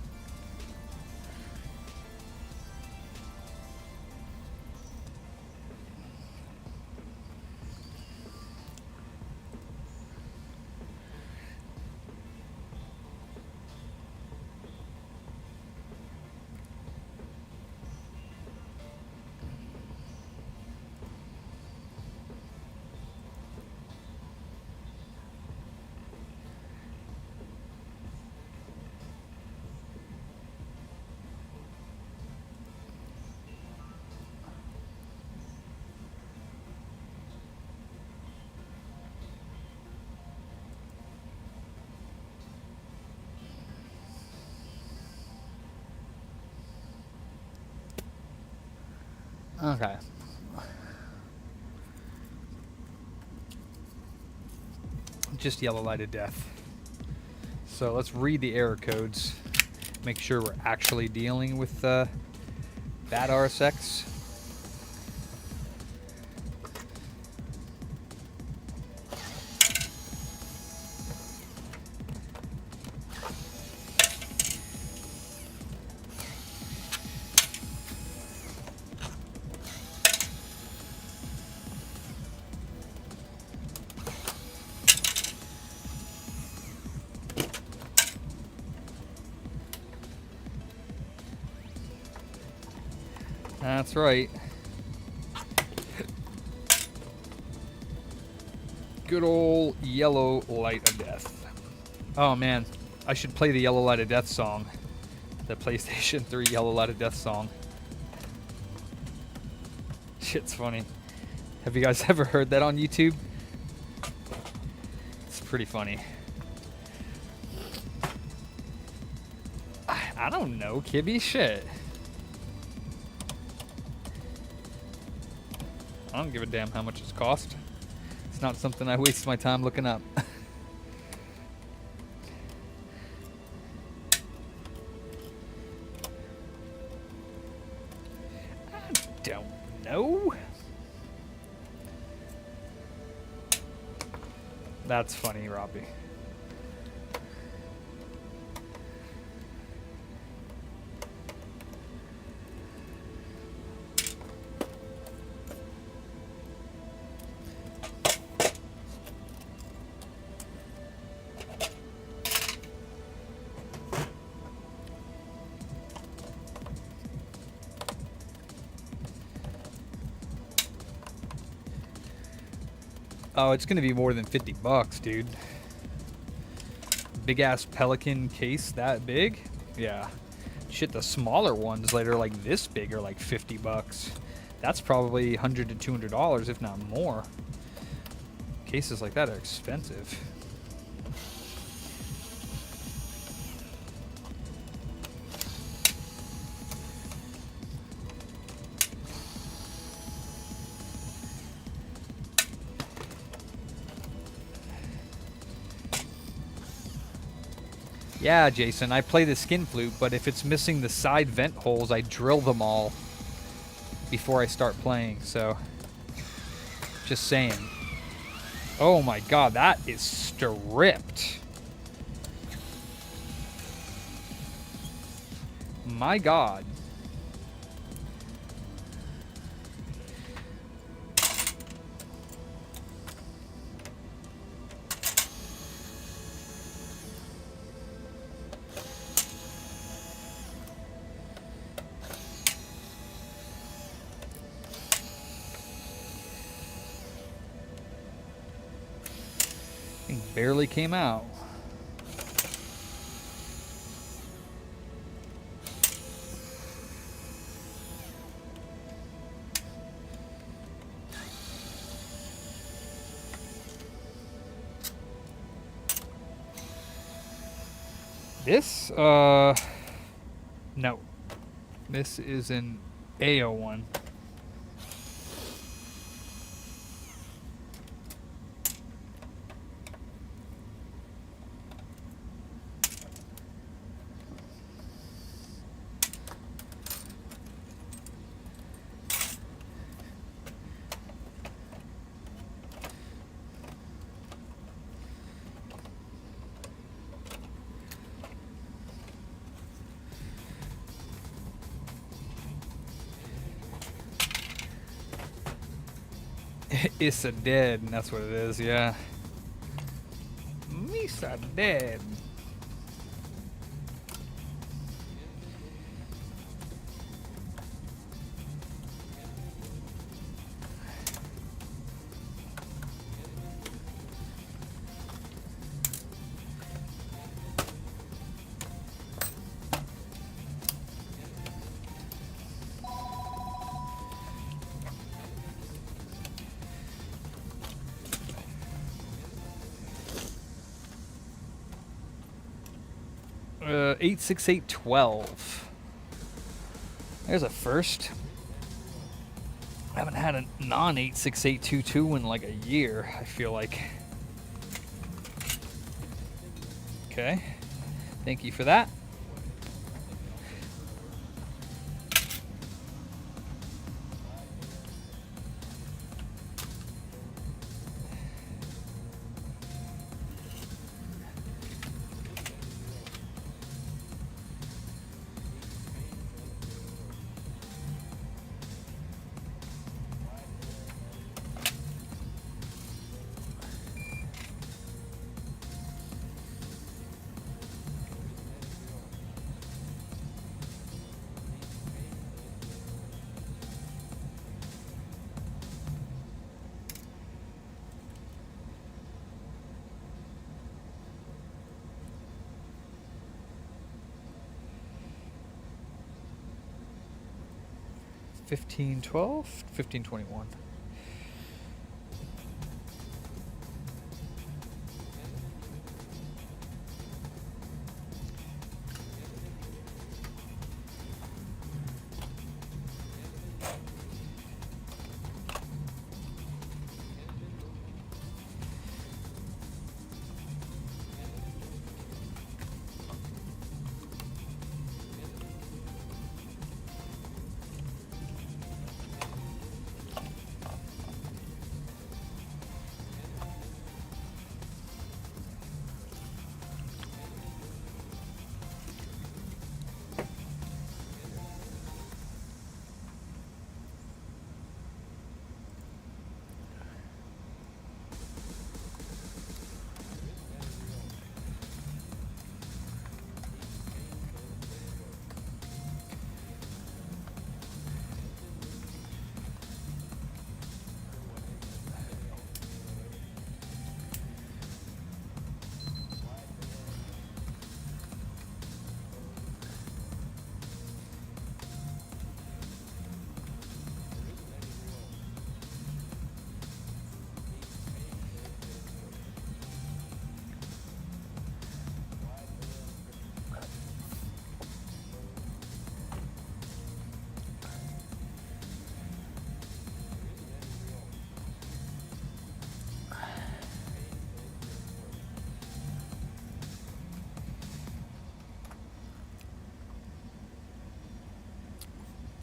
Okay. Just yellow lighted death. So let's read the error codes. Make sure we're actually dealing with bad RSX. That's right. Good old Yellow Light of Death. Oh man, I should play the Yellow Light of Death song. The PlayStation 3 Yellow Light of Death song. Shit's funny. Have you guys ever heard that on YouTube? It's pretty funny. I don't know, Kibby. Shit. I don't give a damn how much it's cost. It's not something I waste my time looking up. I don't know. That's funny, Robbie. Oh, it's gonna be more than 50 bucks, dude. Big ass Pelican case that big? Yeah. Shit, the smaller ones that are like this big are like 50 bucks. That's probably $100 to $200, if not more. Cases like that are expensive. Yeah, Jason, I play the skin flute, but if it's missing the side vent holes, I drill them all before I start playing, so just saying. Oh my god, that is stripped. My god. Barely came out. This, no. This is an AO one. It's a dead, and that's what it is, yeah. Misa dead. Uh, 86812. There's a first. I haven't had a non-86822 in like a year, I feel like. Okay. Thank you for that. 1512, 1521.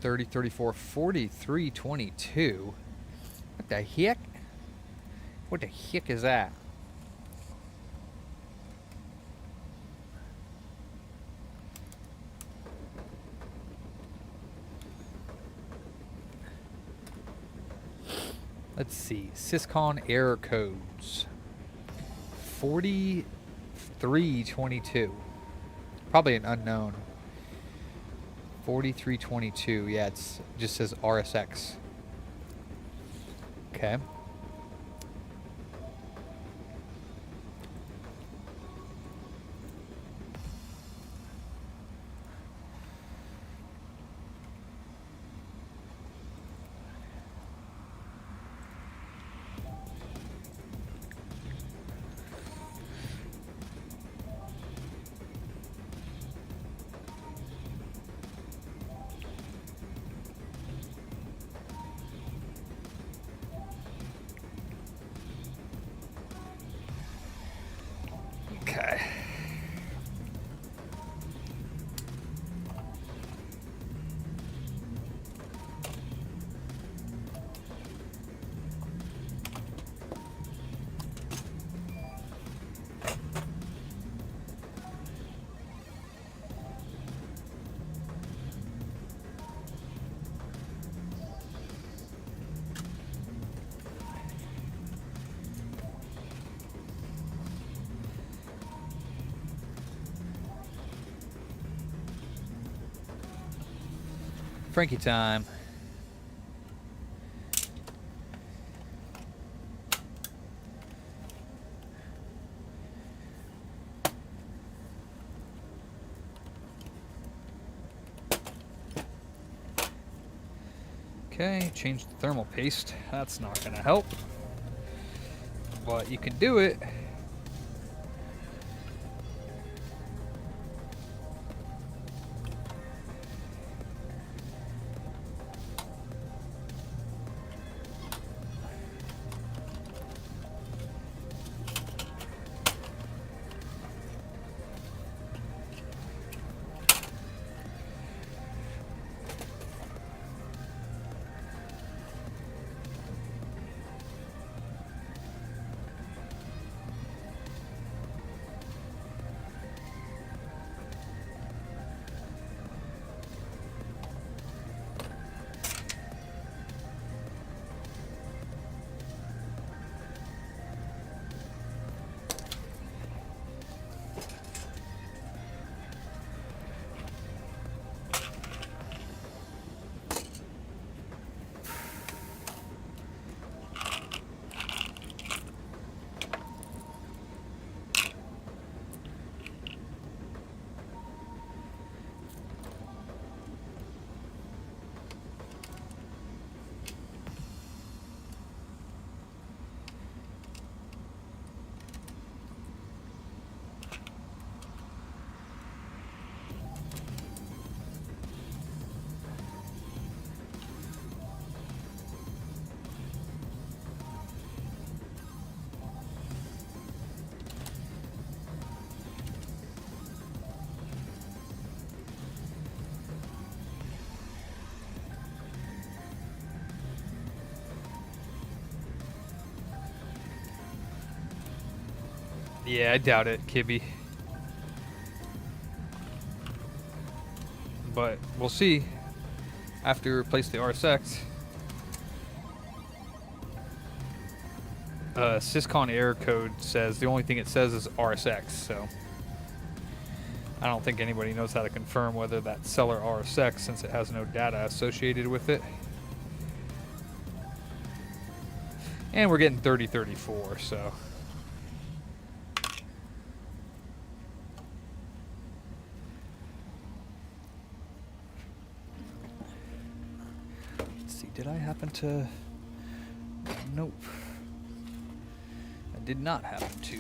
$30, $34, $43, $22. What the heck? What the heck is that? Let's see. Syscon error codes. 4322. Probably an unknown. 4322. Yeah, it just says RSX. Okay. Okay. Frankie time. Okay, change the thermal paste. That's not going to help. But you can do it. Yeah, I doubt it, Kibby. But we'll see after we replace the RSX. Syscon error code says the only thing it says is RSX, so I don't think anybody knows how to confirm whether that's seller RSX since it has no data associated with it. And we're getting 3034, so. Let's see, did I happen to? Nope. I did not happen to.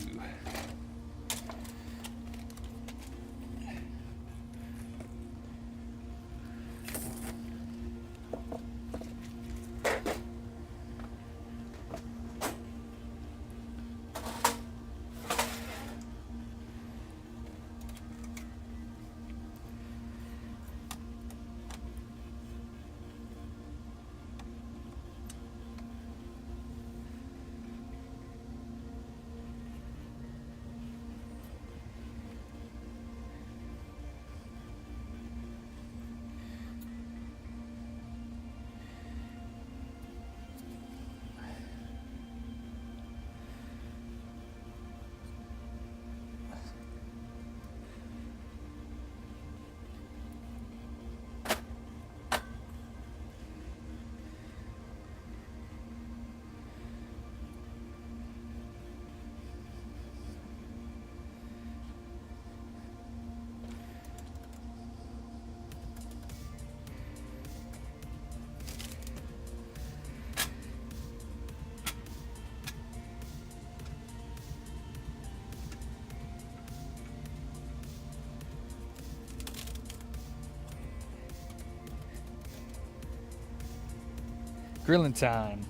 Grilling time.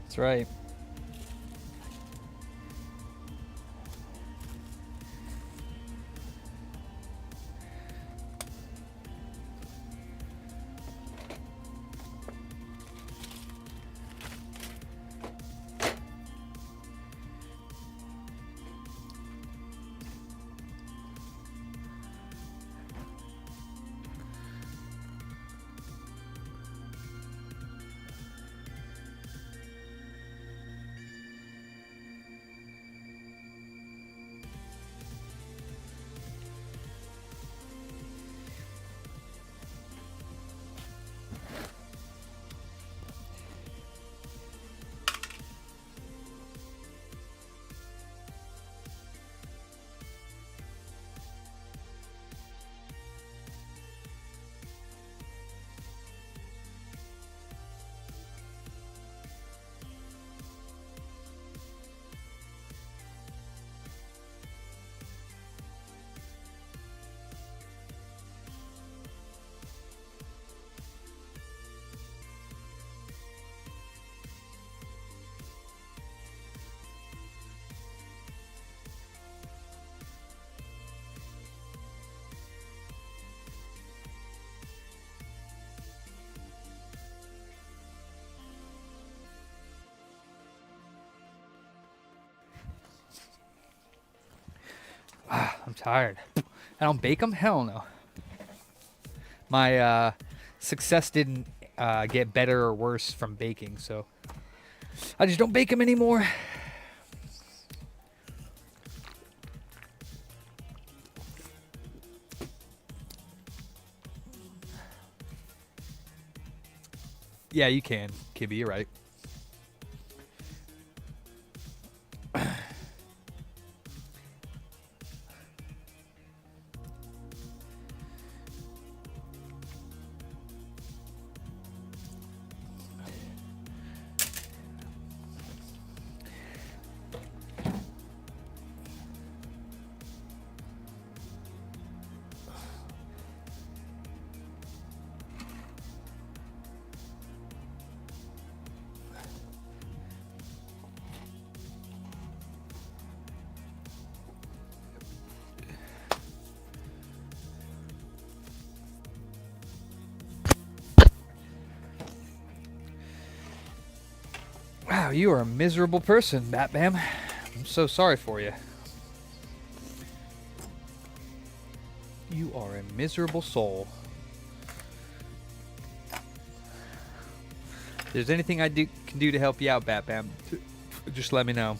That's right. I'm tired. I don't bake them? Hell no. My success didn't get better or worse from baking, so I just don't bake them anymore. Yeah, you can, Kibby, you're right. Wow, you are a miserable person, Bat Bam. I'm so sorry for you. You are a miserable soul. If there's anything I can do to help you out, Batman, just let me know.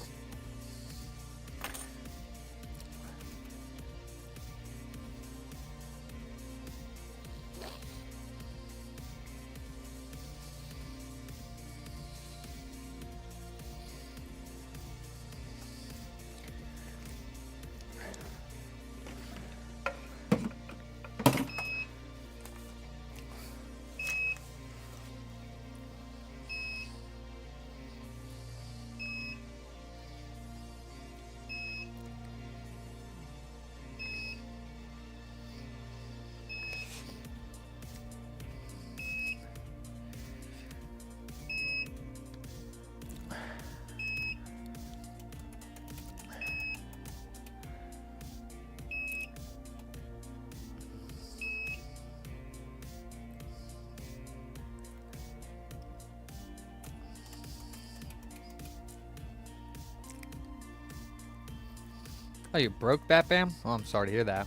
Oh, you broke, Bat Bam? Oh, I'm sorry to hear that.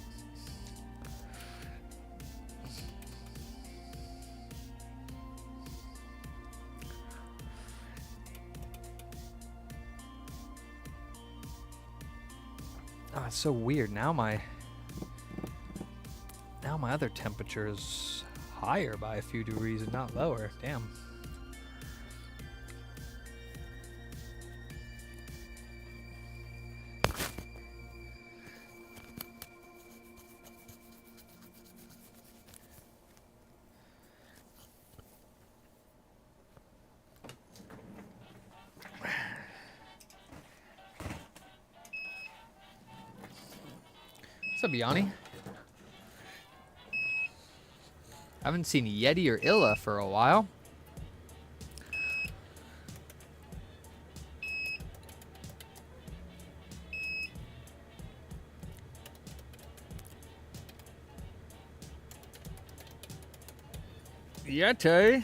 Oh, it's so weird. Now my other temperature is higher by a few degrees and not lower. Damn. What's up, Yanni? I haven't seen Yeti or Illa for a while. Yeti.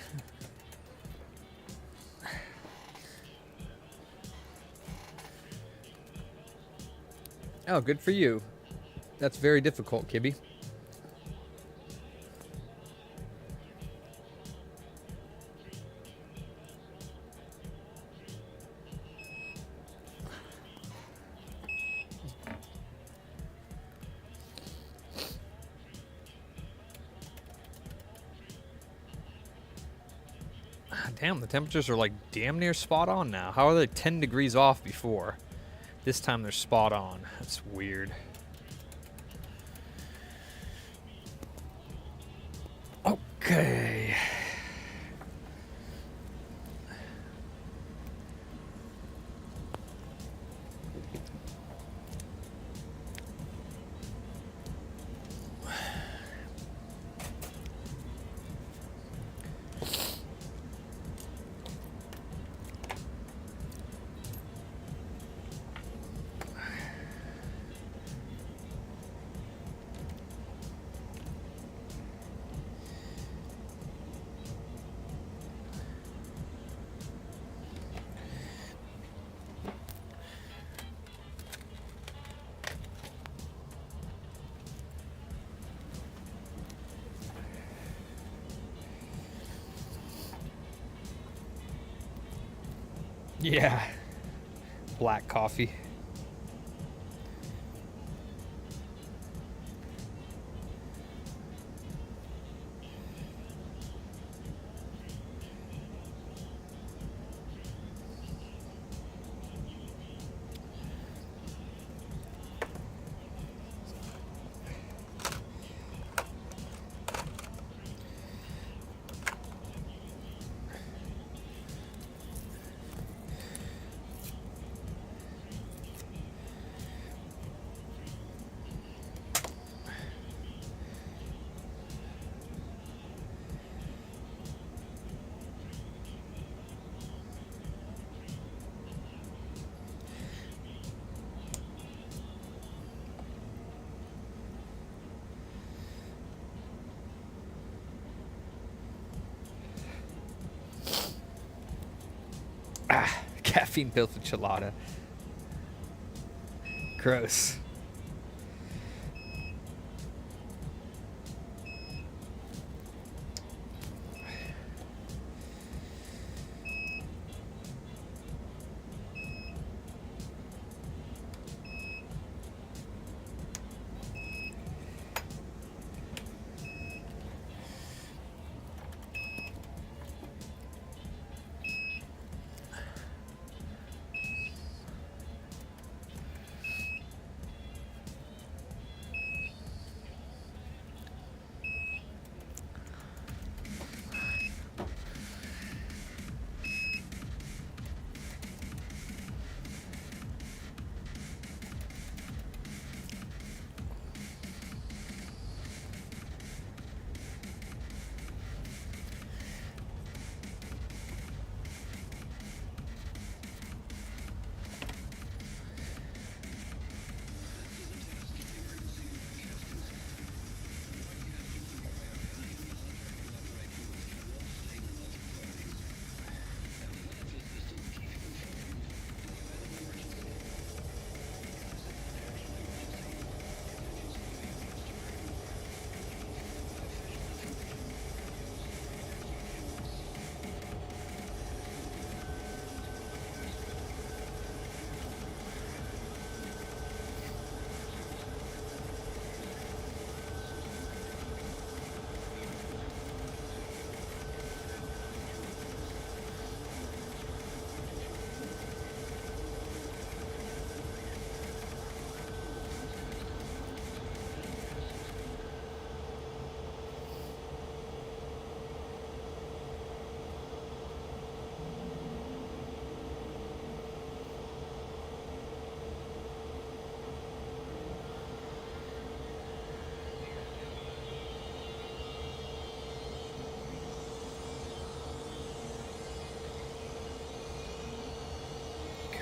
Oh, good for you. That's very difficult, Kibby. Damn, the temperatures are like damn near spot on now. How are they 10 degrees off before? This time they're spot on. That's weird. Okay. Yeah. Black coffee. Caffeine pills with chilada. Gross.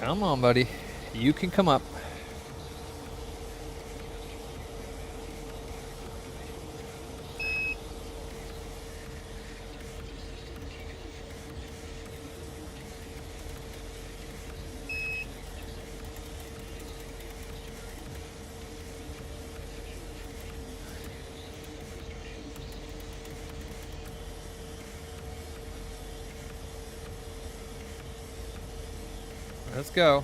Come on, buddy. You can come up. Let's go.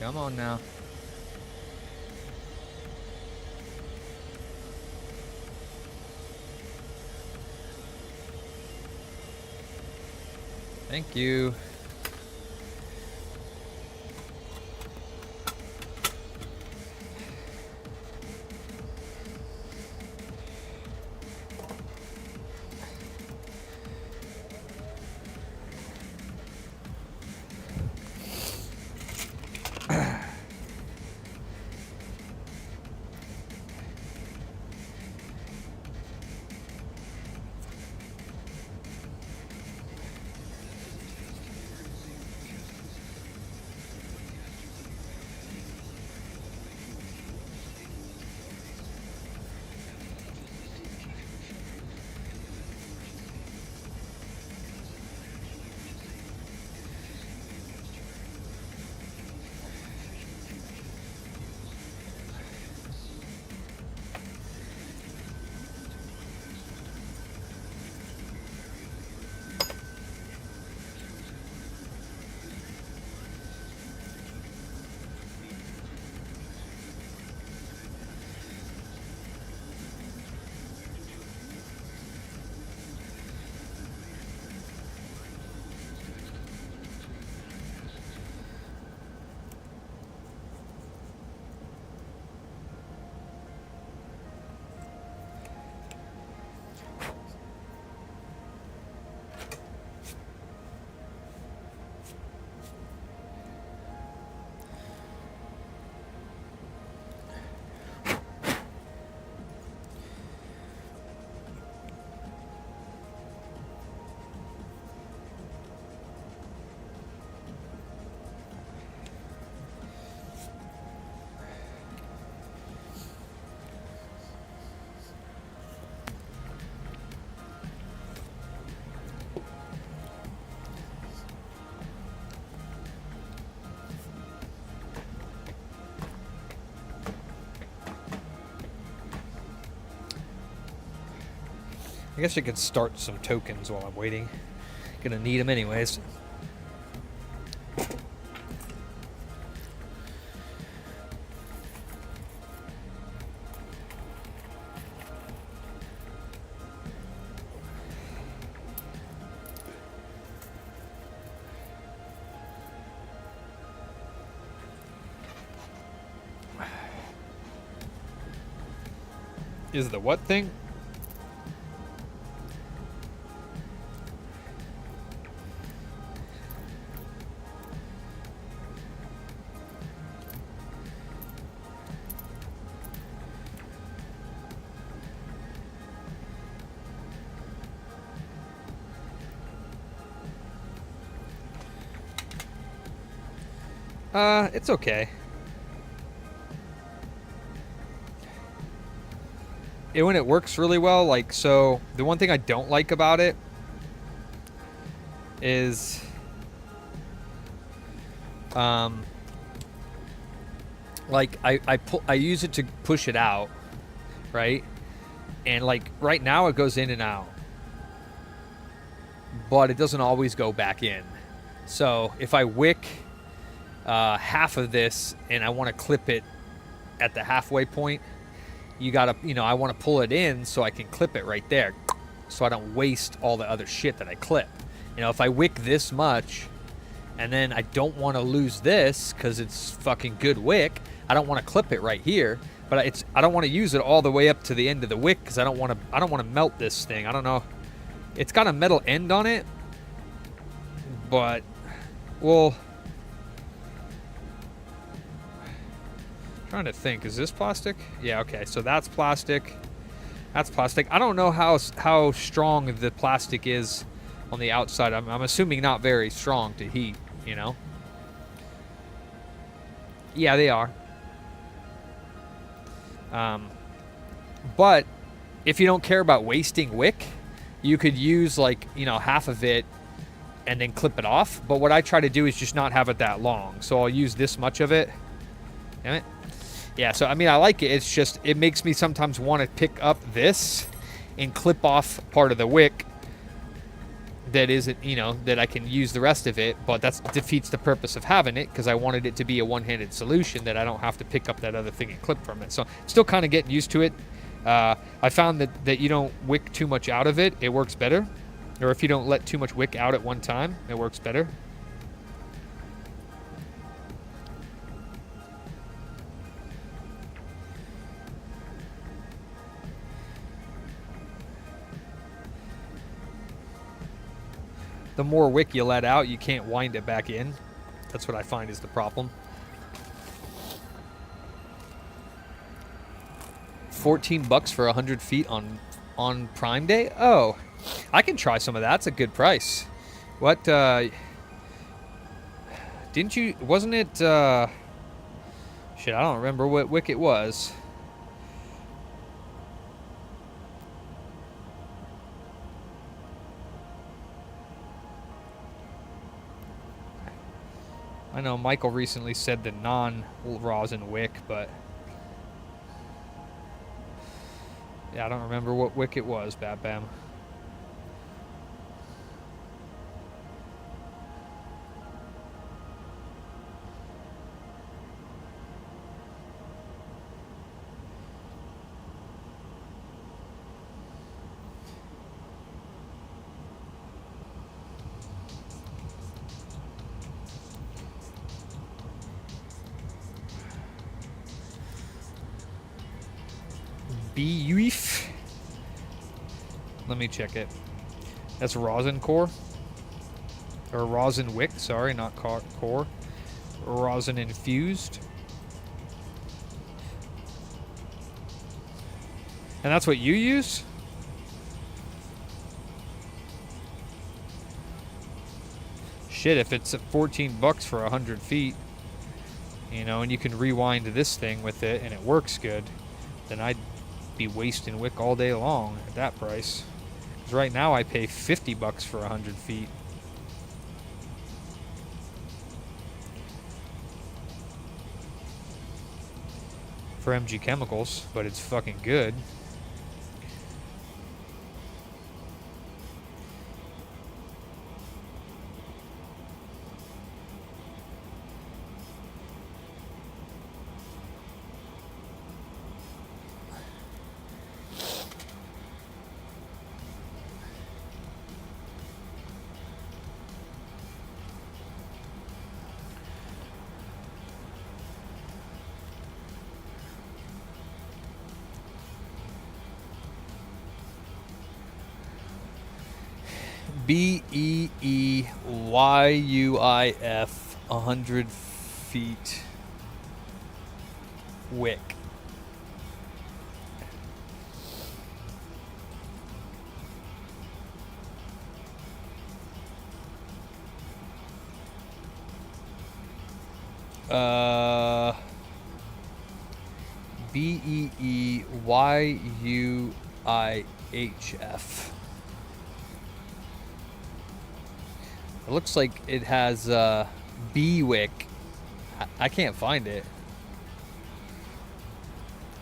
Come on now. Thank you. I guess I could start some tokens while I'm waiting. Gonna need them anyways. Is the what thing? It's okay. When it works really well, like, so the one thing I don't like about it is like I use it to push it out, right? And like right now it goes in and out, but it doesn't always go back in. So if I wick half of this and I want to clip it at the halfway point, you gotta, I want to pull it in so I can clip it right there, so I don't waste all the other shit that I clip. If I wick this much and then I don't want to lose this because it's fucking good wick, I don't want to clip it right here, but I don't want to use it all the way up to the end of the wick because I don't want to melt this thing. I don't know. It's got a metal end on it, but well, trying to think, is this plastic? Yeah, okay, so that's plastic. That's plastic. I don't know how strong the plastic is on the outside. I'm assuming not very strong to heat, Yeah, they are. But if you don't care about wasting wick, you could use like, you know, half of it and then clip it off. But what I try to do is just not have it that long. So I'll use this much of it. Damn it. Yeah, so I mean, I like it. It's just, it makes me sometimes want to pick up this and clip off part of the wick that isn't, you know, that I can use the rest of it, but that defeats the purpose of having it because I wanted it to be a one-handed solution that I don't have to pick up that other thing and clip from it. So still kind of getting used to it. I found that you don't wick too much out of it, it works better. Or if you don't let too much wick out at one time, it works better. The more wick you let out, you can't wind it back in. That's what I find is the problem. 14 bucks for 100 feet on Prime Day? Oh, I can try some of that. That's a good price. What, didn't you, wasn't it, shit, I don't remember what wick it was. I know Michael recently said the non-rosin wick, but yeah, I don't remember what wick it was, Bam Bam. Beef. Let me check it. That's rosin core. Or rosin wick, sorry, not core. Rosin infused. And that's what you use? Shit, if it's at 14 bucks for 100 feet, you know, and you can rewind this thing with it and it works good, then I'd be wasting wick all day long at that price. Because right now I pay 50 bucks for 100 feet. For MG Chemicals, but it's fucking good. BEEYUIF 100 feet wick. BEEYUIHF. It looks like it has bee wick. I can't find it.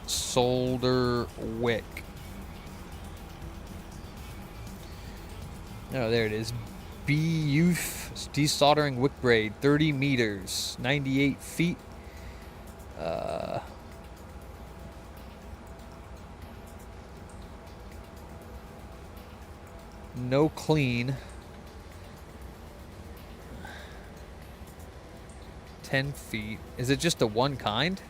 Solder wick. Oh, there it is. BEEYUIF desoldering wick braid, 30 meters, 98 feet. No clean. 10 feet. Is it just the one kind?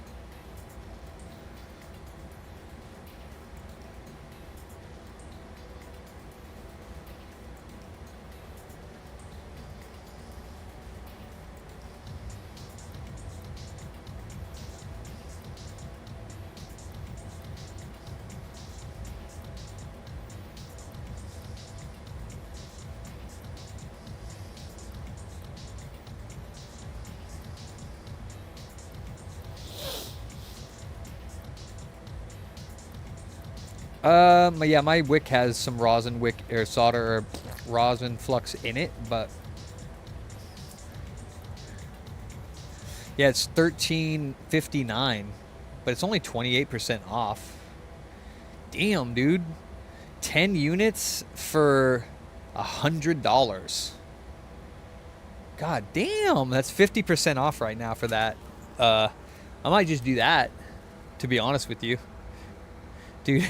Yeah, my wick has some rosin wick or solder or rosin flux in it, but yeah, it's $13.59, but it's only 28% off. Damn, dude, 10 units for $100. God damn, that's 50% off right now for that. I might just do that, to be honest with you. Dude,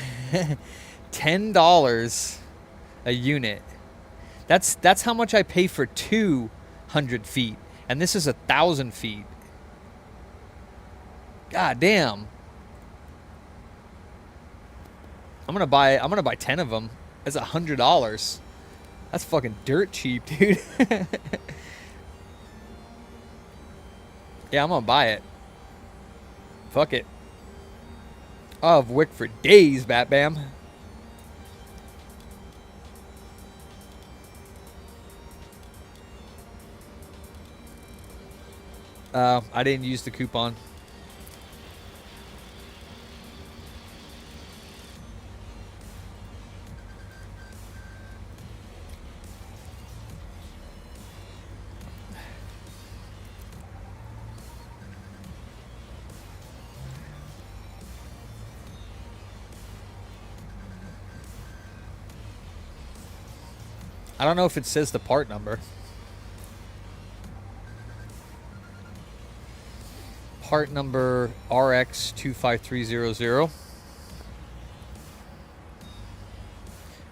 $10 a unit. That's how much I pay for 200 feet, and this is 1,000 feet. God damn. I'm gonna buy 10 of them. That's $100. That's fucking dirt cheap, dude. Yeah, I'm gonna buy it. Fuck it. I'll have wick for days, Bat Bam. I didn't use the coupon. I don't know if it says the part number. Part number RX25300.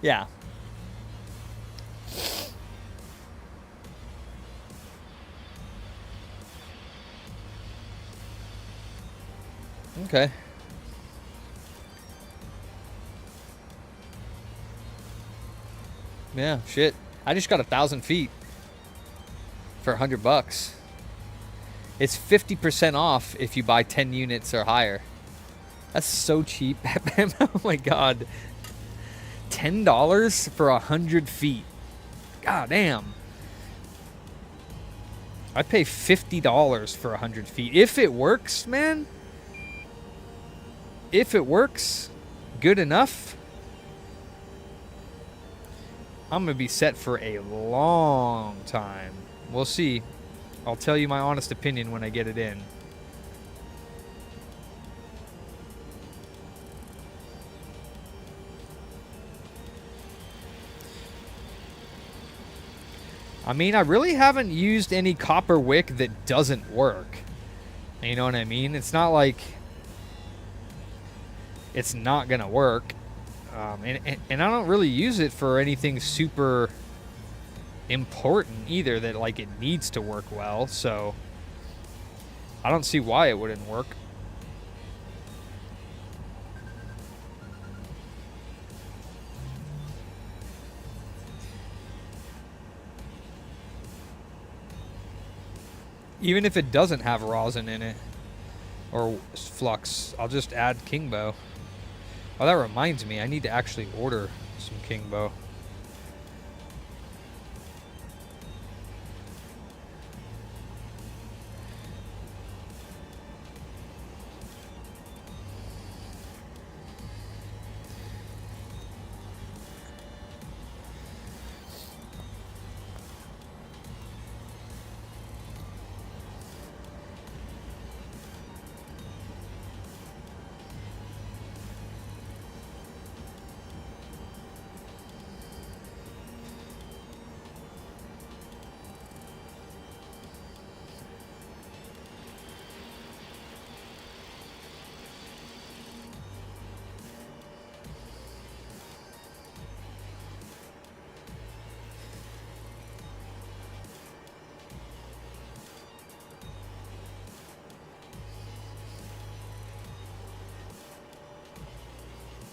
Yeah. Okay. Yeah, shit. I just got 1,000 feet for $100. It's 50% off if you buy 10 units or higher. That's so cheap. Oh my god. $10 for 100 feet. God damn. I'd pay $50 for 100 feet. If it works, man. If it works good enough, I'm going to be set for a long time. We'll see. I'll tell you my honest opinion when I get it in. I mean, I really haven't used any copper wick that doesn't work. You know what I mean? It's not like it's not going to work. And I don't really use it for anything super important either that like it needs to work well, so I don't see why it wouldn't work. Even if it doesn't have rosin in it or flux, I'll just add Kingbow. Oh, that reminds me, I need to actually order some Kingbow.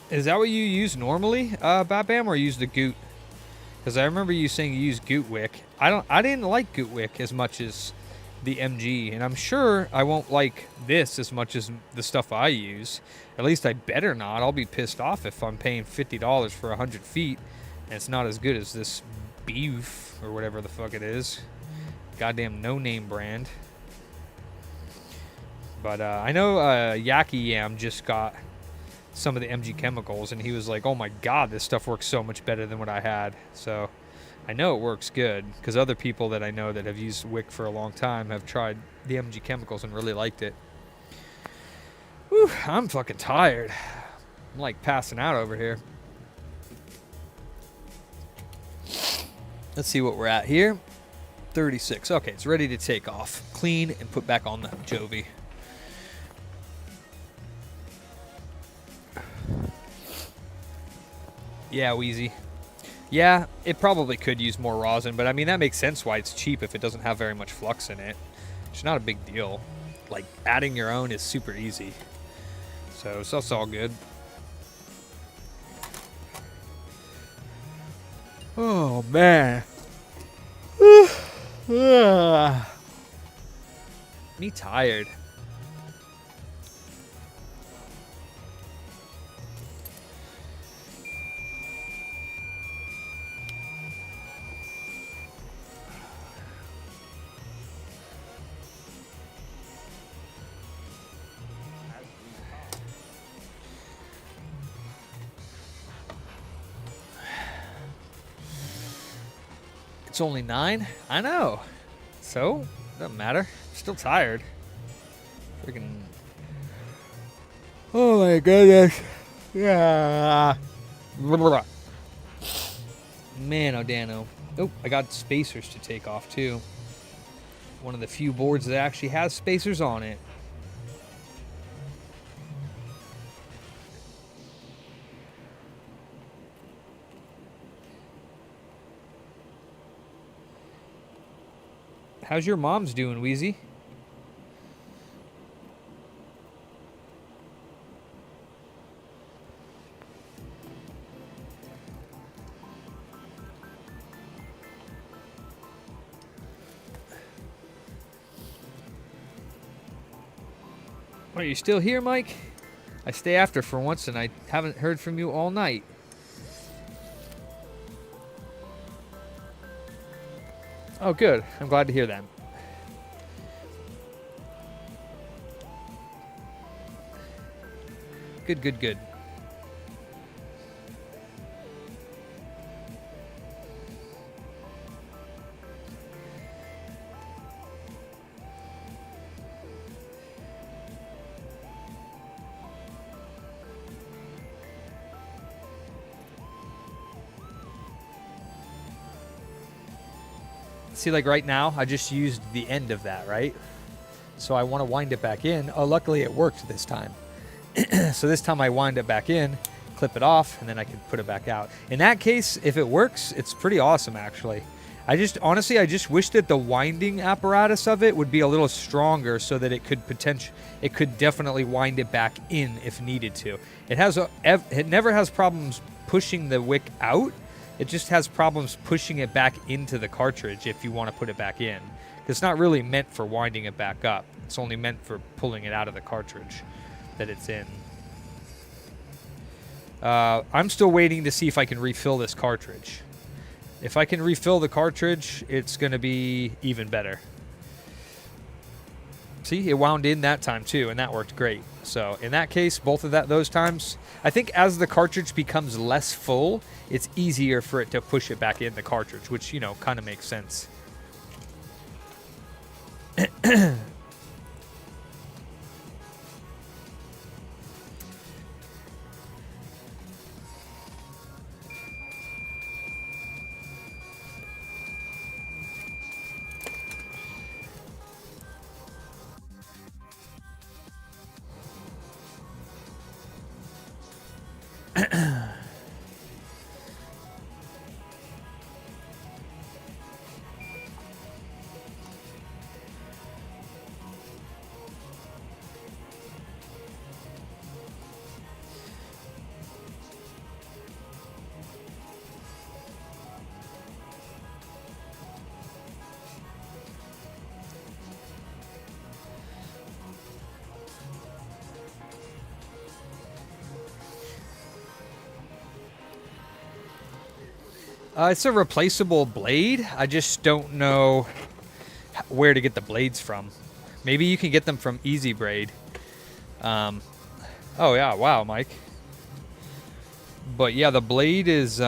Is that what you use normally, Bat Bam, or use the Goot? Because I remember you saying you use Goot Wick. I didn't like Goot Wick as much as the MG, and I'm sure I won't like this as much as the stuff I use. At least I better not. I'll be pissed off if I'm paying $50 for 100 feet, and it's not as good as this beef or whatever the fuck it is. Goddamn no-name brand. But I know Yaki Yam just got some of the MG chemicals, and he was like, "Oh my God, this stuff works so much better than what I had." So I know it works good because other people that I know that have used wick for a long time have tried the MG chemicals and really liked it. Whew, I'm fucking tired. I'm like passing out over here. Let's see what we're at here. 36. Okay, it's ready to take off. Clean and put back on the Jovi. Yeah, Wheezy. Yeah, it probably could use more rosin, but I mean, that makes sense why it's cheap if it doesn't have very much flux in it. It's not a big deal. Like, adding your own is super easy. So it's all good. Oh, man. Me tired. It's only 9? I know. So, doesn't matter. Still tired. Freaking. Oh my goodness. Yeah. Man, oh Dano. Oh, I got spacers to take off too. One of the few boards that actually has spacers on it. How's your mom's doing, Wheezy? Are you still here, Mike? I stay after for once and I haven't heard from you all night. Oh, good. I'm glad to hear that. Good, good, good. See, like right now, I just used the end of that, right? So I want to wind it back in. Oh, luckily it worked this time. So this time I wind it back in, clip it off, and then I can put it back out. In that case, if it works, it's pretty awesome, actually. Honestly, I just wish that the winding apparatus of it would be a little stronger so that it could definitely wind it back in if needed to. It never has problems pushing the wick out. It just has problems pushing it back into the cartridge if you want to put it back in. It's not really meant for winding it back up. It's only meant for pulling it out of the cartridge that it's in. I'm still waiting to see if I can refill this cartridge. If I can refill the cartridge, it's going to be even better. See, it wound in that time too, and that worked great. So in that case, both of those times, I think as the cartridge becomes less full, it's easier for it to push it back in the cartridge, which, you know, kind of makes sense. It's a replaceable blade. I just don't know where to get the blades from. Maybe you can get them from Easy Braid. Oh yeah, wow, Mike. But yeah, the blade is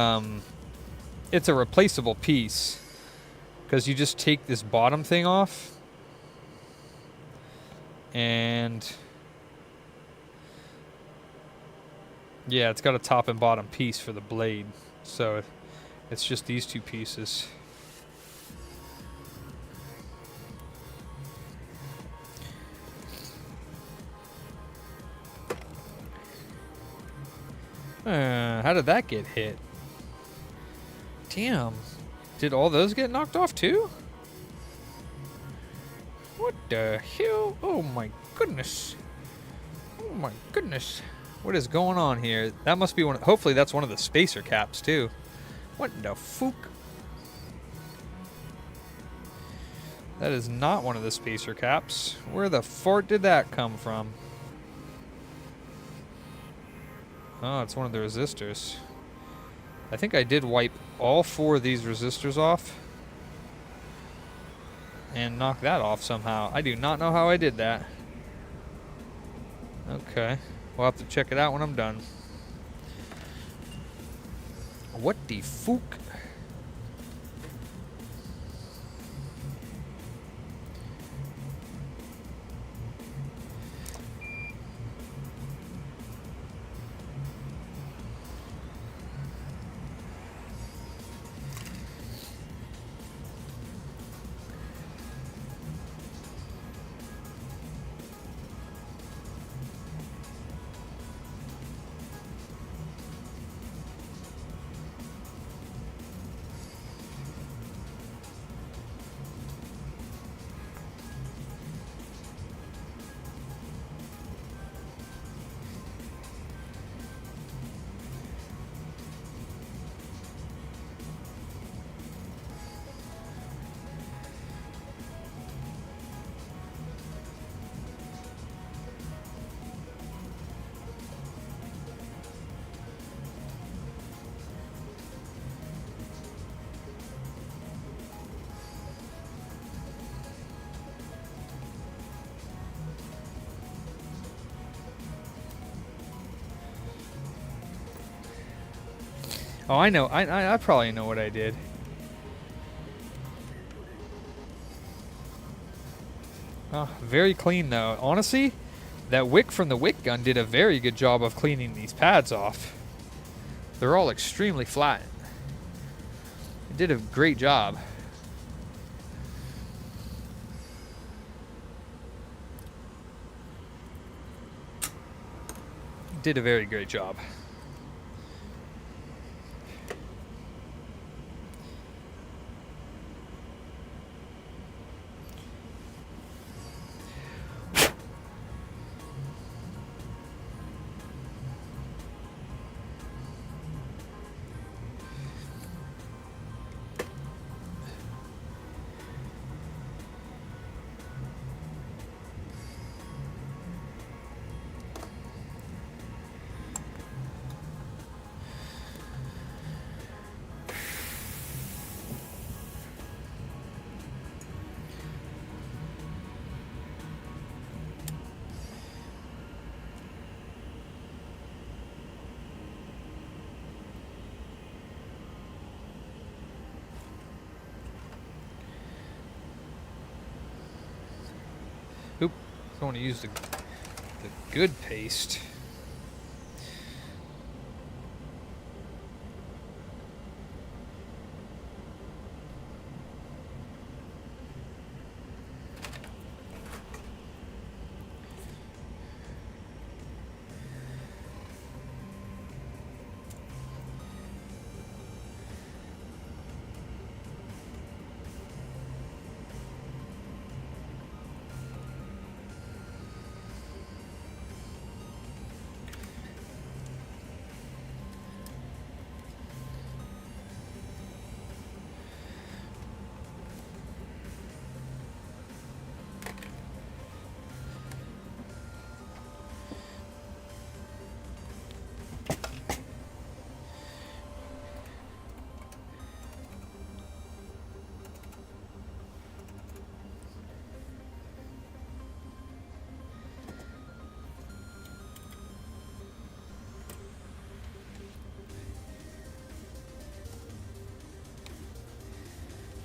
it's a replaceable piece because you just take this bottom thing off and yeah, it's got a top and bottom piece for the blade, so it's just these two pieces. How did that get hit? Damn. Did all those get knocked off too? What the hell? Oh my goodness. Oh my goodness. What is going on here? That must be one. Hopefully that's one of the spacer caps too. What the fook? That is not one of the spacer caps. Where the fart did that come from? Oh, it's one of the resistors. I think I did wipe all 4 of these resistors off and knock that off somehow. I do not know how I did that. Okay. We'll have to check it out when I'm done. What the fook? Oh, I know. I probably know what I did. Oh, very clean though. Honestly, that wick from the wick gun did a very good job of cleaning these pads off. They're all extremely flat. It did a great job. It did a very great job. Oop, I want to use the good paste.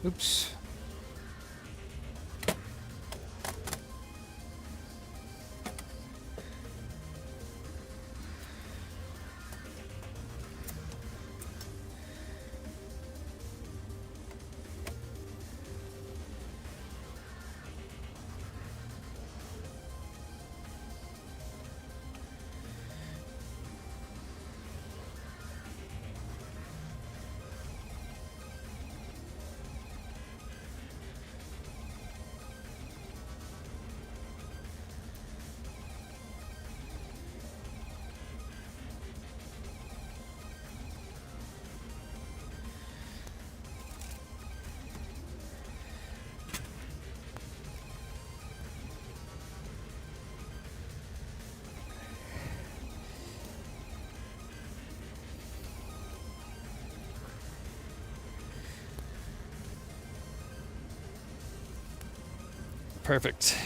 Oops. Perfect.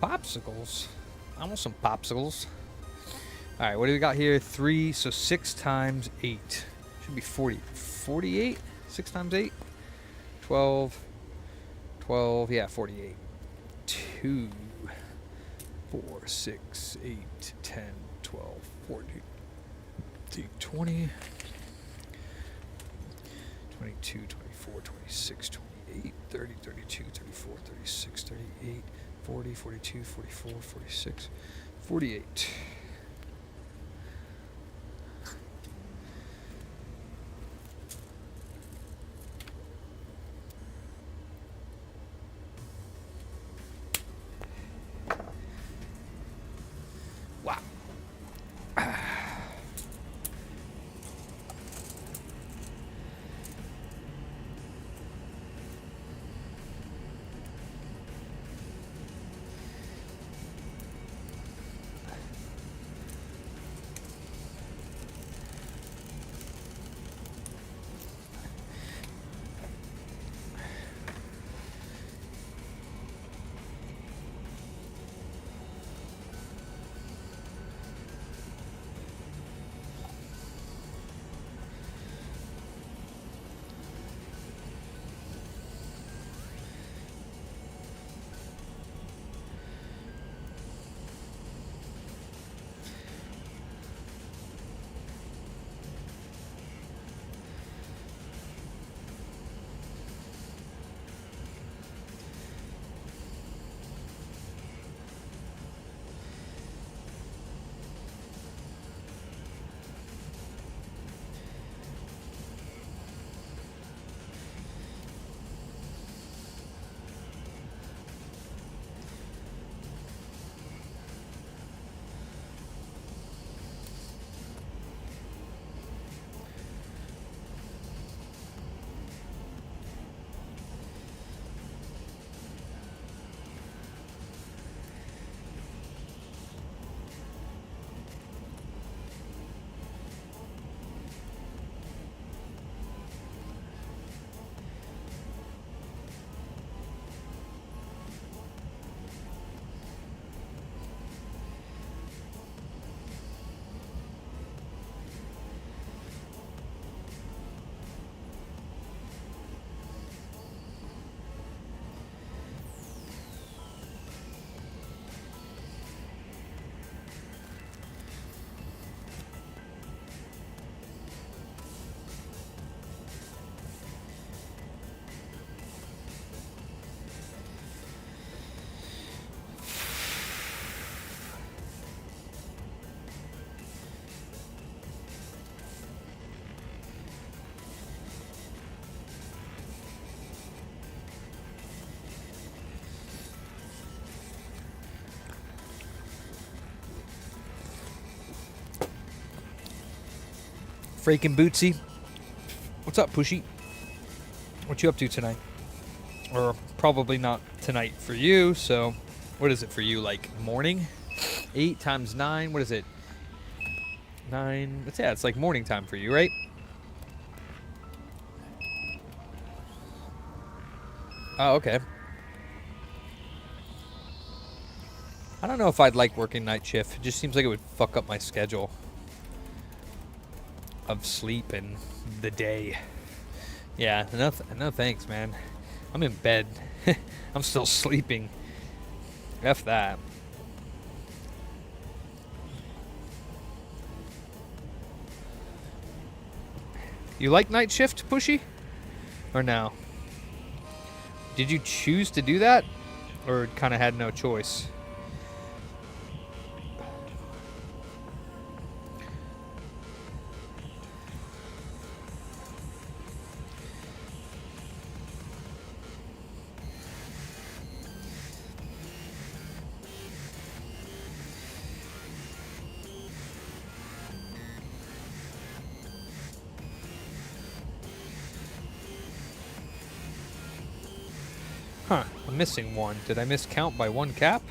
Popsicles. I want some popsicles. All right, what do we got here? 3, so 6 times 8. Should be 40. 48? 6 times 8? 12. 12, yeah, 48. 2, 4, 6, 8, 10, 12, 14, 20, 22, 24, 26, 28, 30, 32, 34, 36, 38, 40, 42, 44, 46, 48. Wow. Freaking Bootsy. What's up, Pushy? What you up to tonight? Or probably not tonight for you, so what is it for you, like morning? 8 times 9, what is it? 9, yeah, it's like morning time for you, right? Oh, okay. I don't know if I'd like working night shift. It just seems like it would fuck up my schedule of sleep and the day. Yeah, no thanks, man. I'm in bed. I'm still sleeping. F that. You like night shift, Pushy? Or no? Did you choose to do that? Or kind of had no choice? Huh, I'm missing one. Did I miscount by one cap?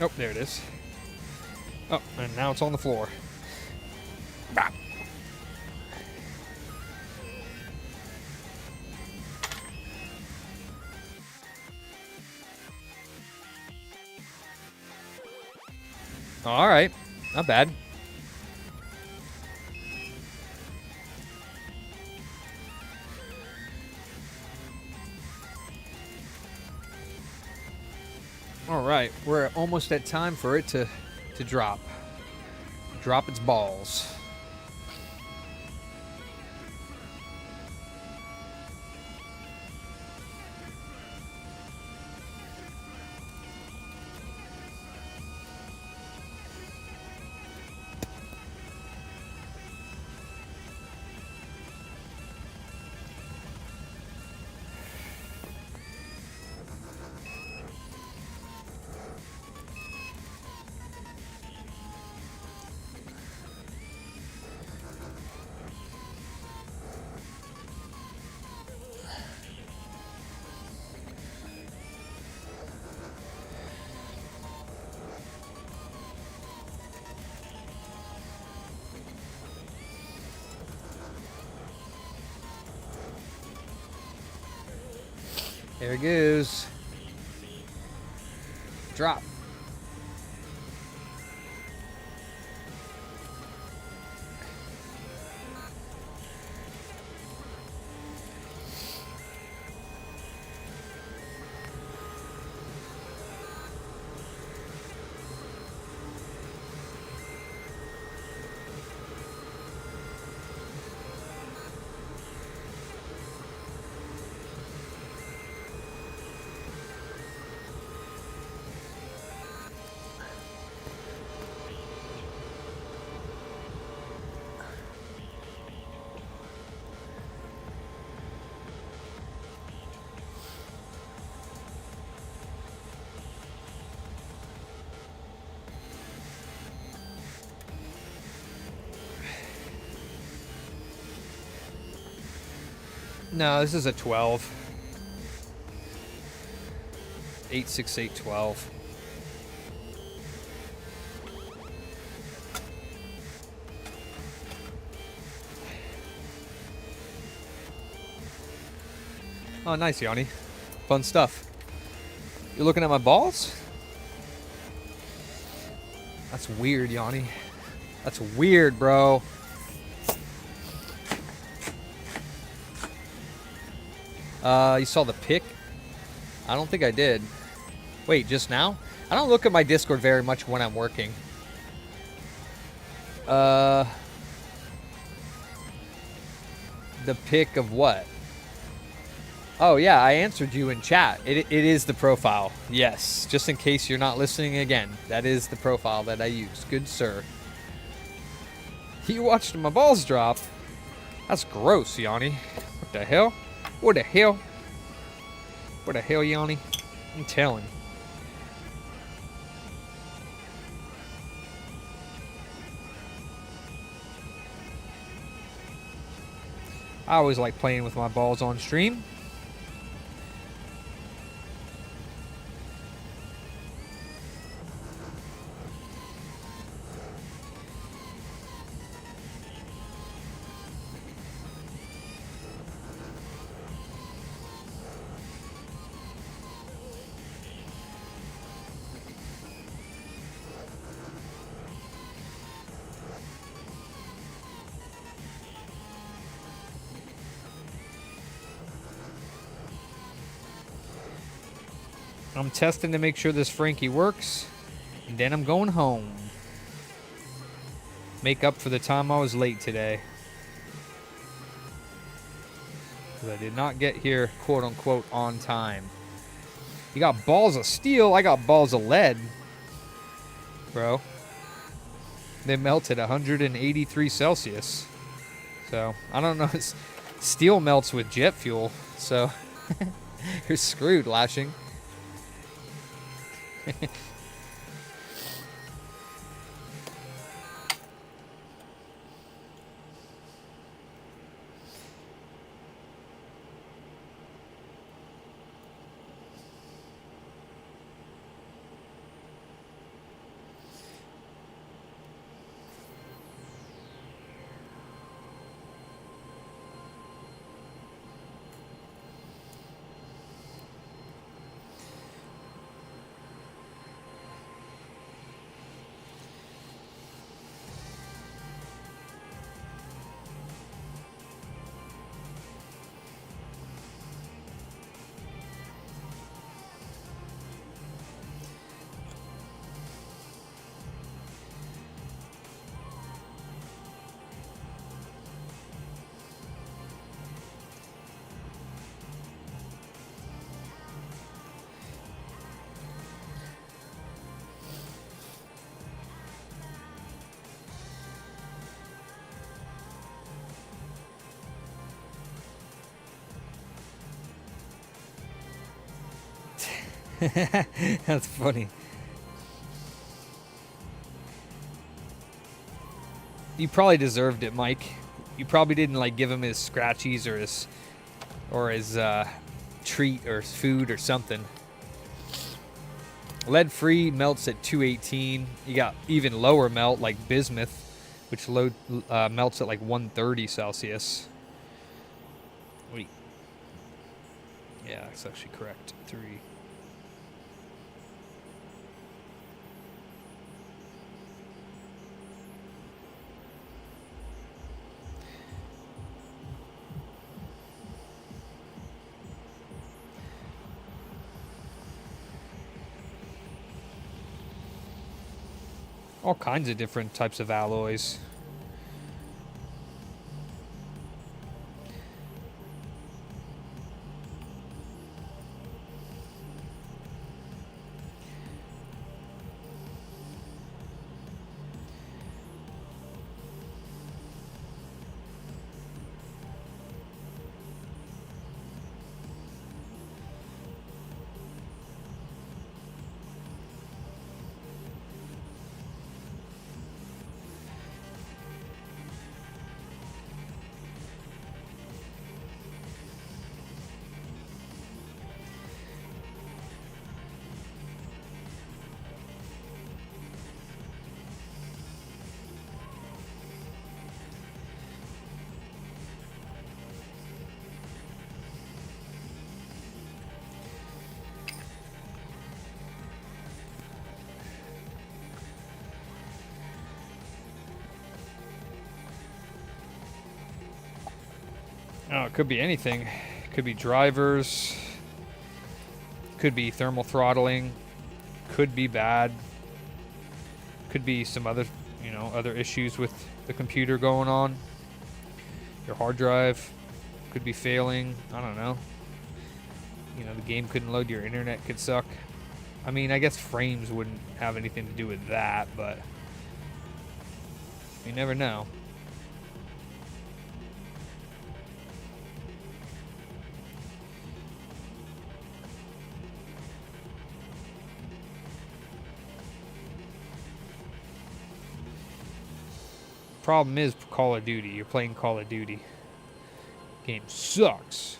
Oh, there it is. Oh, and now it's on the floor. Ah. All right, not bad. All right, we're almost at time for it to drop. Drop its balls. There it goes. Drop. No, this is a 12. 86812. Oh, nice, Yanni. Fun stuff. You're looking at my balls? That's weird, Yanni. That's weird, bro. You saw the pic? I don't think I did. Wait, just now? I don't look at my Discord very much when I'm working. The pic of what? Oh, yeah, I answered you in chat. It is the profile. Yes, just in case you're not listening again. That is the profile that I use. Good sir. You watched my balls drop? That's gross, Yanni. What the hell? What the hell? What the hell, Yanni? I'm telling. I always like playing with my balls on stream. I'm testing to make sure this Frankie works, and then I'm going home. Make up for the time I was late today. 'Cause I did not get here, quote unquote, on time. You got balls of steel, I got balls of lead. Bro. They melt at 183 Celsius. So, I don't know. Steel melts with jet fuel. So, you're screwed, Lashing. That's funny. You probably deserved it, Mike. You probably didn't like give him his scratchies or his treat or food or something. Lead free melts at 218. You got even lower melt like bismuth, which melts at like 130 Celsius. Wait. Yeah, that's actually correct. 3. All kinds of different types of alloys. Oh, it could be anything. It could be drivers. Could be thermal throttling. Could be bad. Could be some other, other issues with the computer going on. Your hard drive could be failing. I don't know. The game couldn't load. Your internet could suck. I mean, I guess frames wouldn't have anything to do with that, but you never know. Problem is Call of Duty. You're playing Call of Duty. Game sucks.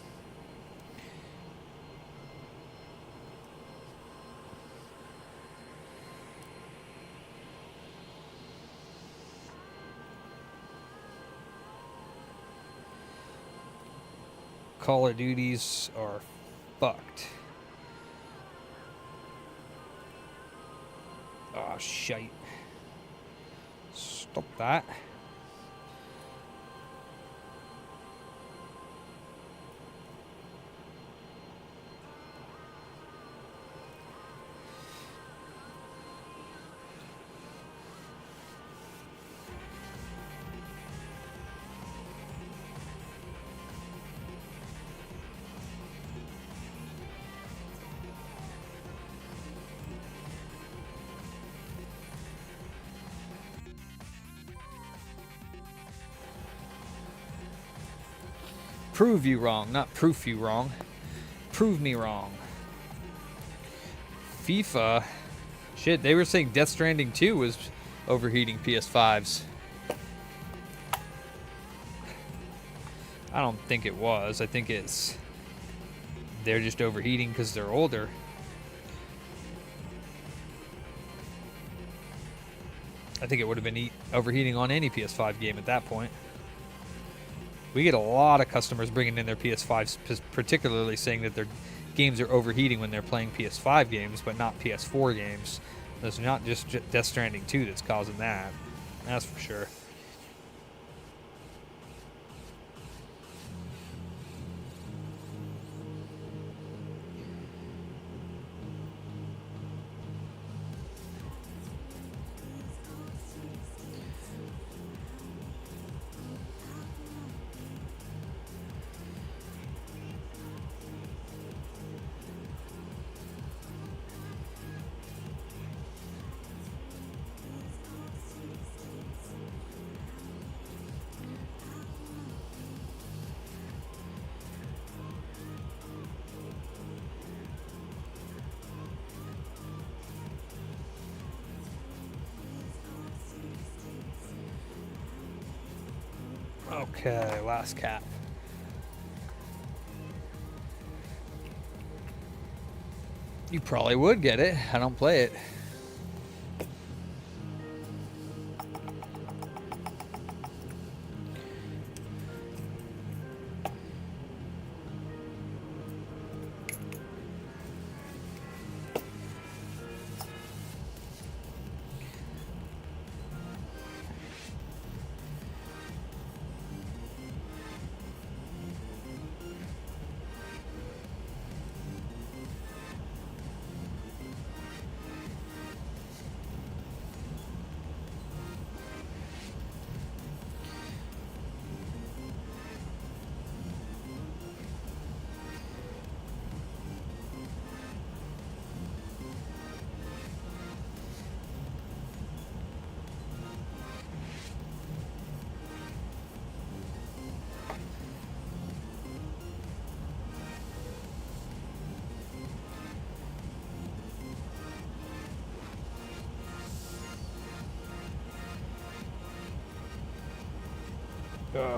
Call of Duties are fucked. Oh, shite. Stop that. prove you wrong, not proof you wrong. Prove me wrong. FIFA. Shit, they were saying Death Stranding 2 was overheating PS5s. I don't think it was. I think they're just overheating because they're older. I think it would have been overheating on any PS5 game at that point. We get a lot of customers bringing in their PS5s, particularly saying that their games are overheating when they're playing PS5 games, but not PS4 games. It's not just Death Stranding 2 that's causing that. That's for sure. Okay, last cap. You probably would get it. I don't play it.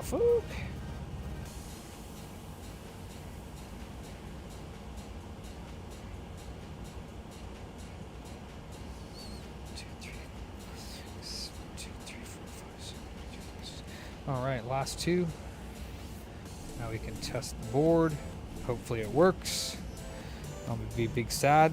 Fuck. All right, last two. Now we can test the board. Hopefully it works. I'm gonna be big sad.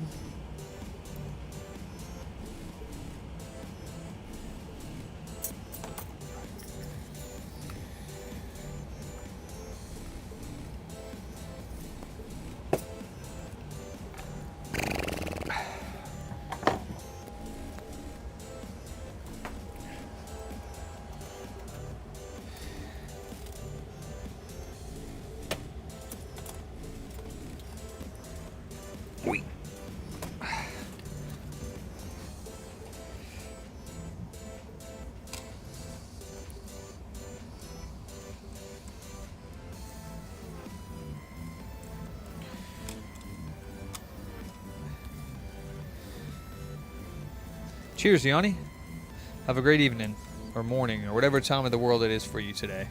Cheers, Yanni. Have a great evening, or morning, or whatever time of the world it is for you today.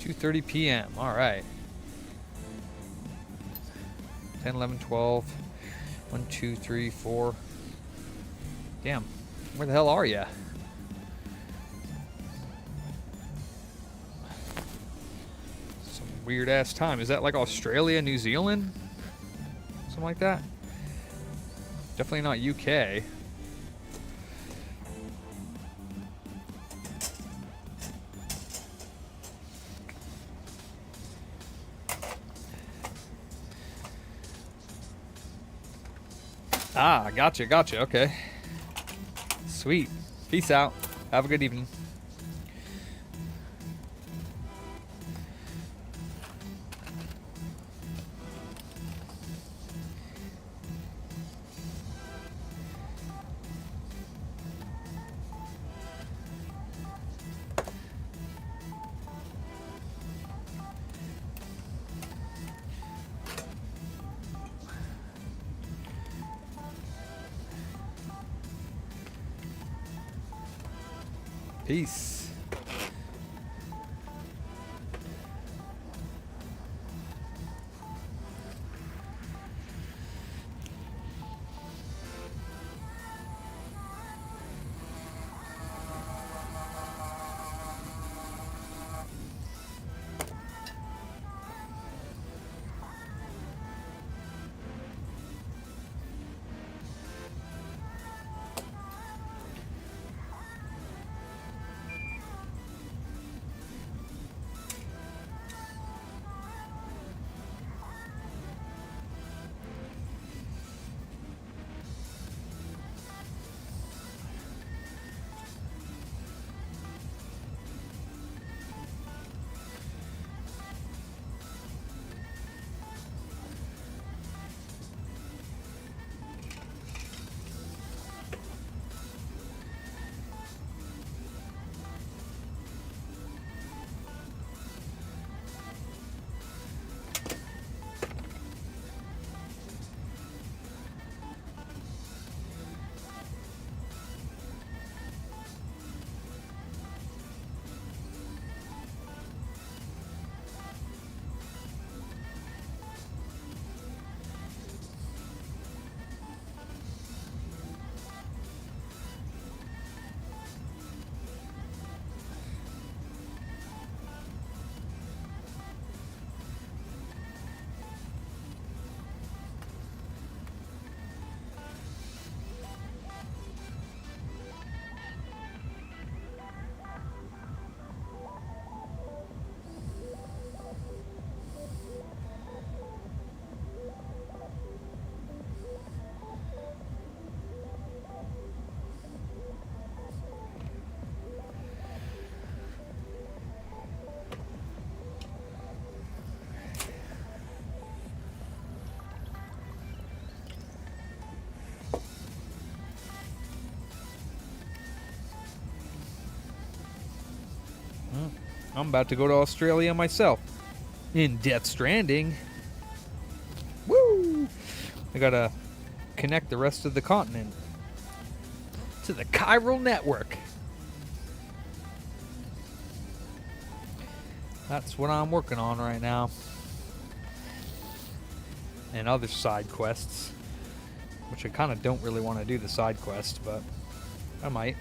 .30 p.m. All right. 10, 11, 12. 1, 2, 3, 4. Damn. Where the hell are ya? Some weird ass time. Is that like Australia, New Zealand? Something like that? Definitely not UK. Ah, gotcha, gotcha. Okay. Sweet. Peace out. Have a good evening. Peace. I'm about to go to Australia myself. In Death Stranding. Woo! I gotta connect the rest of the continent to the chiral network. That's what I'm working on right now. And other side quests. Which I kind of don't really want to do the side quest, but I might.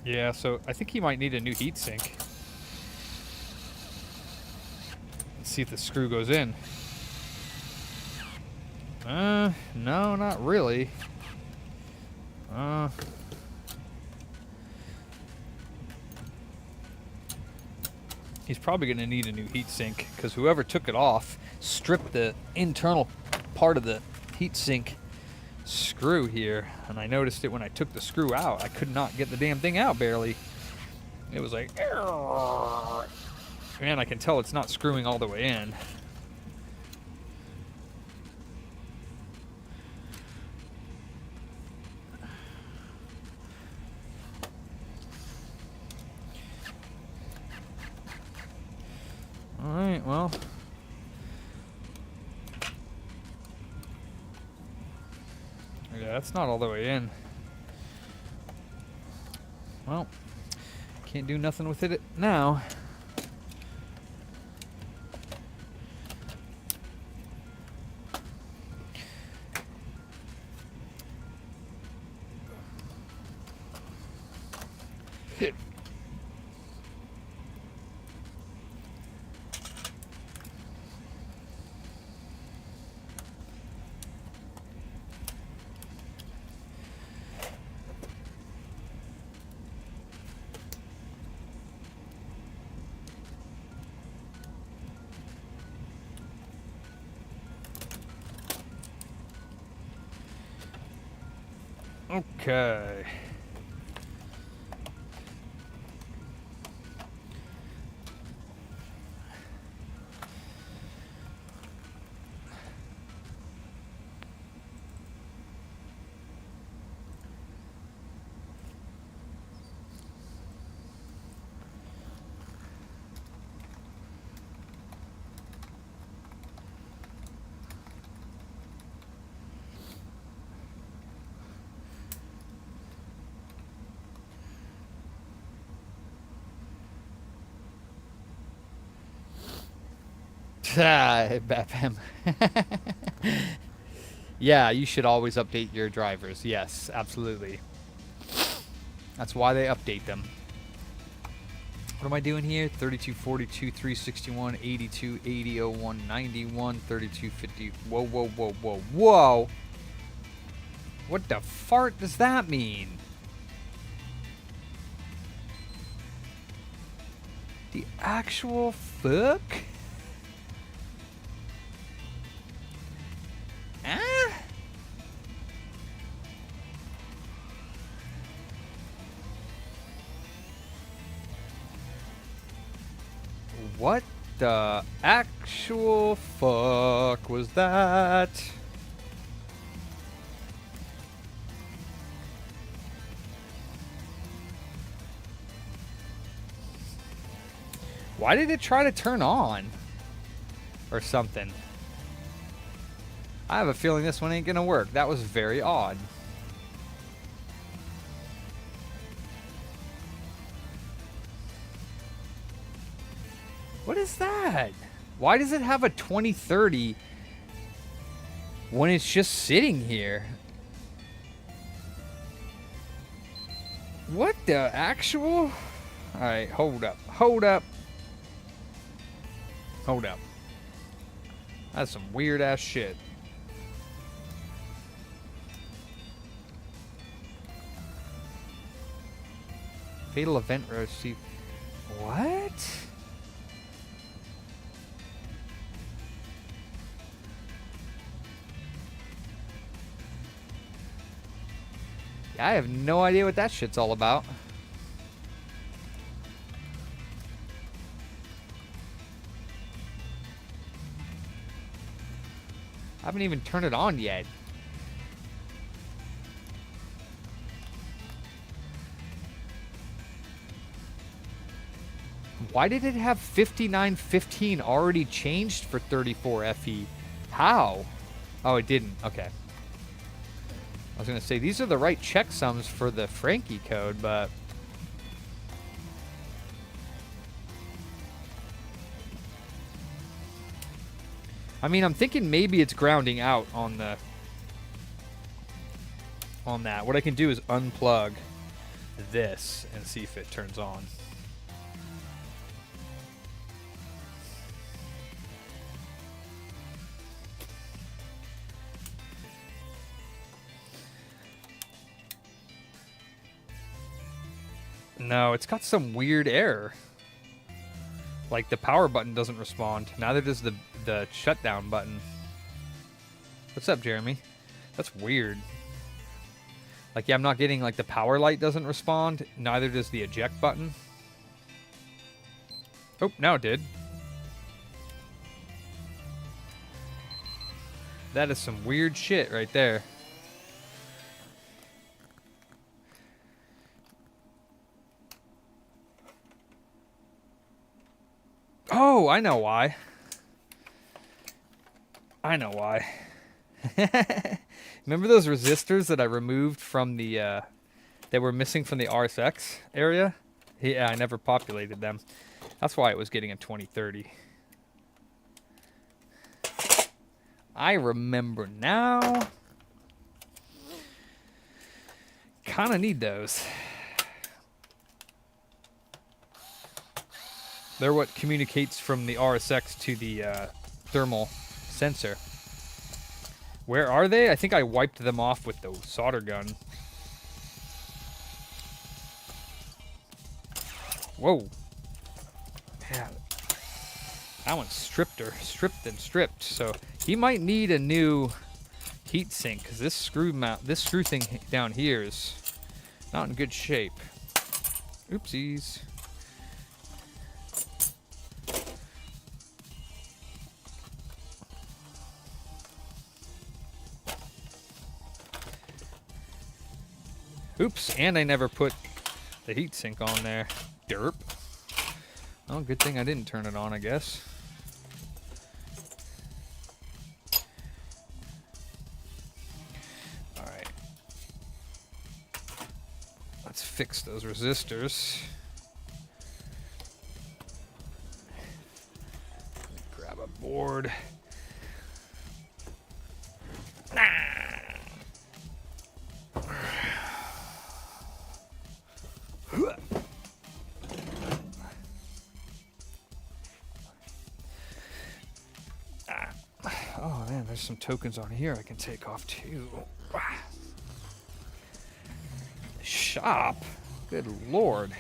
Yeah, so I think he might need a new heatsink. Let's see if the screw goes in. No, not really. He's probably going to need a new heatsink because whoever took it off stripped the internal part of the heatsink screw here, and I noticed it when I took the screw out. I could not get the damn thing out barely. It was like, and I can tell it's not screwing all the way in. Alright, well. Yeah, that's not all the way in. Well, can't do nothing with it now. Okay. Bapam. Yeah, you should always update your drivers. Yes, absolutely. That's why they update them. What am I doing here? 32, 42, 361, 82, 80, 01, 91, 32, 50. Whoa, whoa, whoa, whoa, whoa. What the fart does that mean? The actual fuck? What the actual fuck was that? Why did it try to turn on? Or something. I have a feeling this one ain't gonna work. That was very odd. What is that? Why does it have a 2030 when it's just sitting here? What the actual? Alright, hold up. Hold up. Hold up. That's some weird ass shit. Fatal event receipt. What? Yeah, I have no idea what that shit's all about. I haven't even turned it on yet. Why did it have 5915 already changed for 34 FE? How? Oh, it didn't. Okay. I was going to say, these are the right checksums for the Frankie code, but... I mean, I'm thinking maybe it's grounding out on the... on that. What I can do is unplug this and see if it turns on. No, it's got some weird error. Like the power button doesn't respond. Neither does the shutdown button. What's up, Jeremy? That's weird. Like, yeah, I'm not getting, like, the power light doesn't respond. Neither does the eject button. Oh, now it did. That is some weird shit right there. Oh, I know why. I know why. Remember those resistors that I removed from the, that were missing from the RSX area? Yeah, I never populated them. That's why it was getting a 2030. I remember now. Kinda need those. They're what communicates from the RSX to the thermal sensor. Where are they? I think I wiped them off with the solder gun. Whoa. Yeah. That one's stripped and stripped. So he might need a new heat sink because this screw thing down here is not in good shape. Oopsies. Oops, and I never put the heat sink on there. Derp. Oh, good thing I didn't turn it on, I guess. Alright. Let's fix those resistors. Grab a board. Oh man, there's some tokens on here I can take off too. Shop? Good lord.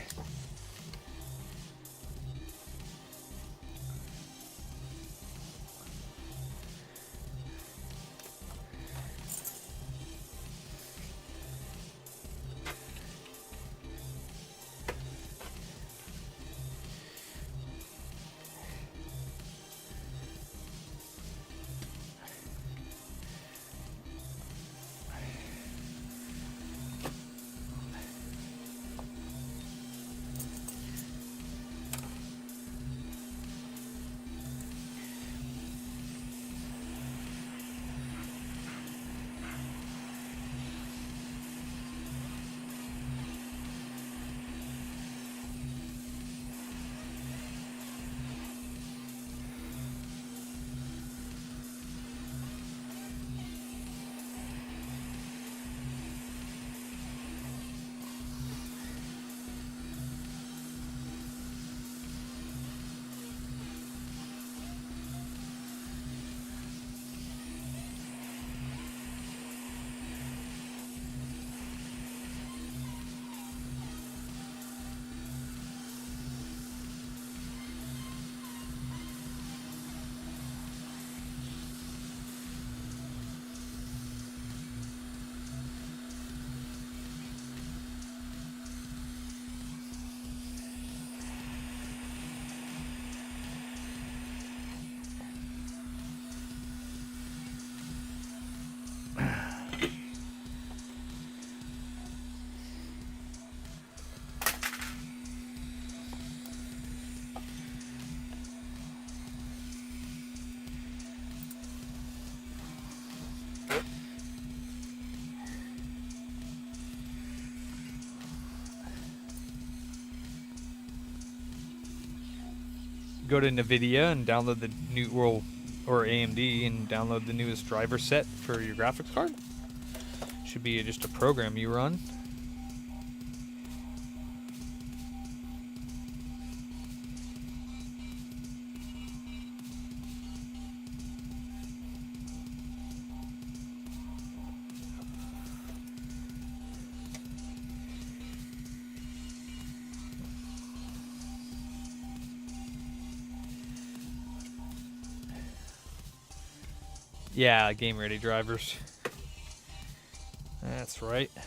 Go to NVIDIA and download the new, or AMD, and download the newest driver set for your graphics card. Should be just a program you run. Yeah, game ready drivers. That's right. I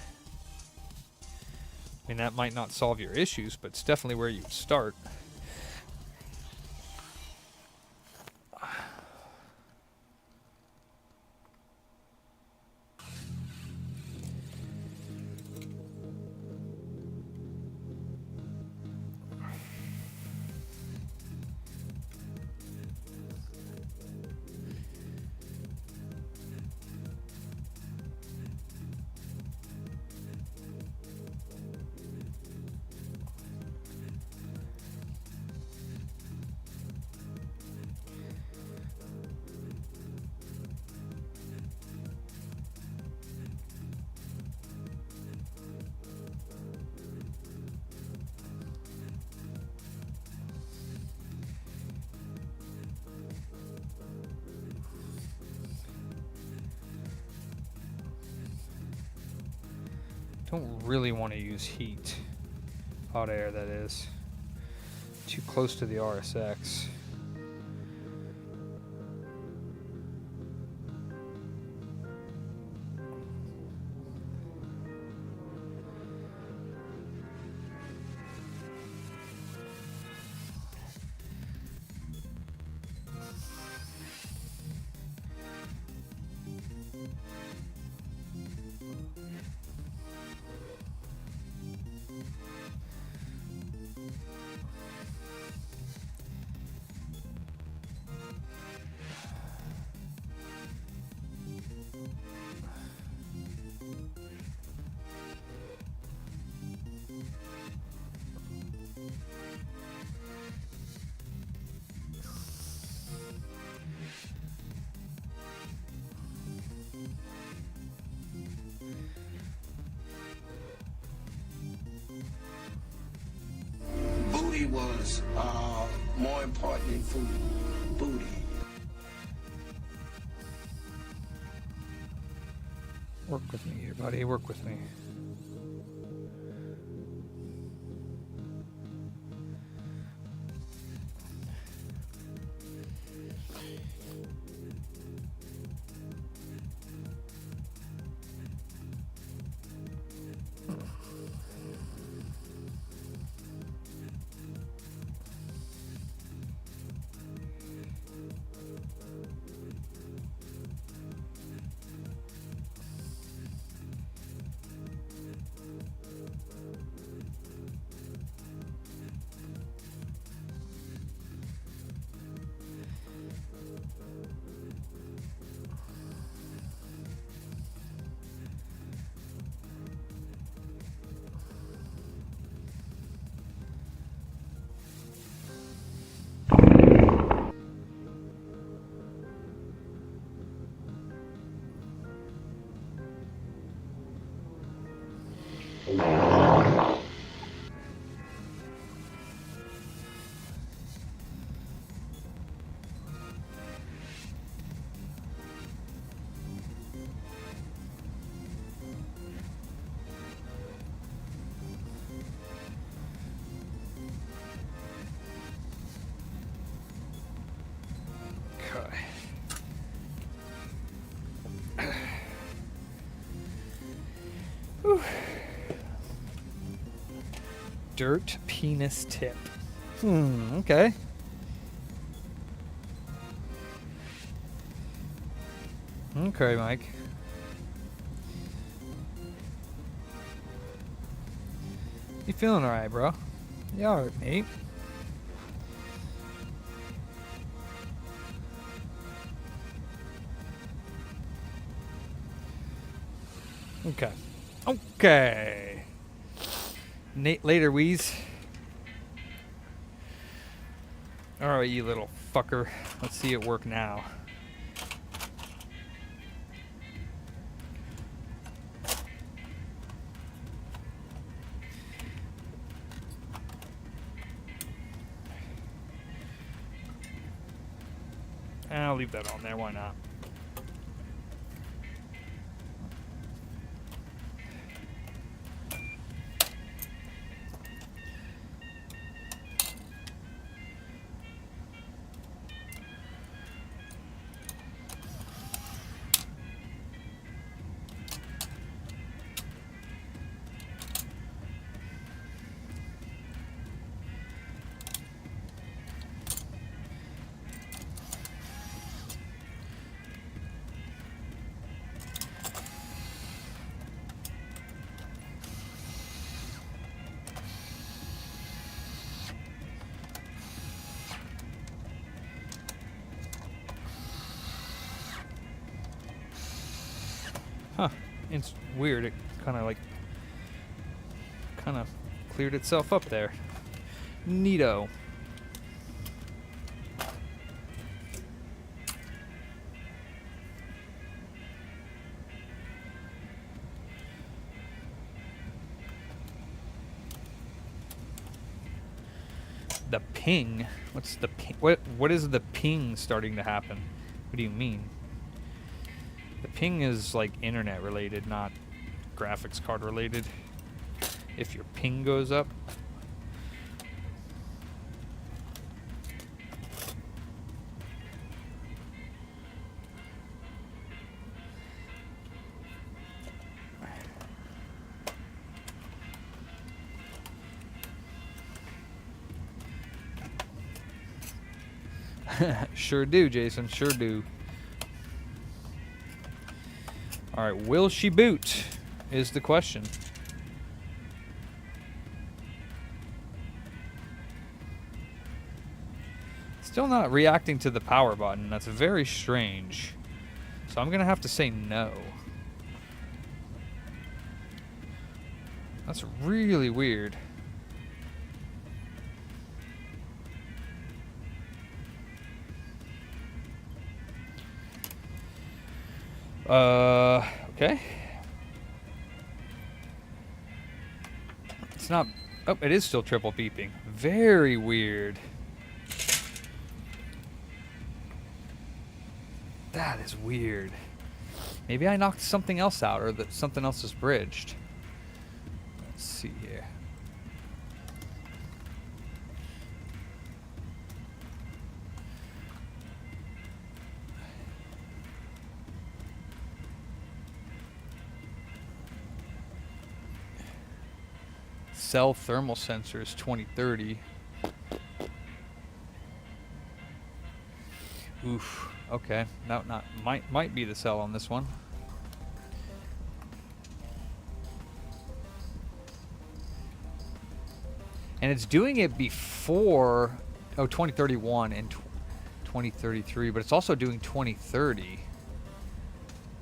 mean, that might not solve your issues, but it's definitely where you'd start. Don't really want to use heat. Hot air, that is. Too close to the RSX. Booty was more important than food. Booty. Work with me here, buddy. Work with me. Okay. Whew. Dirt penis tip. Okay. Okay, Mike. You feeling alright, bro? You alright, mate? Okay. Okay. Later, Wheeze. Alright, you little fucker. Let's see it work now. I'll leave that on there. Why not? Huh. It's weird. It kind of cleared itself up there. Neato. The ping? What's the ping? What is the ping starting to happen? What do you mean? The ping is like internet related, not graphics card related. if your ping goes up. Sure do, Jason. Sure do. All right, will she boot? Is the question. Still not reacting to the power button. That's very strange. So I'm gonna have to say no. That's really weird. Okay. It's not... Oh, it is still triple beeping. Very weird. That is weird. Maybe I knocked something else out, or that something else is bridged. Let's see here. Cell thermal sensors 2030. Oof. Okay. That might be the cell on this one. And it's doing it before 2031 and 2033, but it's also doing 2030.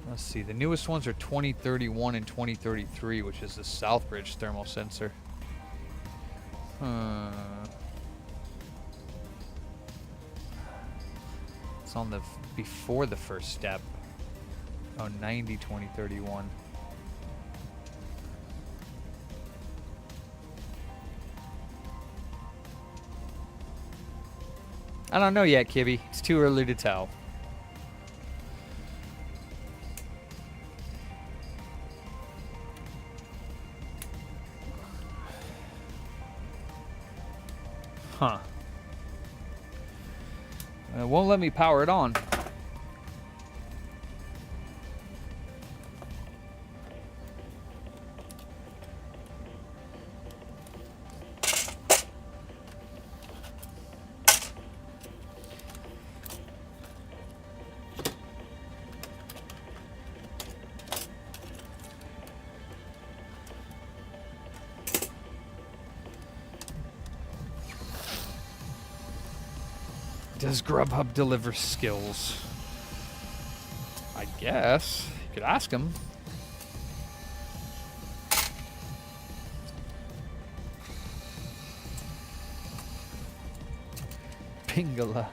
Let's see. The newest ones are 2031 and 2033, which is the Southbridge thermal sensor. It's on the before the first step. Oh, 90, 2031. I don't know yet, Kibby. It's too early to tell. Huh. It won't let me power it on. Does Grubhub deliver skills? I guess. You could ask him. Pingala.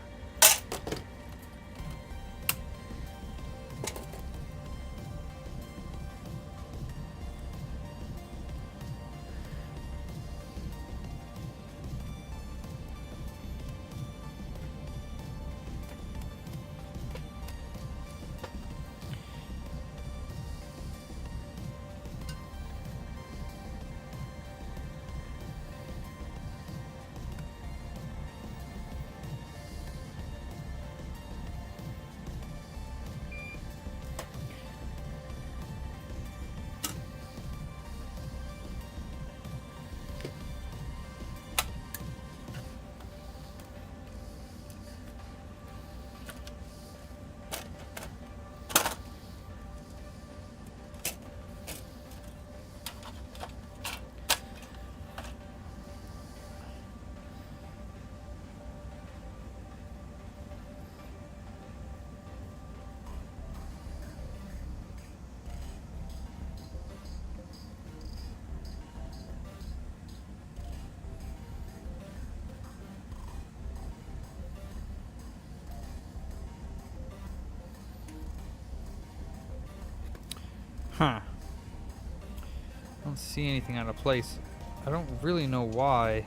Huh. I don't see anything out of place. I don't really know why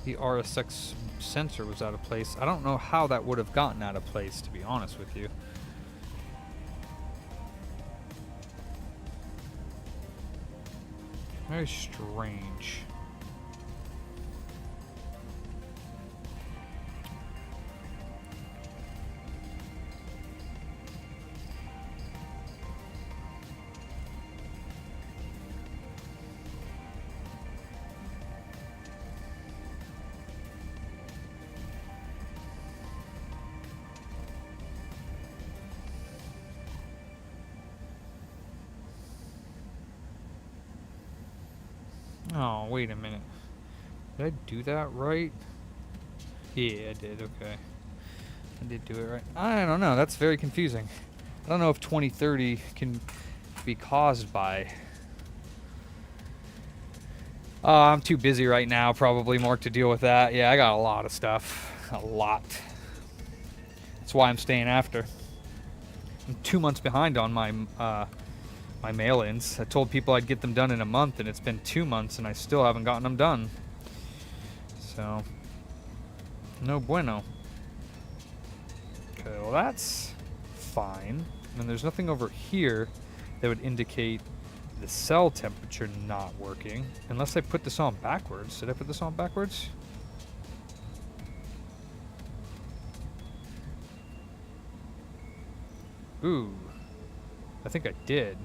the RSX sensor was out of place. I don't know how that would have gotten out of place, to be honest with you. Very strange. Oh, wait a minute. Did I do that right? Yeah, I did. Okay. I did do it right. I don't know. That's very confusing. I don't know if 2030 can be caused by... Oh, I'm too busy right now, probably, Mark, to deal with that. Yeah, I got a lot of stuff. A lot. That's why I'm staying after. I'm 2 months behind on my my mail-ins. I told people I'd get them done in a month, and it's been 2 months, and I still haven't gotten them done. So, no bueno. Okay, well that's fine. And there's nothing over here that would indicate the cell temperature not working. Unless I put this on backwards. Did I put this on backwards? Ooh. I think I did.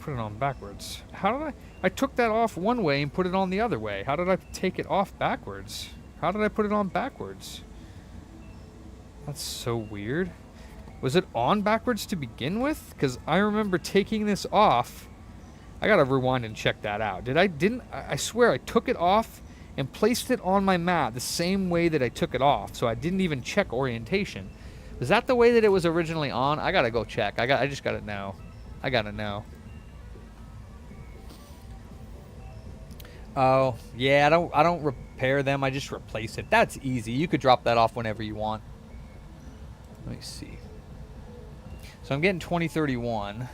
Put it on backwards. How did I took that off one way and put it on the other way. How did I take it off backwards? How did I put it on backwards? That's so weird. Was it on backwards to begin with? Because I remember taking this off. I gotta rewind and check that out. I swear I took it off and placed it on my mat the same way that I took it off. So I didn't even check orientation. Was that the way that it was originally on? I gotta go check. I just gotta know. I gotta know. Oh, yeah, I don't repair them. I just replace it. That's easy. You could drop that off whenever you want. Let me see. So I'm getting 2031.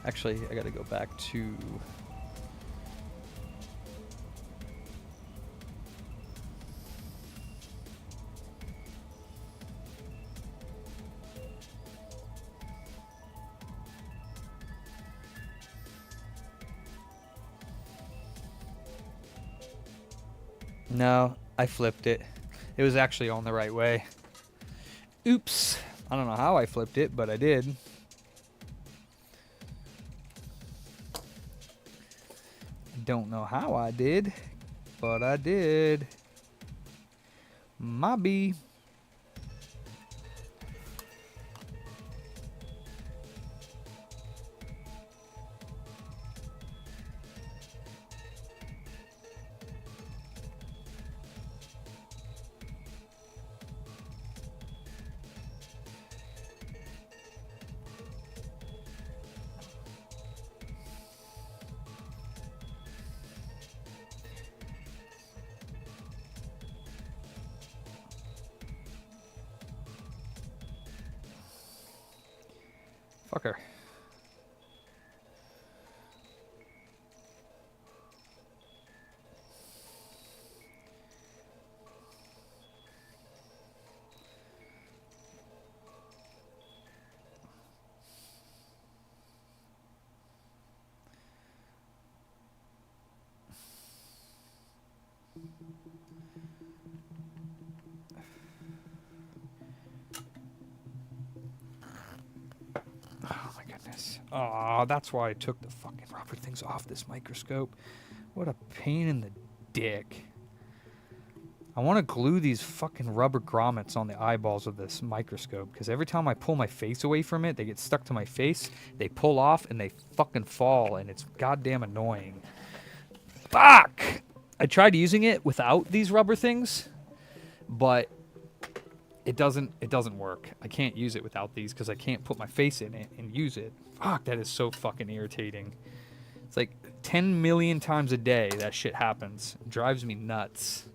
Actually, I gotta go back to... No, I flipped it. It was actually on the right way. Oops. I don't know how I flipped it, but I did. Don't know how I did, but I did. My B. Fucker. Oh my goodness. Oh, that's why I took the fucking rubber things off this microscope. What a pain in the dick. I want to glue these fucking rubber grommets on the eyeballs of this microscope, because every time I pull my face away from it, they get stuck to my face, they pull off, and they fucking fall, and it's goddamn annoying. Fuck! I tried using it without these rubber things, but it doesn't work. I can't use it without these because I can't put my face in it and use it. Fuck, that is so fucking irritating. It's like 10 million times a day that shit happens. It drives me nuts.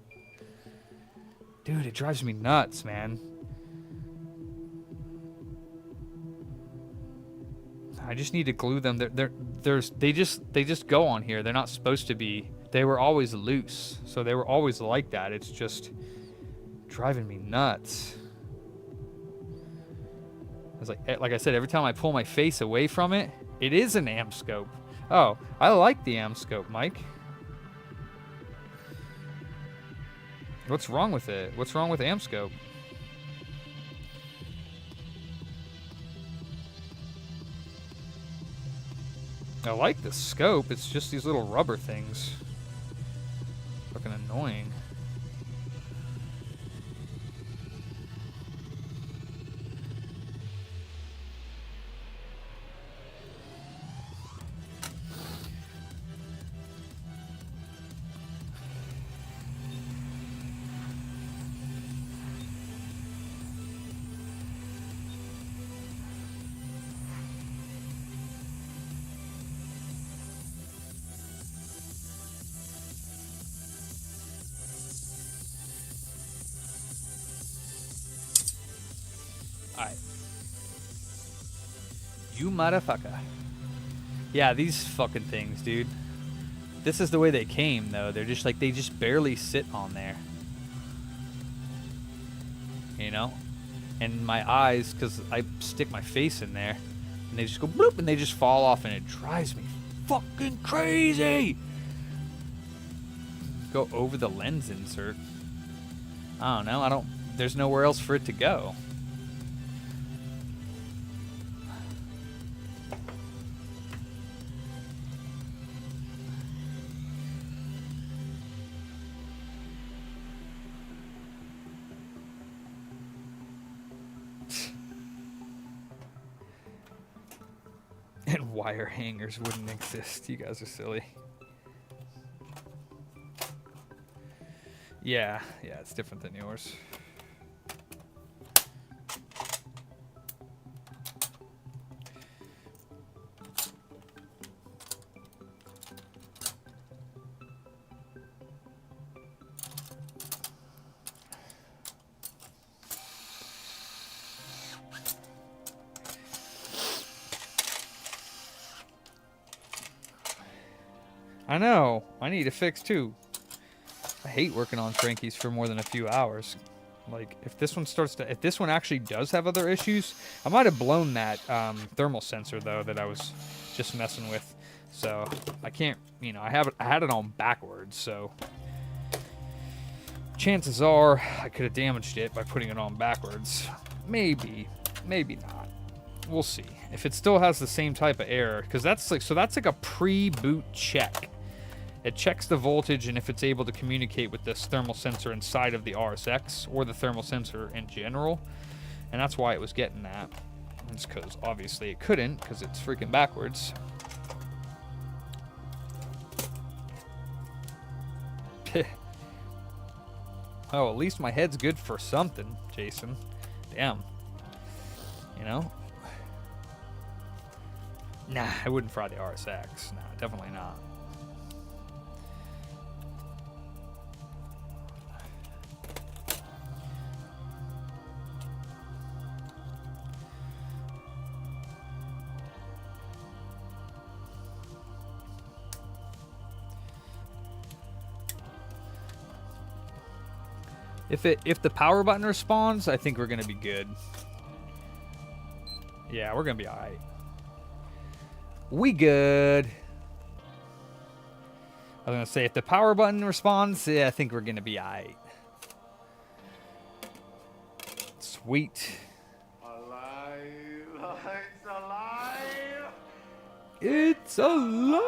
Dude, it drives me nuts, man. I just need to glue them. They just go on here. They're not supposed to be. They were always loose, so they were always like that. It's just driving me nuts. It's like I said, every time I pull my face away from it, it is an am scope. Oh, I like the am scope, Mike. What's wrong with it? What's wrong with am scope? I like the scope, it's just these little rubber things. Fucking annoying. Alright. You motherfucker. Yeah, these fucking things, dude. This is the way they came, though. They're just like, they just barely sit on there. You know? And my eyes, because I stick my face in there, and they just go bloop, and they just fall off, and it drives me fucking crazy! Go over the lens insert. I don't know. There's nowhere else for it to go. And wire hangers wouldn't exist. You guys are silly. Yeah, it's different than yours. I know. I need to fix too. I hate working on Frankies for more than a few hours. Like, if this one actually does have other issues, I might have blown that thermal sensor though that I was just messing with. So I can't, I had it on backwards, so chances are I could have damaged it by putting it on backwards. Maybe not. We'll see. If it still has the same type of error, because that's like a pre-boot check. It checks the voltage and if it's able to communicate with this thermal sensor inside of the RSX or the thermal sensor in general. And that's why it was getting that. It's because obviously it couldn't because it's freaking backwards. Oh, at least my head's good for something, Jason. Damn. Nah, I wouldn't fry the RSX. Nah, definitely not. If the power button responds, I think we're gonna be good. Yeah, we're gonna be alright. We good. I was gonna say if the power button responds, yeah, I think we're gonna be alright. Sweet. Alive. It's alive. It's alive.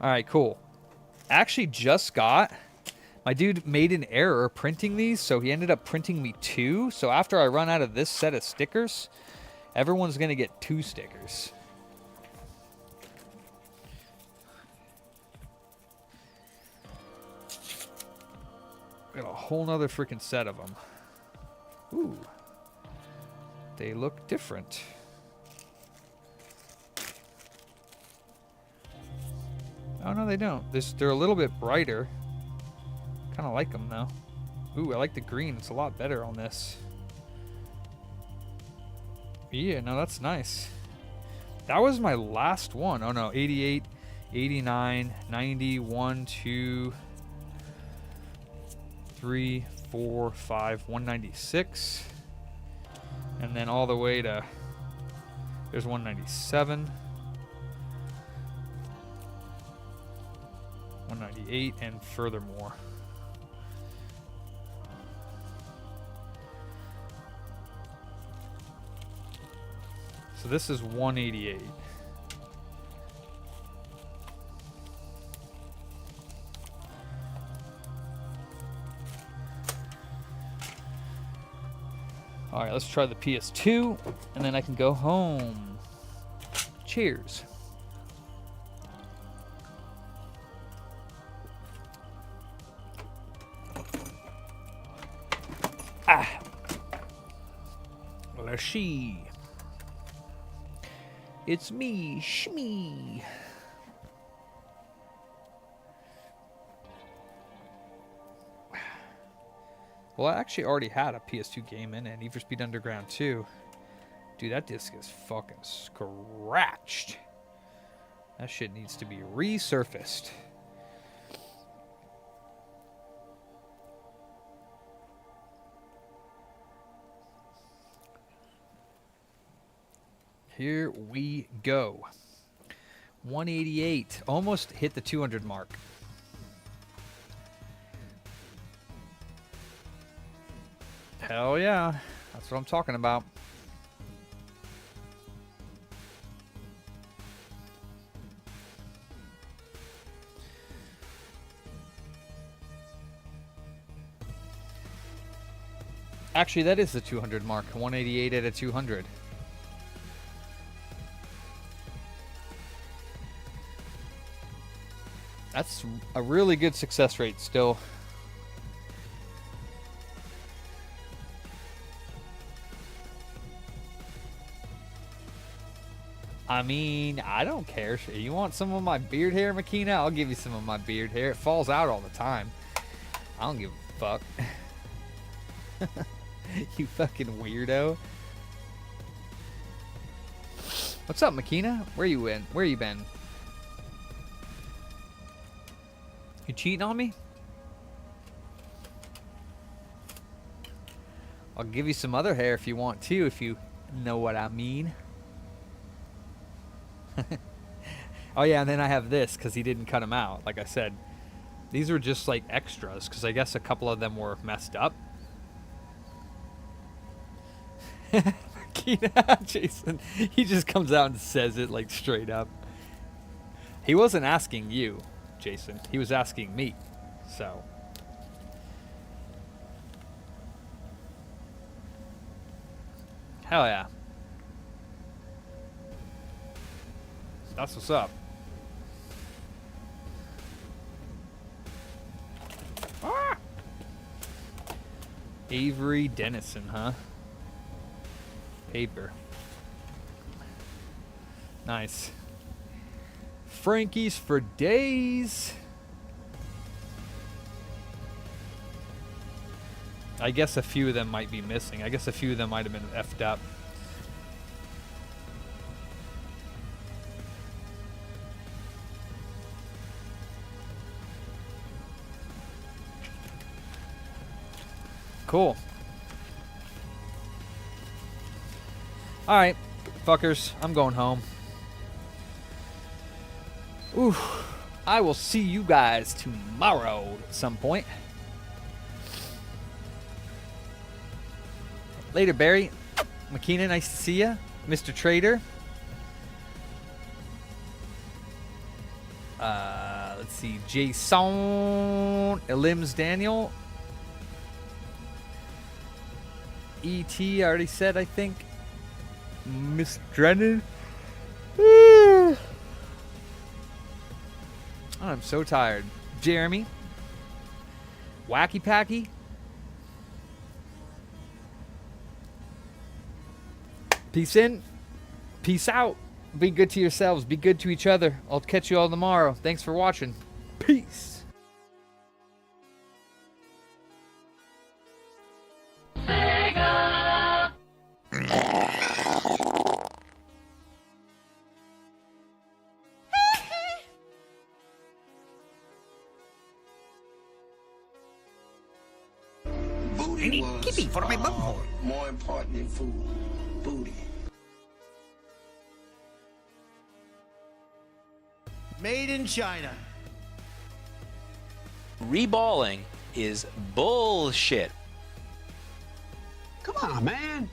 Alright, cool. Actually just got, my dude made an error printing these, so he ended up printing me 2. So after I run out of this set of stickers, everyone's gonna get 2 stickers. Got a whole nother freaking set of them. Ooh, they look different. Oh, no, they don't. They're a little bit brighter. Kind of like them, though. Ooh, I like the green. It's a lot better on this. Yeah, no, that's nice. That was my last one. Oh no, 88, 89, 90, 1, 2, 3, 4, 5, 196. And then all the way to, there's 197. 198 and furthermore. So this is 188. All right, let's try the PS2 and then I can go home. Cheers. Let's see. It's me, Shmee. Well, I actually already had a PS2 game in it, Need for Speed Underground 2. Dude, that disc is fucking scratched. That shit needs to be resurfaced. Here we go. 188. Almost hit the 200 mark. Hell yeah. That's what I'm talking about. Actually, that is the 200 mark. 188 at a 200. That's a really good success rate still. I mean, I don't care. You want some of my beard hair, Makina? I'll give you some of my beard hair. It falls out all the time. I don't give a fuck. You fucking weirdo. What's up, Makina? Where you in? Where you been? You cheating on me? I'll give you some other hair if you want to, if you know what I mean. Oh yeah, and then I have this because he didn't cut them out. Like I said, these were just like extras because I guess a couple of them were messed up. Jason, he just comes out and says it like straight up. He wasn't asking you, Jason. He was asking me. So. Hell yeah. That's what's up. Ah! Avery Dennison, huh? Paper. Nice. Frankie's for days. I guess a few of them might be missing. I guess a few of them might have been effed up. Cool. Alright, fuckers. I'm going home. Ooh. I will see you guys tomorrow at some point. Later, Barry. Makina, nice to see ya. Mr. Trader. Let's see. Jason. Elims Daniel. E.T. I already said, I think. Miss Drennan. I'm so tired. Jeremy. Wacky Packy. Peace in. Peace out. Be good to yourselves. Be good to each other. I'll catch you all tomorrow. Thanks for watching. Peace. Sega! booty need was kippy for my bumhole. more important than food. Booty. Made in China. Reballing is bullshit. Come on, man.